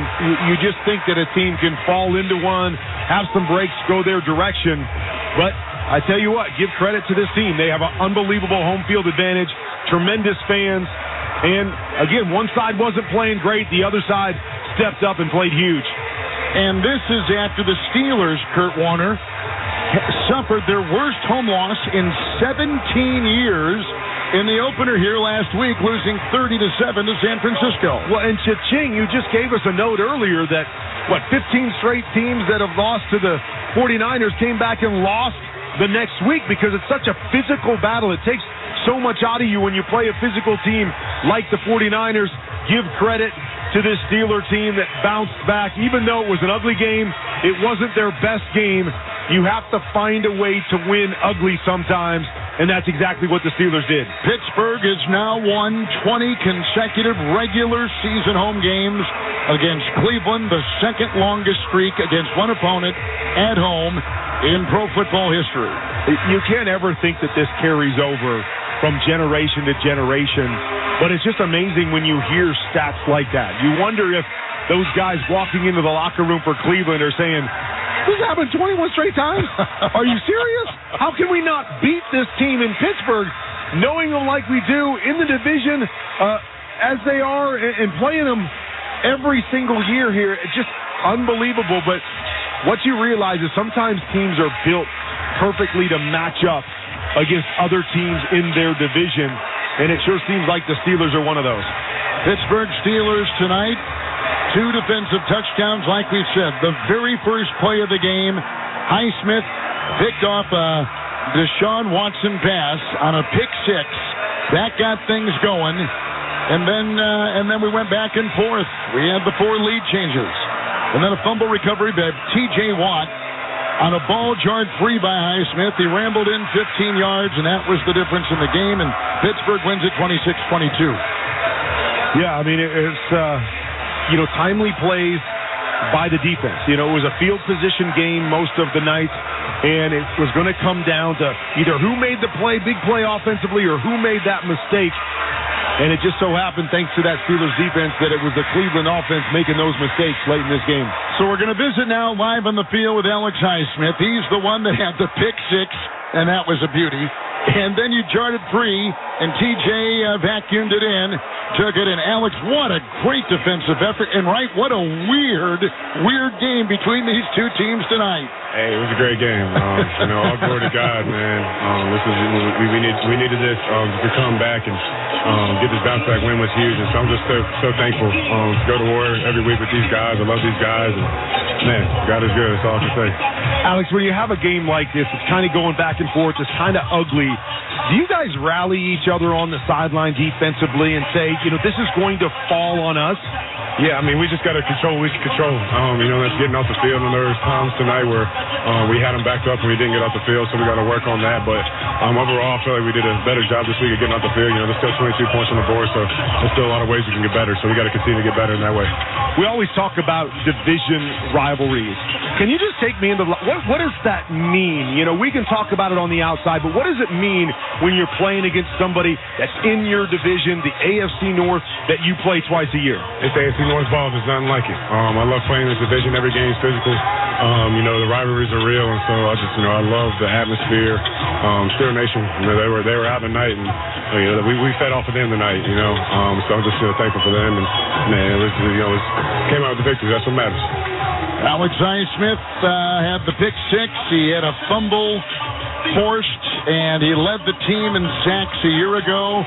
you just think that a team can fall into one, have some breaks, go their direction. But I tell you what, give credit to this team. They have an unbelievable home field advantage, tremendous fans. And, again, one side wasn't playing great. The other side stepped up and played huge. And this is after the Steelers, Kurt Warner, suffered their worst home loss in 17 years in the opener here last week, losing 30-7 to San Francisco. Well, and cha-ching, you just gave us a note earlier that, 15 straight teams that have lost to the 49ers came back and lost the next week because it's such a physical battle. It takes so much out of you when you play a physical team like the 49ers. Give credit to this Steeler team that bounced back. Even though it was an ugly game, it wasn't their best game. You have to find a way to win ugly sometimes, and that's exactly what the Steelers did. Pittsburgh has now won 20 consecutive regular season home games against Cleveland, the second longest streak against one opponent at home in pro football history. You can't ever think that this carries over from generation to generation, but it's just amazing when you hear stats like that. You wonder if those guys walking into the locker room for Cleveland are saying, this happened 21 straight times? Are you serious? How can we not beat this team in Pittsburgh, knowing them like we do in the division as they are and playing them every single year here? It's just unbelievable. But what you realize is sometimes teams are built perfectly to match up against other teams in their division, and it sure seems like the Steelers are one of those. Pittsburgh Steelers tonight, 2 defensive touchdowns, like we said. The very first play of the game, Highsmith picked off a Deshaun Watson pass on a pick 6. That got things going, and then we went back and forth. We had the 4 lead changes, and then a fumble recovery by T.J. Watt on a ball jarred free by Highsmith. He rambled in 15 yards, and that was the difference in the game, and Pittsburgh wins it 26-22. Yeah, I mean, it's, timely plays by the defense. It was a field position game most of the night, and it was going to come down to either who made the play, big play offensively, or who made that mistake. And it just so happened, thanks to that Steelers defense, that it was the Cleveland offense making those mistakes late in this game. So we're going to visit now live on the field with Alex Highsmith. He's the one that had the pick 6, and that was a beauty. And then you jarred it free, and TJ vacuumed it in, took it in. Alex, what a great defensive effort. And, what a weird game between these two teams tonight. Hey, it was a great game. All glory to God, man. We needed this to come back and get this bounce back win was huge. And so I'm just so thankful to go to war every week with these guys. I love these guys. And, man, God is good. That's all I can say. Alex, when you have a game like this, it's kind of going back and forth. It's kind of ugly. Do Do you guys rally each other on the sideline defensively and say, this is going to fall on us? Yeah, I mean, we just got to control what we can control. That's getting off the field. And there was times tonight where we had them backed up and we didn't get off the field, so we got to work on that. But overall, I feel like we did a better job this week of getting off the field. There's still 22 points on the board, so there's still a lot of ways we can get better. So we got to continue to get better in that way. We always talk about division rivalries. Can you just take me into what does that mean? We can talk about it on the outside, but what does it mean when you're playing against somebody that's in your division, the AFC North, that you play twice a year? It's AFC North ball. There's nothing like it. I love playing this division. Every game's physical. The rivalries are real, and so I love the atmosphere. Steeler Nation, they were out tonight, and we fed off of them tonight. So I'm just thankful for them, and man, it came out with the victory. That's what matters. Alex Highsmith had the pick six. He had a fumble forced, and he led the team in sacks a year ago.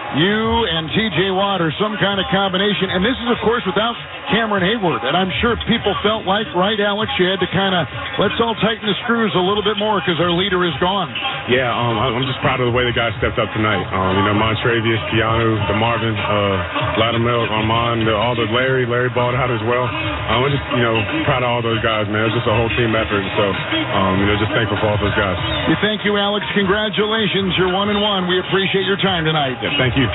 You and T.J. Watt are some kind of combination, and this is, of course, without Cameron Hayward. And I'm sure people felt like, right, Alex, you had to kind of, let's all tighten the screws a little bit more because our leader is gone. Yeah, I'm just proud of the way the guys stepped up tonight. Montrevious, Keanu, DeMarvin, Latimer, Armand, all the Larry balled out as well. I'm just, proud of all those guys, man. It was just a whole team effort. So, just thankful for all those guys. Thank you, Alex. Congratulations. You're 1-1. We appreciate your time tonight. Yeah, thank you.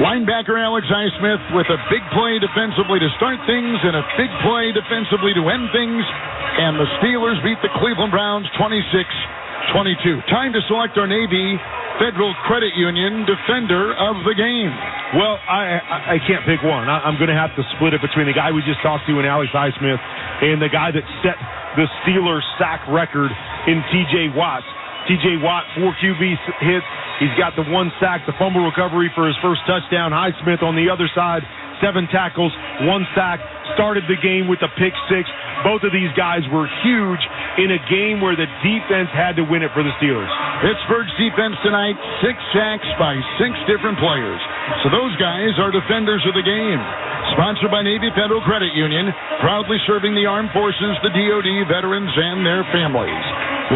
Linebacker Alex Highsmith with a big play defensively to start things and a big play defensively to end things. And the Steelers beat the Cleveland Browns 26-22. Time to select our Navy Federal Credit Union Defender of the Game. Well, I can't pick one. I'm going to have to split it between the guy we just talked to in Alex Highsmith and the guy that set the Steelers sack record in T.J. Watt. T.J. Watt, 4 QB hits. He's got the 1 sack, the fumble recovery for his first touchdown. Highsmith on the other side, 7 tackles, 1 sack. Started the game with a pick 6. Both of these guys were huge in a game where the defense had to win it for the Steelers. Pittsburgh's defense tonight, 6 sacks by 6 different players. So those guys are defenders of the game. Sponsored by Navy Federal Credit Union, proudly serving the armed forces, the DoD, veterans, and their families.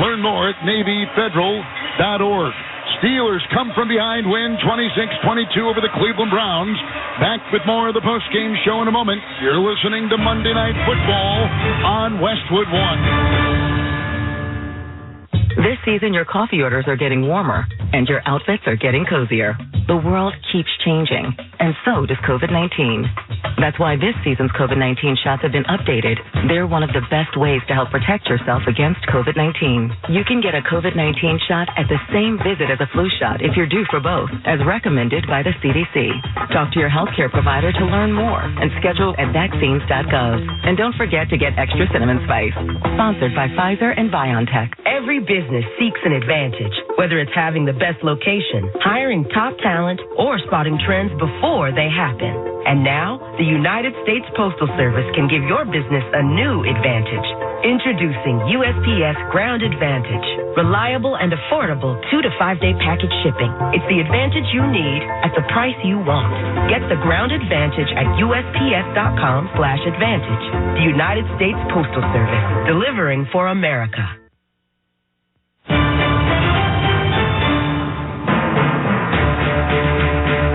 Learn more at NavyFederal.org. Steelers come from behind, win 26-22 over the Cleveland Browns. Back with more of the postgame show in a moment. You're listening to Monday Night Football on Westwood One. This season, your coffee orders are getting warmer, and your outfits are getting cozier. The world keeps changing, and so does COVID-19. That's why this season's COVID-19 shots have been updated. They're one of the best ways to help protect yourself against COVID-19. You can get a COVID-19 shot at the same visit as a flu shot if you're due for both, as recommended by the CDC. Talk to your healthcare provider to learn more and schedule at vaccines.gov. And don't forget to get extra cinnamon spice. Sponsored by Pfizer and BioNTech. Every business seeks an advantage, whether it's having the best location, hiring top talent, or spotting trends before they happen. And now, the United States Postal Service can give your business a new advantage. Introducing USPS Ground Advantage. Reliable and affordable 2 to 5 day package shipping. It's the advantage you need at the price you want. Get the Ground Advantage at USPS.com/advantage. The United States Postal Service, delivering for America.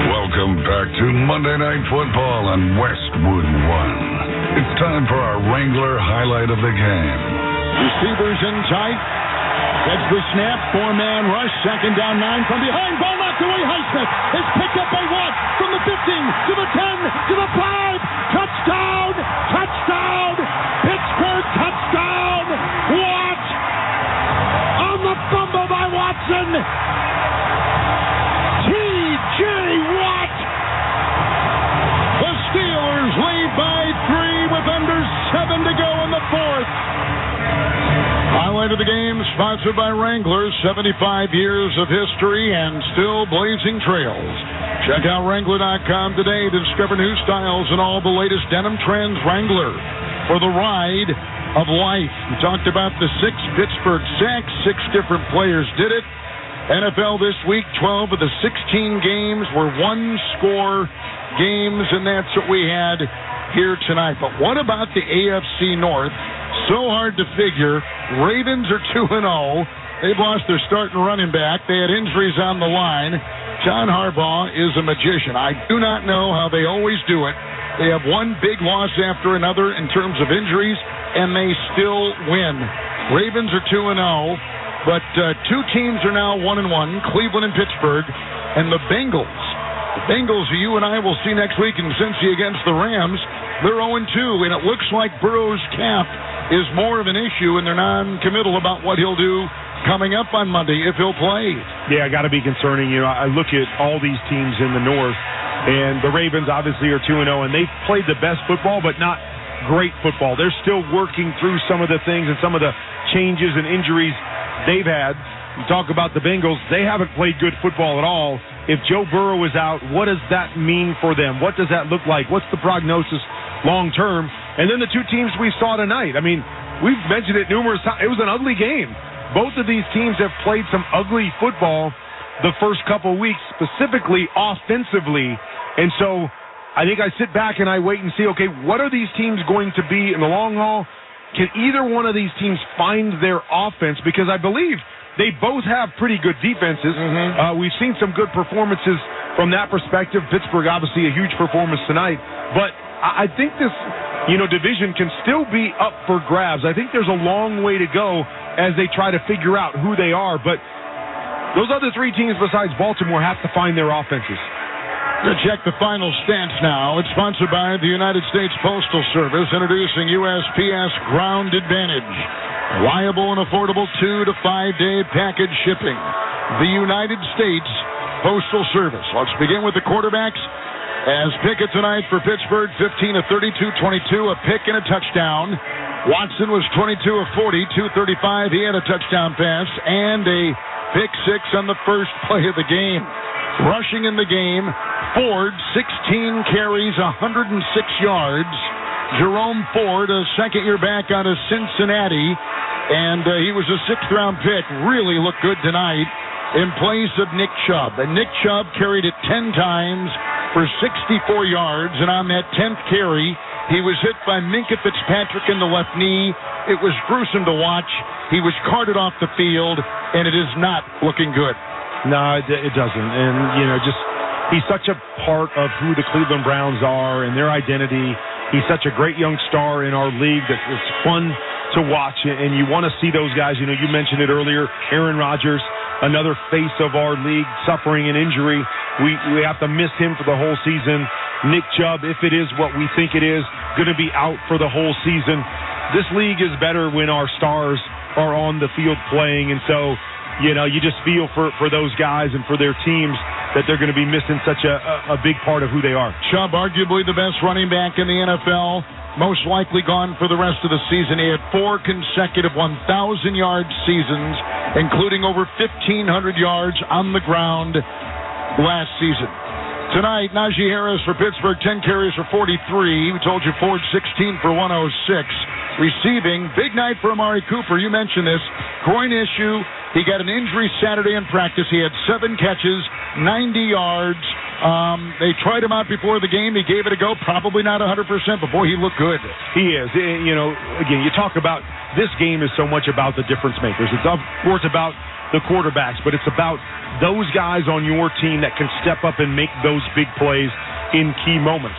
Welcome back to Monday Night Football on Westwood One. It's time for our Wrangler highlight of the game. Receivers in tight. Gets the snap. 4-man rush. Second down, 9 from behind. Ball knocked away. Highsmith is picked up by Watt from the 15 to the 10 to the 5. Touchdown! Touchdown! Pittsburgh touchdown! Watt on the fumble by Watson. T.J. Watt. The Steelers lead by 3 with under 7 to go in the fourth. Highlight of the game sponsored by Wrangler. 75 years of history and still blazing trails. Check out Wrangler.com today to discover new styles and all the latest denim trends. Wrangler for the ride of life. We talked about the 6 Pittsburgh sacks. 6 different players did it. NFL this week, 12 of the 16 games were one-score games, and that's what we had here tonight. But what about the AFC North? So hard to figure. Ravens are 2-0. they've lost their starting running back. They had injuries on the line. John Harbaugh is a magician. I do not know how they always do it. They have one big loss after another in terms of injuries, and they still win. Ravens are 2-0, but two teams are now 1-1, Cleveland and Pittsburgh, and the Bengals. The Bengals, who you and I will see next week in Cincy against the Rams, they're 0-2, and it looks like Burrow's cap is more of an issue, and they're non-committal about what he'll do coming up on Monday if he'll play. Yeah, got to be concerning. You know, I look at all these teams in the North, and the Ravens obviously are 2-0, and they've played the best football, but not great football. They're still working through some of the things and some of the changes and injuries they've had. You talk about the Bengals, they haven't played good football at all. If Joe Burrow is out, what does that mean for them? What does that look like? What's the prognosis long term? And then the two teams we saw tonight. I mean, we've mentioned it numerous times. It was an ugly game. Both of these teams have played some ugly football the first couple weeks, specifically offensively. And so I think I sit back and I wait and see, okay, what are these teams going to be in the long haul? Can either one of these teams find their offense? Because I believe they both have pretty good defenses. We've seen some good performances from that perspective. Pittsburgh, obviously, a huge performance tonight. But I think this, division can still be up for grabs. I think there's a long way to go as they try to figure out who they are. But those other three teams besides Baltimore have to find their offenses. To check the final stats now. It's sponsored by the United States Postal Service, introducing USPS Ground Advantage. Reliable and affordable 2 to 5 day package shipping. The United States Postal Service. Let's begin with the quarterbacks. As Pickett tonight for Pittsburgh, 15 of 32, 22, a pick and a touchdown. Watson was 22 of 40, 235. He had a touchdown pass and a pick six on the first play of the game. Rushing in the game, Ford, 16 carries, 106 yards. Jerome Ford, a second-year back out of Cincinnati, and he was a sixth-round pick. Really looked good tonight in place of Nick Chubb. And Nick Chubb carried it 10 times for 64 yards, and on that 10th carry, he was hit by Minkah Fitzpatrick in the left knee. It was gruesome to watch. He was carted off the field, and it is not looking good. No, it doesn't. And, he's such a part of who the Cleveland Browns are and their identity. He's such a great young star in our league that it's fun to watch, and you want to see those guys. You mentioned it earlier, Aaron Rodgers, another face of our league, suffering an injury. We have to miss him for the whole season. Nick Chubb, if it is what we think it is, going to be out for the whole season. This league is better when our stars are on the field playing, and so you just feel for those guys and for their teams that they're going to be missing such a big part of who they are. Chubb, arguably the best running back in the NFL, most likely gone for the rest of the season. He had 4 consecutive 1,000-yard seasons, including over 1,500 yards on the ground last season. Tonight, Najee Harris for Pittsburgh, 10 carries for 43. We told you Ford, 16 for 106. Receiving, big night for Amari Cooper. You mentioned this. Groin issue. He got an injury Saturday in practice. He had 7 catches, 90 yards. They tried him out before the game. He gave it a go. Probably not 100%, but boy, he looked good. He is. Again, you talk about this game is so much about the difference makers. It's of course about the quarterbacks, but it's about those guys on your team that can step up and make those big plays in key moments.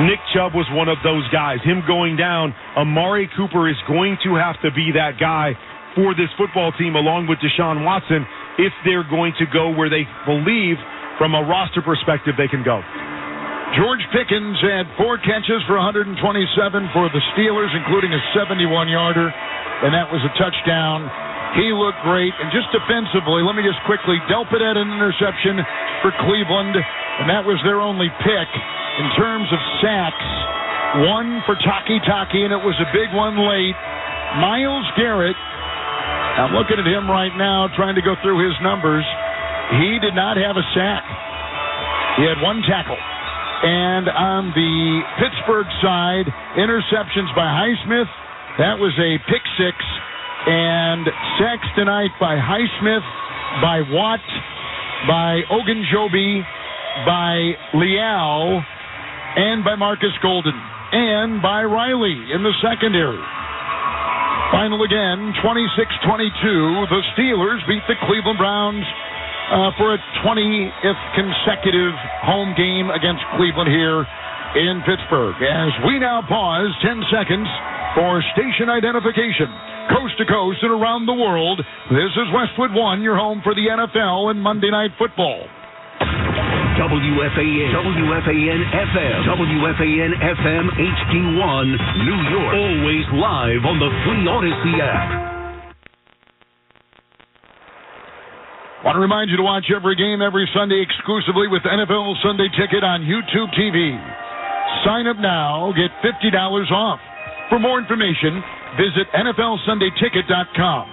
Nick Chubb was one of those guys. Him going down, Amari Cooper is going to have to be that guy for this football team along with Deshaun Watson if they're going to go where they believe from a roster perspective they can go. George Pickens had 4 catches for 127 for the Steelers, including a 71-yarder, and that was a touchdown. He looked great. And just defensively, let me just quickly, Delpit had an interception for Cleveland, and that was their only pick. In terms of sacks, 1 for Taki, and it was a big one late. Myles Garrett, I'm looking at him right now trying to go through his numbers. He did not have a sack. He had 1 tackle. And on the Pittsburgh side, interceptions by Highsmith. That was a pick 6. And sacks tonight by Highsmith, by Watt, by Ogunjobi, by Leal, and by Marcus Golden, and by Riley in the secondary. Final again, 26-22. The Steelers beat the Cleveland Browns for a 20th consecutive home game against Cleveland here in Pittsburgh. As we now pause 10 seconds for station identification. Coast to coast and around the world, this is Westwood One, your home for the NFL and Monday Night Football. WFAN, WFAN FM, WFAN FM HD1, New York. Always live on the free Odyssey app. Want to remind you to watch every game every Sunday exclusively with NFL Sunday Ticket on YouTube TV. Sign up now, get $50 off. For more information, visit NFLSundayTicket.com.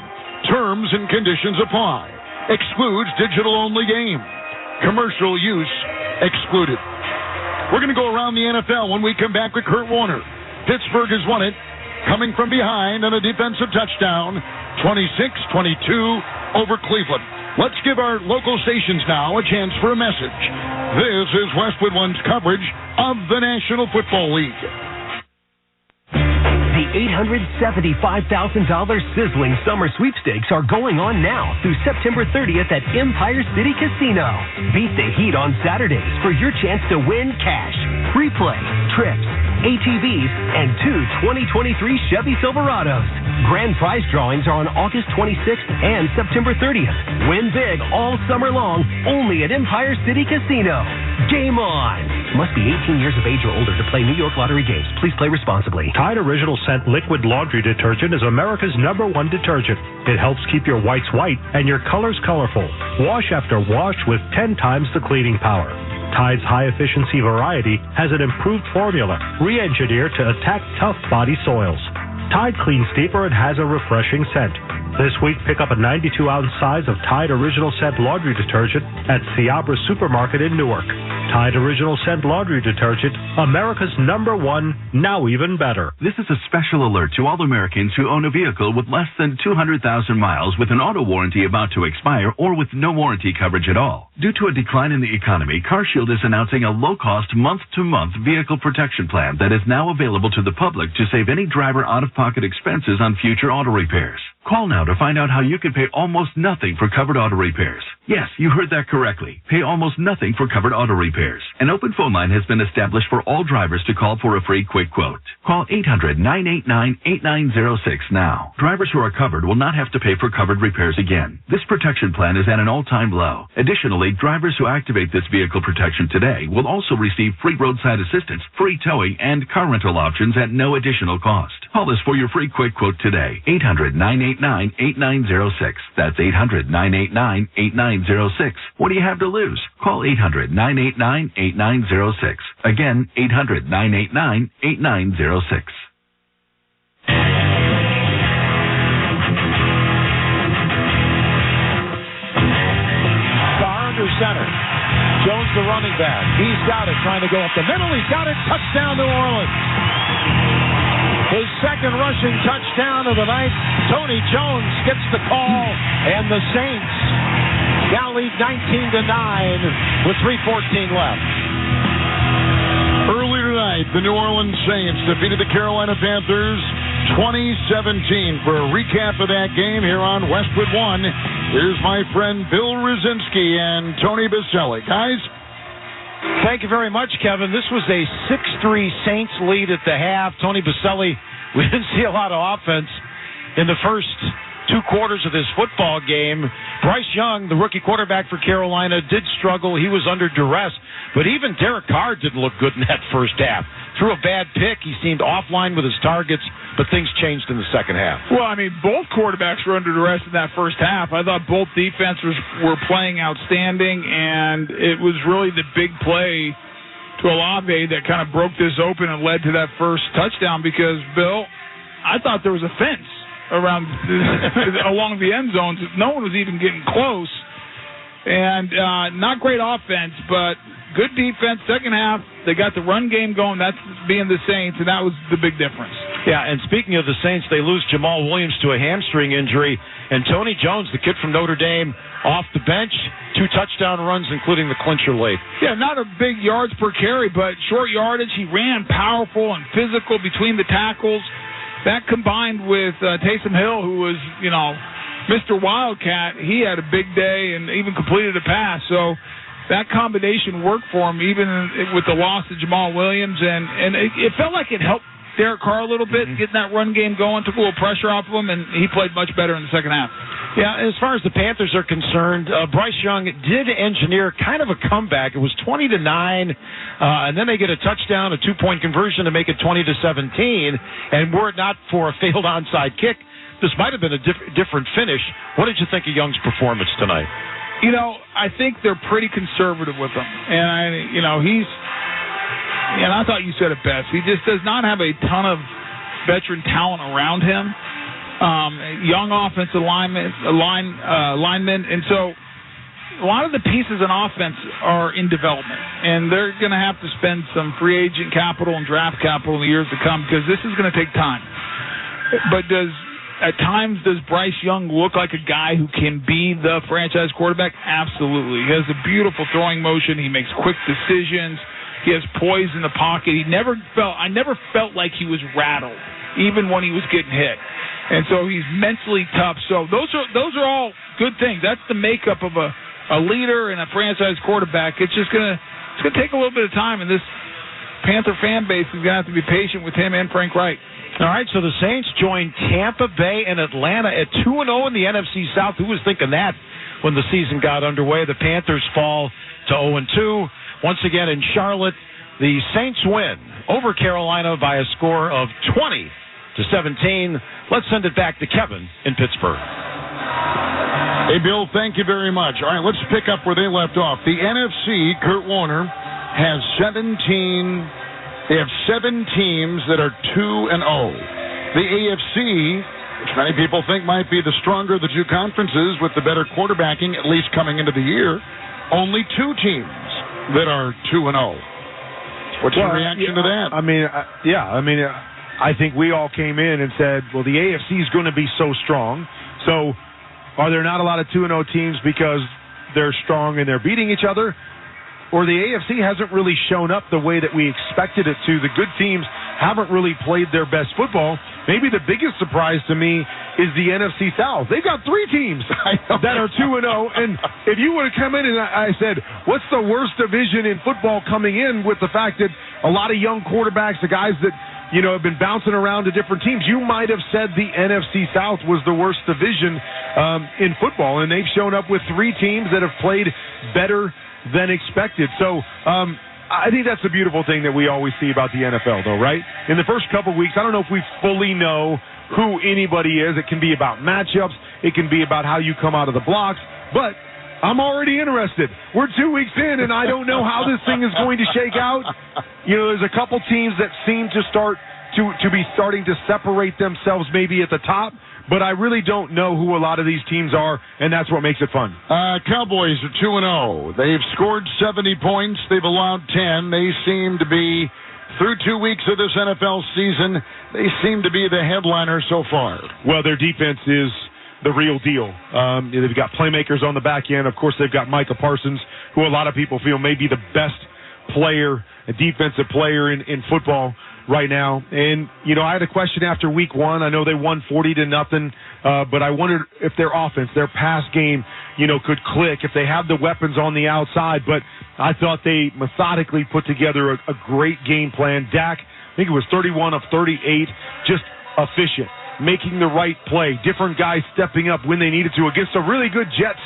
Terms and conditions apply. Excludes digital-only game. Commercial use excluded. We're going to go around the NFL when we come back with Kurt Warner. Pittsburgh has won it, coming from behind on a defensive touchdown, 26-22 over Cleveland. Let's give our local stations now a chance for a message. This is Westwood One's coverage of the National Football League. The $875,000 sizzling summer sweepstakes are going on now through September 30th at Empire City Casino. Beat the heat on Saturdays for your chance to win cash, free play, trips, ATVs, and 2 2023 Chevy Silverados. Grand prize drawings are on August 26th and September 30th. Win big all summer long, only at Empire City Casino. Game on! Must be 18 years of age or older to play New York Lottery games. Please play responsibly. Tide Original Scent Liquid Laundry Detergent is America's #1 detergent. It helps keep your whites white and your colors colorful. Wash after wash with 10 times the cleaning power. Tide's high-efficiency variety has an improved formula, re-engineered to attack tough body soils. Tide cleans deeper and has a refreshing scent. This week, pick up a 92-ounce size of Tide Original Scent Laundry Detergent at Seabra Supermarket in Newark. Tide Original Scent Laundry Detergent, America's #1, now even better. This is a special alert to all Americans who own a vehicle with less than 200,000 miles with an auto warranty about to expire or with no warranty coverage at all. Due to a decline in the economy, CarShield is announcing a low-cost month-to-month vehicle protection plan that is now available to the public to save any driver out-of-pocket expenses on future auto repairs. Call now to find out how you can pay almost nothing for covered auto repairs. Yes, you heard that correctly. Pay almost nothing for covered auto repairs. An open phone line has been established for all drivers to call for a free quick quote. Call 800-989-8906 now. Drivers who are covered will not have to pay for covered repairs again. This protection plan is at an all-time low. Additionally, drivers who activate this vehicle protection today will also receive free roadside assistance, free towing, and car rental options at no additional cost. Call us for your free quick quote today. 800-989-8906. That's 800-989-8906. What do you have to lose? Call 800-989-8906. Again, 800-989-8906. Far under center. Jones, the running back. He's got it, trying to go up the middle. He's got it. Touchdown, New Orleans. His second rushing touchdown of the night. Tony Jones gets the call, and the Saints now lead 19-9 with 3:14 left. Earlier tonight, the New Orleans Saints defeated the Carolina Panthers 2017. For a recap of that game here on Westwood One, here's my friend Bill Rosinski and Tony Baselli. Guys? Thank you very much, Kevin. This was a 6-3 Saints lead at the half. Tony Baselli, we didn't see a lot of offense in the first 2 quarters of this football game. Bryce Young, the rookie quarterback for Carolina, did struggle. He was under duress. But even Derek Carr didn't look good in that first half. Threw a bad pick. He seemed offline with his targets, but things changed in the second half. Well, I mean, both quarterbacks were under duress in that first half. I thought both defenses were playing outstanding, and it was really the big play to Olave that kind of broke this open and led to that first touchdown because, Bill, I thought there was a fence around along the end zones. No one was even getting close. And not great offense, but good defense. Second half, they got the run game going. That's being the Saints, and that was the big difference. Yeah, and speaking of the Saints, they lose Jamal Williams to a hamstring injury. And Tony Jones, the kid from Notre Dame, off the bench, 2 touchdown runs, including the clincher late. Yeah, not a big yards per carry, but short yardage. He ran powerful and physical between the tackles. that combined with Taysom Hill, who was, Mr. Wildcat, he had a big day and even completed a pass. So that combination worked for him, even with the loss of Jamal Williams. And it felt like it helped Derek Carr a little bit, getting that run game going, took a little pressure off of him, and he played much better in the second half. Yeah, as far as the Panthers are concerned, Bryce Young did engineer kind of a comeback. It was 20-9, and then they get a touchdown, a 2-point conversion to make it 20-17. And were it not for a failed onside kick, this might have been a different finish. What did you think of Young's performance tonight? I think they're pretty conservative with him, and I thought you said it best. He just does not have a ton of veteran talent around him. Young offensive linemen, and so a lot of the pieces in offense are in development, and they're going to have to spend some free agent capital and draft capital in the years to come because this is going to take time. But at times does Bryce Young look like a guy who can be the franchise quarterback? Absolutely. He has a beautiful throwing motion. He makes quick decisions. He has poise in the pocket. I never felt like he was rattled, even when he was getting hit. And so he's mentally tough. So those are all good things. That's the makeup of a leader and a franchise quarterback. It's gonna take a little bit of time, and this Panther fan base is gonna have to be patient with him and Frank Wright. All right, so the Saints join Tampa Bay and Atlanta at 2-0 in the NFC South. Who was thinking that when the season got underway? The Panthers fall to 0-2. Once again in Charlotte, the Saints win over Carolina by a score of 20-17. Let's send it back to Kevin in Pittsburgh. Hey, Bill, thank you very much. All right, let's pick up where they left off. The NFC, Kurt Warner, has 17. They have 7 teams that are 2-0. The AFC, which many people think might be the stronger of the two conferences with the better quarterbacking, at least coming into the year, only 2 teams that are 2-0. What's your reaction to that? I think we all came in and said, well, the AFC is going to be so strong. So are there not a lot of 2-0 teams because they're strong and they're beating each other? Or the AFC hasn't really shown up the way that we expected it to. The good teams haven't really played their best football. Maybe the biggest surprise to me is the NFC South. They've got 3 teams that are 2-0. And if you would have come in and I said, what's the worst division in football coming in with the fact that a lot of young quarterbacks, the guys that have been bouncing around to different teams, you might have said the NFC South was the worst division in football. And they've shown up with 3 teams that have played better than expected. So I think that's the beautiful thing that we always see about the NFL, though, right? In the first couple of weeks, I don't know if we fully know who anybody is. It can be about matchups. It can be about how you come out of the blocks. But I'm already interested. We're 2 weeks in, and I don't know how this thing is going to shake out. There's a couple teams that seem to start to be starting to separate themselves maybe at the top. But I really don't know who a lot of these teams are, and that's what makes it fun. Cowboys are 2-0. They've scored 70 points. They've allowed 10. They seem to be, through 2 weeks of this NFL season, they seem to be the headliner so far. Well, their defense is the real deal. They've got playmakers on the back end. Of course, they've got Micah Parsons, who a lot of people feel may be the best player, a defensive player in football right now. And, I had a question after week 1. I know they won 40-0, but I wondered if their offense, their pass game, could click, if they have the weapons on the outside. But I thought they methodically put together a great game plan. Dak, I think it was 31 of 38, just efficient, making the right play, different guys stepping up when they needed to against a really good Jets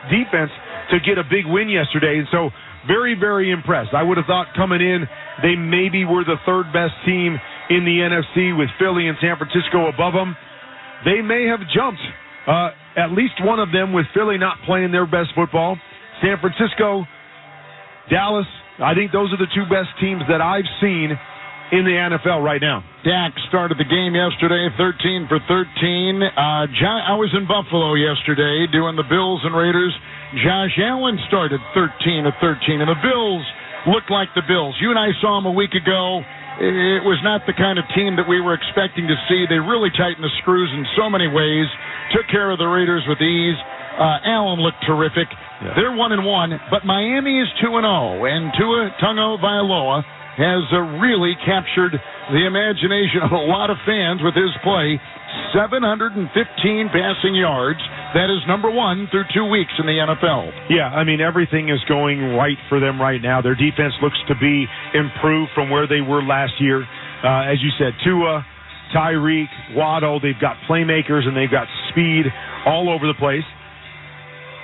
defense to get a big win yesterday. And so very, very impressed. I would have thought coming in, they maybe were the 3rd best team in the NFC with Philly and San Francisco above them. They may have jumped at least one of them with Philly not playing their best football. San Francisco, Dallas, I think those are the 2 best teams that I've seen in the NFL right now. Dak started the game yesterday, 13 for 13. I was in Buffalo yesterday doing the Bills and Raiders. Josh Allen started 13 of 13, and the Bills looked like the Bills. You and I saw them a week ago. It was not the kind of team that we were expecting to see. They really tightened the screws in so many ways, took care of the Raiders with ease. Allen looked terrific. Yeah. They're 1-1, but Miami is 2-0, and Tua Tagovailoa has really captured the imagination of a lot of fans with his play. 715 passing yards. That is number one through 2 weeks in the NFL. Yeah, I mean, everything is going right for them right now. Their defense looks to be improved from where they were last year. As you said, Tua, Tyreek, Waddle, they've got playmakers and they've got speed all over the place.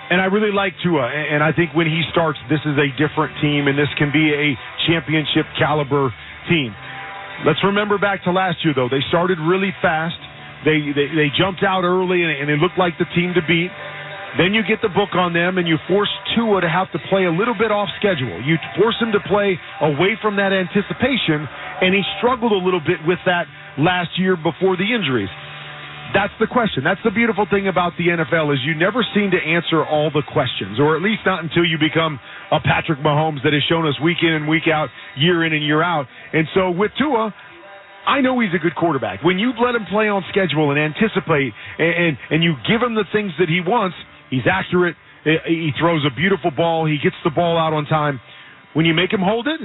And I really like Tua, and I think when he starts, this is a different team, and this can be a championship caliber team. Let's remember back to last year, though. They started really fast. They jumped out early, and they looked like the team to beat. Then you get the book on them, and you force Tua to have to play a little bit off schedule. You force him to play away from that anticipation, and he struggled a little bit with that last year before the injuries. That's the question. That's the beautiful thing about the NFL is you never seem to answer all the questions, or at least not until you become a Patrick Mahomes that has shown us week in and week out, year in and year out. And so with Tua, I know he's a good quarterback. When you let him play on schedule and anticipate and you give him the things that he wants, he's accurate. He throws a beautiful ball. He gets the ball out on time. When you make him hold it,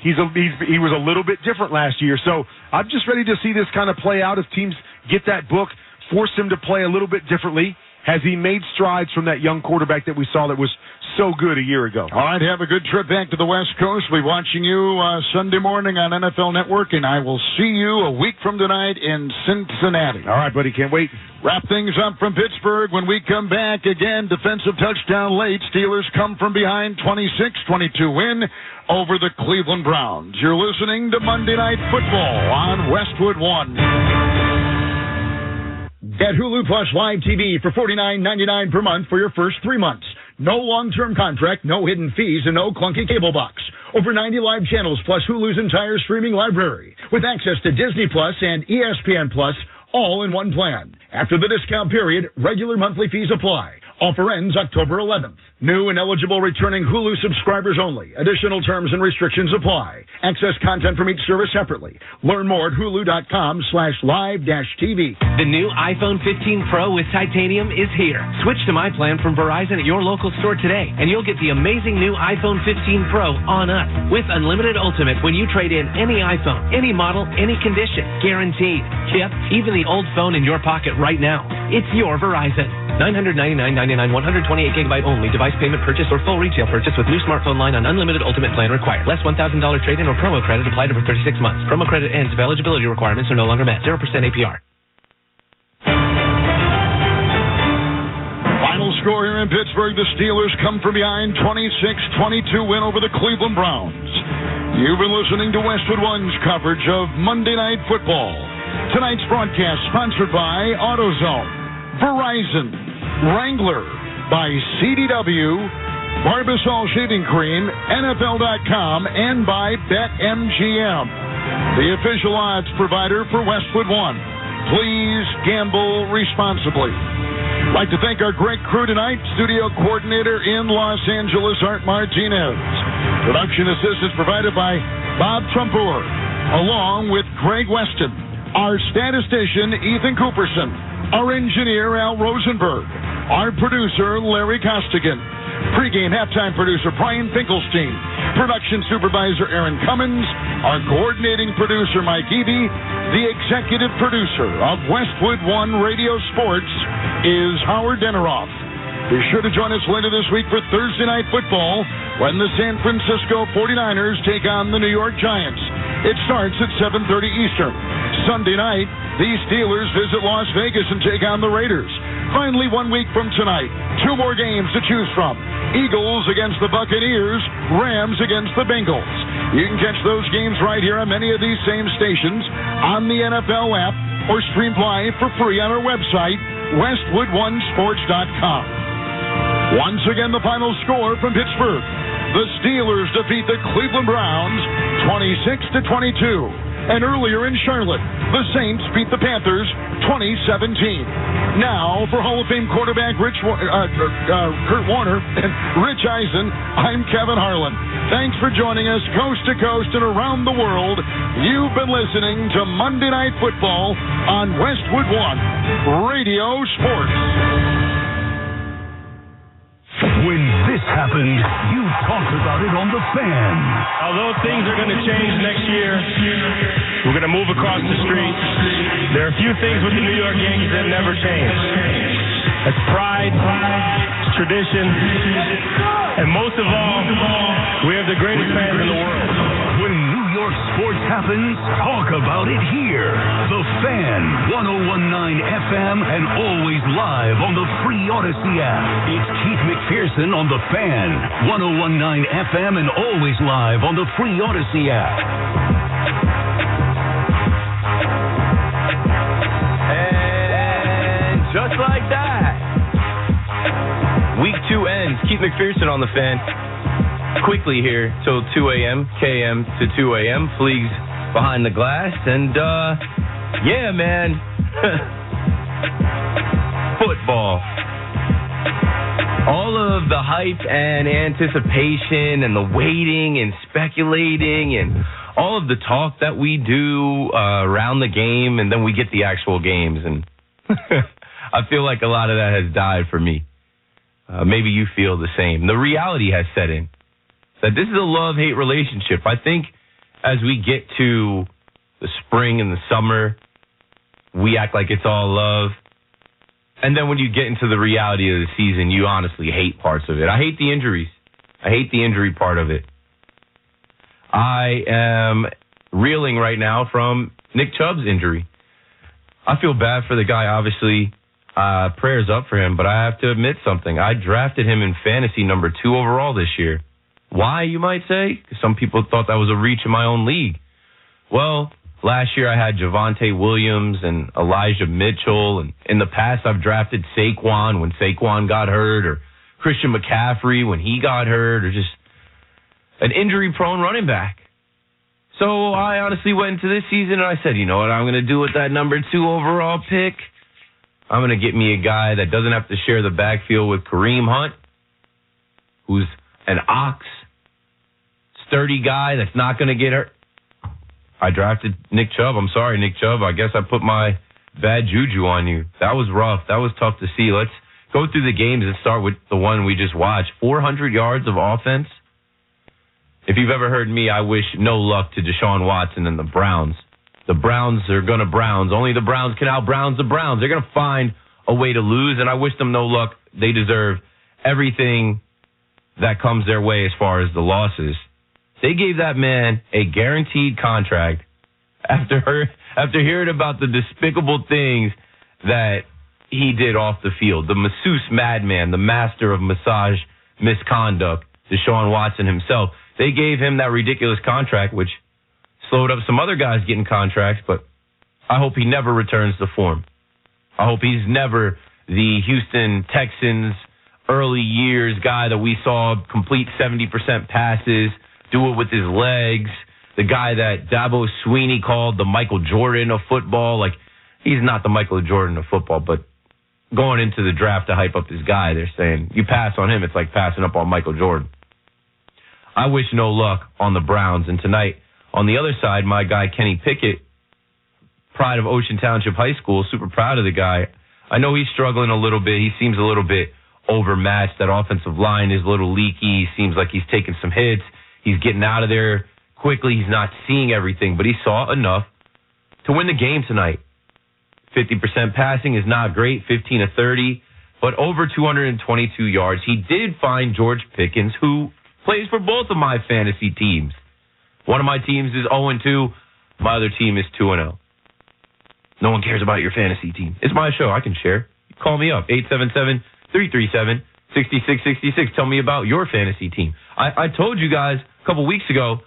he was a little bit different last year. So I'm just ready to see this kind of play out. If teams get that book, force him to play a little bit differently. Has he made strides from that young quarterback that we saw that was so good a year ago? All right, have a good trip back to the West Coast. We'll be watching you Sunday morning on NFL Network, and I will see you a week from tonight in Cincinnati. All right, buddy, can't wait. Wrap things up from Pittsburgh. When we come back, again, defensive touchdown late. Steelers come from behind, 26-22 win over the Cleveland Browns. You're listening to Monday Night Football on Westwood One. Get Hulu Plus Live TV for $49.99 per month for your first 3 months. No long-term contract, no hidden fees, and no clunky cable box. Over 90 live channels plus Hulu's entire streaming library with access to Disney Plus and ESPN Plus all in one plan. After the discount period, regular monthly fees apply. Offer ends October 11th. New and eligible returning Hulu subscribers only. Additional terms and restrictions apply. Access content from each service separately. Learn more at hulu.com/live-TV. The new iPhone 15 Pro with titanium is here. Switch to my plan from Verizon at your local store today, and you'll get the amazing new iPhone 15 Pro on us with unlimited ultimate when you trade in any iPhone, any model, any condition. Guaranteed. Yep, even the old phone in your pocket right now. It's your Verizon. $999.99, 128 gigabyte only. Device payment purchase or full retail purchase with new smartphone line on unlimited ultimate plan required. Less $1,000 trade-in or promo credit applied over 36 months. Promo credit ends if eligibility requirements are no longer met. 0% APR. Final score here in Pittsburgh. The Steelers come from behind, 26-22 win over the Cleveland Browns. You've been listening to Westwood One's coverage of Monday Night Football. Tonight's broadcast sponsored by AutoZone, Verizon, Wrangler, by CDW, Barbasol Shaving Cream, NFL.com, and by BetMGM, the official odds provider for Westwood One. Please gamble responsibly. I'd like to thank our great crew tonight. Studio coordinator in Los Angeles, Art Martinez. Production assistance provided by Bob Trumpour, along with Greg Weston. Our statistician, Ethan Cooperson. Our engineer, Al Rosenberg. Our producer, Larry Costigan. Pre-game halftime producer, Brian Finkelstein. Production supervisor, Aaron Cummins. Our coordinating producer, Mike Eby. The executive producer of Westwood One Radio Sports is Howard Deneroff. Be sure to join us later this week for Thursday Night Football when the San Francisco 49ers take on the New York Giants. It starts at 7:30 Eastern. Sunday night, the Steelers visit Las Vegas and take on the Raiders. Finally, 1 week from tonight, 2 more games to choose from. Eagles against the Buccaneers, Rams against the Bengals. You can catch those games right here on many of these same stations on the NFL app or stream live for free on our website, westwoodonesports.com. Once again, the final score from Pittsburgh. The Steelers defeat the Cleveland Browns 26-22. And earlier in Charlotte, the Saints beat the Panthers 2017. Now, for Hall of Fame quarterback Kurt Warner and Rich Eisen, I'm Kevin Harlan. Thanks for joining us coast to coast and around the world. You've been listening to Monday Night Football on Westwood One Radio Sports. When this happened, you talked about it on The Fan. Although things are going to change next year, we're going to move across the street. There are a few things with the New York Yankees that never change. That's pride, tradition, and most of all, we have the greatest fans in the world. When New York sports happens, talk about it here. The Fan, 101.9 FM, and always live on the free Odyssey app. It's Keith McPherson on The Fan, 101.9 FM, and always live on the free Odyssey app. And just like that, Week 2 ends. Keith McPherson on The Fan. Quickly here till 2 a.m. KM to 2 a.m. Fleegs behind the glass. And, yeah, man. Football. All of the hype and anticipation and the waiting and speculating and all of the talk that we do around the game, and then we get the actual games. And I feel like a lot of that has died for me. Maybe you feel the same. The reality has set in. That this is a love-hate relationship. I think as we get to the spring and the summer, we act like it's all love. And then when you get into the reality of the season, you honestly hate parts of it. I hate the injuries. I hate the injury part of it. I am reeling right now from Nick Chubb's injury. I feel bad for the guy, obviously. Prayers up for him, but I have to admit something. I drafted him in fantasy number 2 overall this year. Why, you might say? Because some people thought that was a reach in my own league. Well, last year I had Javonte Williams and Elijah Mitchell, and in the past I've drafted Saquon when Saquon got hurt, or Christian McCaffrey when he got hurt, or just an injury-prone running back. So I honestly went into this season and I said, you know what I'm going to do with that number 2 overall pick? I'm going to get me a guy that doesn't have to share the backfield with Kareem Hunt, who's an ox, sturdy guy that's not going to get hurt. I drafted Nick Chubb. I'm sorry, Nick Chubb. I guess I put my bad juju on you. That was rough. That was tough to see. Let's go through the games and start with the one we just watched. 400 yards of offense. If you've ever heard me, I wish no luck to Deshaun Watson and the Browns. The Browns are going to Browns. Only the Browns can out-Browns the Browns. They're going to find a way to lose, and I wish them no luck. They deserve everything that comes their way as far as the losses. They gave that man a guaranteed contract after hearing about the despicable things that he did off the field. The masseuse madman, the master of massage misconduct, Deshaun Watson himself. They gave him that ridiculous contract, which slowed up some other guys getting contracts, but I hope he never returns to form. I hope he's never the Houston Texans early years guy that we saw complete 70% passes, do it with his legs, the guy that Dabo Sweeney called the Michael Jordan of football. Like, he's not the Michael Jordan of football, but going into the draft to hype up this guy, they're saying, you pass on him, it's like passing up on Michael Jordan. I wish no luck on the Browns. And tonight, on the other side, my guy Kenny Pickett, pride of Ocean Township High School, super proud of the guy. I know he's struggling a little bit. He seems a little bit overmatched. That offensive line is a little leaky. He seems like he's taking some hits. He's getting out of there quickly. He's not seeing everything, but he saw enough to win the game tonight. 50% passing is not great, 15 of 30, but over 222 yards. He did find George Pickens, who plays for both of my fantasy teams. One of my teams is 0-2. My other team is 2-0. No one cares about your fantasy team. It's my show. I can share. Call me up, 877-337-6666. Tell me about your fantasy team. I told you guys a couple weeks ago,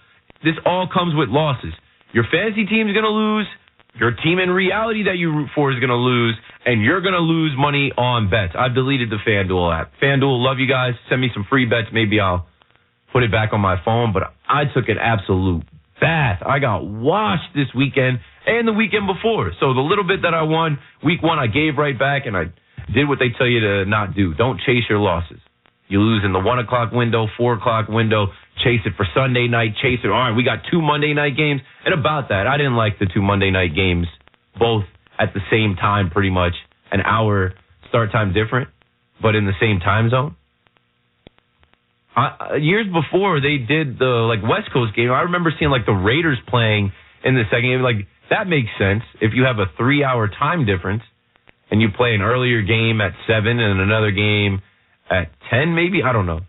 this all comes with losses. Your fantasy team is going to lose. Your team in reality that you root for is going to lose. And you're going to lose money on bets. I've deleted the FanDuel app. FanDuel, love you guys. Send me some free bets. Maybe I'll put it back on my phone. But I took an absolute bath. I got washed this weekend and the weekend before. So the little bit that I won, week 1, I gave right back, and I did what they tell you to not do. Don't chase your losses. You lose in the 1 o'clock window, 4 o'clock window, chase it for Sunday night, chase it. All right, we got 2 Monday night games. And about that, I didn't like the 2 Monday night games, both at the same time pretty much, an hour start time different, but in the same time zone. Years before they did the West Coast game, I remember seeing the Raiders playing in the second game. That makes sense if you have a 3-hour time difference and you play an earlier game at 7 and another game at 10, maybe. I don't know.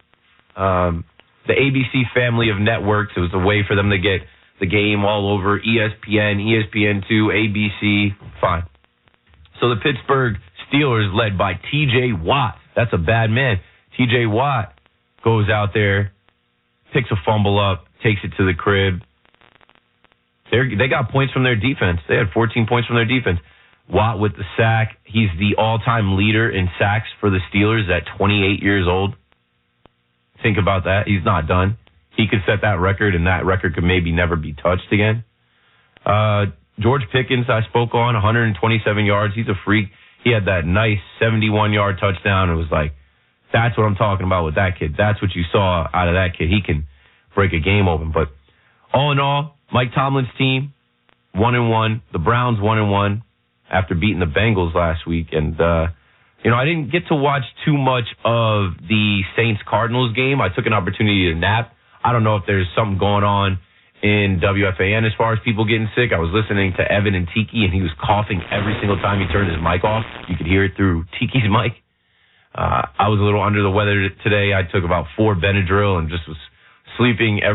The ABC family of networks, it was a way for them to get the game all over ESPN, ESPN2, ABC. Fine. So the Pittsburgh Steelers, led by T.J. Watt, that's a bad man. T.J. Watt goes out there, picks a fumble up, takes it to the crib. They got points from their defense. They had 14 points from their defense. Watt with the sack. He's the all-time leader in sacks for the Steelers at 28 years old. Think about that. He's not done. He could set that record, and that record could maybe never be touched again. George Pickens, I spoke on, 127 yards. He's a freak. He had that nice 71-yard touchdown. It was that's what I'm talking about with that kid. That's what you saw out of that kid. He can break a game open. But all in all, Mike Tomlin's team, 1-1. The Browns, 1-1 after beating the Bengals last week. And, I didn't get to watch too much of the Saints-Cardinals game. I took an opportunity to nap. I don't know if there's something going on in WFAN as far as people getting sick. I was listening to Evan and Tiki, and he was coughing every single time he turned his mic off. You could hear it through Tiki's mic. I was a little under the weather today. I took about 4 Benadryl and just was sleeping every